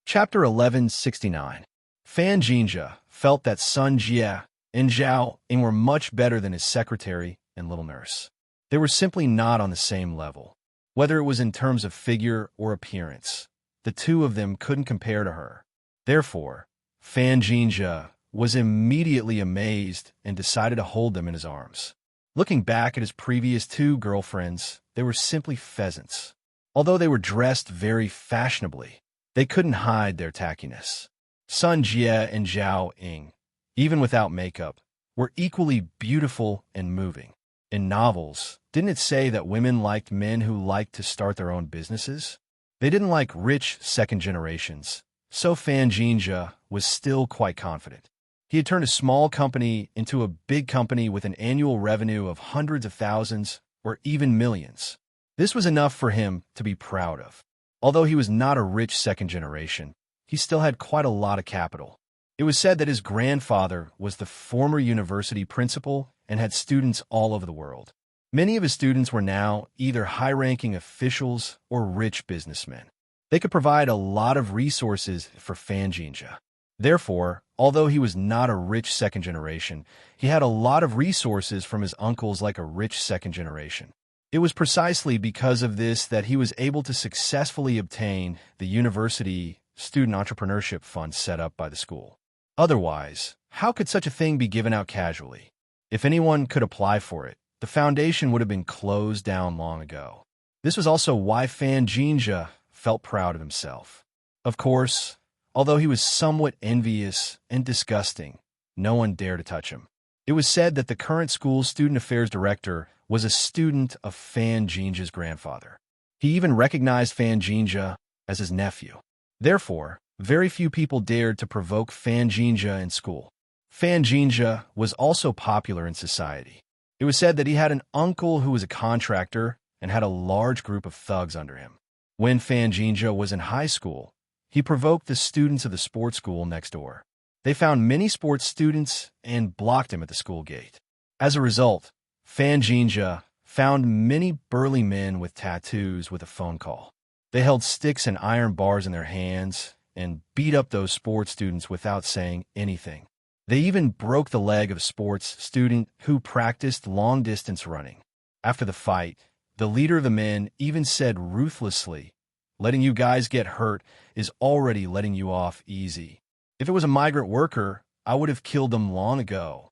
Chapter 1169. Fan Jinjia felt that Sun Jie and Zhao Ying were much better than his secretary and little nurse. They were simply not on the same level, whether it was in terms of figure or appearance. the two of them couldn't compare to her. Therefore, Fan Jinja was immediately amazed and decided to hold them in his arms. Looking back at his previous two girlfriends, they were simply pheasants. Although they were dressed very fashionably, they couldn't hide their tackiness. Sun Jie and Zhao Ying, even without makeup, were equally beautiful and moving. In novels, didn't it say that women liked men who liked to start their own businesses? They didn't like rich second generations, so Fan Jinja was still quite confident. He had turned a small company into a big company with an annual revenue of hundreds of thousands or even millions. This was enough for him to be proud of. Although he was not a rich second generation, he still had quite a lot of capital. It was said that his grandfather was the former university principal and had students all over the world. Many of his students were now either high-ranking officials or rich businessmen. They could provide a lot of resources for Fan Jinja. Therefore, although he was not a rich second generation, he had a lot of resources from his uncles like a rich second generation. It was precisely because of this that he was able to successfully obtain the university student entrepreneurship fund set up by the school. Otherwise, how could such a thing be given out casually? If anyone could apply for it, the foundation would have been closed down long ago. This was also why Fan Jinja felt proud of himself. Of course, although he was somewhat envious and disgusting, no one dared to touch him. It was said that the current school's student affairs director was a student of Fan Jinja's grandfather. He even recognized Fan Jinja as his nephew. Therefore, very few people dared to provoke Fan Jinja in school. Fan Jinja was also popular in society. It was said that he had an uncle who was a contractor and had a large group of thugs under him. When Fan Jinja was in high school, he provoked the students of the sports school next door. They found many sports students and blocked him at the school gate. As a result, Fan Jinja found many burly men with tattoos with a phone call. They held sticks and iron bars in their hands and beat up those sports students without saying anything. They even broke the leg of a sports student who practiced long-distance running. After the fight, the leader of the men even said ruthlessly, "Letting you guys get hurt is already letting you off easy. If it was a migrant worker, I would have killed them long ago."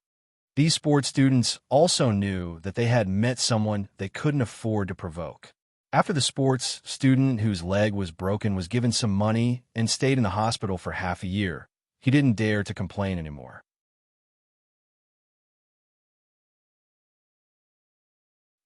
These sports students also knew that they had met someone they couldn't afford to provoke. After the sports student whose leg was broken was given some money and stayed in the hospital for half a year, he didn't dare to complain anymore.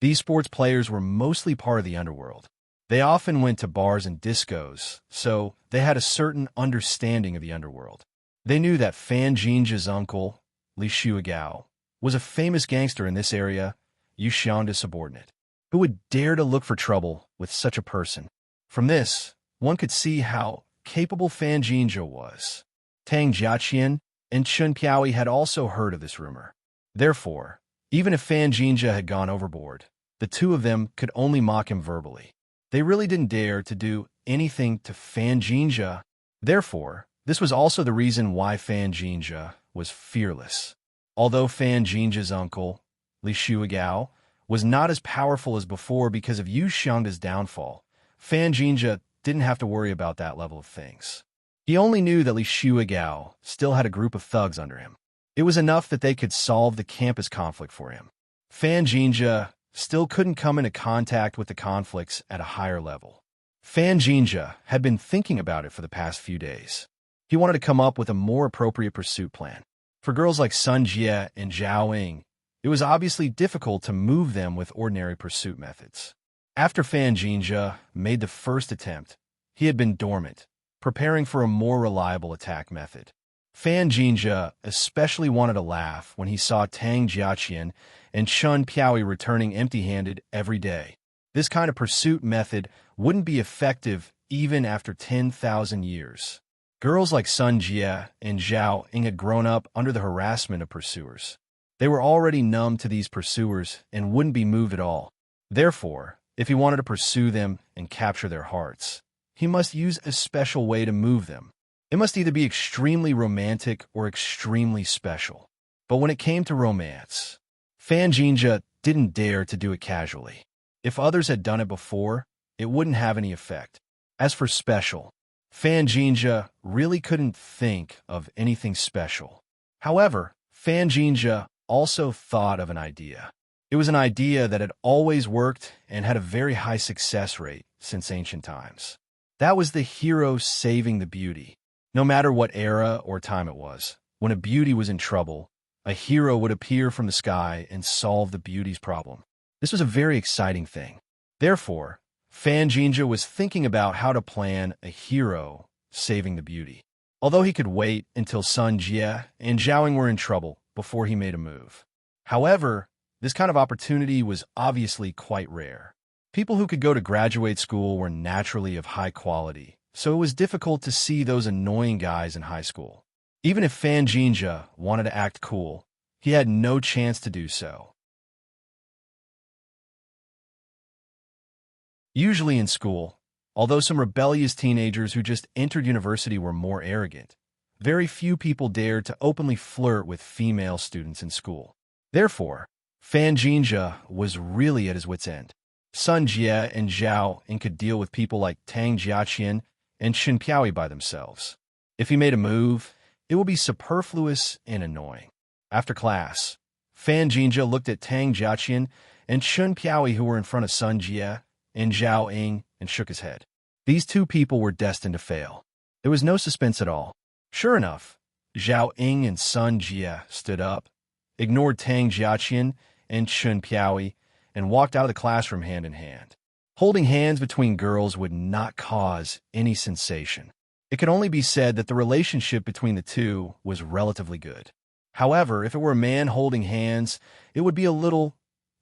These sports players were mostly part of the underworld. They often went to bars and discos, so they had a certain understanding of the underworld. They knew that Fan Jinja's uncle, Li Shuagao, was a famous gangster in this area, Yu Xiangda's subordinate. Who would dare to look for trouble with such a person? From this, one could see how capable Fan Jinja was. Tang Jiaqian and Chun Piaoi had also heard of this rumor. Therefore, even if Fan Jinja had gone overboard, the two of them could only mock him verbally. They really didn't dare to do anything to Fan Jinja. Therefore, this was also the reason why Fan Jinja was fearless. Although Fan Jinja's uncle, Li Shuagao, was not as powerful as before because of Yu Xiangda's downfall, Fan Jinja didn't have to worry about that level of things. He only knew that Li Shuagao still had a group of thugs under him. It was enough that they could solve the campus conflict for him. Fan Jinja still couldn't come into contact with the conflicts at a higher level. Fan Jinja had been thinking about it for the past few days. He wanted to come up with a more appropriate pursuit plan. For girls like Sun Jie and Zhao Ying, it was obviously difficult to move them with ordinary pursuit methods. After Fan Jinja made the first attempt, he had been dormant, preparing for a more reliable attack method. Fan Jinja especially wanted to laugh when he saw Tang Jiaqian and Chun Piaoi returning empty-handed every day. This kind of pursuit method wouldn't be effective even after 10,000 years. Girls like Sun Jie and Zhao Ying had grown up under the harassment of pursuers. They were already numb to these pursuers and wouldn't be moved at all. Therefore, if he wanted to pursue them and capture their hearts, he must use a special way to move them. It must either be extremely romantic or extremely special. But when it came to romance, Fan Jinja didn't dare to do it casually. If others had done it before, it wouldn't have any effect. As for special, Fan Jinja really couldn't think of anything special. However, Fan Jinja also thought of an idea. It was an idea that had always worked and had a very high success rate since ancient times. That was the hero saving the beauty. No matter what era or time it was, when a beauty was in trouble, a hero would appear from the sky and solve the beauty's problem. This was a very exciting thing. Therefore, Fan Jinja was thinking about how to plan a hero saving the beauty. Although he could wait until Sun Jie and Zhaoying were in trouble before he made a move. However, this kind of opportunity was obviously quite rare. People who could go to graduate school were naturally of high quality, so it was difficult to see those annoying guys in high school. Even if Fan Jinja wanted to act cool, he had no chance to do so. Usually in school, although some rebellious teenagers who just entered university were more arrogant, very few people dared to openly flirt with female students in school. Therefore, Fan Jinja was really at his wit's end. Sun Jie and Zhao Ying could deal with people like Tang Jiaqian and Qin Piaoyi by themselves. If he made a move, it would be superfluous and annoying. After class, Fan Jinja looked at Tang Jiaqian and Qin Piaoyi who were in front of Sun Jie and Zhao Ying and shook his head. These two people were destined to fail. There was no suspense at all. Sure enough, Zhao Ying and Sun Jie stood up, ignored Tang Jiaqian and Qin Piaoyi, and walked out of the classroom hand in hand. Holding hands between girls would not cause any sensation. It could only be said that the relationship between the two was relatively good. However, if it were a man holding hands, it would be a little.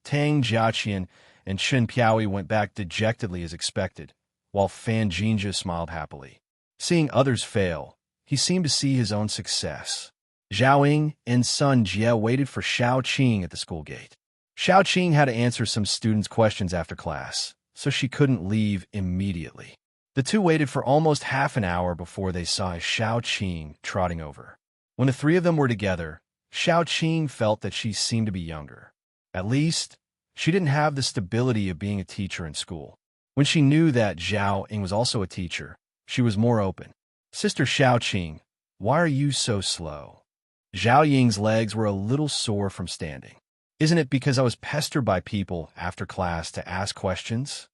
Tang Jiaqian and Qin Piaoyi went back dejectedly as expected, while Fan Jinja smiled happily. Seeing others fail, he seemed to see his own success. Zhao Ying and Sun Jie waited for Xiao Qing at the school gate. Xiao Qing had to answer some students' questions after class, so she couldn't leave immediately. The two waited for almost half an hour before they saw Xiao Qing trotting over. When the three of them were together, Xiao Qing felt that she seemed to be younger. At least, she didn't have the stability of being a teacher in school. When she knew that Zhao Ying was also a teacher, she was more open. Sister Xiao Qing, why are you so slow? Zhao Ying's legs were a little sore from standing. Isn't it because I was pestered by people after class to ask questions?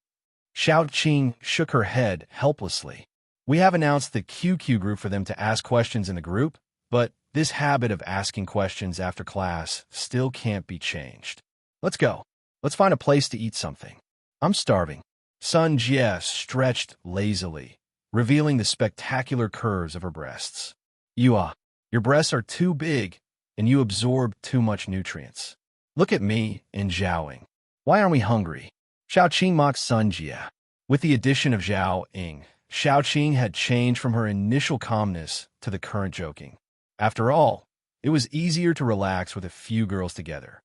Xiao Qing shook her head helplessly. We have announced the QQ group for them to ask questions in the group, but this habit of asking questions after class still can't be changed. Let's go. Let's find a place to eat something. I'm starving. Sun Jie stretched lazily, revealing the spectacular curves of her breasts. Your breasts are too big, and you absorb too much nutrients. Look at me and Zhao Ying. Why aren't we hungry? Xiao Qing mocked Sun Jie. With the addition of Zhao Ying, Xiao Qing had changed from her initial calmness to the current joking. After all, it was easier to relax with a few girls together.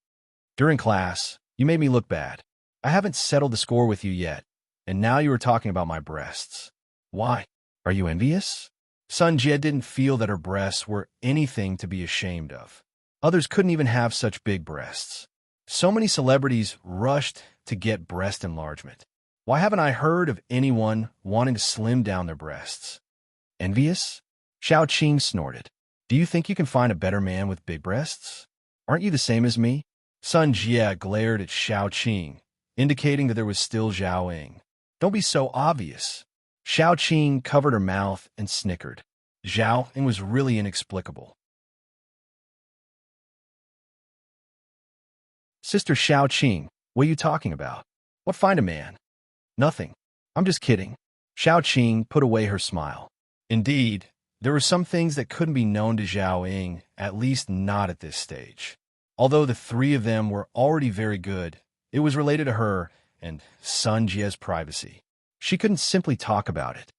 During class, you made me look bad. I haven't settled the score with you yet, and now you are talking about my breasts. Why? Are you envious? Sun Jie didn't feel that her breasts were anything to be ashamed of. Others couldn't even have such big breasts. So many celebrities rushed to get breast enlargement. Why haven't I heard of anyone wanting to slim down their breasts? Envious? Xiao Qing snorted. Do you think you can find a better man with big breasts? Aren't you the same as me? Sun Jie glared at Xiao Qing, indicating that there was still Zhao Ying. Don't be so obvious. Xiao Qing covered her mouth and snickered. Zhao Ying was really inexplicable. Sister Xiao Qing, what are you talking about? What find a man? Nothing. I'm just kidding. Xiao Qing put away her smile. Indeed, there were some things that couldn't be known to Zhao Ying, at least not at this stage. Although the three of them were already very good, it was related to her and Sun Jie's privacy. She couldn't simply talk about it.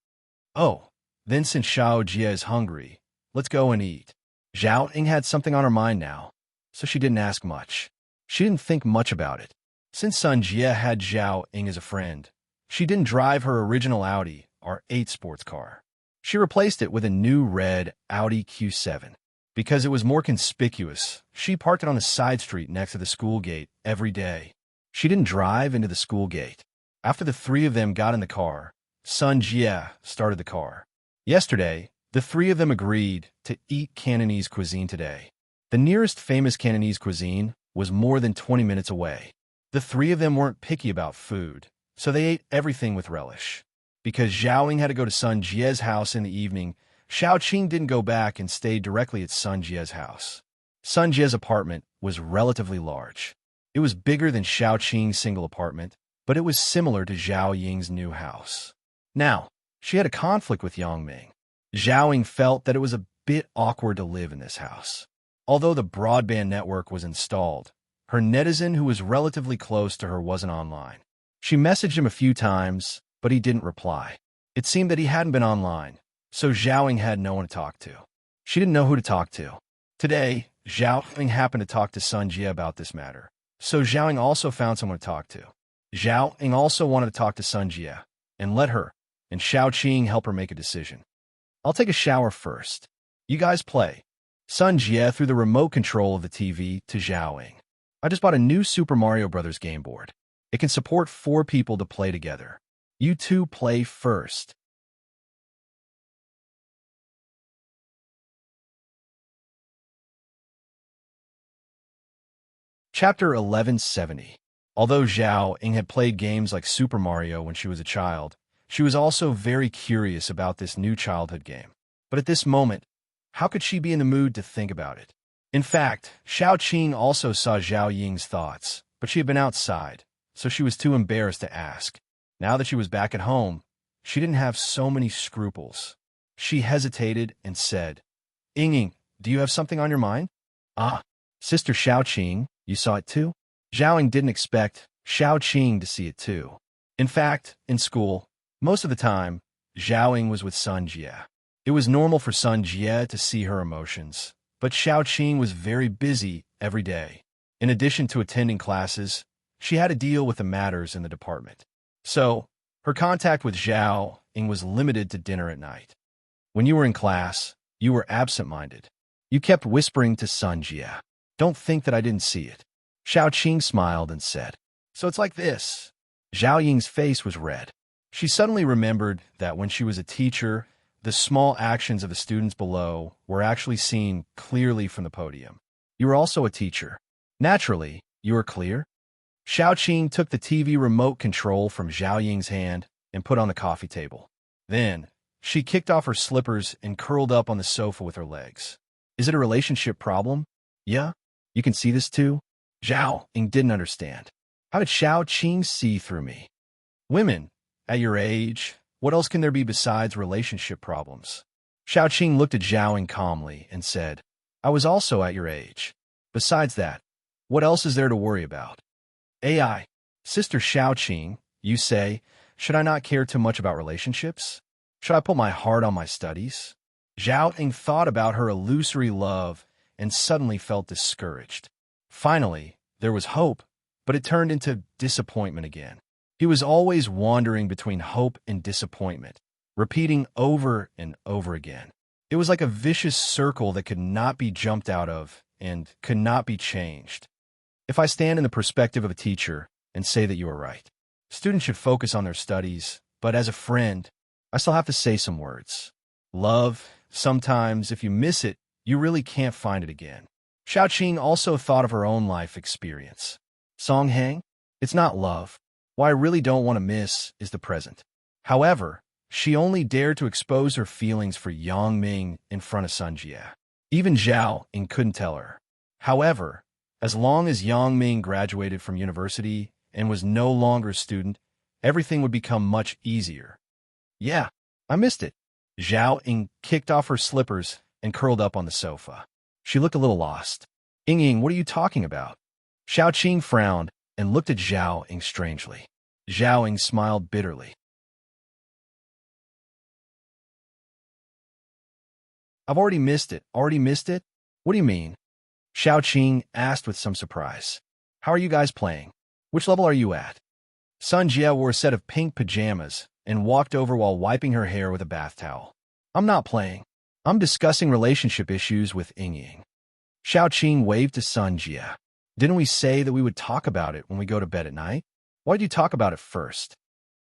Oh, then since Xiao Jie is hungry, let's go and eat. Zhao Ying had something on her mind now, so she didn't ask much. She didn't think much about it. Since Sun Jie had Zhao Ying as a friend, she didn't drive her original Audi R8 sports car. She replaced it with a new red Audi Q7. Because it was more conspicuous, she parked it on the side street next to the school gate every day. She didn't drive into the school gate. After the three of them got in the car, Sun Jie started the car. Yesterday, the three of them agreed to eat Cantonese cuisine today. The nearest famous Cantonese cuisine was more than 20 minutes away. The three of them weren't picky about food, so they ate everything with relish. Because Zhao Ying had to go to Sun Jie's house in the evening, Xiao Qing didn't go back and stayed directly at Sun Jie's house. Sun Jie's apartment was relatively large. It was bigger than Xiao Qing's single apartment, but it was similar to Zhao Ying's new house. Now, she had a conflict with Yang Ming. Zhao Ying felt that it was a bit awkward to live in this house. Although the broadband network was installed, her netizen who was relatively close to her wasn't online. She messaged him a few times, but he didn't reply. It seemed that he hadn't been online, so Zhao Ying had no one to talk to. She didn't know who to talk to. Today, Zhao Ying happened to talk to Sun Jie about this matter, so Zhao Ying also found someone to talk to. Zhao Ying also wanted to talk to Sun Jie, and let her and Xiao Qing help her make a decision. I'll take a shower first. You guys play. Sun Jie threw the remote control of the TV to Zhao Ying. I just bought a new Super Mario Bros. Game board. It can support 4 people to play together. You two play first. Chapter 1170. Although Zhao Ying had played games like Super Mario when she was a child, she was also very curious about this new childhood game. But at this moment, how could she be in the mood to think about it? In fact, Xiao Qing also saw Zhao Ying's thoughts, but she had been outside, so she was too embarrassed to ask. Now that she was back at home, she didn't have so many scruples. She hesitated and said, Ying, do you have something on your mind? Ah, Sister Xiao Qing, you saw it too? Zhao Ying didn't expect Xiao Qing to see it too. In fact, in school, most of the time, Zhao Ying was with Sun Jie. It was normal for Sun Jie to see her emotions, but Xiao Qing was very busy every day. In addition to attending classes, she had to deal with the matters in the department. So, her contact with Zhao Ying was limited to dinner at night. When you were in class, you were absent-minded. You kept whispering to Sun Jie. Don't think that I didn't see it. Xiao Qing smiled and said, So it's like this. Zhao Ying's face was red. She suddenly remembered that when she was a teacher, the small actions of the students below were actually seen clearly from the podium. You were also a teacher. Naturally, you were clear. Xiao Qing took the TV remote control from Zhao Ying's hand and put on the coffee table. Then, she kicked off her slippers and curled up on the sofa with her legs. Is it a relationship problem? Yeah? You can see this too? Zhao Ying didn't understand. How did Xiao Qing see through me? Women, at your age, what else can there be besides relationship problems? Xiao Qing looked at Zhao Ying calmly and said, I was also at your age. Besides that, what else is there to worry about? AI, Sister Xiao Qing, you say, should I not care too much about relationships? Should I put my heart on my studies? Zhao Ying thought about her illusory love and suddenly felt discouraged. Finally, there was hope, but it turned into disappointment again. He was always wandering between hope and disappointment, repeating over and over again. It was like a vicious circle that could not be jumped out of and could not be changed. If I stand in the perspective of a teacher and say that you are right, students should focus on their studies, but as a friend, I still have to say some words. Love, sometimes if you miss it, you really can't find it again. Xiao Qing also thought of her own life experience. Song Hang, it's not love. What I really don't want to miss is the present. However, she only dared to expose her feelings for Yang Ming in front of Sun Jie. Even Zhao Ying couldn't tell her. However, as long as Yang Ming graduated from university and was no longer a student, everything would become much easier. Yeah, I missed it. Zhao Ying kicked off her slippers and curled up on the sofa. She looked a little lost. Ying, what are you talking about? Xiao Qing frowned and looked at Zhao Ying strangely. Zhao Ying smiled bitterly. I've already missed it. Already missed it? What do you mean? Xiao Qing asked with some surprise. How are you guys playing? Which level are you at? Sun Jie wore a set of pink pajamas and walked over while wiping her hair with a bath towel. I'm not playing. I'm discussing relationship issues with Ying. Xiao Qing waved to Sun Jie. Didn't we say that we would talk about it when we go to bed at night? Why did you talk about it first?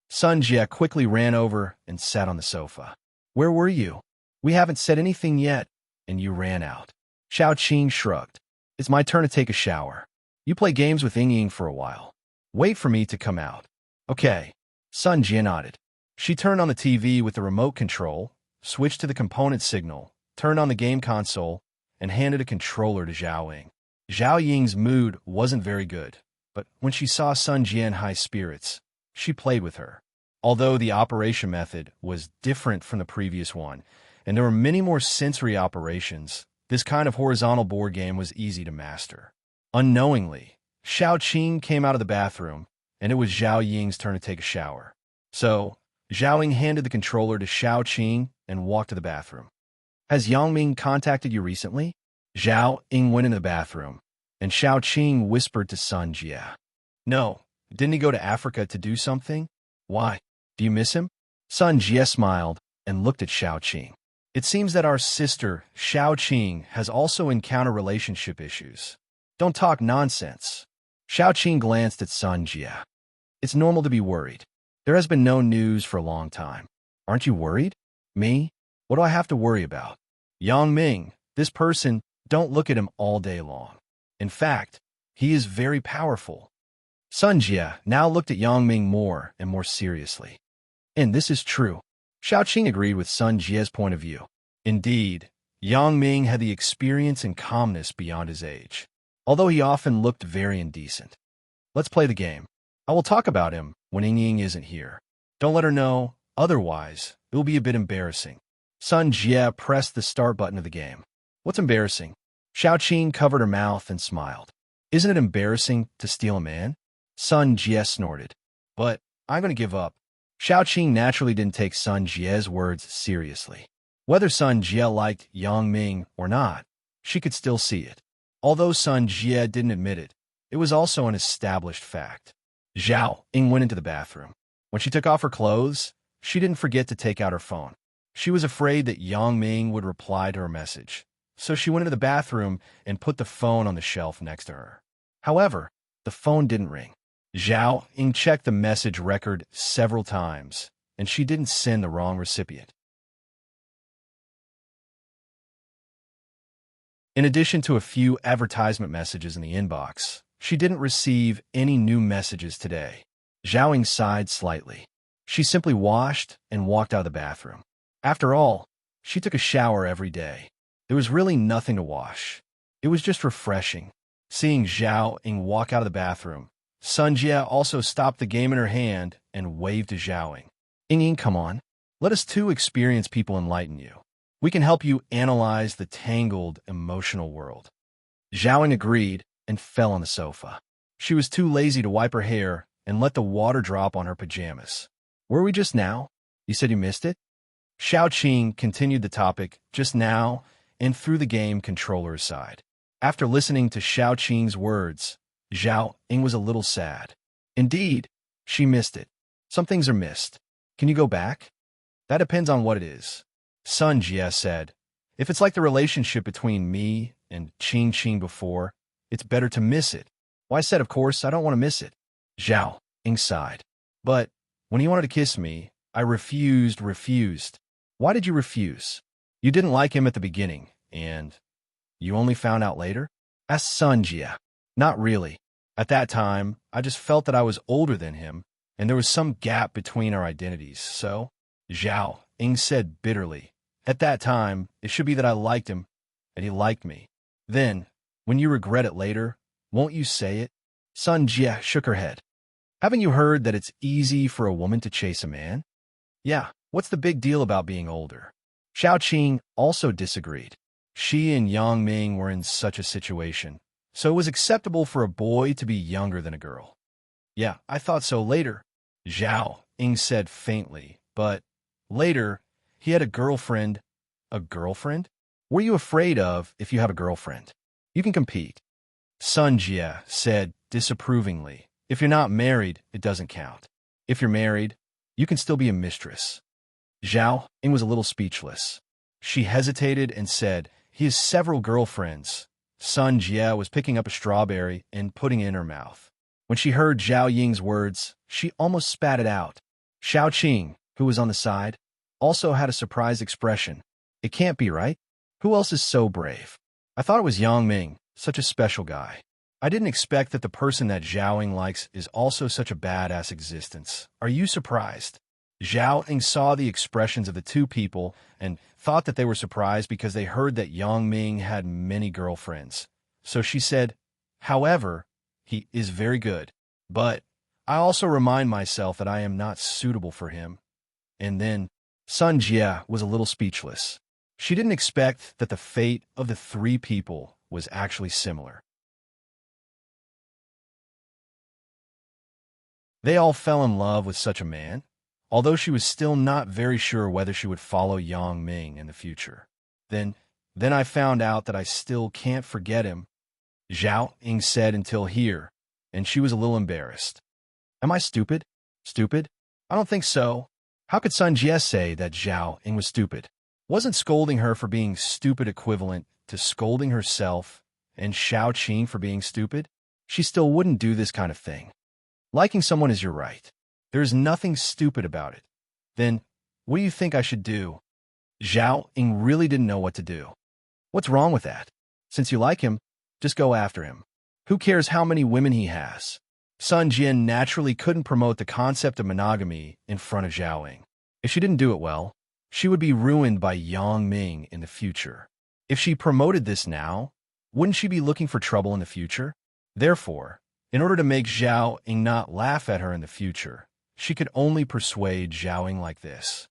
Sun Jie quickly ran over and sat on the sofa. Where were you? We haven't said anything yet, and you ran out. Xiao Qing shrugged. It's my turn to take a shower. You play games with Ying for a while. Wait for me to come out. Okay. Sun Jie nodded. She turned on the TV with the remote control, switched to the component signal, turned on the game console, and handed a controller to Zhao Ying. Zhao Ying's mood wasn't very good, but when she saw Sun Jie in high spirits, she played with her. Although the operation method was different from the previous one, and there were many more sensory operations, this kind of horizontal board game was easy to master. Unknowingly, Xiao Qing came out of the bathroom, and it was Zhao Ying's turn to take a shower. So, Zhao Ying handed the controller to Xiao Qing and walked to the bathroom. Has Yang Ming contacted you recently? Zhao Ying went in the bathroom, and Xiao Qing whispered to Sun Jie. No, didn't he go to Africa to do something? Why? Do you miss him? Sun Jie smiled and looked at Xiao Qing. It seems that our sister, Xiao Qing, has also encountered relationship issues. Don't talk nonsense. Xiao Qing glanced at Sun Jie. It's normal to be worried. There has been no news for a long time. Aren't you worried? Me? What do I have to worry about? Yang Ming, this person, don't look at him all day long. In fact, he is very powerful. Sun Jie now looked at Yang Ming more and more seriously. And this is true. Xiao Qing agreed with Sun Jie's point of view. Indeed, Yang Ming had the experience and calmness beyond his age, although he often looked very indecent. Let's play the game. I will talk about him when Ying isn't here. Don't let her know, otherwise it will be a bit embarrassing. Sun Jie pressed the start button of the game. What's embarrassing? Xiao Qing covered her mouth and smiled. Isn't it embarrassing to steal a man? Sun Jie snorted. But I'm going to give up. Xiao Qing naturally didn't take Sun Jie's words seriously. Whether Sun Jie liked Yang Ming or not, she could still see it. Although Sun Jie didn't admit it, it was also an established fact. Zhao Ying went into the bathroom. When she took off her clothes, she didn't forget to take out her phone. She was afraid that Yang Ming would reply to her message, so she went into the bathroom and put the phone on the shelf next to her. However, the phone didn't ring. Zhao Ying checked the message record several times, and she didn't send the wrong recipient. In addition to a few advertisement messages in the inbox, she didn't receive any new messages today. Zhao Ying sighed slightly. She simply washed and walked out of the bathroom. After all, she took a shower every day. There was really nothing to wash. It was just refreshing. Seeing Zhao Ying walk out of the bathroom, Sun Jie also stopped the game in her hand and waved to Zhao Ying. Ying, come on. Let us two experienced people enlighten you. We can help you analyze the tangled, emotional world. Zhao Ying agreed and fell on the sofa. She was too lazy to wipe her hair and let the water drop on her pajamas. Were we just now? You said you missed it? Xiao Qing continued the topic just now and threw the game controller aside. After listening to Xiao Qing's words, Zhao Ying was a little sad. Indeed, she missed it. Some things are missed. Can you go back? That depends on what it is. Sun Jie said, if it's like the relationship between me and Qing before, it's better to miss it. Well, I said, of course, I don't want to miss it. Zhao Ying sighed. But when he wanted to kiss me, I refused. Why did you refuse? You didn't like him at the beginning, and you only found out later? Asked Sun Jie. Not really. At that time, I just felt that I was older than him, and there was some gap between our identities, so? Zhao Ying said bitterly. At that time, it should be that I liked him, and he liked me. Then, when you regret it later, won't you say it? Sun Jie shook her head. Haven't you heard that it's easy for a woman to chase a man? Yeah, what's the big deal about being older? Xiao Qing also disagreed. She and Yang Ming were in such a situation, so it was acceptable for a boy to be younger than a girl. Yeah, I thought so later, Zhao Ying said faintly, but later, he had a girlfriend. A girlfriend? What are you afraid of if you have a girlfriend? You can compete. Sun Jie said disapprovingly, if you're not married, it doesn't count. If you're married, you can still be a mistress. Zhao Ying was a little speechless. She hesitated and said, he has several girlfriends. Sun Jie was picking up a strawberry and putting it in her mouth. When she heard Zhao Ying's words, she almost spat it out. Xiao Qing, who was on the side, also had a surprised expression. It can't be right. Who else is so brave? I thought it was Yang Ming, such a special guy. I didn't expect that the person that Zhao Ying likes is also such a badass existence. Are you surprised? Zhao Ying saw the expressions of the two people and thought that they were surprised because they heard that Yang Ming had many girlfriends. So she said, however, he is very good. But I also remind myself that I am not suitable for him. And then Sun Jie was a little speechless. She didn't expect that the fate of the three people was actually similar. They all fell in love with such a man, although she was still not very sure whether she would follow Yang Ming in the future. Then I found out that I still can't forget him, Zhao Ying said until here, and she was a little embarrassed. Am I stupid? Stupid? I don't think so. How could Sun Jie say that Zhao Ying was stupid? Wasn't scolding her for being stupid equivalent to scolding herself and Xiao Qing for being stupid? She still wouldn't do this kind of thing. Liking someone is your right. There's nothing stupid about it. Then, what do you think I should do? Zhao Ying really didn't know what to do. What's wrong with that? Since you like him, just go after him. Who cares how many women he has? Sun Jian naturally couldn't promote the concept of monogamy in front of Zhao Ying. If she didn't do it well, she would be ruined by Yang Ming in the future. If she promoted this now, wouldn't she be looking for trouble in the future? Therefore, in order to make Zhao Ying not laugh at her in the future, she could only persuade Zhao Ying like this.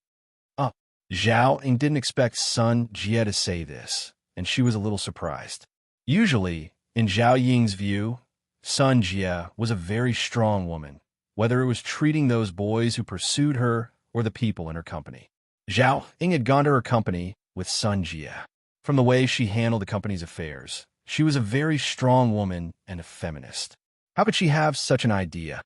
Zhao Ying didn't expect Sun Jie to say this, and she was a little surprised. Usually, in Zhao Ying's view, Sun Jie was a very strong woman, whether it was treating those boys who pursued her or the people in her company. Zhao Ying had gone to her company with Sun Jie. From the way she handled the company's affairs, she was a very strong woman and a feminist. How could she have such an idea?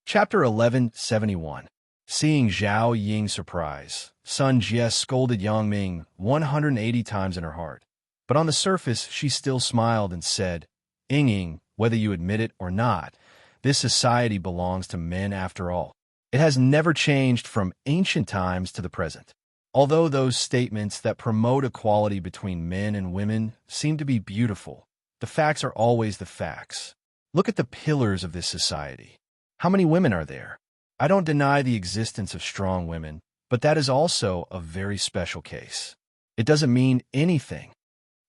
Chapter 1171. Seeing Zhao Ying's surprise, Sun Jie scolded Yang Ming 180 times in her heart. But on the surface, she still smiled and said, Ying, whether you admit it or not, this society belongs to men after all. It has never changed from ancient times to the present. Although those statements that promote equality between men and women seem to be beautiful, the facts are always the facts. Look at the pillars of this society. How many women are there? I don't deny the existence of strong women, but that is also a very special case. It doesn't mean anything.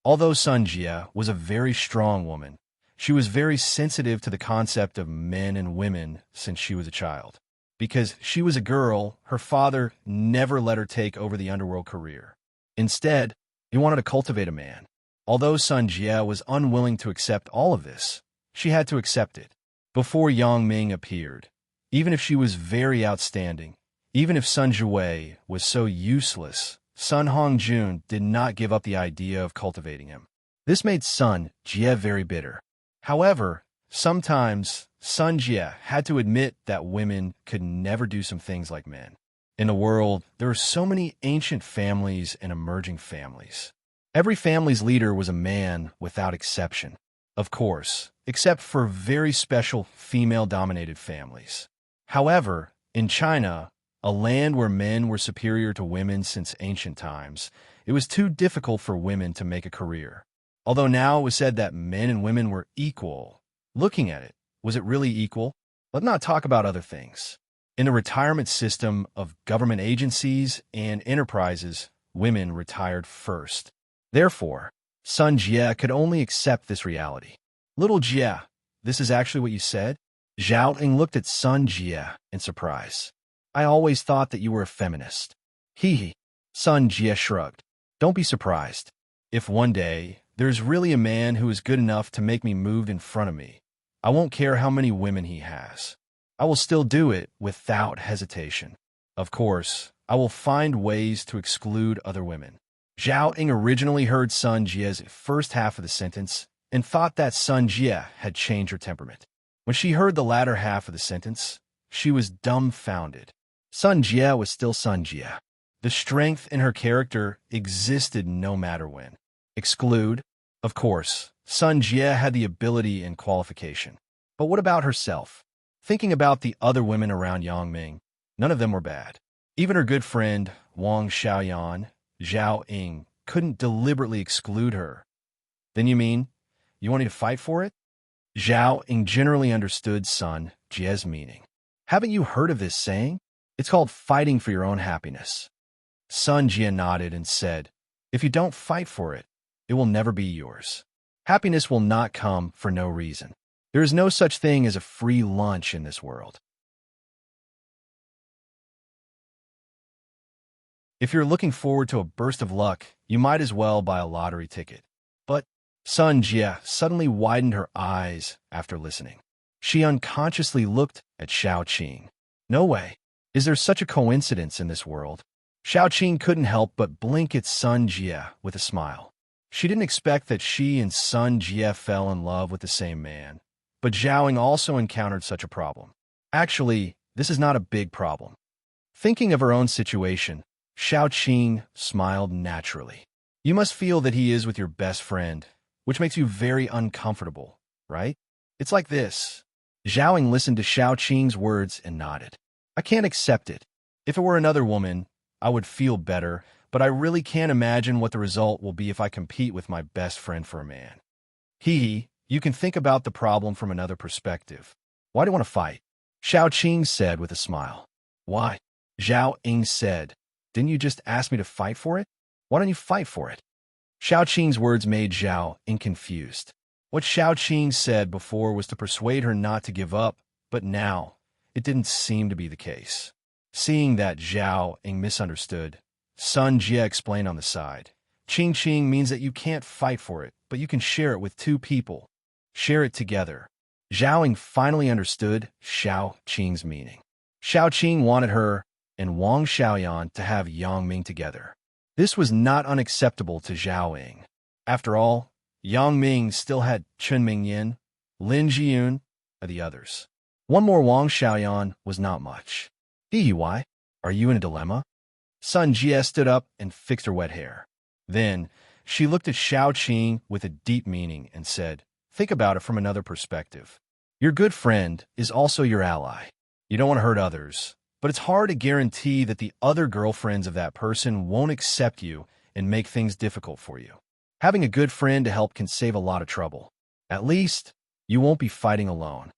Although Sun Jie was a very strong woman, she was very sensitive to the concept of men and women since she was a child. Because she was a girl, her father never let her take over the underworld career. Instead, he wanted to cultivate a man. Although Sun Jie was unwilling to accept all of this, she had to accept it. Before Yang Ming appeared, even if she was very outstanding, even if Sun Jue was so useless, Sun Hongjun did not give up the idea of cultivating him. This made Sun Jie very bitter. However, sometimes Sun Jie had to admit that women could never do some things like men. In the world, there are so many ancient families and emerging families. Every family's leader was a man without exception. Of course, except for very special female-dominated families. However, in China, a land where men were superior to women since ancient times, it was too difficult for women to make a career. Although now it was said that men and women were equal, looking at it, was it really equal? Let's not talk about other things. In the retirement system of government agencies and enterprises, women retired first. Therefore, Sun Jie could only accept this reality. Little Jie, this is actually what you said? Zhao Ying looked at Sun Jie in surprise. I always thought that you were a feminist. Hee. Sun Jie shrugged. Don't be surprised. If one day there's really a man who is good enough to make me move in front of me, I won't care how many women he has. I will still do it without hesitation. Of course, I will find ways to exclude other women. Zhao Ying originally heard Sun Jie's first half of the sentence and thought that Sun Jie had changed her temperament. When she heard the latter half of the sentence, she was dumbfounded. Sun Jie was still Sun Jie. The strength in her character existed no matter when. Exclude? Of course, Sun Jie had the ability and qualification. But what about herself? Thinking about the other women around Yang Ming, none of them were bad. Even her good friend, Wang Xiaoyan, Zhao Ying, couldn't deliberately exclude her. Then you mean, you want me to fight for it? Zhao Ying generally understood Sun Jie's meaning. Haven't you heard of this saying? It's called fighting for your own happiness. Sun Jie nodded and said, if you don't fight for it, it will never be yours. Happiness will not come for no reason. There is no such thing as a free lunch in this world. If you're looking forward to a burst of luck, you might as well buy a lottery ticket. But Sun Jie suddenly widened her eyes after listening. She unconsciously looked at Xiao Qing. No way. Is there such a coincidence in this world? Xiao Qing couldn't help but blink at Sun Jie with a smile. She didn't expect that she and Sun Jie fell in love with the same man. But Zhao Ying also encountered such a problem. Actually, this is not a big problem. Thinking of her own situation, Xiao Qing smiled naturally. You must feel that he is with your best friend, which makes you very uncomfortable, right? It's like this. Zhao Ying listened to Xiao Qing's words and nodded. I can't accept it. If it were another woman, I would feel better, but I really can't imagine what the result will be if I compete with my best friend for a man. You can think about the problem from another perspective. Why do you want to fight? Xiao Qing said with a smile. Why? Zhao Ying said. Didn't you just ask me to fight for it? Why don't you fight for it? Xiao Qing's words made Zhao Ying confused. What Xiao Qing said before was to persuade her not to give up, but now it didn't seem to be the case. Seeing that Zhao Ying misunderstood, Sun Jie explained on the side. Qing means that you can't fight for it, but you can share it with two people. Share it together. Zhao Ying finally understood Xiao Qing's meaning. Xiao Qing wanted her and Wang Xiaoyan to have Yang Ming together. This was not unacceptable to Zhao Ying. After all, Yang Ming still had Chen Mingyan, Lin Jiyun, and the others. One more Wang Xiaoyan was not much. Why? Are you in a dilemma? Sun Jie stood up and fixed her wet hair. Then, she looked at Xiao Qing with a deep meaning and said, think about it from another perspective. Your good friend is also your ally. You don't want to hurt others, but it's hard to guarantee that the other girlfriends of that person won't accept you and make things difficult for you. Having a good friend to help can save a lot of trouble. At least, you won't be fighting alone.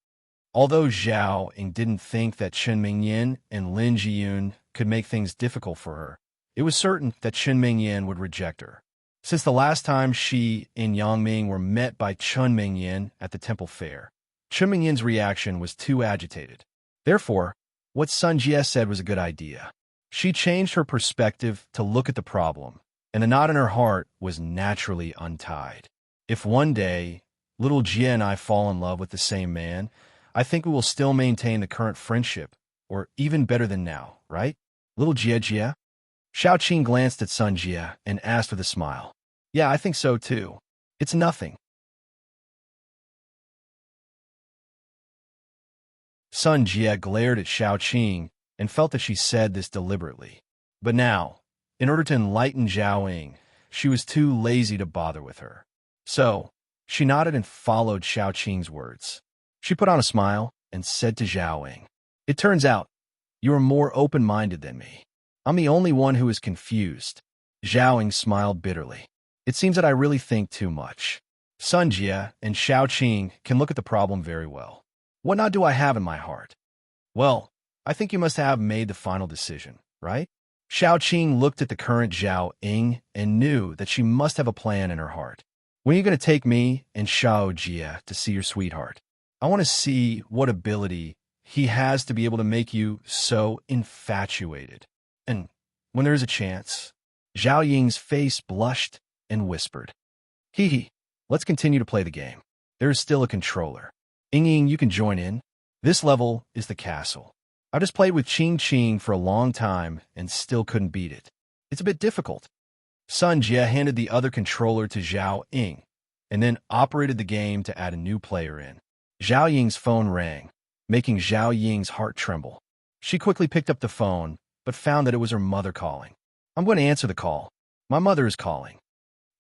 Although Zhao Ying didn't think that Chen Mingyan and Lin Jiyun could make things difficult for her, it was certain that Chen Mingyan would reject her. Since the last time she and Yang Ming were met by Chen Mingyan at the temple fair, Chen Mingyan's reaction was too agitated. Therefore, what Sun Jie said was a good idea. She changed her perspective to look at the problem, and the knot in her heart was naturally untied. If one day, little Jie and I fall in love with the same man, I think we will still maintain the current friendship, or even better than now, right? Little Jie? Xiao Qing glanced at Sun Jie and asked with a smile. Yeah, I think so too. It's nothing. Sun Jie glared at Xiao Qing and felt that she said this deliberately. But now, in order to enlighten Zhao Ying, she was too lazy to bother with her. So, she nodded and followed Xiao Qing's words. She put on a smile and said to Zhao Ying, it turns out, you are more open-minded than me. I'm the only one who is confused. Zhao Ying smiled bitterly. It seems that I really think too much. Sun Jie and Xiao Qing can look at the problem very well. What knot do I have in my heart? Well, I think you must have made the final decision, right? Xiao Qing looked at the current Zhao Ying and knew that she must have a plan in her heart. When are you going to take me and Xiao Jie to see your sweetheart? I want to see what ability he has to be able to make you so infatuated. And when there is a chance, Zhao Ying's face blushed and whispered, let's continue to play the game. There is still a controller. Ying, you can join in. This level is the castle. I just played with Qing for a long time and still couldn't beat it. It's a bit difficult. Sun Jie handed the other controller to Zhao Ying and then operated the game to add a new player in. Zhao Ying's phone rang, making Zhao Ying's heart tremble. She quickly picked up the phone, but found that it was her mother calling. I'm going to answer the call. My mother is calling.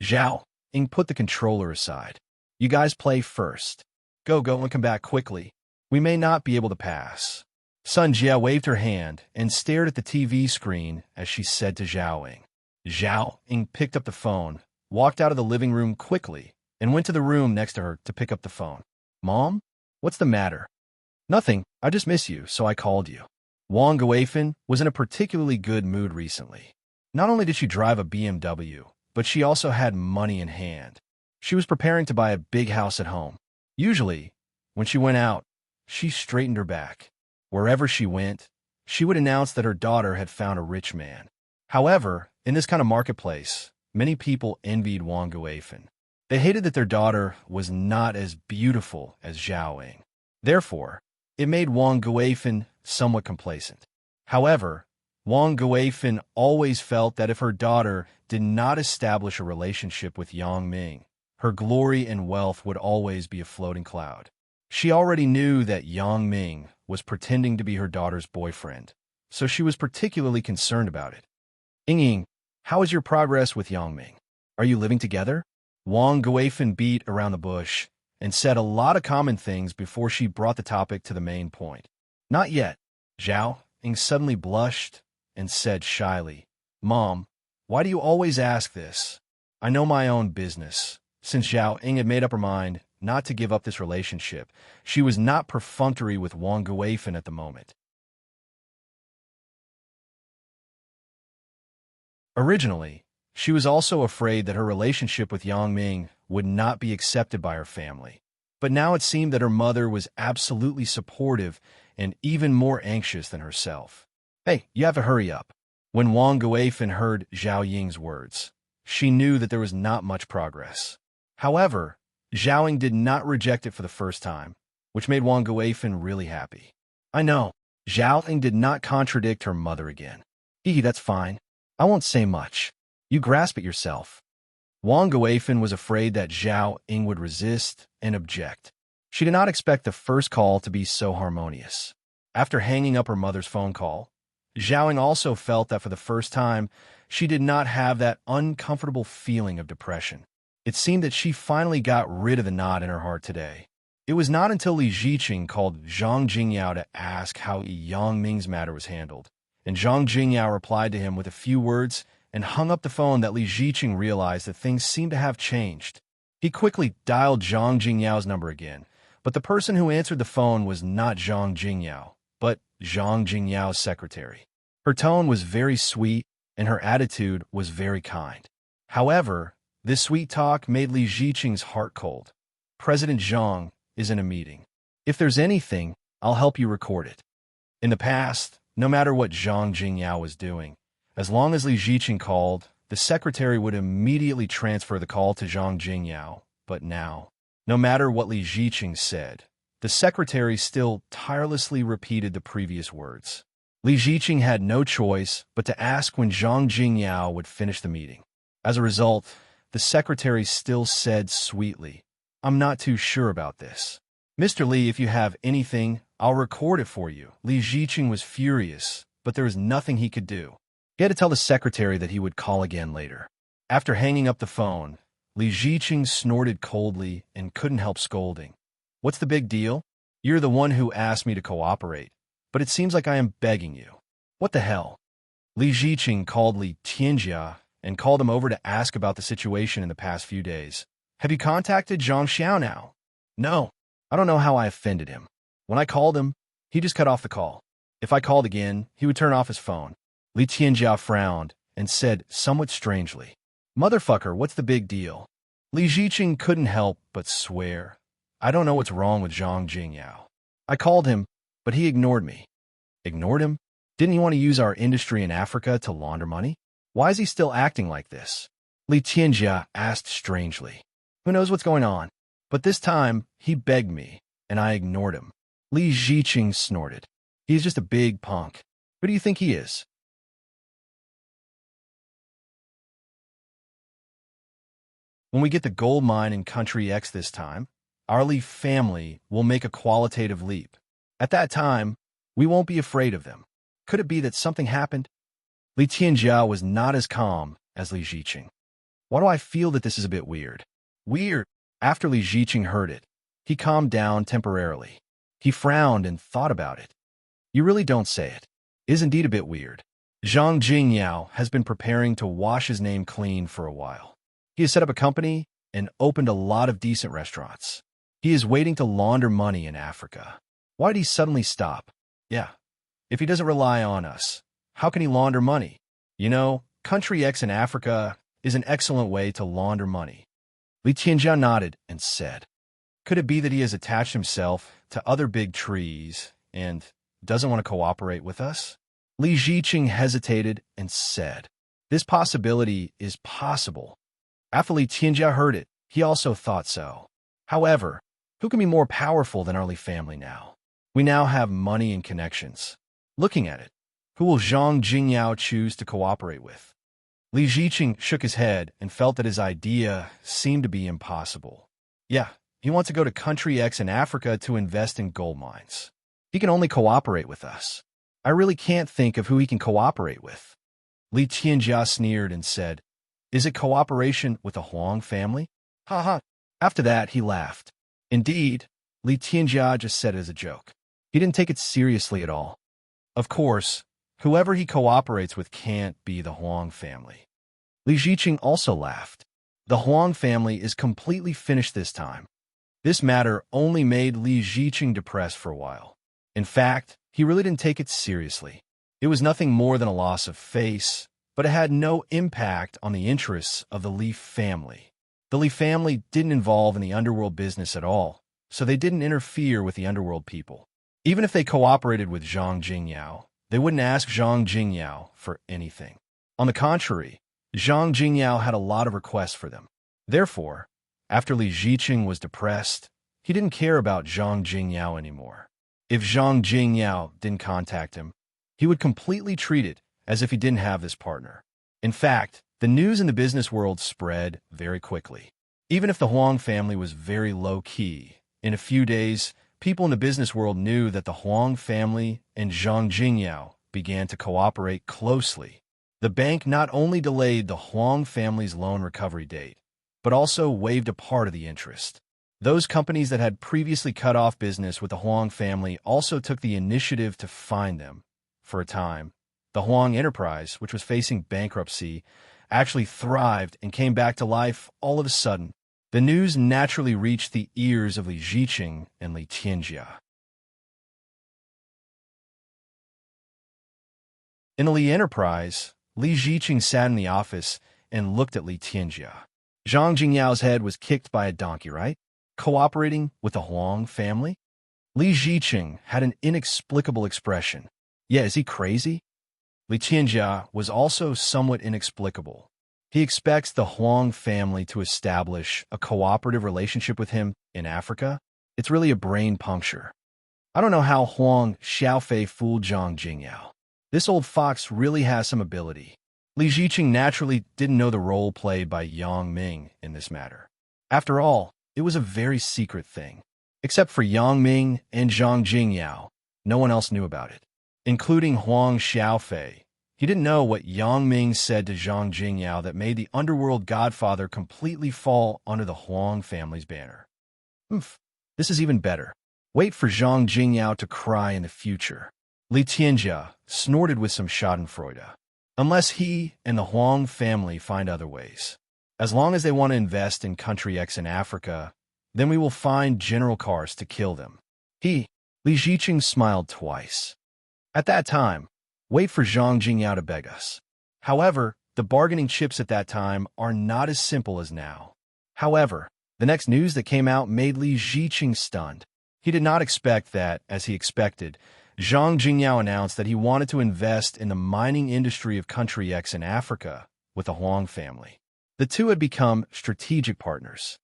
Zhao Ying put the controller aside. You guys play first. Go and come back quickly. We may not be able to pass. Sun Jie waved her hand and stared at the TV screen as she said to Zhao Ying. Zhao Ying picked up the phone, walked out of the living room quickly, and went to the room next to her to pick up the phone. Mom? What's the matter? Nothing. I just miss you, so I called you. Wang Guifan was in a particularly good mood recently. Not only did she drive a BMW, but she also had money in hand. She was preparing to buy a big house at home. Usually, when she went out, she straightened her back. Wherever she went, she would announce that her daughter had found a rich man. However, in this kind of marketplace, many people envied Wang Guifan. They hated that their daughter was not as beautiful as Zhao Ying. Therefore, it made Wang Guifan somewhat complacent. However, Wang Guifan always felt that if her daughter did not establish a relationship with Yang Ming, her glory and wealth would always be a floating cloud. She already knew that Yang Ming was pretending to be her daughter's boyfriend, so she was particularly concerned about it. Ying, how is your progress with Yang Ming? Are you living together? Wang Guifan beat around the bush and said a lot of common things before she brought the topic to the main point. Not yet. Zhao Ying suddenly blushed and said shyly, Mom, why do you always ask this? I know my own business. Since Zhao Ying had made up her mind not to give up this relationship, she was not perfunctory with Wang Guifan at the moment. Originally, she was also afraid that her relationship with Yang Ming would not be accepted by her family. But now it seemed that her mother was absolutely supportive and even more anxious than herself. Hey, you have to hurry up. When Wang Guifan heard Zhao Ying's words, she knew that there was not much progress. However, Zhao Ying did not reject it for the first time, which made Wang Guifan really happy. I know. Zhao Ying did not contradict her mother again. That's fine. I won't say much. You grasp it yourself. Wang Guifan was afraid that Zhao Ying would resist and object. She did not expect the first call to be so harmonious. After hanging up her mother's phone call, Zhao Ying also felt that for the first time, she did not have that uncomfortable feeling of depression. It seemed that she finally got rid of the knot in her heart today. It was not until Li Ziqing called Zhang Jingyao to ask how Yang Ming's matter was handled, and Zhang Jingyao replied to him with a few words and hung up the phone that Li Ziqing realized that things seemed to have changed. He quickly dialed Zhang Jingyao's number again, but the person who answered the phone was not Zhang Jingyao, but Zhang Jingyao's secretary. Her tone was very sweet, and her attitude was very kind. However, this sweet talk made Li Ziqing's heart cold. President Zhang is in a meeting. If there's anything, I'll help you record it. In the past, no matter what Zhang Jingyao was doing, as long as Li Ziqing called, the secretary would immediately transfer the call to Zhang Jingyao. But now, no matter what Li Ziqing said, the secretary still tirelessly repeated the previous words. Li Ziqing had no choice but to ask when Zhang Jingyao would finish the meeting. As a result, the secretary still said sweetly, I'm not too sure about this. Mr. Li, if you have anything, I'll record it for you. Li Ziqing was furious, but there was nothing he could do. He had to tell the secretary that he would call again later. After hanging up the phone, Li Ziqing snorted coldly and couldn't help scolding. What's the big deal? You're the one who asked me to cooperate, but it seems like I am begging you. What the hell? Li Ziqing called Li Tianjia and called him over to ask about the situation in the past few days. Have you contacted Zhang Xiao now? No. I don't know how I offended him. When I called him, he just cut off the call. If I called again, he would turn off his phone. Li Tianjia frowned and said somewhat strangely, Motherfucker, what's the big deal? Li Ziqing couldn't help but swear. I don't know what's wrong with Zhang Jingyao. I called him, but he ignored me. Ignored him? Didn't he want to use our industry in Africa to launder money? Why is he still acting like this? Li Tianjia asked strangely. Who knows what's going on? But this time, he begged me, and I ignored him. Li Ziqing snorted. He's just a big punk. Who do you think he is? When we get the gold mine in Country X this time, our Li family will make a qualitative leap. At that time, we won't be afraid of them. Could it be that something happened? Li Tianjia was not as calm as Li Ziqing. Why do I feel that this is a bit weird? Weird. After Li Ziqing heard it, he calmed down temporarily. He frowned and thought about it. You really don't say it. Is indeed a bit weird. Zhang Jingyao has been preparing to wash his name clean for a while. He has set up a company and opened a lot of decent restaurants. He is waiting to launder money in Africa. Why did he suddenly stop? Yeah, if he doesn't rely on us, how can he launder money? You know, Country X in Africa is an excellent way to launder money. Li Tianjia nodded and said, could it be that he has attached himself to other big trees and doesn't want to cooperate with us? Li Ziqing hesitated and said, this possibility is possible. After Li Tianjia heard it, he also thought so. However, who can be more powerful than our Li family now? We now have money and connections. Looking at it, who will Zhang Jingyao choose to cooperate with? Li Ziqing shook his head and felt that his idea seemed to be impossible. Yeah, he wants to go to Country X in Africa to invest in gold mines. He can only cooperate with us. I really can't think of who he can cooperate with. Li Tianjia sneered and said, is it cooperation with the Huang family? Ha ha. After that, he laughed. Indeed, Li Tianjia just said it as a joke. He didn't take it seriously at all. Of course, whoever he cooperates with can't be the Huang family. Li Ziqing also laughed. The Huang family is completely finished this time. This matter only made Li Ziqing depressed for a while. In fact, he really didn't take it seriously. It was nothing more than a loss of face, but it had no impact on the interests of the Li family. The Li family didn't involve in the underworld business at all, so they didn't interfere with the underworld people. Even if they cooperated with Zhang Jingyao, they wouldn't ask Zhang Jingyao for anything. On the contrary, Zhang Jingyao had a lot of requests for them. Therefore, after Li Ziqing was depressed, he didn't care about Zhang Jingyao anymore. If Zhang Jingyao didn't contact him, he would completely treat it as if he didn't have this partner. In fact, the news in the business world spread very quickly. Even if the Huang family was very low-key, in a few days, people in the business world knew that the Huang family and Zhang Jingyao began to cooperate closely. The bank not only delayed the Huang family's loan recovery date, but also waived a part of the interest. Those companies that had previously cut off business with the Huang family also took the initiative to find them. For a time, the Huang enterprise, which was facing bankruptcy, actually thrived and came back to life all of a sudden. The news naturally reached the ears of Li Ziqing and Li Tianjia. In the Li enterprise, Li Ziqing sat in the office and looked at Li Tianjia. Zhang Jingyao's head was kicked by a donkey, right? Cooperating with the Huang family? Li Ziqing had an inexplicable expression. Yeah, is he crazy? Li Tianjia was also somewhat inexplicable. He expects the Huang family to establish a cooperative relationship with him in Africa. It's really a brain puncture. I don't know how Huang Xiaofei fooled Zhang Jingyao. This old fox really has some ability. Li Ziqing naturally didn't know the role played by Yang Ming in this matter. After all, it was a very secret thing. Except for Yang Ming and Zhang Jingyao, no one else knew about it, including Huang Xiaofei. He didn't know what Yang Ming said to Zhang Jingyao that made the underworld godfather completely fall under the Huang family's banner. This is even better. Wait for Zhang Jingyao to cry in the future. Li Tianjia snorted with some schadenfreude. Unless he and the Huang family find other ways. As long as they want to invest in Country X in Africa, then we will find General Cars to kill them. Li Ziqing smiled twice. At that time, wait for Zhang Jingyao to beg us. However, the bargaining chips at that time are not as simple as now. However, the next news that came out made Li Ziqing stunned. He did not expect that, as he expected, Zhang Jingyao announced that he wanted to invest in the mining industry of Country X in Africa with the Huang family. The two had become strategic partners.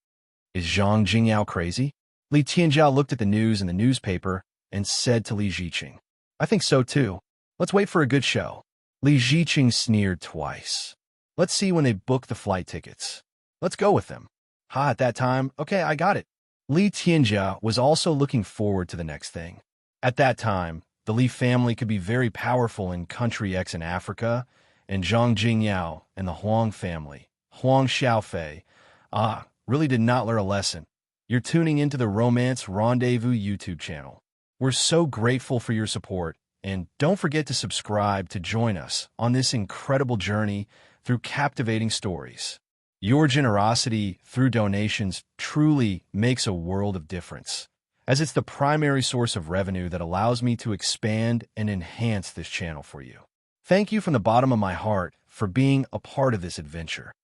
Is Zhang Jingyao crazy? Li Tianjia looked at the news in the newspaper and said to Li Ziqing, I think so too. Let's wait for a good show. Li Ziqing sneered twice. Let's see when they book the flight tickets. Let's go with them. At that time, okay, I got it. Li Tianjia was also looking forward to the next thing. At that time, the Li family could be very powerful in Country X in Africa, and Zhang Jingyao and the Huang family, Huang Xiaofei, really did not learn a lesson. You're tuning into the Romance Rendezvous YouTube channel. We're so grateful for your support, and don't forget to subscribe to join us on this incredible journey through captivating stories. Your generosity through donations truly makes a world of difference, as it's the primary source of revenue that allows me to expand and enhance this channel for you. Thank you from the bottom of my heart for being a part of this adventure.